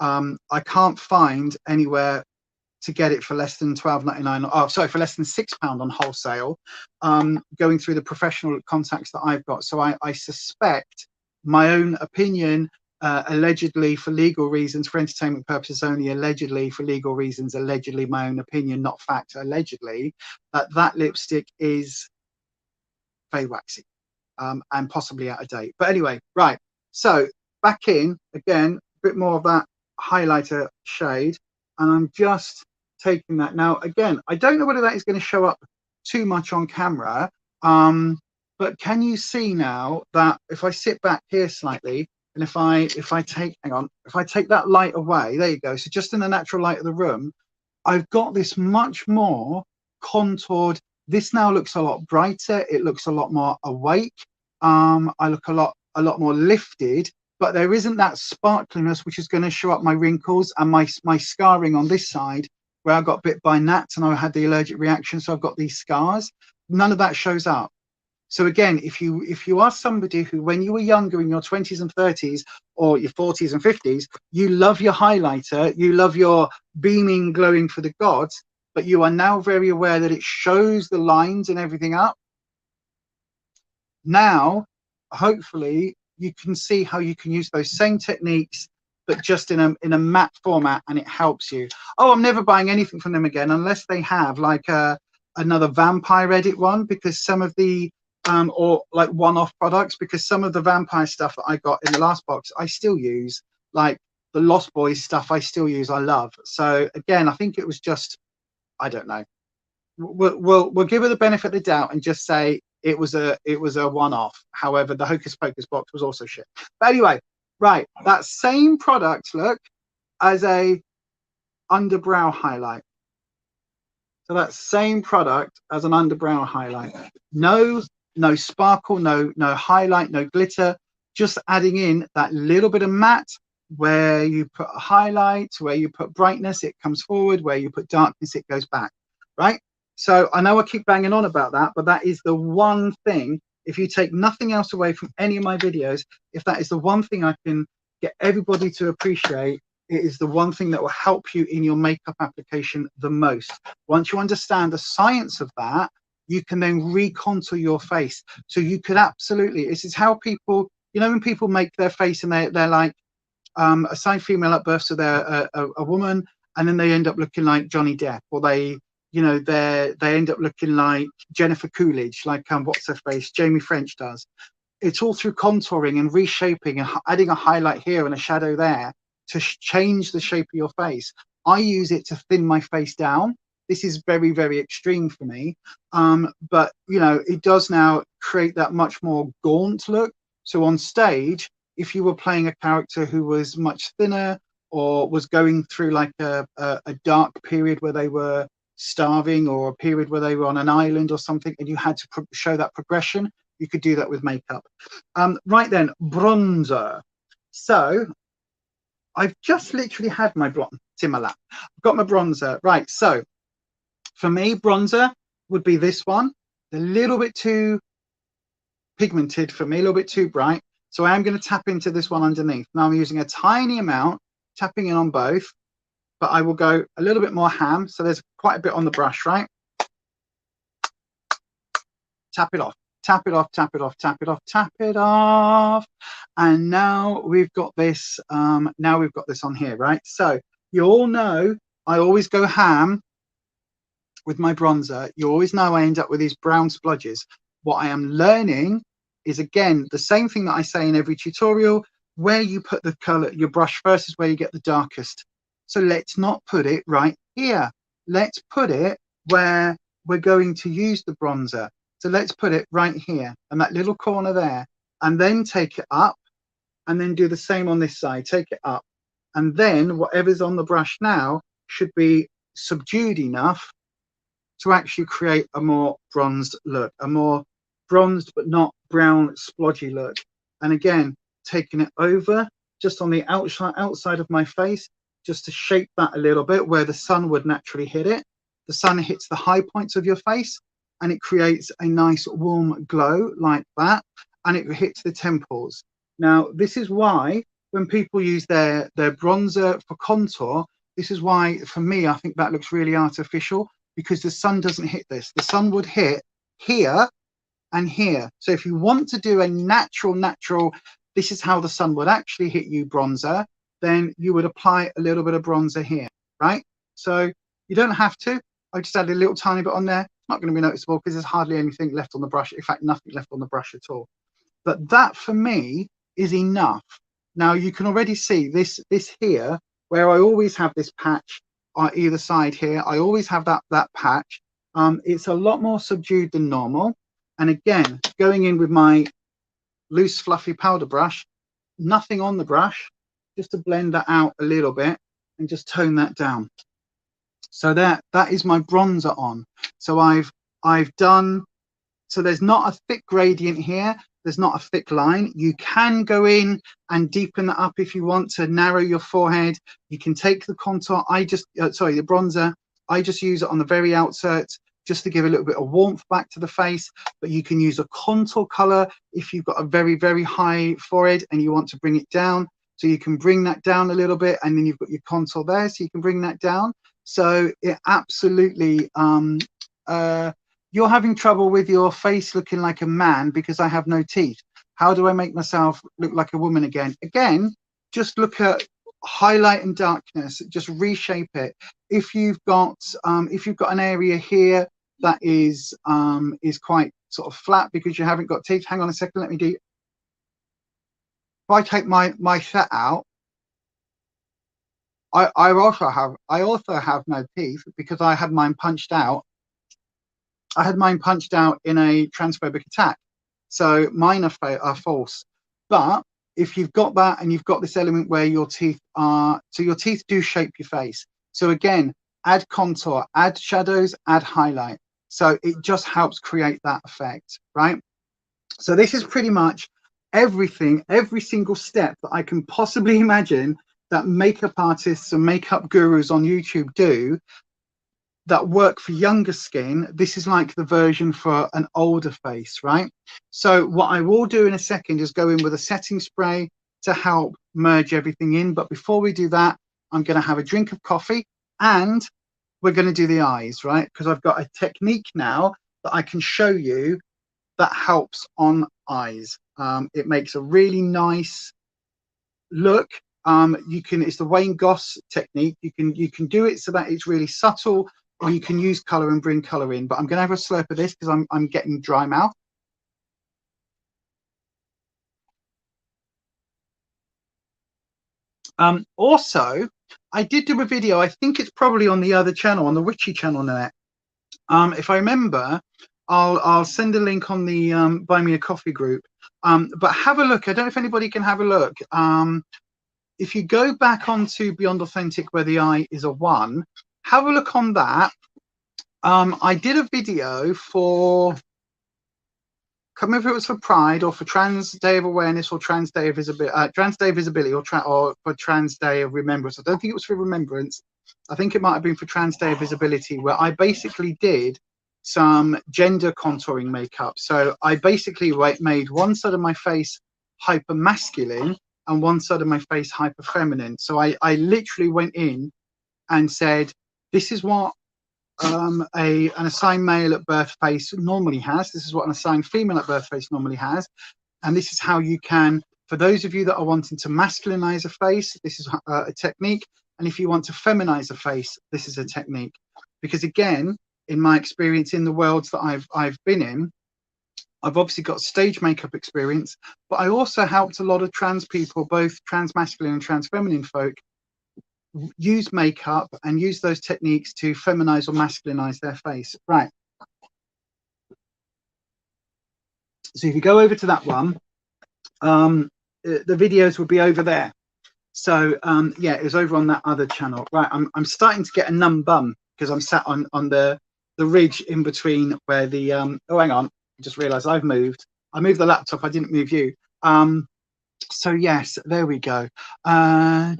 Speaker 1: I can't find anywhere to get it for less than £12.99. Oh, sorry, for less than £6 on wholesale. Going through the professional contacts that I've got, so I suspect, my own opinion, allegedly for legal reasons, for entertainment purposes only, allegedly for legal reasons, allegedly my own opinion, not fact, allegedly, that lipstick is very waxy and possibly out of date. But anyway, right, so back in again, a bit more of that highlighter shade, and I'm just taking that. Now again, I don't know whether that is going to show up too much on camera, but can you see now that if I sit back here slightly, and if I take that light away, there you go, so just in the natural light of the room, I've got this much more contoured. This now looks a lot brighter. It looks a lot more awake. I look a lot more lifted, but there isn't that sparkliness which is going to show up my wrinkles and my scarring on this side where I got bit by gnats and I had the allergic reaction, so I've got these scars. None of that shows up. So again, if you are somebody who, when you were younger in your 20s and 30s or your 40s and 50s, you love your highlighter, you love your beaming, glowing for the gods, but you are now very aware that it shows the lines and everything up. Now, hopefully, you can see how you can use those same techniques, but just in a matte format, and it helps you. Oh, I'm never buying anything from them again unless they have like another vampire edit one, because some of the or like one-off products, because some of the vampire stuff that I got in the last box I still use, like the Lost Boys stuff I still use, I love. So again, I think it was just, I don't know, we'll give her the benefit of the doubt and just say it was a one-off. However, the Hocus Pocus box was also shit. But anyway, right, that same product, look, as a underbrow highlight. So that same product as an underbrow highlight. No sparkle, no highlight, no glitter, just adding in that little bit of matte. Where you put a highlight, where you put brightness, it comes forward. Where you put darkness, it goes back, right? So I know I keep banging on about that, but that is the one thing, if you take nothing else away from any of my videos, if that is the one thing I can get everybody to appreciate, It is the one thing that will help you in your makeup application the most. Once you understand the science of that, you can then recontour your face. So you could absolutely, this is how people, you know, when people make their face and they're like, assigned female at birth, so they're a woman, and then they end up looking like Johnny Depp, or they, you know, they end up looking like Jennifer Coolidge, like what's her face, Jamie French does. It's all through contouring and reshaping and adding a highlight here and a shadow there to change the shape of your face. I use it to thin my face down. This is very, very extreme for me, but you know, it does now create that much more gaunt look. So on stage, if you were playing a character who was much thinner or was going through like a dark period where they were starving, or a period where they were on an island or something, and you had to show that progression, you could do that with makeup. Right then, bronzer. So I've just literally had my bronzer in my lap. I've got my bronzer. Right, so for me, bronzer would be this one. A little bit too pigmented for me, a little bit too bright. So I am going to tap into this one underneath. Now I'm using a tiny amount, tapping in on both, but I will go a little bit more ham. So there's quite a bit on the brush, right? Tap it off, tap it off, tap it off, tap it off, tap it off. And now we've got this, now we've got this on here, right? So you all know I always go ham with my bronzer. You always know I end up with these brown splodges. What I am learning is, again, the same thing that I say in every tutorial: where you put the color, your brush first is where you get the darkest. So let's not put it right here. Let's put it where we're going to use the bronzer. So let's put it right here, and that little corner there, and then take it up, and then do the same on this side. Take it up, and then whatever's on the brush now should be subdued enough to actually create a more bronzed look, a more bronzed but not brown splodgy look. And again, taking it over just on the outside of my face, just to shape that a little bit where the sun would naturally hit it. The sun hits the high points of your face and it creates a nice warm glow like that, and it hits the temples. Now this is why when people use their bronzer for contour, this is why for me I think that looks really artificial, because the sun doesn't hit this. The sun would hit here and here. So if you want to do a natural, this is how the sun would actually hit you bronzer, then you would apply a little bit of bronzer here, right? So you don't have to. I just add a little tiny bit on there. It's not going to be noticeable because there's hardly anything left on the brush. In fact, nothing left on the brush at all. But that for me is enough. Now you can already see this here, where I always have this patch on either side here. I always have that patch. It's a lot more subdued than normal. And again, going in with my loose fluffy powder brush, nothing on the brush, just to blend that out a little bit and just tone that down. So that is my bronzer on. So I've done, so there's not a thick gradient here. There's not a thick line. You can go in and deepen that up if you want to narrow your forehead. You can take the contour. The bronzer, I just use it on the very outset just to give a little bit of warmth back to the face. But you can use a contour color if you've got a very, very high forehead and you want to bring it down. So you can bring that down a little bit, and then you've got your contour there, so you can bring that down. So it absolutely, you're having trouble with your face looking like a man because I have no teeth. How do I make myself look like a woman again? Again, just look at highlight and darkness, just reshape it. If you've got an area here that is quite sort of flat because you haven't got teeth, hang on a second, let me do. If I take my set out, I also have no teeth because I had mine punched out. I had mine punched out in a transphobic attack, so mine are false. But if you've got that and you've got this element where your teeth are, so your teeth do shape your face. So again, add contour, add shadows, add highlight. So it just helps create that effect, right? So this is pretty much everything, every single step that I can possibly imagine that makeup artists and makeup gurus on YouTube do that work for younger skin. This is like the version for an older face, right? So what I will do in a second is go in with a setting spray to help merge everything in. But before we do that, I'm going to have a drink of coffee, and we're going to do the eyes, right? Because I've got a technique now that I can show you that helps on eyes. It makes a really nice look. It's the Wayne Goss technique. You can do it so that it's really subtle, or you can use color and bring color in. But I'm going to have a slurp of this because I'm getting dry mouth. Also, I did do a video, I think it's probably on the other channel, on the Witchy channel now. If I remember, I'll send a link on the Buy Me a Coffee group. But have a look. I don't know if anybody can have a look. If you go back onto Beyond Authentic, where the eye is a 1, have a look on that. I did a video for, I can't remember if it was for Pride or for Trans Day of Awareness or Trans Day of Visibility, or for Trans Day of Remembrance. I don't think it was for Remembrance. I think it might have been for Trans Day of Visibility, where I basically did some gender contouring makeup. So I basically made one side of my face hyper masculine and one side of my face hyper feminine. So I literally went in and said, this is what an assigned male at birth face normally has. This is what an assigned female at birth face normally has. And this is how you can, for those of you that are wanting to masculinize a face, this is a technique. And if you want to feminize a face, this is a technique. Because again, in my experience in the worlds that I've been in, I've obviously got stage makeup experience, but I also helped a lot of trans people, both trans masculine and trans feminine folk, use makeup and use those techniques to feminize or masculinize their face. Right. So if you go over to that one, the videos will be over there. So yeah, it was over on that other channel. Right. I'm starting to get a numb bum because I'm sat on the ridge in between where the oh, hang on, I just realized I've moved. I moved the laptop, I didn't move you. So yes, there we go. You're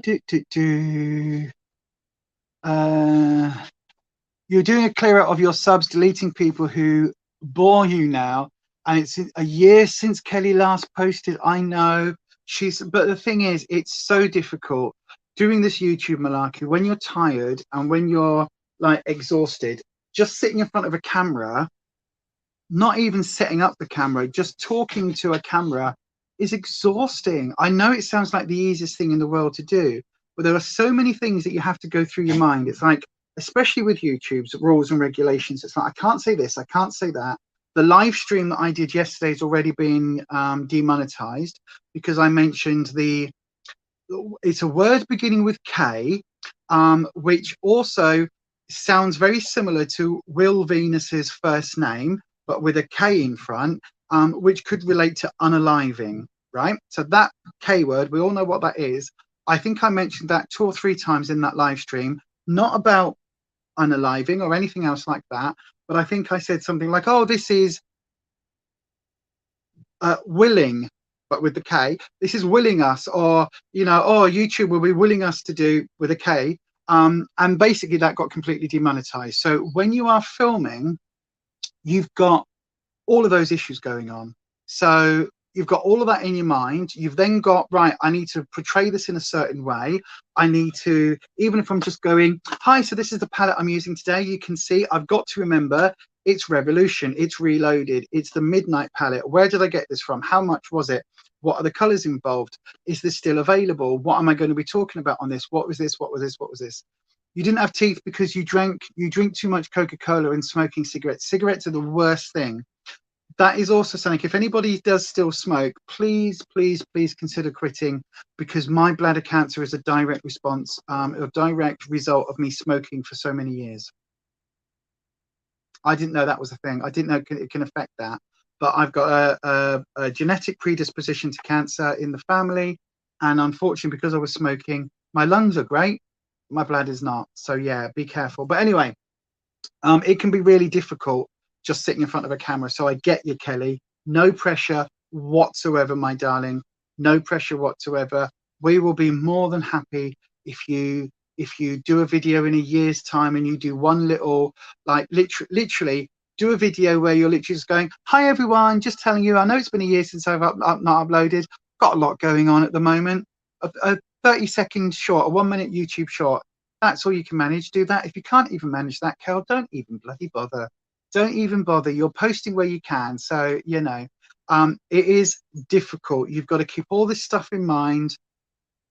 Speaker 1: doing a clear out of your subs, deleting people who bore you now, and it's a year since Kelly last posted. I know but the thing is, it's so difficult doing this YouTube malarkey when you're tired and when you're like exhausted. Just sitting in front of a camera, not even setting up the camera, just talking to a camera is exhausting. I know it sounds like the easiest thing in the world to do, but there are so many things that you have to go through your mind. It's like, especially with YouTube's rules and regulations, it's like, I can't say this, I can't say that. The live stream that I did yesterday has already been demonetized because I mentioned it's a word beginning with K, which also sounds very similar to Will Venus's first name, but with a K in front, which could relate to unaliving, right? So that K word, we all know what that is. I think I mentioned that 2 or 3 times in that live stream, not about unaliving or anything else like that, but I think I said something like, oh, this is willing, but with the K, this is willing us, or, you know, oh, YouTube will be willing us to do with a K. And basically that got completely demonetized. So when you are filming, you've got all of those issues going on. So you've got all of that in your mind. You've then got, right, I need to portray this in a certain way. I need to, even if I'm just going, hi, so this is the palette I'm using today. You can see I've got to remember it's Revolution, it's Reloaded, it's the Midnight palette. Where did I get this from? How much was it? What are the colors involved? Is this still available? What am I going to be talking about on this? What was this? What was this? What was this? You didn't have teeth because you drink too much Coca-Cola and smoking cigarettes. Cigarettes are the worst thing. That is also something, if anybody does still smoke, please, please, please consider quitting, because my bladder cancer is a direct response, a direct result of me smoking for so many years. I didn't know that was a thing. I didn't know it can affect that. But I've got a genetic predisposition to cancer in the family. And unfortunately, because I was smoking, my lungs are great, my bladder's not. So yeah, be careful. But anyway, it can be really difficult just sitting in front of a camera. So I get you, Kelly. No pressure whatsoever, my darling. No pressure whatsoever. We will be more than happy if you do a video in a year's time and you do one little, like literally do a video where you're literally just going, hi everyone, just telling you, I know it's been a year since I've not uploaded. Got a lot going on at the moment. 30-second short, a 1 minute YouTube short. That's all you can manage. Do that. If you can't even manage that, Kel, don't even bloody bother. Don't even bother. You're posting where you can. So, you know, it is difficult. You've got to keep all this stuff in mind.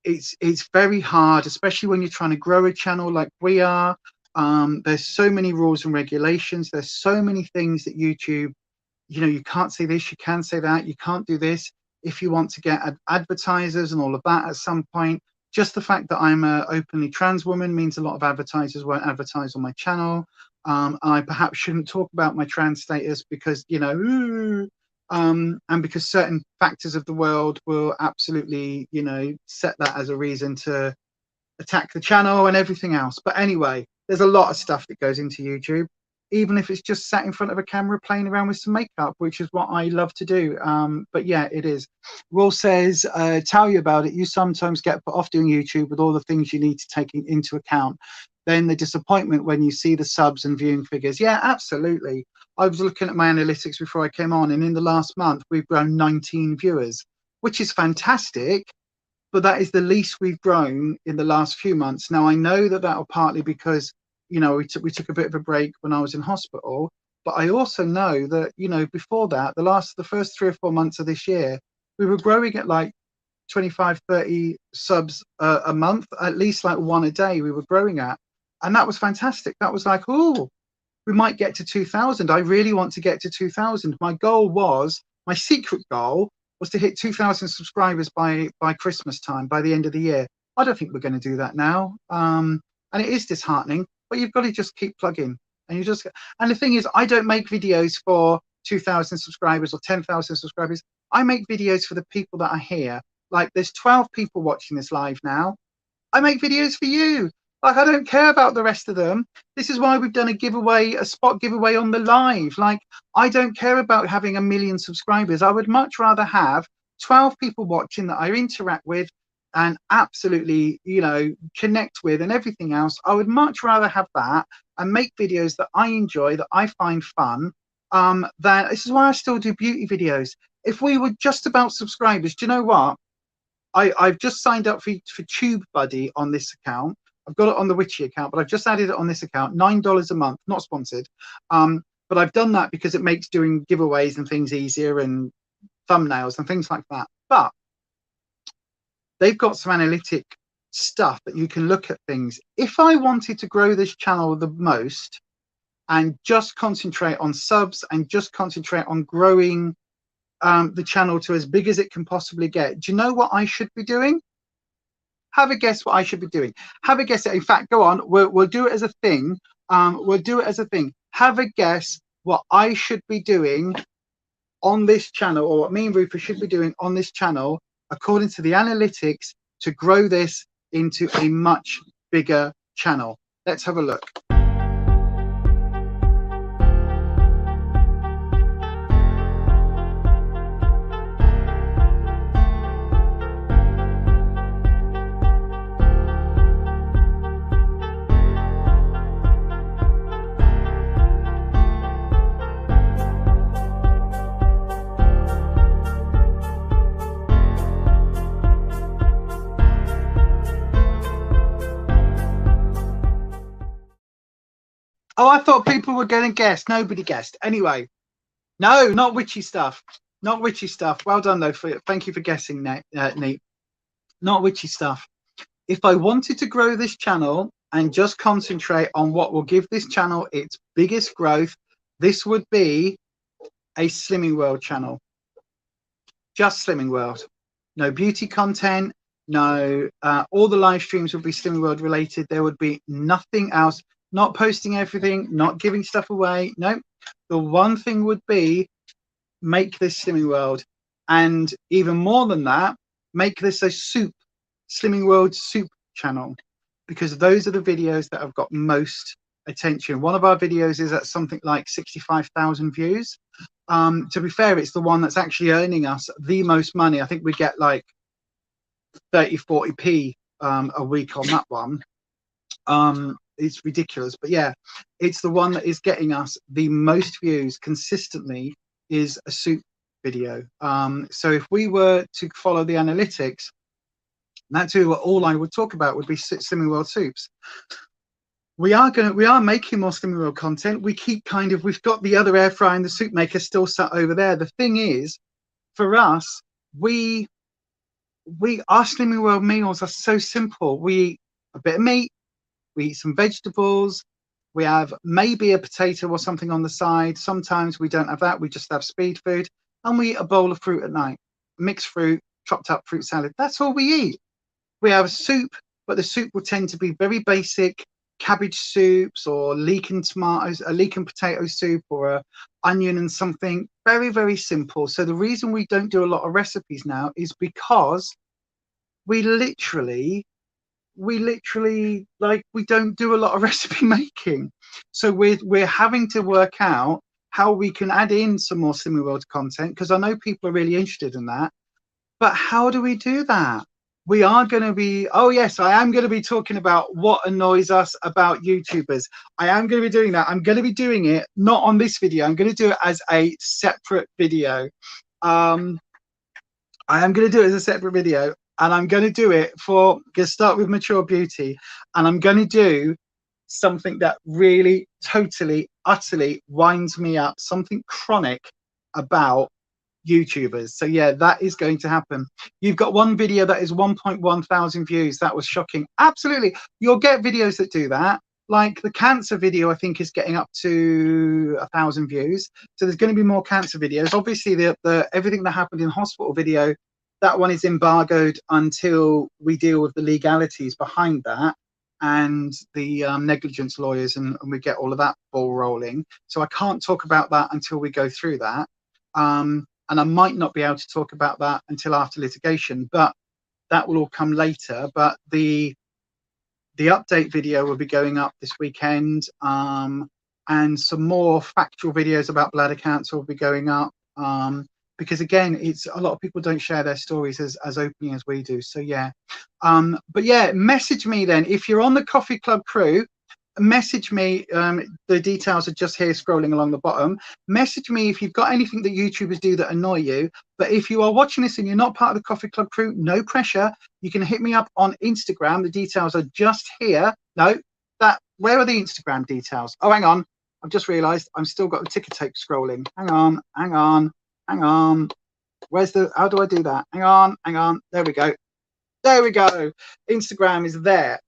Speaker 1: It's very hard, especially when you're trying to grow a channel like we are. There's so many rules and regulations. There's so many things that YouTube, you know, you can't say this, you can say that, you can't do this. If you want to get advertisers and all of that at some point, just the fact that I'm a openly trans woman means a lot of advertisers won't advertise on my channel. I perhaps shouldn't talk about my trans status because, you know, and because certain factors of the world will absolutely, you know, set that as a reason to attack the channel and everything else. But anyway, there's a lot of stuff that goes into YouTube, even if it's just sat in front of a camera playing around with some makeup, which is what I love to do. But yeah, it is. Raw says, tell you about it. You sometimes get put off doing YouTube with all the things you need to take into account. Then the disappointment when you see the subs and viewing figures. Yeah, absolutely. I was looking at my analytics before I came on, and in the last month, we've grown 19 viewers, which is fantastic. But that is the least we've grown in the last few months. Now, I know that that'll partly because, you know, we took a bit of a break when I was in hospital, but I also know that, you know, before that, the first 3 or 4 months of this year, we were growing at like 25, 30 subs a month, at least like one a day we were growing at. And that was fantastic. That was like, oh, we might get to 2,000. I really want to get to 2,000. My secret goal was to hit 2,000 subscribers by Christmas time, by the end of the year. I don't think we're going to do that now. And it is disheartening, but you've got to just keep plugging. And the thing is, I don't make videos for 2,000 subscribers or 10,000 subscribers. I make videos for the people that are here. Like there's 12 people watching this live now. I make videos for you. Like, I don't care about the rest of them. This is why we've done a spot giveaway on the live. Like, I don't care about having 1 million subscribers. I would much rather have 12 people watching that I interact with and absolutely, you know, connect with and everything else. I would much rather have that and make videos that I enjoy, that I find fun. This is why I still do beauty videos. If we were just about subscribers, do you know what? I've just signed up for TubeBuddy on this account. I've got it on the Witchy account, but I've just added it on this account, $9 a month, not sponsored. But I've done that because it makes doing giveaways and things easier and thumbnails and things like that. But they've got some analytic stuff that you can look at things. If I wanted to grow this channel the most and just concentrate on subs and just concentrate on growing the channel to as big as it can possibly get, do you know what I should be doing? Have a guess what I should be doing. Have a guess. In fact, go on. We'll do it as a thing. We'll do it as a thing. Have a guess what I should be doing on this channel, or what me and Rufus should be doing on this channel, according to the analytics, to grow this into a much bigger channel. Let's have a look. Oh, I thought people were going to guess. Nobody guessed. Anyway, no, not witchy stuff. Not witchy stuff. Well done, though. Thank you for guessing, Neat. Not witchy stuff. If I wanted to grow this channel and just concentrate on what will give this channel its biggest growth, this would be a Slimming World channel. Just Slimming World. No beauty content. No, all the live streams would be Slimming World related. There would be nothing else. Not posting everything, not giving stuff away. No, the one thing would be make this Slimming World. And even more than that, make this a Slimming World soup channel, because those are the videos that have got most attention. One of our videos is at something like 65,000 views. To be fair, it's the one that's actually earning us the most money. I think we get like 30, 40p a week on that one. It's ridiculous, but yeah, it's the one that is getting us the most views consistently, is a soup video. So if we were to follow the analytics, That's who all I would talk about would be Slimming World soups. We are making more Slimming World content. We keep we've got the other air fryer and the soup maker still sat over there. The thing is, for us, our Slimming World meals are so simple. We eat a bit of meat, we eat some vegetables, we have maybe a potato or something on the side. Sometimes we don't have that, we just have speed food, and we eat a bowl of fruit at night. Mixed fruit, chopped up fruit salad. That's all we eat. We have a soup, but the soup will tend to be very basic cabbage soups or leek and tomatoes, a leek and potato soup, or a onion and something. Very, very simple. So the reason we don't do a lot of recipes now is because we literally like we don't do a lot of recipe making. So we're having to work out how we can add in some more Slimming World content, because I know people are really interested in that. But how do we do that? We are going to be, oh yes, I am going to be talking about what annoys us about YouTubers. I am going to be doing that. I'm going to be doing it not on this video. I'm going to do it as a separate video. I am going to do it as a separate video, and I'm going to do it going to start with Mature Beauty, and I'm going to do something that really totally utterly winds me up, something chronic about YouTubers. So yeah, that is going to happen. You've got one video that is 1.1 thousand views. That was shocking. Absolutely, you'll get videos that do that. Like the cancer video, I think, is getting up to 1,000 views. So there's going to be more cancer videos. Obviously, the everything that happened in hospital video, that one is embargoed until we deal with the legalities behind that and the negligence lawyers, and we get all of that ball rolling. So I can't talk about that until we go through that. And I might not be able to talk about that until after litigation, but that will all come later. But the update video will be going up this weekend, and some more factual videos about bladder cancer will be going up, because again, it's a lot of people don't share their stories as openly as we do. So yeah, but yeah, message me then if you're on the Coffee Club crew. Message me. The details are just here scrolling along the bottom. Message me if you've got anything that YouTubers do that annoy you. But if you are watching this and you're not part of the Coffee Club crew, no pressure. You can hit me up on Instagram. The details are just here. No, where are the Instagram details? Oh, hang on. I've just realized I've still got the ticker tape scrolling. Hang on. How do I do that? Hang on. There we go. Instagram is there.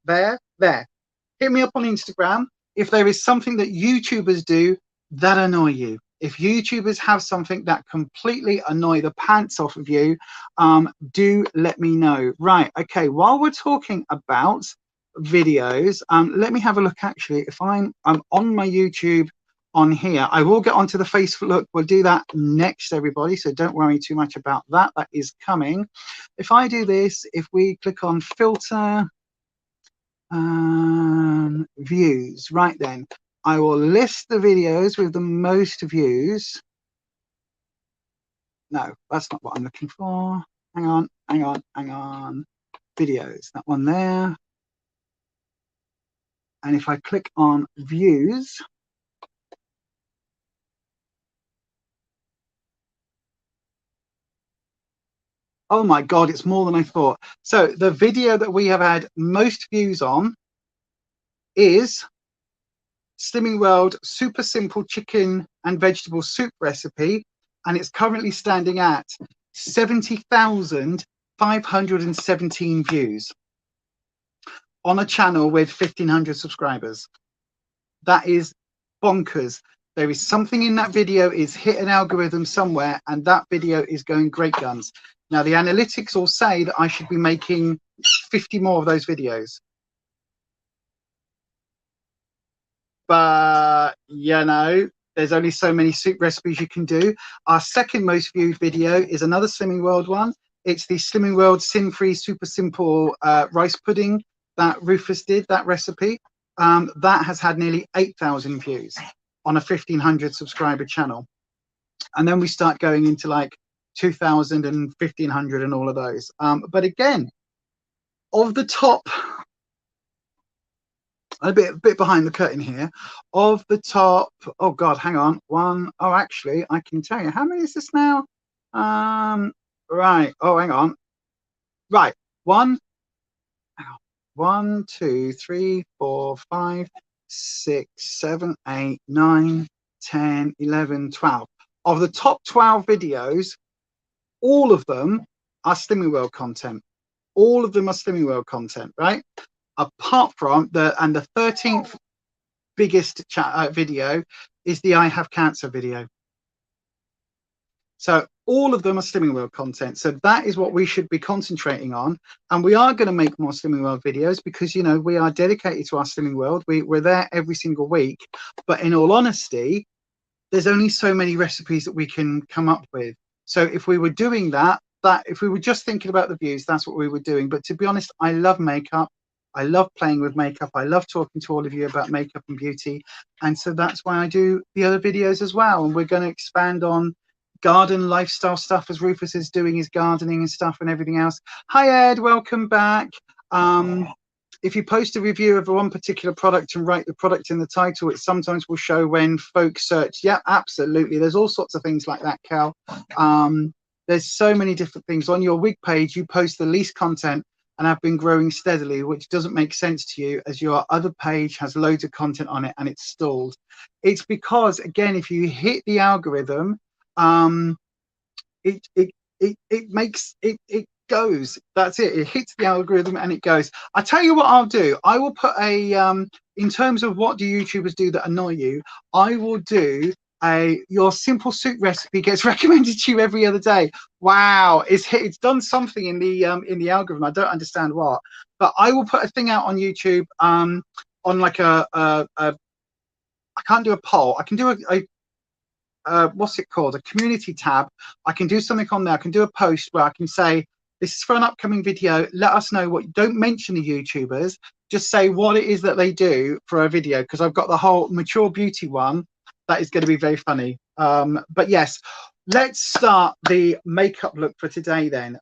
Speaker 1: Hit me up on Instagram if there is something that YouTubers do that annoy you. If YouTubers have something that completely annoy the pants off of you, do let me know. Right, okay, while we're talking about videos, let me have a look. Actually, if I'm on my YouTube on here, I will get onto the Facebook. We'll do that next, everybody, so don't worry too much about that. That is coming. If I do this, if we click on filter, views, right, then I will list the videos with the most views. No, that's not what I'm looking for. Hang on. Videos, that one there. And if I click on views, oh my God, it's more than I thought. So the video that we have had most views on is Slimming World super simple chicken and vegetable soup recipe, and it's currently standing at 70,517 views on a channel with 1,500 subscribers. That is bonkers. There is something in that video is hit an algorithm somewhere, and that video is going great guns. Now the analytics all say that I should be making 50 more of those videos. But you know, there's only so many soup recipes you can do. Our second most viewed video is another Slimming World one. It's the Slimming World sin-free super simple rice pudding that Rufus did, that recipe. That has had nearly 8,000 views on a 1,500 subscriber channel. And then we start going into like 2,000 and 1,500 and all of those. But again, of the top, a bit behind the curtain here, of the top, oh God, hang on, actually, I can tell you, how many is this now? Right, oh, hang on. Right, 1, 1, 2, 3, 4, 5, 6, 7, 8, 9, 10, 11, 12. Of the top 12 videos, all of them are Slimming World content. All of them are Slimming World content, right? Apart from the 13th biggest video is the I Have Cancer video. So all of them are Slimming World content. So that is what we should be concentrating on. And we are going to make more Slimming World videos because, you know, we are dedicated to our Slimming World. We're there every single week. But in all honesty, there's only so many recipes that we can come up with. So if we were doing that, if we were just thinking about the views, that's what we were doing. But to be honest, I love makeup. I love playing with makeup. I love talking to all of you about makeup and beauty. And so that's why I do the other videos as well. And we're going to expand on garden lifestyle stuff as Rufus is doing his gardening and stuff and everything else. Hi, Ed. Welcome back. If you post a review of one particular product and write the product in the title, it sometimes will show when folks search. Yeah, absolutely. There's all sorts of things like that, Cal. There's so many different things. On your wig page, you post the least content and have been growing steadily, which doesn't make sense to you as your other page has loads of content on it and it's stalled. It's because, again, if you hit the algorithm, it goes. That's it. It hits the algorithm and it goes. I tell you what I'll do. I will put a in terms of what do YouTubers do that annoy you, I will do your simple soup recipe gets recommended to you every other day. Wow, it's done something in the algorithm. I don't understand what, but I will put a thing out on YouTube on like I can't do a poll. I can do a what's it called, a community tab. I can do something on there. I can do a post where I can say, this is for an upcoming video. Let us know what, don't mention the YouTubers, just say what it is that they do for a video, because I've got the whole mature beauty one that is going to be very funny. But yes, let's start the makeup look for today then.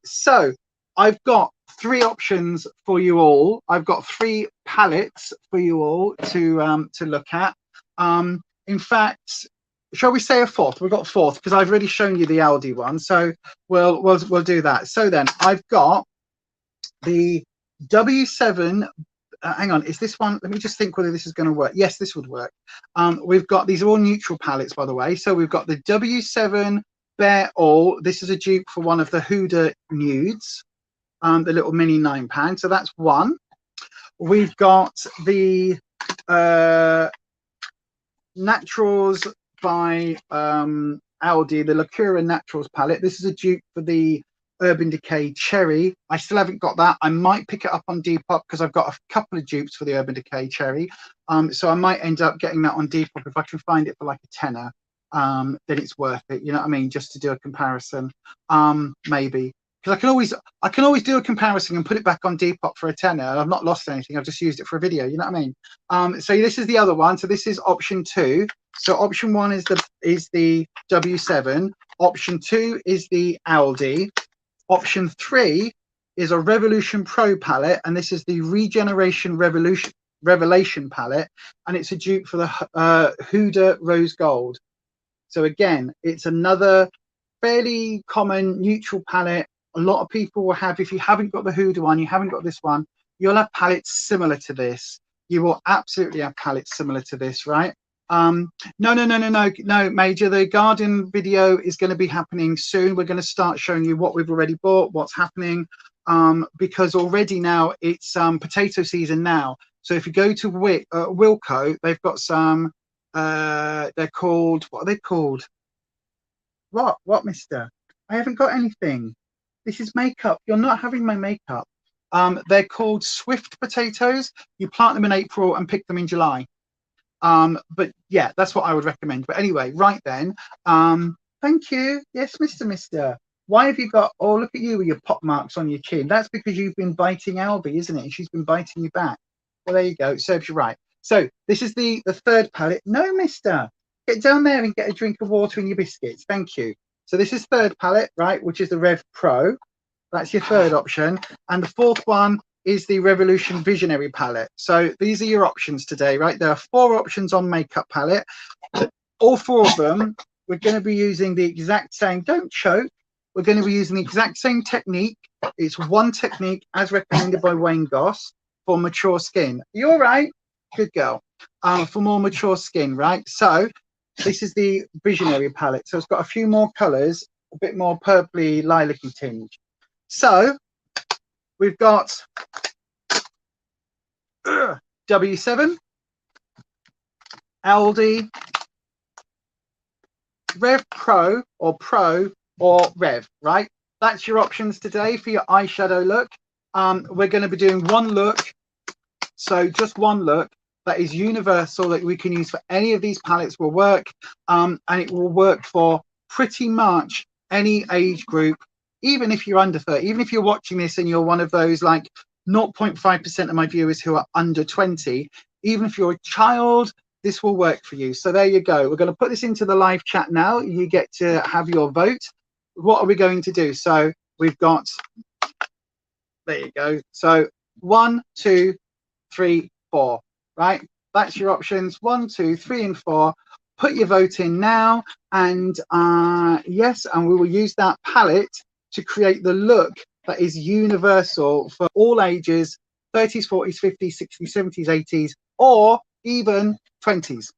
Speaker 1: So I've got 3 options for you all. I've got 3 palettes for you all to look at. In fact, shall we say a 4th? We've got a 4th because I've already shown you the Aldi one, so we'll do that. So then I've got the W7. Hang on, is this one? Let me just think whether this is going to work. Yes, this would work. We've got, these are all neutral palettes, by the way. So we've got the W7 Bare All. This is a dupe for one of the Huda nudes, the little mini 9-pound. So that's one. We've got the Naturals by Aldi, the Lacura Naturals palette. This is a dupe for the Urban Decay Cherry. I still haven't got that. I might pick it up on Depop because I've got a couple of dupes for the Urban Decay Cherry. So I might end up getting that on Depop if I can find it for like a tenner. Then it's worth it. You know what I mean? Just to do a comparison, maybe. Because I can always do a comparison and put it back on Depop for a tenner. I've not lost anything. I've just used it for a video. You know what I mean? So this is the other one. So this is option 2. So option 1 is the W7. Option 2 is the Aldi. Option 3 is a Revolution Pro palette, and this is the Regeneration Revelation palette, and it's a dupe for the Huda Rose Gold. So again, it's another fairly common neutral palette. A lot of people will have, if you haven't got the Huda one, you haven't got this one, you'll have palettes similar to this. You will absolutely have palettes similar to this, right? No, Major, the garden video is going to be happening soon. We're going to start showing you what we've already bought, what's happening, because already now it's potato season now. So if you go to Wilko, they've got some, they're called, what are they called? What, mister? I haven't got anything. This is makeup. You're not having my makeup. They're called Swift potatoes. You plant them in April and pick them in July. But yeah, that's what I would recommend. But anyway, right then, thank you. Yes, mister. Why have you got, oh, look at you with your pop marks on your chin. That's because you've been biting Albie, isn't it? And she's been biting you back. Well, there you go. It serves you right. So this is the 3rd palette. No, mister. Get down there and get a drink of water in your biscuits. Thank you. So this is 3rd palette, right, which is the Rev Pro. That's your 3rd option. And the 4th one is the Revolution Visionary palette. So these are your options today, right? There are 4 options on makeup palette. All 4 of them, we're going to be using the exact same, don't choke. We're going to be using the exact same technique It's one technique as recommended by Wayne Goss for mature skin. You all right? Good girl. For more mature skin, right? So this is the Visionary palette. So it's got a few more colors, a bit more purpley lilac-y tinge. So we've got W7, LD, Rev Pro or Rev, right? That's your options today for your eyeshadow look. We're going to be doing one look. So just one look that is universal that we can use for any of these palettes will work. And it will work for pretty much any age group, even if you're under 30, even if you're watching this and you're one of those like 0.5% of my viewers who are under 20, even if you're a child, this will work for you. So there you go. We're going to put this into the live chat now. You get to have your vote. What are we going to do? So we've got, there you go. So 1, 2, 3, 4, right? That's your options. 1, 2, 3, and 4. Put your vote in now. And yes, and we will use that palette to create the look that is universal for all ages, 30s, 40s, 50s, 60s, 70s, 80s, or even 20s.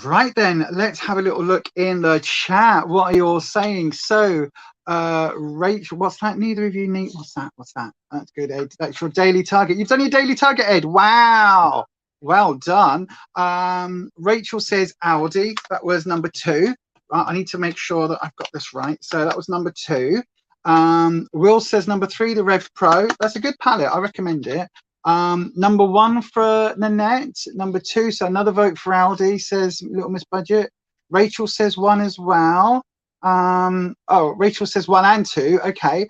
Speaker 1: Right then, let's have a little look in the chat. What are you all saying? So, Rachel, what's that? Neither of you need. What's that? What's that? That's good, Ed. That's your daily target. You've done your daily target, Ed. Wow. Well done. Rachel says Audi. That was number 2. Right, I need to make sure that I've got this right. So that was number 2. Will says number 3, the Rev Pro. That's a good palette. I recommend it. Number 1 for Nanette. Number 2, so another vote for Aldi, says Little Miss Budget. Rachel says 1 as well. Oh, Rachel says 1 and 2. Okay.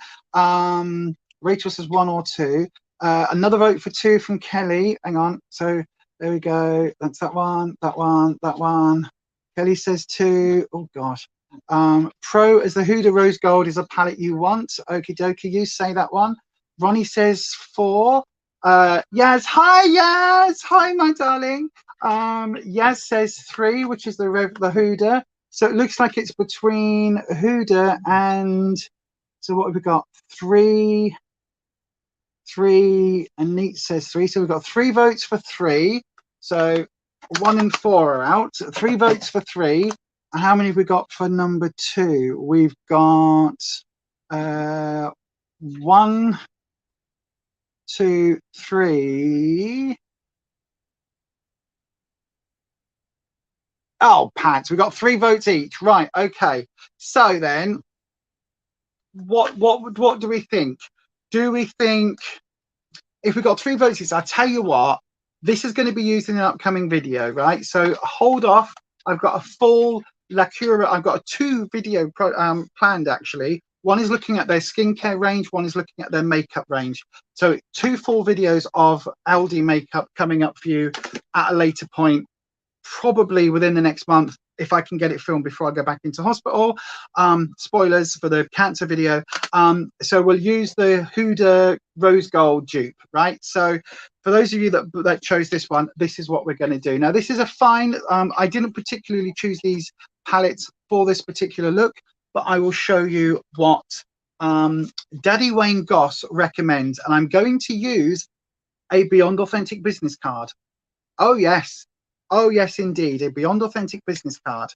Speaker 1: Rachel says 1 or 2. Another vote for 2 from Kelly. Hang on. So there we go. That's that one, that one, that one. Kelly says 2. Oh gosh. Pro as the Huda Rose Gold is a palette you want. Okie dokie. You say that one. Ronnie says 4. Yaz, hi Yaz, hi my darling. Yaz says 3, which is the Huda. So it looks like it's between Huda and, so what have we got? 3, and Neat says 3. So we've got 3 votes for 3. So 1 and 4 are out. 3 votes for 3. And how many have we got for number 2? We've got 1, 2, 3. Oh, Pads, we've got 3 votes each. Right, okay. So then, what do we think? Do we think if we've got 3 votes each, I tell you what, this is going to be used in an upcoming video, right? So hold off. I've got a full Lacura. I've got a 2 video planned actually. One is looking at their skincare range. One is looking at their makeup range. So 2 full videos of LD makeup coming up for you at a later point, probably within the next month, if I can get it filmed before I go back into hospital. Spoilers for the cancer video. So we'll use the Huda Rose Gold dupe, right? So for those of you that chose this one, this is what we're going to do. Now, this is a fine. I didn't particularly choose these palettes for this particular look, but I will show you what Daddy Wayne Goss recommends. And I'm going to use a Beyond Authentic business card. Oh, yes. Oh, yes, indeed. A Beyond Authentic business card.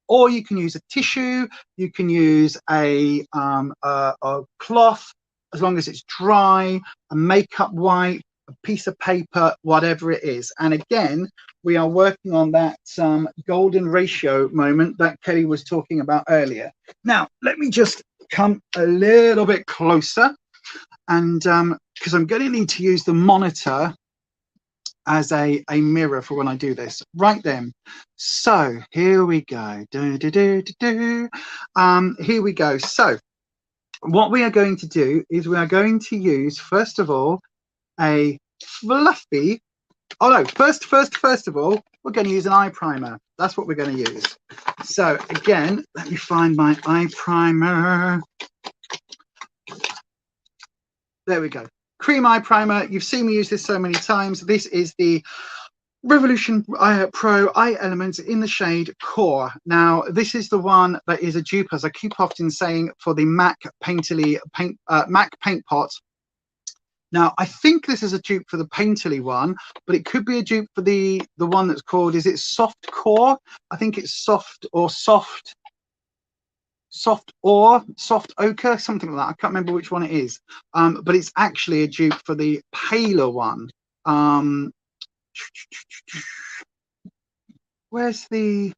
Speaker 1: Or you can use a tissue. You can use a cloth, as long as it's dry, a makeup wipe, a piece of paper, whatever it is. And again, we are working on that golden ratio moment that Kelly was talking about earlier. Now, let me just come a little bit closer, and because I'm going to need to use the monitor as a mirror for when I do this. Right then. So here we go. Here we go. So what we are going to do is we are going to use, first of all, a fluffy, oh no, first of all, we're going to use an eye primer. That's what we're going to use. So again, let me find my eye primer. There we go. cream eye primer. You've seen me use this so many times. This is the Revolution Pro Eye Elements in the shade Core. Now, this is the one that is a dupe, as I keep often saying, for the MAC MAC Paint Pot. Now, I think this is a dupe for the Painterly one, but it could be a dupe for the one that's called, is it Soft Core? I think it's Soft Ochre, something like that. I can't remember which one it is. But it's actually a dupe for the paler one. Where's the...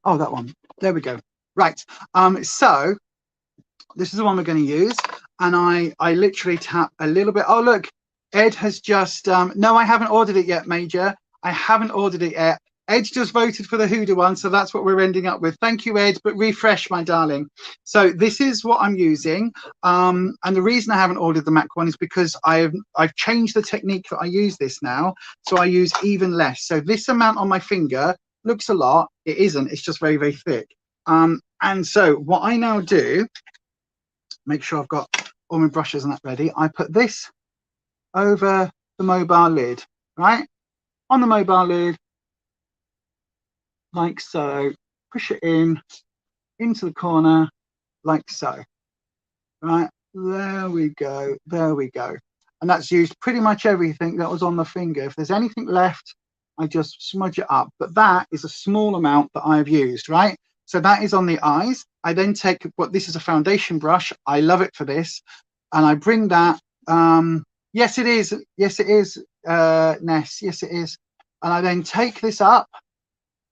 Speaker 1: Oh, that one. There we go. Right. So this is the one we're going to use. And I literally tap a little bit. Oh, look, Ed has just... no, I haven't ordered it yet, Major. I haven't ordered it yet. Ed just voted for the Huda one, so that's what we're ending up with. Thank you, Ed, but refresh, my darling. So this is what I'm using. And the reason I haven't ordered the MAC one is because I've changed the technique that I use this now. So I use even less. So this amount on my finger looks a lot. It isn't. It's just very, very thick. And so what I now do, make sure I've got all my brushes and that ready. I put this over the mobile lid, right? On the mobile lid, like so. Push it in into the corner, like so. Right, there we go, there we go. And that's used pretty much everything that was on the finger. If there's anything left, I just smudge it up. But that is a small amount that I've used, right? So that is on the eyes. I then take this is a foundation brush. I love it for this. And I bring that, yes it is, Ness, yes it is. And I then take this up,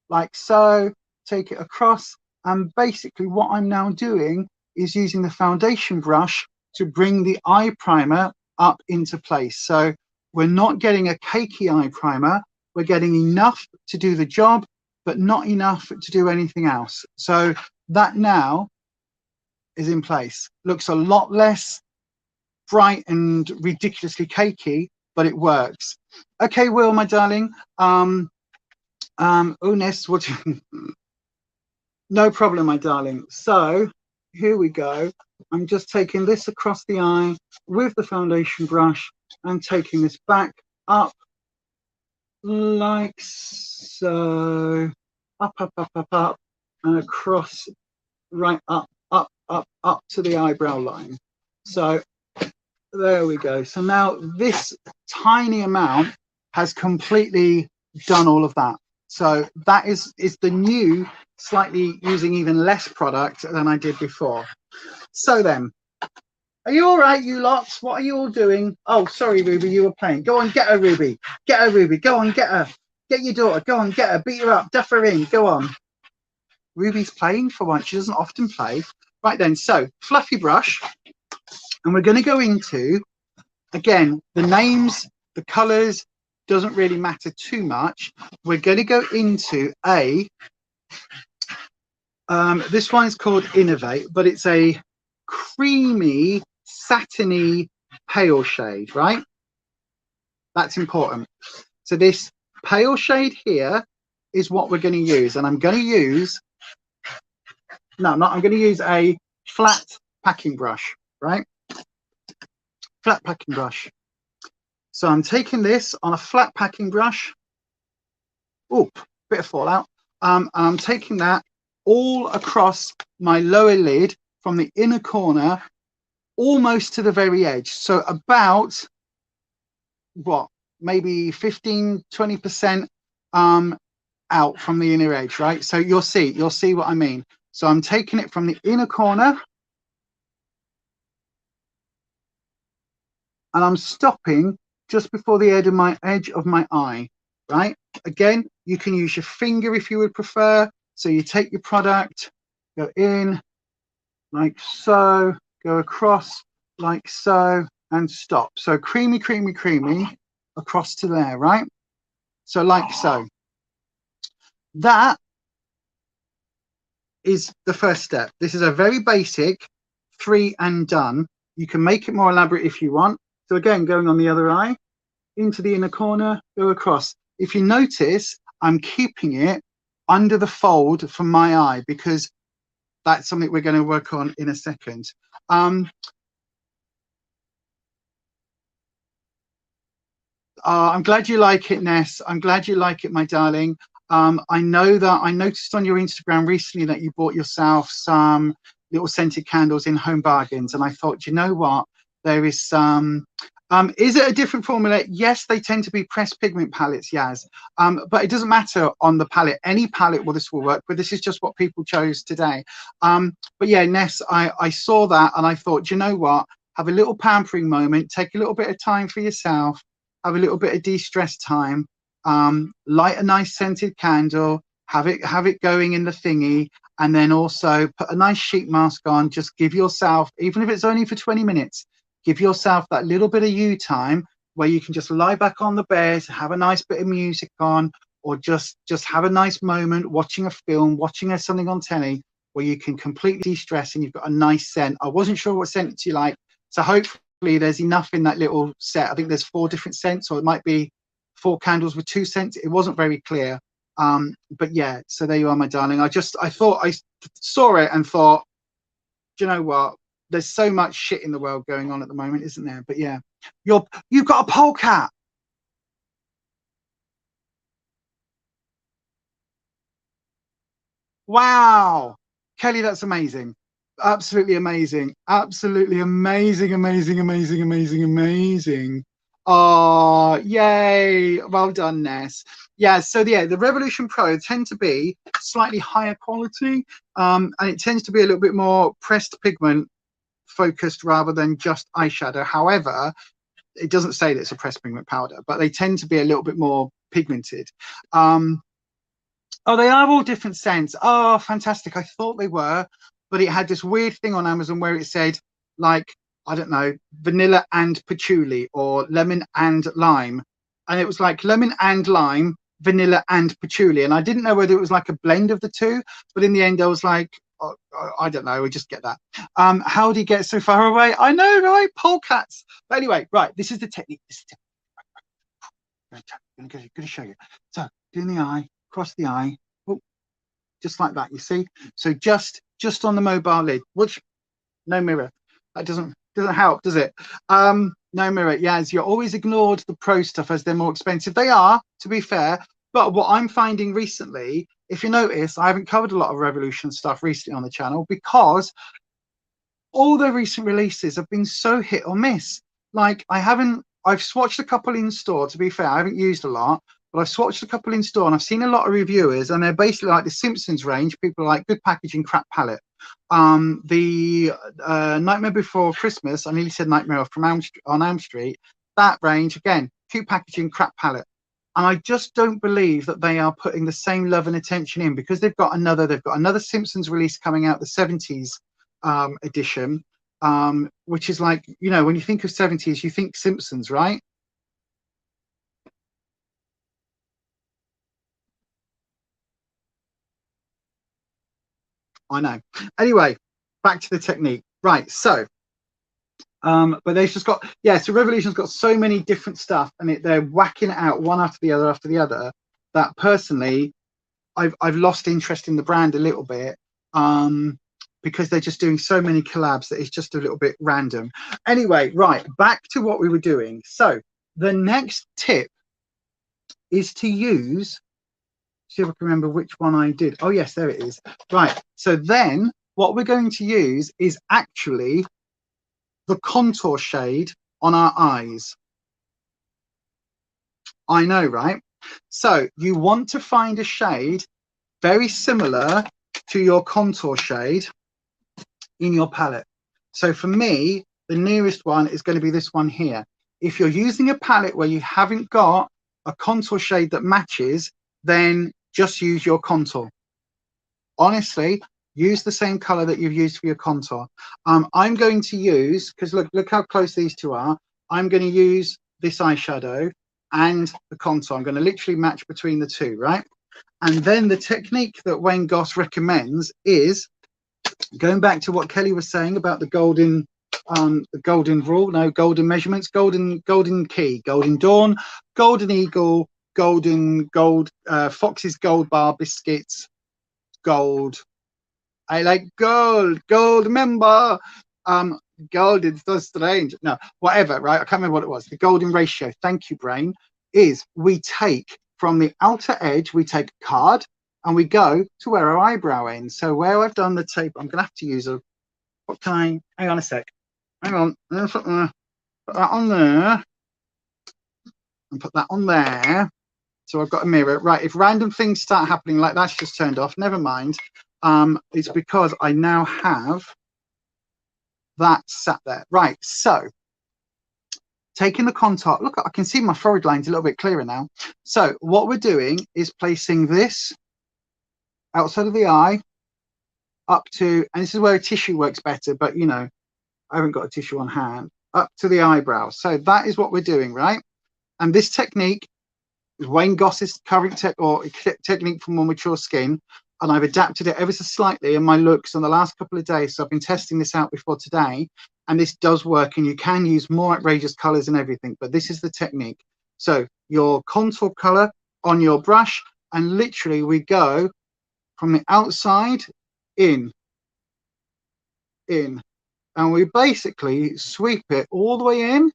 Speaker 1: like so, take it across, and basically what I'm now doing is using the foundation brush to bring the eye primer up into place. So we're not getting a cakey eye primer, we're getting enough to do the job, but not enough to do anything else. So that now is in place. Looks a lot less bright and ridiculously cakey, but it works. Okay, Will, my darling. Ness, what no problem, my darling. So here we go. I'm just taking this across the eye with the foundation brush and taking this back up like so, up, and across, right up to the eyebrow line. So there we go. So now this tiny amount has completely done all of that. So that is the new, slightly using even less product than I did before. So then, are you all right, you lots? What are you all doing? Oh, sorry, Ruby, you were playing. Go on, get her, Ruby. Get her, Ruby. Go on, get her. Get your daughter. Go on, get her. Beat her up. Duff her in. Go on. Ruby's playing for once. She doesn't often play. Right then, so fluffy brush. And we're going to go into, again, the names, the colours, doesn't really matter too much. We're going to go into a, this one's called Innovate, but it's a creamy, satiny, pale shade, right? That's important. So this pale shade here is what we're going to use. And I'm going to use, I'm going to use a flat packing brush, right? Flat packing brush. So I'm taking this on a flat packing brush. Oh, bit of fallout. I'm taking that all across my lower lid from the inner corner almost to the very edge. So about, what, maybe 15-20% out from the inner edge, right? So you'll see what I mean. So I'm taking it from the inner corner and I'm stopping just before the edge of my eye, right? Again, you can use your finger if you would prefer. So you take your product, go in like so, go across like so, and stop. So creamy, creamy, creamy across to there, right? So like so. That is the first step. This is a very basic 3 and done. You can make it more elaborate if you want. So again, going on the other eye, into the inner corner, go across. If you notice, I'm keeping it under the fold from my eye because that's something we're going to work on in a second. I'm glad you like it, Ness. I'm glad you like it, my darling. I know that I noticed on your Instagram recently that you bought yourself some little scented candles in Home Bargains, and I thought, you know what, there is some. Is it a different formula? Yes, they tend to be pressed pigment palettes, Yaz. But it doesn't matter on the palette. Any palette this will work, but this is just what people chose today. But yeah, Ness, I saw that and I thought, you know what, have a little pampering moment, take a little bit of time for yourself, have a little bit of de-stress time, light a nice scented candle, have it going in the thingy, and then also put a nice sheet mask on. Just give yourself, even if it's only for 20 minutes, give yourself that little bit of you time where you can just lie back on the bed, have a nice bit of music on, or just have a nice moment watching a film, watching something on telly, where you can completely de-stress and you've got a nice scent. I wasn't sure what scent you like, so hopefully there's enough in that little set. I think there's 4 different scents, or it might be 4 candles with 2 scents. It wasn't very clear, but yeah, so there you are, my darling. I thought I saw it and thought, do you know what, there's so much shit in the world going on at the moment, isn't there? But yeah, you've got a polecat. Wow, Kelly, that's amazing. Absolutely amazing. Absolutely amazing, amazing, amazing, amazing, amazing. Oh, yay. Well done, Ness. Yeah, so yeah, the Revolution Pro tend to be slightly higher quality, and it tends to be a little bit more pressed pigment focused rather than just eyeshadow. However, it doesn't say that it's a pressed pigment powder, but they tend to be a little bit more pigmented. Oh, they are all different scents. Oh, fantastic. I thought they were, but it had this weird thing on Amazon where it said, like, I don't know, vanilla and patchouli or lemon and lime. And it was like lemon and lime, vanilla and patchouli. And I didn't know whether it was like a blend of the two, but in the end, I was like, oh, I don't know, we just get that. How do you get so far away? I know, right? Polecats. But anyway, right, this is the technique. I'm going to show you. So, doing the eye, cross the eye, oh, just like that, you see? So just on the mobile lid, which, no mirror. That doesn't help, does it? No mirror. Yeah, as you always ignored the pro stuff as they're more expensive. They are, to be fair. But what I'm finding recently, if you notice, I haven't covered a lot of Revolution stuff recently on the channel because all the recent releases have been so hit or miss. Like I've swatched a couple in store, to be fair. I haven't used a lot, but I've swatched a couple in store and I've seen a lot of reviewers and they're basically like the Simpsons range. People are like, good packaging, crap palette. The Nightmare Before Christmas, I nearly said Nightmare on Elm Street, that range, again, cute packaging, crap palette. And I just don't believe that they are putting the same love and attention in because they've got another Simpsons release coming out, the 70s edition, which is like, you know, when you think of 70s, you think Simpsons, right? I know. Anyway, back to the technique. Right, so but they've just got, yeah, so Revolution's got so many different stuff and they're whacking it out one after the other that personally I've lost interest in the brand a little bit, because they're just doing so many collabs that it's just a little bit random. Anyway, right, back to what we were doing. So the next tip is to use, see if I can remember which one I did. Oh yes, there it is. Right, so then what we're going to use is actually the contour shade on our eyes. I know, right? So you want to find a shade very similar to your contour shade in your palette. So for me, the nearest one is going to be this one here. If you're using a palette where you haven't got a contour shade that matches, then just use your contour. Honestly, use the same color that you've used for your contour. I'm going to use, because look how close these two are. I'm going to use this eyeshadow and the contour. I'm going to literally match between the two, right? And then the technique that Wayne Goss recommends is going back to what Kelly was saying about the golden rule, no, golden measurements, golden key, golden dawn, golden eagle, gold, fox's gold bar biscuits, gold, I like gold. Gold, remember? Gold is so strange. No, whatever, right? I can't remember what it was. The golden ratio, thank you, brain, is we take from the outer edge, we take a card and we go to where our eyebrow ends. So where I've done the tape, I'm going to have to use a, what can I, hang on a sec. Hang on, put that on there and put that on there. So I've got a mirror. Right, if random things start happening like that's just turned off, never mind. It's because I now have that sat there. Right, so taking the contour, look, I can see my forehead lines a little bit clearer now. So what we're doing is placing this outside of the eye up to, and this is where a tissue works better, but you know, I haven't got a tissue on hand, up to the eyebrow. So that is what we're doing, right? And this technique is Wayne Goss's current technique for more mature skin, and I've adapted it ever so slightly in my looks on the last couple of days. So I've been testing this out before today, and this does work, and you can use more outrageous colors and everything, but this is the technique. So your contour color on your brush, and literally we go from the outside in, and we basically sweep it all the way in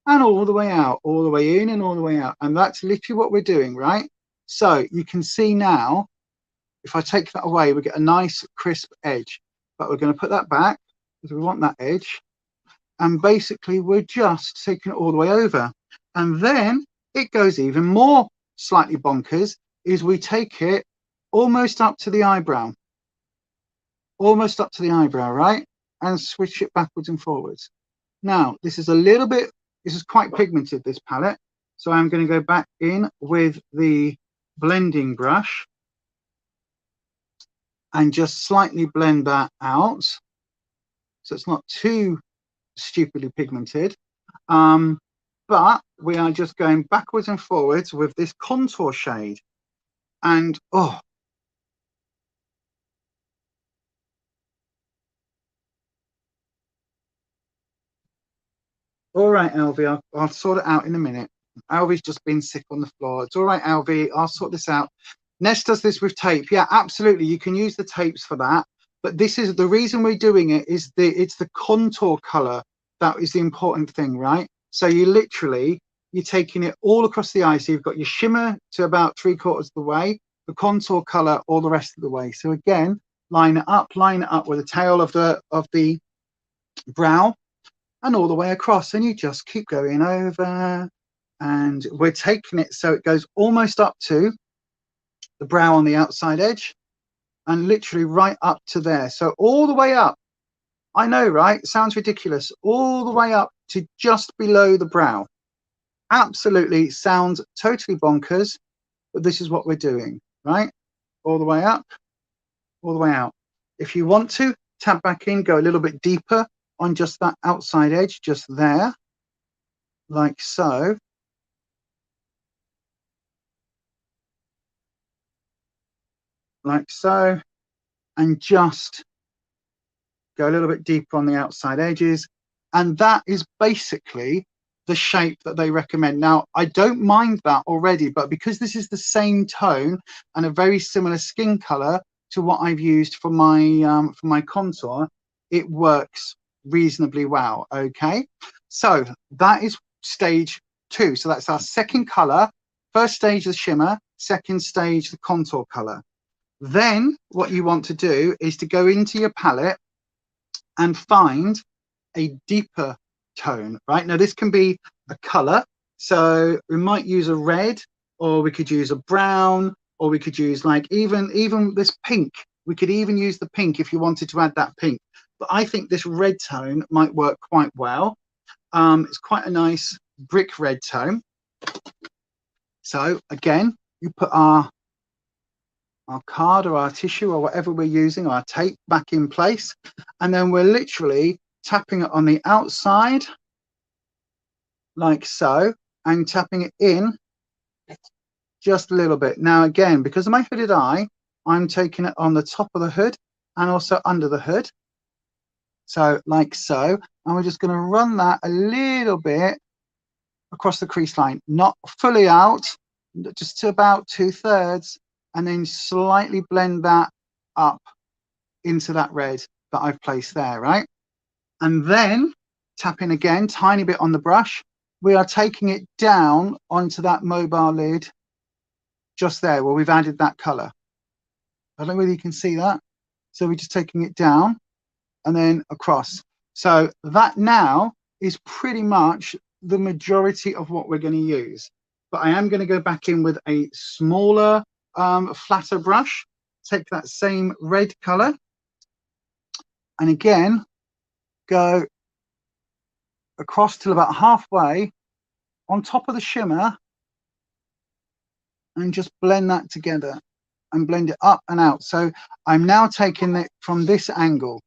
Speaker 1: and all the way out, all the way in and all the way out. And that's literally what we're doing, right? So you can see now, if I take that away, we get a nice crisp edge, but we're going to put that back because we want that edge. And basically we're just taking it all the way over. And then it goes even more slightly bonkers, is we take it almost up to the eyebrow, right? And switch it backwards and forwards. Now, this is a little bit, this is quite pigmented, this palette. So I'm going to go back in with the blending brush and just slightly blend that out. So it's not too stupidly pigmented. But we are just going backwards and forwards with this contour shade. And, oh, all right, Alvie, I'll sort it out in a minute. Alvie's just been sick on the floor. It's all right, Alvie, I'll sort this out. Ness does this with tape. Yeah, absolutely. You can use the tapes for that. But this is the reason we're doing it, is it's the contour color that is the important thing, right? So you literally, you're taking it all across the eye. So you've got your shimmer to about 3/4 of the way, the contour color all the rest of the way. So again, line it up with the tail of the brow and all the way across, and you just keep going over, and we're taking it so it goes almost up to the brow on the outside edge and literally right up to there. So all the way up, I know, right? It sounds ridiculous. All the way up to just below the brow. Absolutely sounds totally bonkers, but this is what we're doing, right? All the way up, all the way out. If you want to, tap back in, go a little bit deeper on just that outside edge, just there, like so. Like so, and just go a little bit deeper on the outside edges. And that is basically the shape that they recommend. Now, I don't mind that already, but because this is the same tone and a very similar skin color to what I've used for my contour, it works reasonably well. Okay, so that is stage 2. So that's our second color. First stage, the shimmer. Second stage, the contour color. Then what you want to do is to go into your palette and find a deeper tone, right? Now this can be a color, so we might use a red, or we could use a brown, or we could use like even this pink. We could even use the pink if you wanted to add that pink, but I think this red tone might work quite well. It's quite a nice brick red tone. So again, you put our card or our tissue or whatever we're using, our tape, back in place, and then we're literally tapping it on the outside like so, and tapping it in just a little bit. Now again, because of my hooded eye, I'm taking it on the top of the hood and also under the hood, so like so, and we're just going to run that a little bit across the crease line, not fully out, just to about 2/3, and then slightly blend that up into that red that I've placed there, right? And then tapping again, tiny bit on the brush, we are taking it down onto that mobile lid just there where we've added that color. I don't know whether you can see that. So we're just taking it down and then across. So that now is pretty much the majority of what we're going to use. But I am going to go back in with a smaller, flatter brush, take that same red color, and again, go across till about halfway on top of the shimmer and just blend that together and blend it up and out. So I'm now taking it from this angle.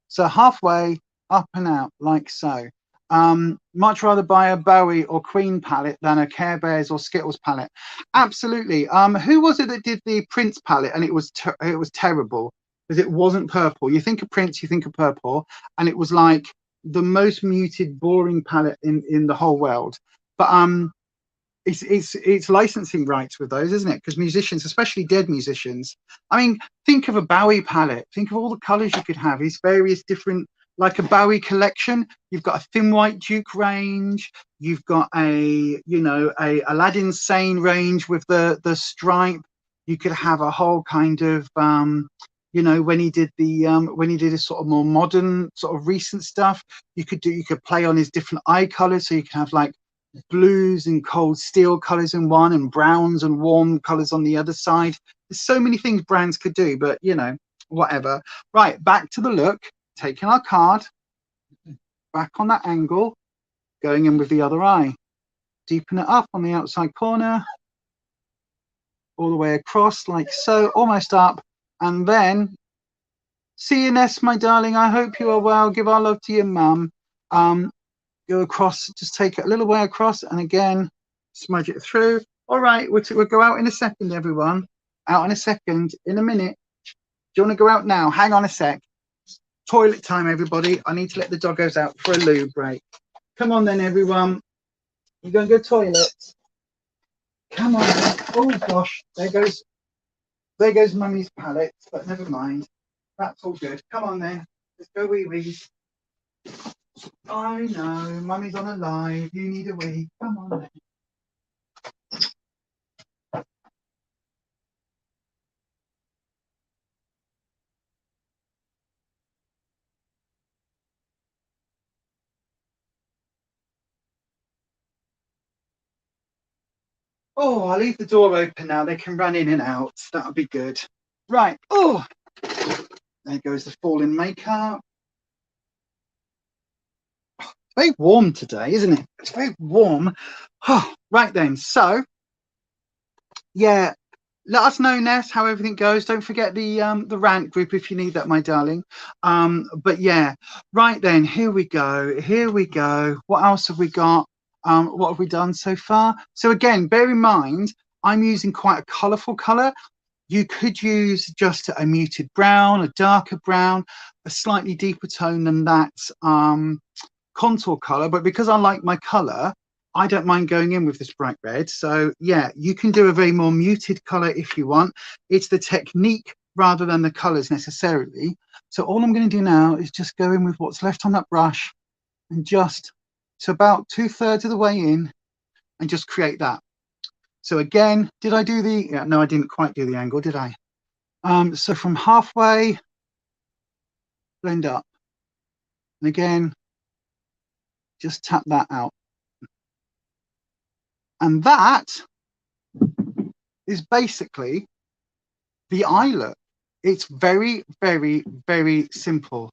Speaker 1: So halfway up and out like so. Much rather buy a Bowie or Queen palette than a Care Bears or Skittles palette. Absolutely. Who was it that did the Prince palette and it was terrible because it wasn't purple? You think of Prince, you think of purple, and it was like the most muted, boring palette in the whole world. But it's licensing rights with those, isn't it? Because musicians, especially dead musicians, I mean, think of a Bowie palette. Think of all the colors you could have. These various different, like a Bowie collection. You've got a Thin White Duke range. You've got a Aladdin Sane range with the stripe. You could have a whole kind of when he did his sort of more modern, sort of recent stuff. You could play on his different eye colors. So you can have like blues and cold steel colors in one and browns and warm colors on the other side. There's so many things brands could do, but whatever. Right, back to the look, taking our card back on that angle, going in with the other eye, deepen it up on the outside corner all the way across like so, almost up, and then see you, Ness, my darling. I hope you are well. Give our love to your mum. Go across, just take it a little way across, and again smudge it through. All right, we'll go out in a second, everyone. Out in a second, in a minute. Do you want to go out now? Hang on a sec. Toilet time, everybody. I need to let the doggos out for a loo break. Come on then, everyone. You're going to go toilet. Come on then. Oh gosh, there goes mummy's palette, but never mind. That's all good. Come on then. Let's go wee-wees. I know, mummy's on a live. You need a wee. Come on then. Oh, I'll leave the door open now. They can run in and out. That'll be good. Right. Oh, there goes the falling makeup. It's very warm today, isn't it? It's very warm. Oh, right then. So, yeah, let us know, Ness, how everything goes. Don't forget the rant group if you need that, my darling. But yeah, right then. Here we go. Here we go. What else have we got? What have we done so far? So again, bear in mind, I'm using quite a colourful colour. You could use just a muted brown, a darker brown, a slightly deeper tone than that contour colour. But because I like my colour, I don't mind going in with this bright red. So yeah, you can do a very more muted colour if you want. It's the technique rather than the colours necessarily. So all I'm going to do now is just go in with what's left on that brush and just to about 2/3 of the way in and just create that. So again, did I do the, no, I didn't quite do the angle, did I? So from halfway, blend up. And again, just tap that out. And that is basically the eye look. It's very, very, very simple.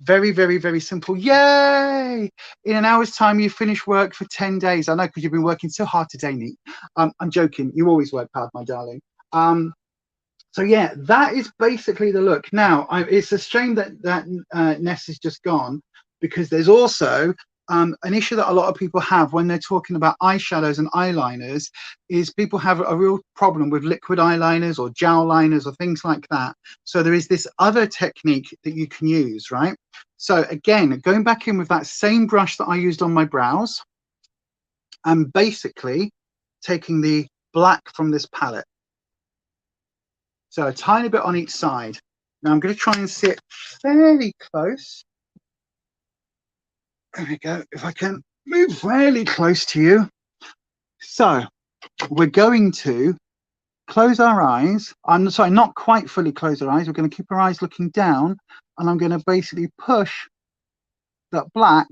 Speaker 1: Very, very, very simple. Yay! In an hour's time, you finish work for 10 days. I know, because you've been working so hard today, Neat. I'm joking. You always work hard, my darling. So yeah, that is basically the look. Now, it's a shame that Ness is just gone, because there's also an issue that a lot of people have when they're talking about eyeshadows and eyeliners, is people have a real problem with liquid eyeliners or gel liners or things like that. So there is this other technique that you can use, right? So again, going back in with that same brush that I used on my brows, and basically taking the black from this palette. So a tiny bit on each side. Now I'm going to try and sit fairly close. There we go. If I can move fairly close to you. So we're going to close our eyes. I'm sorry, not quite fully close our eyes. We're going to keep our eyes looking down, and I'm going to basically push that black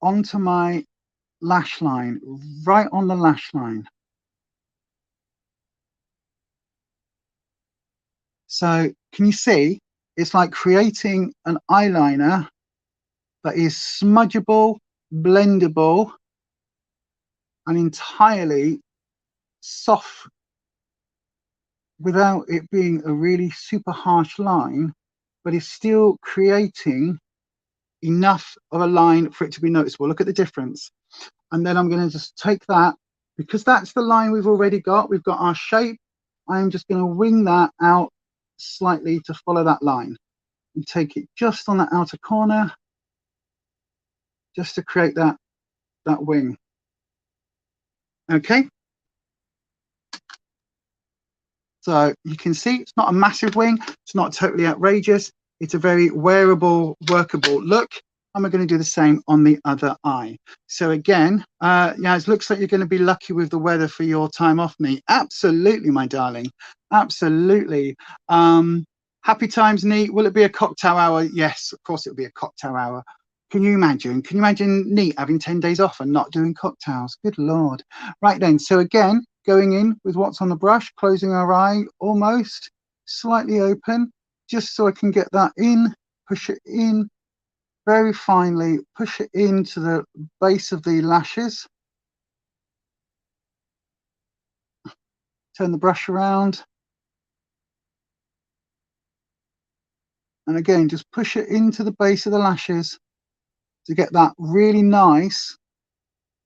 Speaker 1: onto my lash line, right on the lash line. So can you see? It's like creating an eyeliner that is smudgeable, blendable, and entirely soft without it being a really super harsh line, but it's still creating enough of a line for it to be noticeable. Look at the difference. And then I'm going to just take that, because that's the line we've already got. We've got our shape. I'm just going to wing that out slightly to follow that line and take it just on that outer corner, just to create that wing. Okay. So you can see it's not a massive wing. It's not totally outrageous. It's a very wearable, workable look. And we're going to do the same on the other eye. So again, yeah, it looks like you're going to be lucky with the weather for your time off, Nee. Absolutely, my darling. Absolutely. Happy times, Nee. Will it be a cocktail hour? Yes, of course it'll be a cocktail hour. Can you imagine? Can you imagine Nee having 10 days off and not doing cocktails? Good Lord. Right then, so again, going in with what's on the brush, closing our eye almost, slightly open, just so I can get that in, push it in very finely, push it into the base of the lashes. Turn the brush around. And again, just push it into the base of the lashes to get that really nice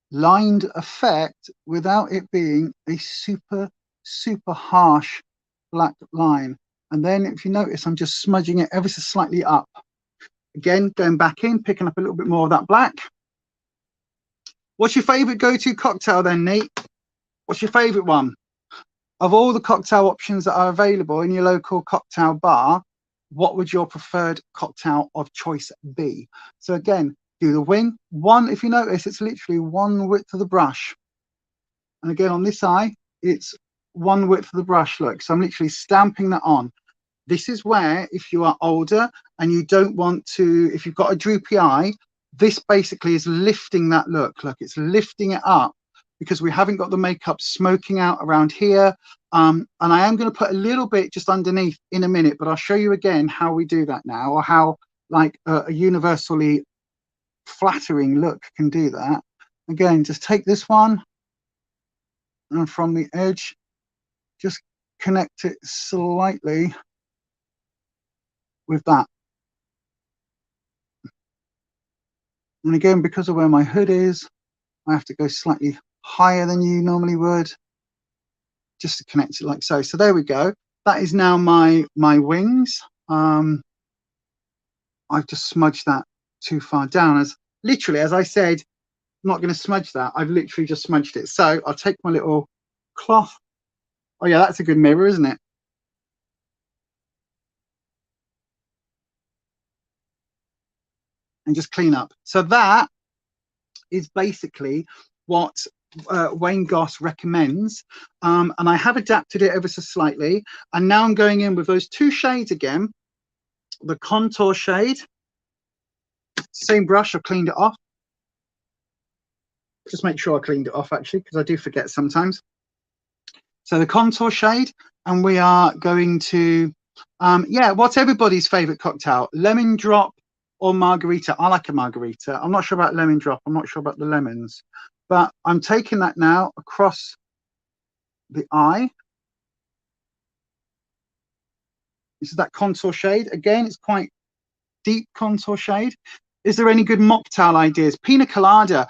Speaker 1: lined effect without it being a super, super harsh black line. And then if you notice, I'm just smudging it ever so slightly up. Again, going back in, picking up a little bit more of that black. What's your favorite go-to cocktail then, Nate? What's your favorite one? Of all the cocktail options that are available in your local cocktail bar, what would your preferred cocktail of choice be? So again, do the wing. One, if you notice, it's literally one width of the brush. And again, on this eye, it's one width of the brush. Look, so I'm literally stamping that on. This is where, if you are older and you don't want to, if you've got a droopy eye, this basically is lifting that look. Look, it's lifting it up because we haven't got the makeup smoking out around here. And I am going to put a little bit just underneath in a minute, but I'll show you again how we do that now, or how like a universally flattering look can do that. Again, just take this one and from the edge, just connect it slightly with that. And again, because of where my hood is, I have to go slightly higher than you normally would, just to connect it like so. So there we go. That is now my wings. I've just smudged that too far down. As literally, as I said, I'm not going to smudge that. I've literally just smudged it. So I'll take my little cloth. Oh yeah, that's a good mirror, isn't it? And just clean up. So that is basically what Wayne Goss recommends, and I have adapted it ever so slightly, and now I'm going in with those two shades again, the contour shade, same brush. I've cleaned it off, just make sure I cleaned it off actually, because I do forget sometimes. So the contour shade, and we are going to yeah, what's everybody's favorite cocktail? Lemon drop or margarita? I like a margarita. I'm not sure about lemon drop. I'm not sure about the lemons, but I'm taking that now across the eye. This is that contour shade. Again, it's quite deep contour shade. Is there any good mocktail ideas? Pina colada.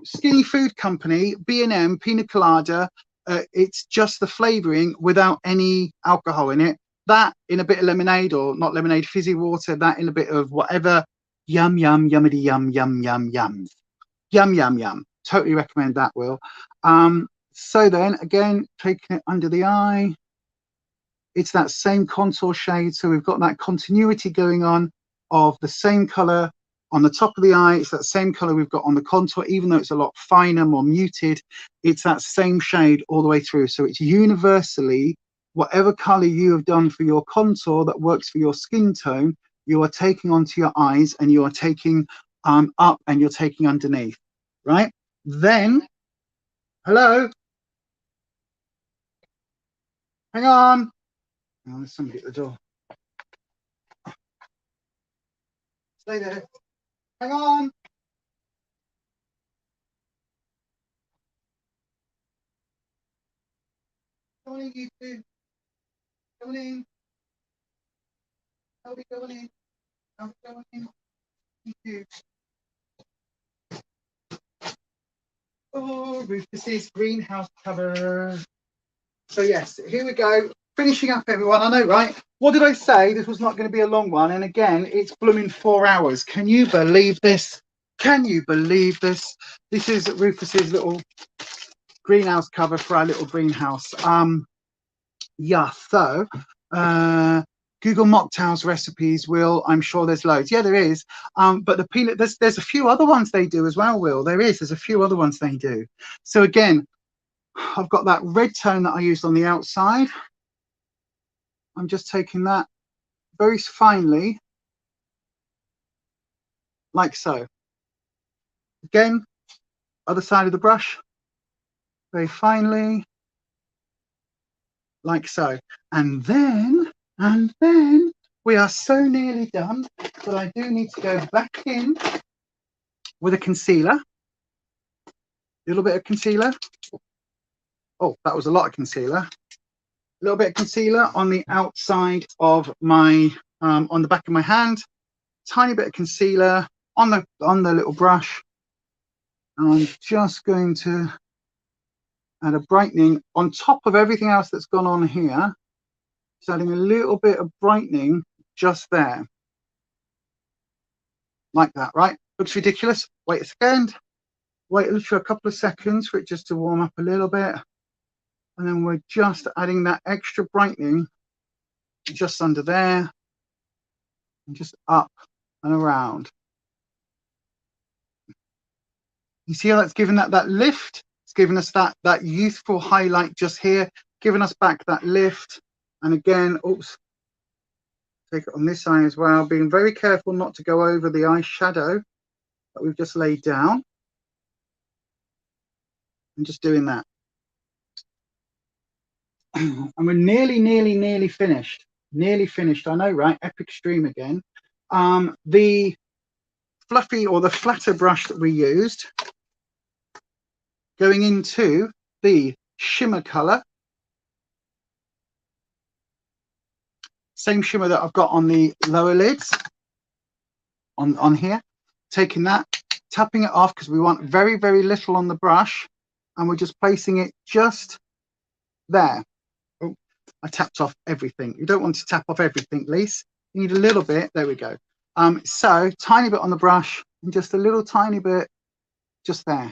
Speaker 1: Skinny Food Company, B&M Pina colada. It's just the flavoring without any alcohol in it. That in a bit of lemonade, or not lemonade, fizzy water. That in a bit of whatever. Yum, yum, yummity, yum, yum, yum, yum. Yum, yum, yum. Totally recommend that, Will. So then, again, taking it under the eye. It's that same contour shade. So we've got that continuity going on of the same color on the top of the eye. It's that same color we've got on the contour, even though it's a lot finer, more muted. It's that same shade all the way through. So it's universally, whatever color you have done for your contour that works for your skin tone, you are taking onto your eyes, and you are taking up, and you're taking underneath, right? Then, hello, hang on. Oh, there's somebody at the door. Stay there. Hang on. Come on in, you two. Come on in. I'll be going in. I'll be going in. You two. Oh, Rufus's greenhouse cover. So yes, here we go. Finishing up, everyone. I know, right? What did I say? This was not going to be a long one. And again, it's blooming 4 hours. Can you believe this? Can you believe this? This is Rufus's little greenhouse cover for our little greenhouse. Yeah, so Google mocktails recipes, Will. I'm sure there's loads. Yeah, there is. But the peanut, there's a few other ones they do as well, Will. There's a few other ones they do. So again, I've got that red tone that I used on the outside. I'm just taking that very finely, like so. Again, other side of the brush, very finely, like so. And then we are so nearly done that I do need to go back in with a concealer. A little bit of concealer. Oh, that was a lot of concealer. A little bit of concealer on the outside of my, on the back of my hand. Tiny bit of concealer on the little brush. And I'm just going to add a brightening on top of everything else that's gone on here. Just adding a little bit of brightening just there. Like that, right? Looks ridiculous. Wait a second. Wait for a couple of seconds for it just to warm up a little bit. And then we're just adding that extra brightening just under there. And just up and around. You see how that's given that lift? It's given us that youthful highlight just here, giving us back that lift. And again, oops, take it on this eye as well, being very careful not to go over the eyeshadow that we've just laid down. And just doing that. And we're nearly finished. Nearly finished, I know, right? Epic stream again. The fluffy or the flatter brush that we used, going into the shimmer color. Same shimmer that I've got on the lower lids on here. Taking that, tapping it off because we want very, very little on the brush. And we're just placing it just there. Oh, I tapped off everything. You don't want to tap off everything, Lise. You need a little bit. There we go. So tiny bit on the brush and just a little tiny bit just there.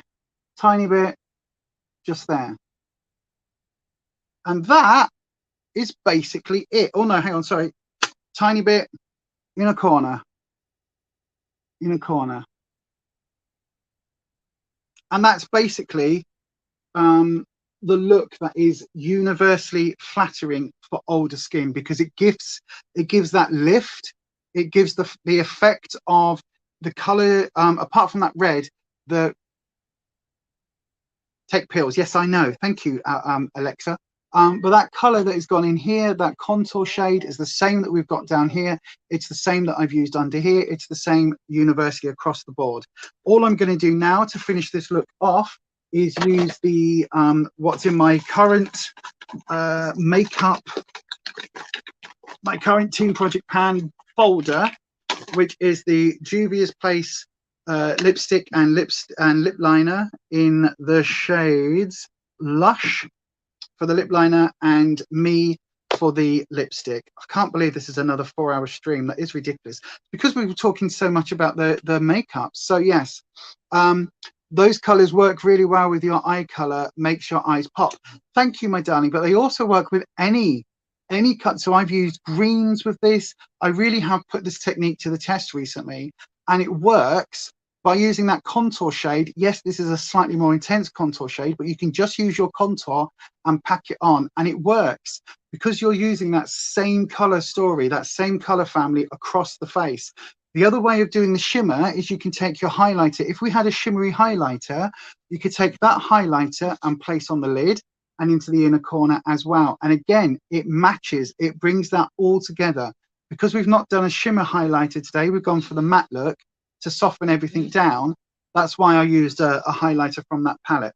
Speaker 1: Tiny bit just there. And that is basically it. Oh no, hang on, sorry. Tiny bit in a corner. In a corner. And that's basically the look that is universally flattering for older skin, because it gives that lift. It gives the effect of the color, apart from that red, the take pills. Yes, I know. Thank you, Alexa. But that color that has gone in here, that contour shade, is the same that we've got down here. It's the same that I've used under here. It's the same universally across the board. All I'm going to do now to finish this look off is use the what's in my current makeup, my current Team Project Pan folder, which is the Juvia's Place lipstick and lip liner in the shades Lush for the lip liner and Me for the lipstick. I can't believe this is another 4-hour stream. That is ridiculous, because we were talking so much about the makeup. So yes, those colors work really well with your eye color, makes your eyes pop. Thank you, my darling. But they also work with any any cut. So I've used greens with this. I really have put this technique to the test recently, and it works by using that contour shade. Yes, this is a slightly more intense contour shade, but you can just use your contour and pack it on, and it works because you're using that same color story, that same color family across the face. The other way of doing the shimmer is you can take your highlighter. If we had a shimmery highlighter, you could take that highlighter and place on the lid and into the inner corner as well. And again, it matches, it brings that all together. Because we've not done a shimmer highlighter today, we've gone for the matte look to soften everything down. That's why I used a highlighter from that palette.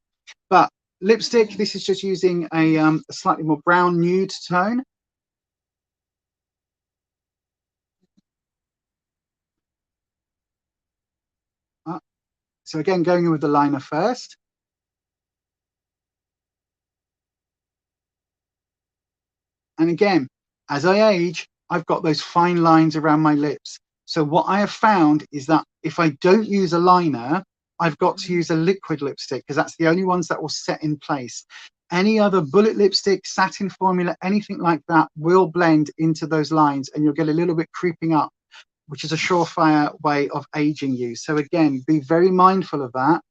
Speaker 1: But lipstick, this is just using a slightly more brown nude tone. So again, going in with the liner first. And again, as I age, I've got those fine lines around my lips. So what I have found is that if I don't use a liner, I've got to use a liquid lipstick because that's the only ones that will set in place. Any other bullet lipstick, satin formula, anything like that will blend into those lines and you'll get a little bit creeping up, which is a surefire way of aging you. So again, be very mindful of that.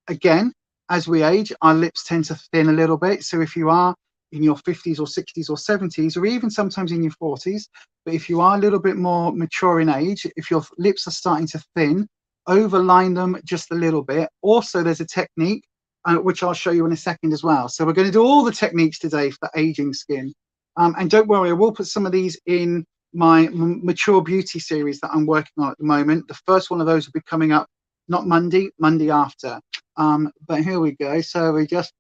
Speaker 1: Again, as we age, our lips tend to thin a little bit. So if you are in your 50s or 60s or 70s, or even sometimes in your 40s, but if you are a little bit more mature in age, if your lips are starting to thin, overline them just a little bit. Also, there's a technique, which I'll show you in a second as well. So we're going to do all the techniques today for aging skin. And don't worry, I will put some of these in my mature beauty series that I'm working on at the moment. The first one of those will be coming up not Monday, Monday after. But here we go. So we just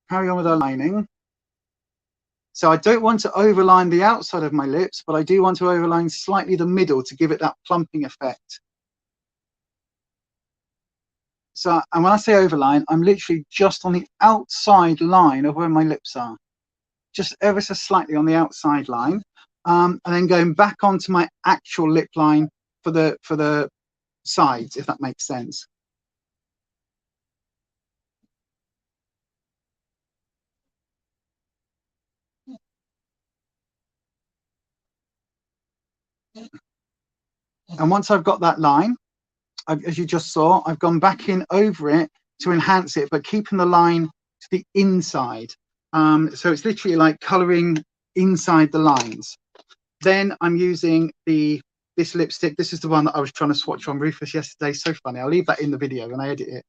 Speaker 1: carry on with our lining. So I don't want to overline the outside of my lips, but I do want to overline slightly the middle to give it that plumping effect. So, and when I say overline, I'm literally just on the outside line of where my lips are, just ever so slightly on the outside line, and then going back onto my actual lip line for the sides, if that makes sense. And once I've got that line, as you just saw, I've gone back in over it to enhance it, but keeping the line to the inside. So it's literally like colouring inside the lines. Then I'm using this lipstick. This is the one that I was trying to swatch on Rufus yesterday. So funny. I'll leave that in the video when I edit it.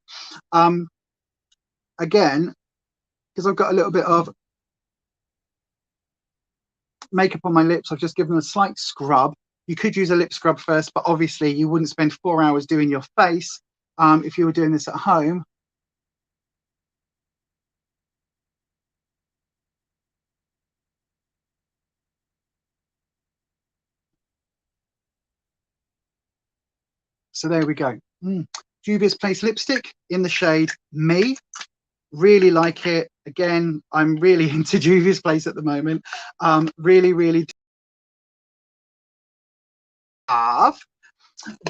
Speaker 1: Again, because I've got a little bit of makeup on my lips, I've just given them a slight scrub. You could use a lip scrub first, but obviously you wouldn't spend 4 hours doing your face if you were doing this at home. So there we go. Juvia's Place lipstick in the shade Me. Really like it. Again, I'm really into Juvia's Place at the moment. Really have.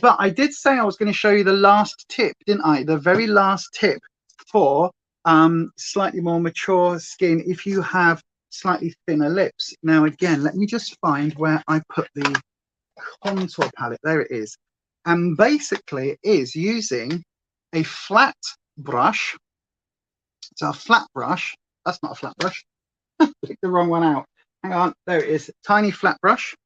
Speaker 1: But I did say I was going to show you the last tip, didn't I? The very last tip for slightly more mature skin if you have slightly thinner lips. Now, again, let me just find where I put the contour palette. There it is. And basically it is using a flat brush. So a flat brush. That's not a flat brush. Picked the wrong one out. Hang on. There it is. Tiny flat brush.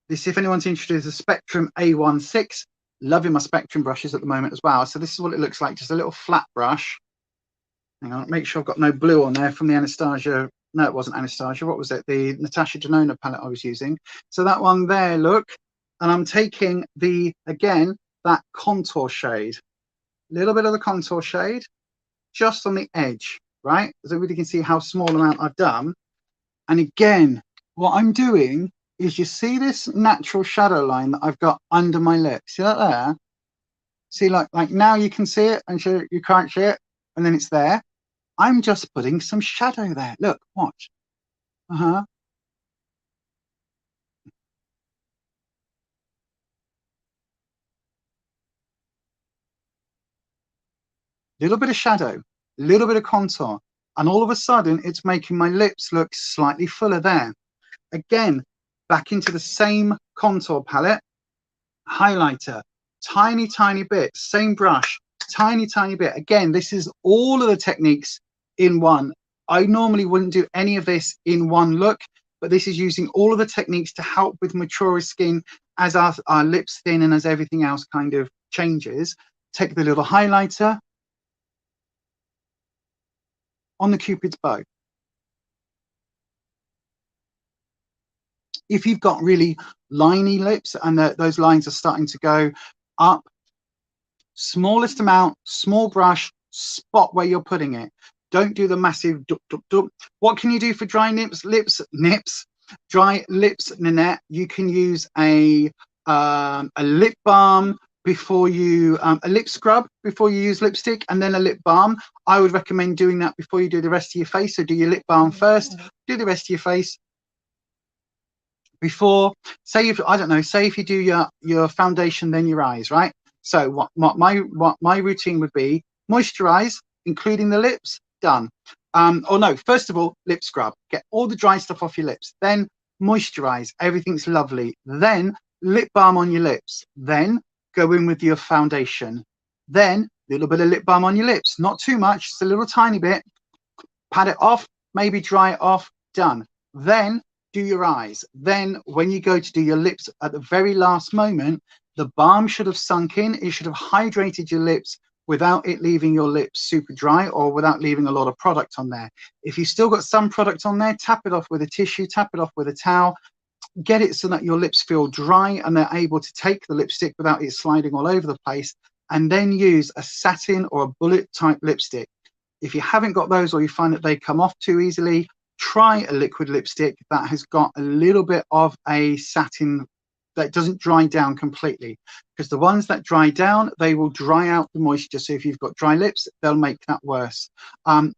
Speaker 1: This, if anyone's interested, is a Spectrum A16. Loving my Spectrum brushes at the moment as well. So this is what it looks like. Just a little flat brush. Hang on. Make sure I've got no blue on there from the Anastasia. No, it wasn't Anastasia. What was it? The Natasha Denona palette I was using. So that one there, look. And I'm taking again, that contour shade. A little bit of the contour shade just on the edge, right? So everybody can see how small amount I've done. And again, what I'm doing is, you see this natural shadow line that I've got under my lip? See that there? See, like now you can see it and you can't see it, and then it's there. I'm just putting some shadow there. Look, watch. Little bit of shadow. a little bit of contour, and all of a sudden it's making my lips look slightly fuller there. Again, back into the same contour palette, highlighter, tiny bit, same brush, tiny bit. Again, this is all of the techniques in one. I normally wouldn't do any of this in one look, but this is using all of the techniques to help with maturer skin as our lips thin and as everything else kind of changes. Take the little highlighter on the Cupid's bow. If you've got really liney lips and those lines are starting to go up, smallest amount, small brush, spot where you're putting it. Don't do the massive dup, dup, dup. What can you do for dry dry lips, Nanette? You can use a lip balm before you, a lip scrub before you use lipstick, and then a lip balm. I would recommend doing that before you do the rest of your face. So do your lip balm first, do the rest of your face before. Say if, I don't know, say if you do your foundation, then your eyes, right? So what my routine would be: moisturize, including the lips, done. Or no, first of all, lip scrub, get all the dry stuff off your lips, then moisturize, everything's lovely, then lip balm on your lips, then go in with your foundation, then a little bit of lip balm on your lips, not too much, just a little tiny bit, pat it off, maybe dry it off, done. Then do your eyes. Then when you go to do your lips at the very last moment, the balm should have sunk in, it should have hydrated your lips without it leaving your lips super dry or without leaving a lot of product on there. If you've still got some product on there, tap it off with a tissue, tap it off with a towel, get it so that your lips feel dry and they're able to take the lipstick without it sliding all over the place, and then use a satin or a bullet type lipstick. If you haven't got those, or you find that they come off too easily, try a liquid lipstick that has got a little bit of a satin that doesn't dry down completely, because the ones that dry down, they will dry out the moisture. So if you've got dry lips, they'll make that worse.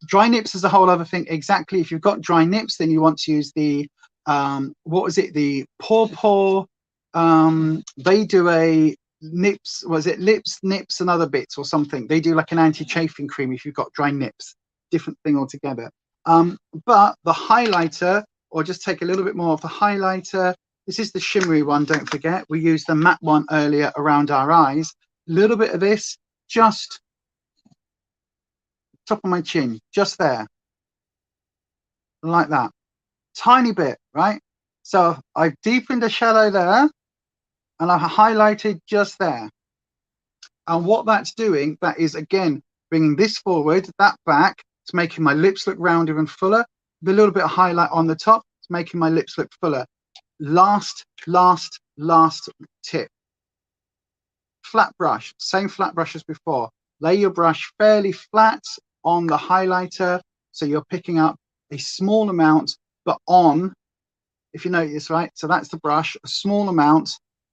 Speaker 1: Dry nips is a whole other thing. Exactly. If you've got dry nips, then you want to use the what was it, the paw they do a nips, was it lips, nips and other bits or something. They do like an anti-chafing cream if you've got dry nips, different thing altogether. But the highlighter, or just take a little bit more of the highlighter. This is the shimmery one, don't forget. We used the matte one earlier around our eyes. A little bit of this, just top of my chin, just there, like that. Tiny bit, right? So I've deepened the shadow there, and I've highlighted just there. And what that's doing, that is, again, bringing this forward, that back. It's making my lips look rounder and fuller. With a little bit of highlight on the top, it's making my lips look fuller. Last tip. Flat brush, same flat brush as before. Lay your brush fairly flat on the highlighter, so you're picking up a small amount, but on, if you notice, right, so that's the brush, a small amount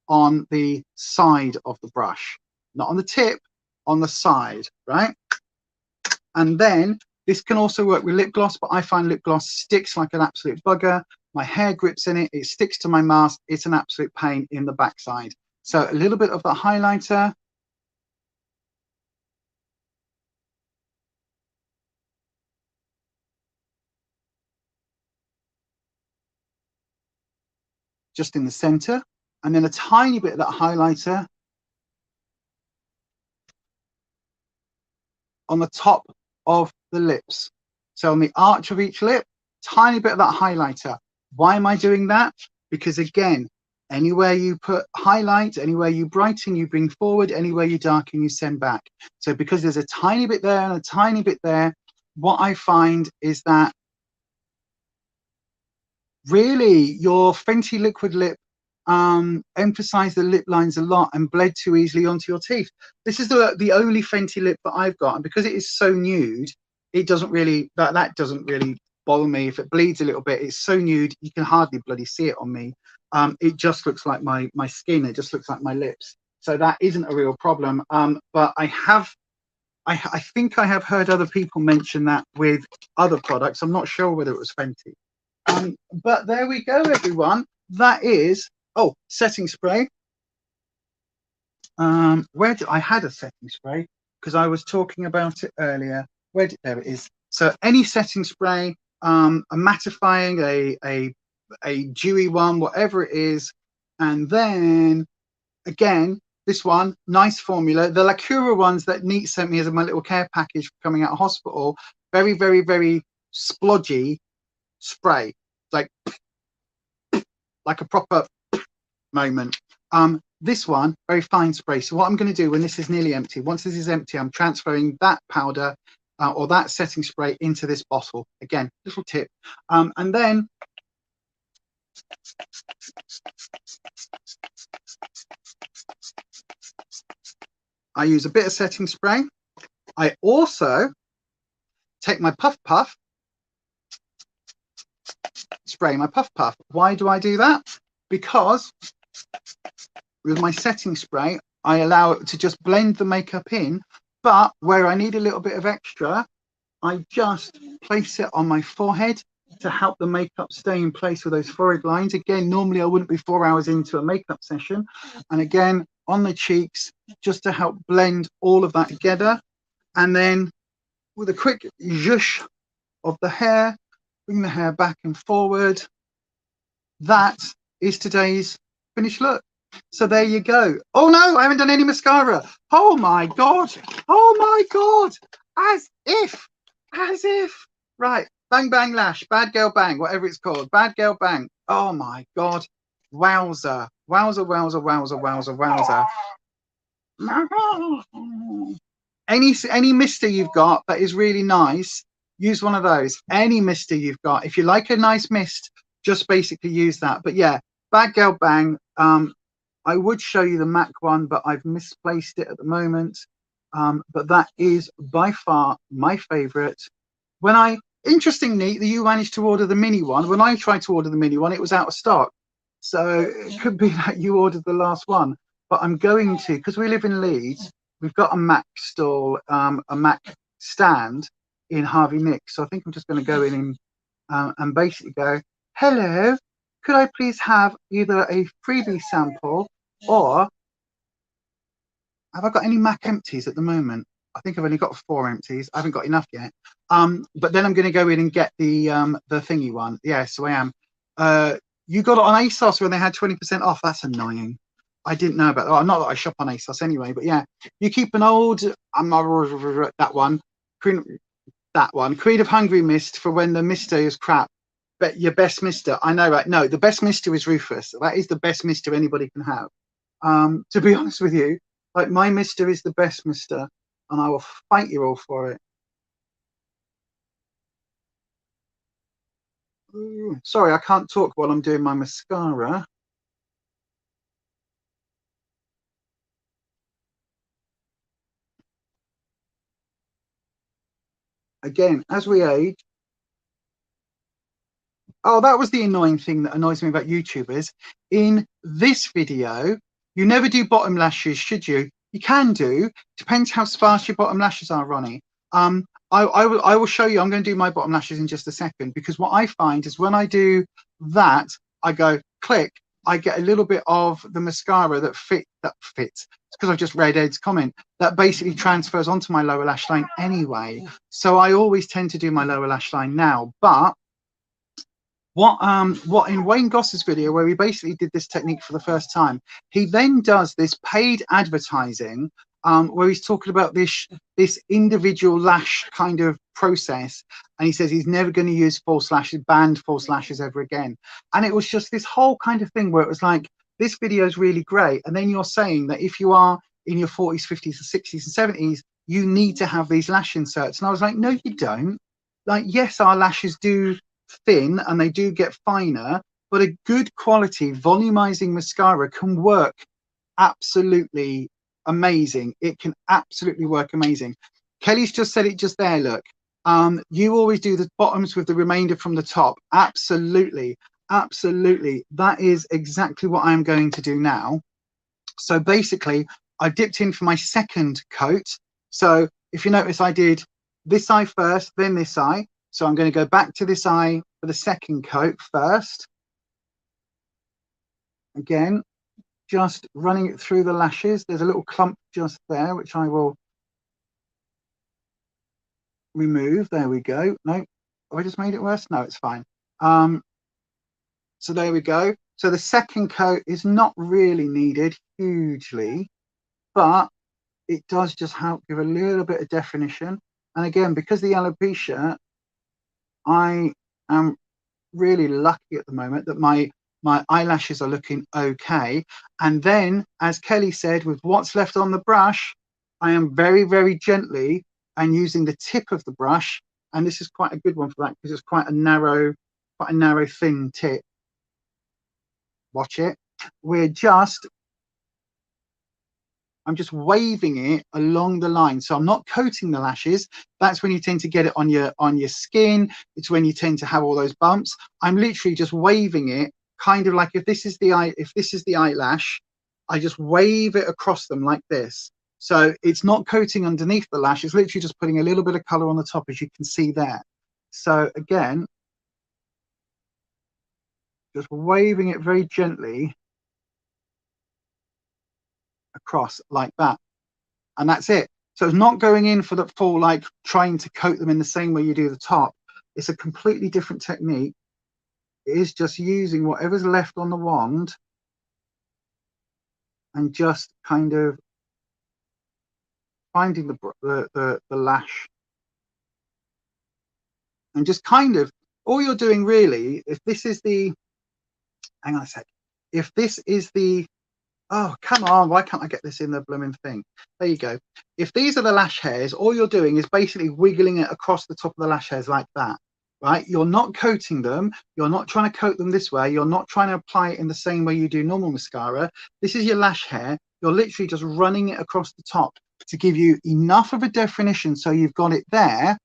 Speaker 1: on the side of the brush, not on the tip, on the side, right? And then this can also work with lip gloss, but I find lip gloss sticks like an absolute bugger. My hair grips in it, it sticks to my mask, it's an absolute pain in the backside. So a little bit of the highlighter. Just in the center, and then a tiny bit of that highlighter on the top of the lips. So on the arch of each lip, tiny bit of that highlighter. Why am I doing that? Because again, anywhere you put highlight, anywhere you brighten, you bring forward, anywhere you darken, you send back. So because there's a tiny bit there and a tiny bit there, what I find is that really your Fenty liquid lip emphasized the lip lines a lot and bled too easily onto your teeth. This is the only Fenty lip that I've got, and because it is so nude, it doesn't really, that doesn't really bother me. If it bleeds a little bit, it's so nude you can hardly bloody see it on me. It just looks like my skin, it just looks like my lips, so that isn't a real problem. But I think I have heard other people mention that with other products. I'm not sure whether it was Fenty. But there we go, everyone. That is, oh, setting spray. Where did I had a setting spray, because I was talking about it earlier. there it is. So any setting spray, a mattifying, a dewy one, whatever it is. And then again, this one, nice formula. The Lacura ones that Neat sent me as my little care package for coming out of hospital, very, very, very splodgy spray, like a proper moment. This one, very fine spray. So what I'm going to do when this is nearly empty, once this is empty, I'm transferring that powder or that setting spray into this bottle. Again, little tip. And then I use a bit of setting spray. I also take my puff puff, spray my puff puff. Why do I do that? Because with my setting spray, I allow it to just blend the makeup in, but where I need a little bit of extra, I just place it on my forehead to help the makeup stay in place with those forehead lines. Again, normally I wouldn't be 4 hours into a makeup session. And again, on the cheeks, just to help blend all of that together. And then with a quick zhoosh of the hair, bring the hair back and forward. That is today's finished look. So there you go. Oh no, I haven't done any mascara. Oh my God. Oh my God. As if. Right. Bang, bang, lash. Bad girl bang. Whatever it's called. Bad girl bang. Oh my God. Wowza. Wowza, wowza, wowza, wowza, wowza. Any mister you've got that is really nice, use one of those. Any mister you've got. If you like a nice mist, just basically use that. But yeah, Bad Girl Bang. I would show you the MAC one, but I've misplaced it at the moment. But that is by far my favorite. Interestingly, that you managed to order the mini one. When I tried to order the mini one, it was out of stock. So it could be that you ordered the last one. But I'm going to, because we live in Leeds, we've got a MAC stall, a MAC stand in Harvey Nick. So I think I'm just going to go in and basically go, hello, could I please have either a freebie sample or have I got any MAC empties at the moment? I think I've only got 4 empties. I haven't got enough yet. But then I'm going to go in and get the thingy one. Yeah, so I am. You got it on ASOS when they had 20% off. That's annoying. I didn't know about that. Well, not that I shop on ASOS anyway, but yeah, you keep an old that one, Creed of Hungry Mist for when the mister is crap. But your best mister, I know, right? No, the best mister is Rufus. That is the best mister anybody can have. To be honest with you, like my mister is the best mister, and I will fight you all for it. Ooh, sorry, I can't talk while I'm doing my mascara. Again, as we age. Oh, that was the annoying thing that annoys me about YouTubers. In this video, you never do bottom lashes, should you? You can do. Depends how sparse your bottom lashes are, Ronnie. I will show you. I'm going to do my bottom lashes in just a second, because what I find is when I do that, I go click. I get a little bit of the mascara that fits. It's because I've just read Ed's comment that basically transfers onto my lower lash line anyway. So I always tend to do my lower lash line now. But what in Wayne Goss's video, where he basically did this technique for the first time, he then does this paid advertising where he's talking about this individual lash kind of process, and he says he's never going to use false lashes, banned false lashes ever again. And it was just this whole kind of thing where it was like, this video is really great, and then you're saying that if you are in your 40s, 50s, 60s, and 70s, you need to have these lash inserts. And I was like, no, you don't. Like, yes, our lashes do thin and they do get finer, but a good quality volumizing mascara can work absolutely amazing. It can absolutely work amazing. Kelly's just said it just there. Look, you always do the bottoms with the remainder from the top. Absolutely, absolutely. That is exactly what I'm going to do now. So basically, I dipped in for my second coat. So if you notice, I did this eye first, then this eye. So I'm going to go back to this eye for the second coat first. Again, just running it through the lashes. There's a little clump just there, which I will remove. There we go. No, have I just made it worse? No, it's fine. So there we go. So the second coat is not really needed hugely, but it does just help give a little bit of definition. And again, because the alopecia, I am really lucky at the moment that my eyelashes are looking okay. And then, as Kelly said, with what's left on the brush, I am very, very gently and using the tip of the brush. And this is quite a good one for that because it's quite a narrow, thin tip. Watch it. I'm just waving it along the line. So I'm not coating the lashes. That's when you tend to get it on your skin. It's when you tend to have all those bumps. I'm literally just waving it, kind of like if this is the eyelash, I just wave it across them like this. So it's not coating underneath the lash. It's literally just putting a little bit of color on the top, as you can see there. So again, just waving it very gently across like that, and that's it. So it's not going in for the full, like trying to coat them in the same way you do the top. It's a completely different technique. It is just using whatever's left on the wand and just kind of finding the lash, and just kind of, all you're doing really, if this is the, hang on a sec, if this is the, oh, come on, why can't I get this in the blooming thing? There you go. If these are the lash hairs, all you're doing is basically wiggling it across the top of the lash hairs like that, right? You're not coating them. You're not trying to coat them this way. You're not trying to apply it in the same way you do normal mascara. This is your lash hair. You're literally just running it across the top to give you enough of a definition so you've got it there,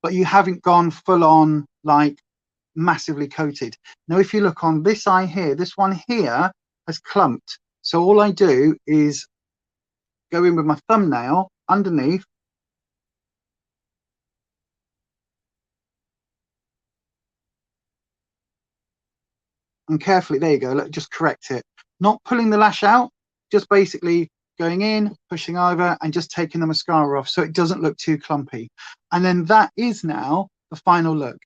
Speaker 1: but you haven't gone full on, like, massively coated. Now, if you look on this eye here, this one here has clumped. So all I do is go in with my thumbnail underneath and carefully, there you go, look, just correct it. Not pulling the lash out, just basically going in, pushing over and just taking the mascara off so it doesn't look too clumpy. And then that is now the final look.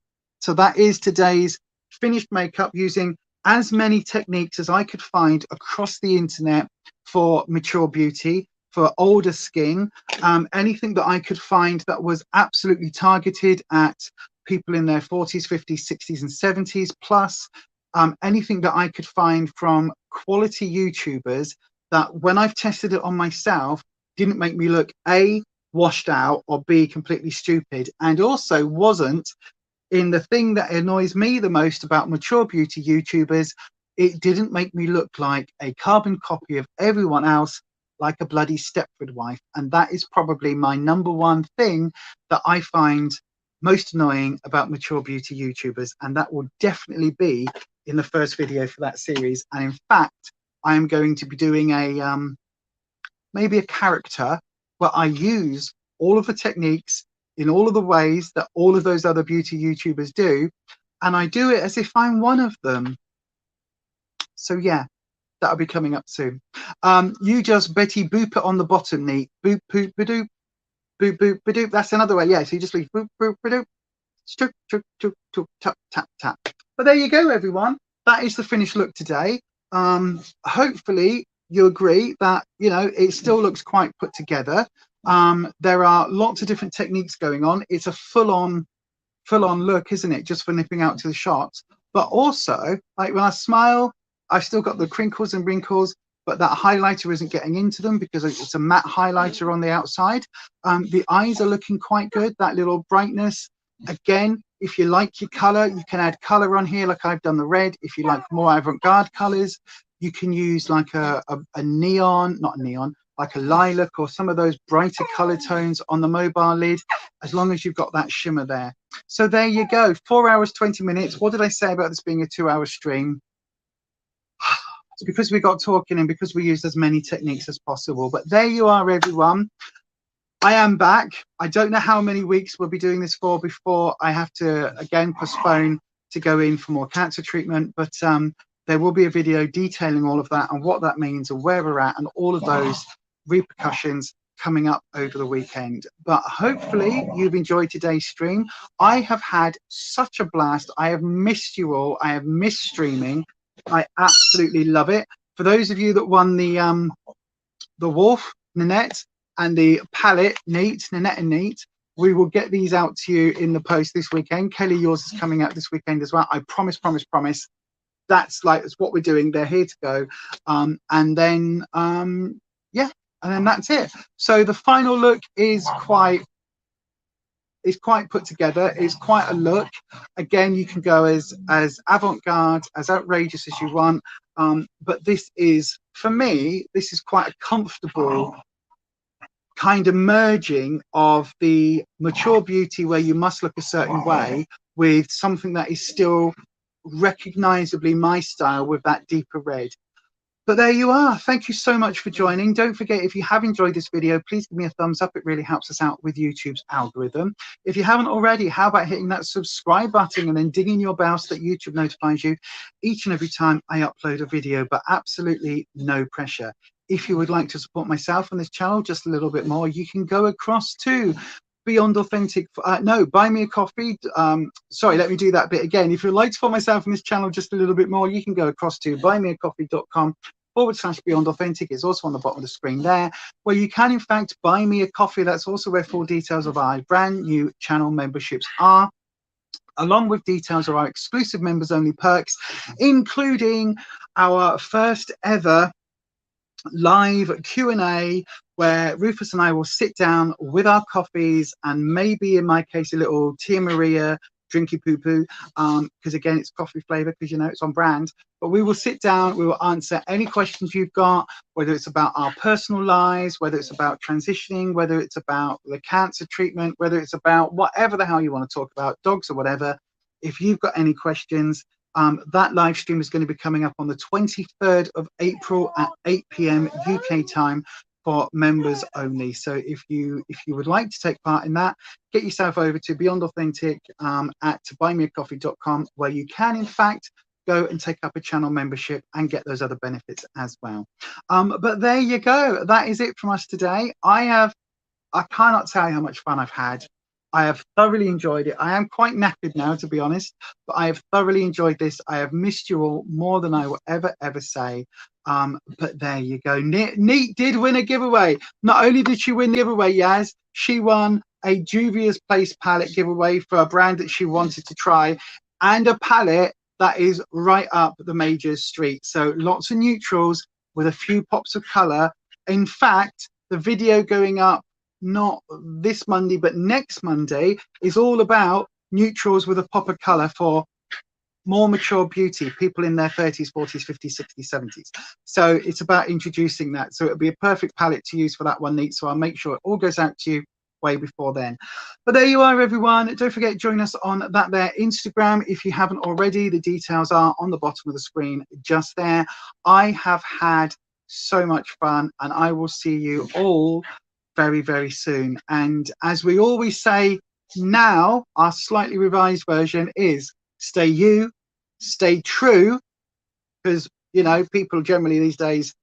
Speaker 1: So that is today's finished makeup using as many techniques as I could find across the internet for mature beauty, for older skin, anything that I could find that was absolutely targeted at people in their 40s, 50s, 60s and 70s plus, anything that I could find from quality YouTubers that when I've tested it on myself didn't make me look A, washed out, or B, completely stupid, and also wasn't in the thing that annoys me the most about mature beauty YouTubers, it didn't make me look like a carbon copy of everyone else, like a bloody Stepford wife. And that is probably my number one thing that I find most annoying about mature beauty YouTubers. And that will definitely be in the first video for that series. And in fact, I am going to be doing a maybe a character where I use all of the techniques in all of the ways that all of those other beauty YouTubers do, and I do it as if I'm one of them. So yeah, that'll be coming up soon. You just Betty boop it on the bottom, neat. Boop boop badoop, boop boop badoop. That's another way. Yeah, so you just leave boop boop badoop, strook strook strook strook tap tap tap. But there you go, everyone. That is the finished look today. Hopefully you agree that, you know, it still looks quite put together. There are lots of different techniques going on. It's a full-on look, isn't it, just for nipping out to the shots. But also, like when I smile, I've still got the crinkles and wrinkles, but that highlighter isn't getting into them because it's a matte highlighter on the outside. The eyes are looking quite good, that little brightness. Again, if you like your color, you can add color on here like I've done the red. If you like more avant-garde colors, you can use like a neon, not a neon, like a lilac or some of those brighter color tones on the mobile lid, as long as you've got that shimmer there. So there you go, 4 hours, 20 minutes. What did I say about this being a 2-hour stream? It's because we got talking and because we used as many techniques as possible. But there you are, everyone. I am back. I don't know how many weeks we'll be doing this for before I have to again postpone to go in for more cancer treatment, but there will be a video detailing all of that and what that means and where we're at and all of those repercussions coming up over the weekend. But hopefully you've enjoyed today's stream. I have had such a blast. I have missed you all. I have missed streaming. I absolutely love it. For those of you that won the wolf, Nanette, and the palette, Nanette and Neat, we will get these out to you in the post this weekend. Kelly, yours is coming out this weekend as well. I promise. That's what we're doing. They're here to go. And then that's it. So the final look is quite put together. It's quite a look. Again, you can go as avant-garde, as outrageous as you want. But this is, for me, this is quite a comfortable kind of merging of the mature beauty where you must look a certain way with something that is still recognizably my style with that deeper red. But there you are. Thank you so much for joining. Don't forget, if you have enjoyed this video, please give me a thumbs up. It really helps us out with YouTube's algorithm. If you haven't already, how about hitting that subscribe button and then dinging your bell so that YouTube notifies you each and every time I upload a video, but absolutely no pressure. If you would like to support myself on this channel just a little bit more, you can go across to Beyond Authentic, buy me a coffee. Sorry, let me do that bit again. If you'd like to support myself on this channel just a little bit more, you can go across to buymeacoffee.com/Beyond Authentic. It's also on the bottom of the screen there, where you can in fact buy me a coffee. That's also where full details of our brand new channel memberships are, along with details of our exclusive members only perks, including our first ever live Q&A where Rufus and I will sit down with our coffees and maybe in my case a little Tia Maria drinky poo poo, because again it's coffee flavor, because you know it's on brand. But we will sit down, we will answer any questions you've got, whether it's about our personal lives, whether it's about transitioning, whether it's about the cancer treatment, whether it's about whatever the hell you want to talk about, dogs or whatever. If you've got any questions, that live stream is going to be coming up on the 23rd of April at 8 p.m. UK time for members only. So if you would like to take part in that, get yourself over to Beyond Authentic at buymeacoffee.com, where you can in fact go and take up a channel membership and get those other benefits as well. But there you go. That is it from us today. I cannot tell you how much fun I've had. I have thoroughly enjoyed it. I am quite knackered now, to be honest, but I have thoroughly enjoyed this. I have missed you all more than I will ever say. But there you go. Neat did win a giveaway. Not only did she win the giveaway, Yaz, she won a Juvia's Place palette giveaway for a brand that she wanted to try, and a palette that is right up the Majors street. So lots of neutrals with a few pops of color. In fact, the video going up not this Monday but next Monday is all about neutrals with a pop of color for more mature beauty, people in their 30s, 40s, 50s, 60s, 70s. So it's about introducing that. So it'll be a perfect palette to use for that one, Neat. So I'll make sure it all goes out to you way before then. But there you are, everyone. Don't forget to join us on that there Instagram if you haven't already. The details are on the bottom of the screen just there. I have had so much fun, and I will see you all very, very soon. And as we always say now, our slightly revised version is stay you, stay true, because you know people generally these days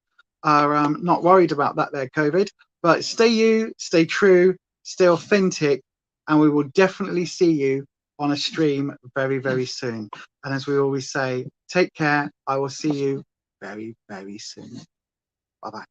Speaker 1: are not worried about that there COVID, but stay you, stay true, stay authentic, and we will definitely see you on a stream very, very soon. And as we always say, take care. I will see you very, very soon. Bye bye.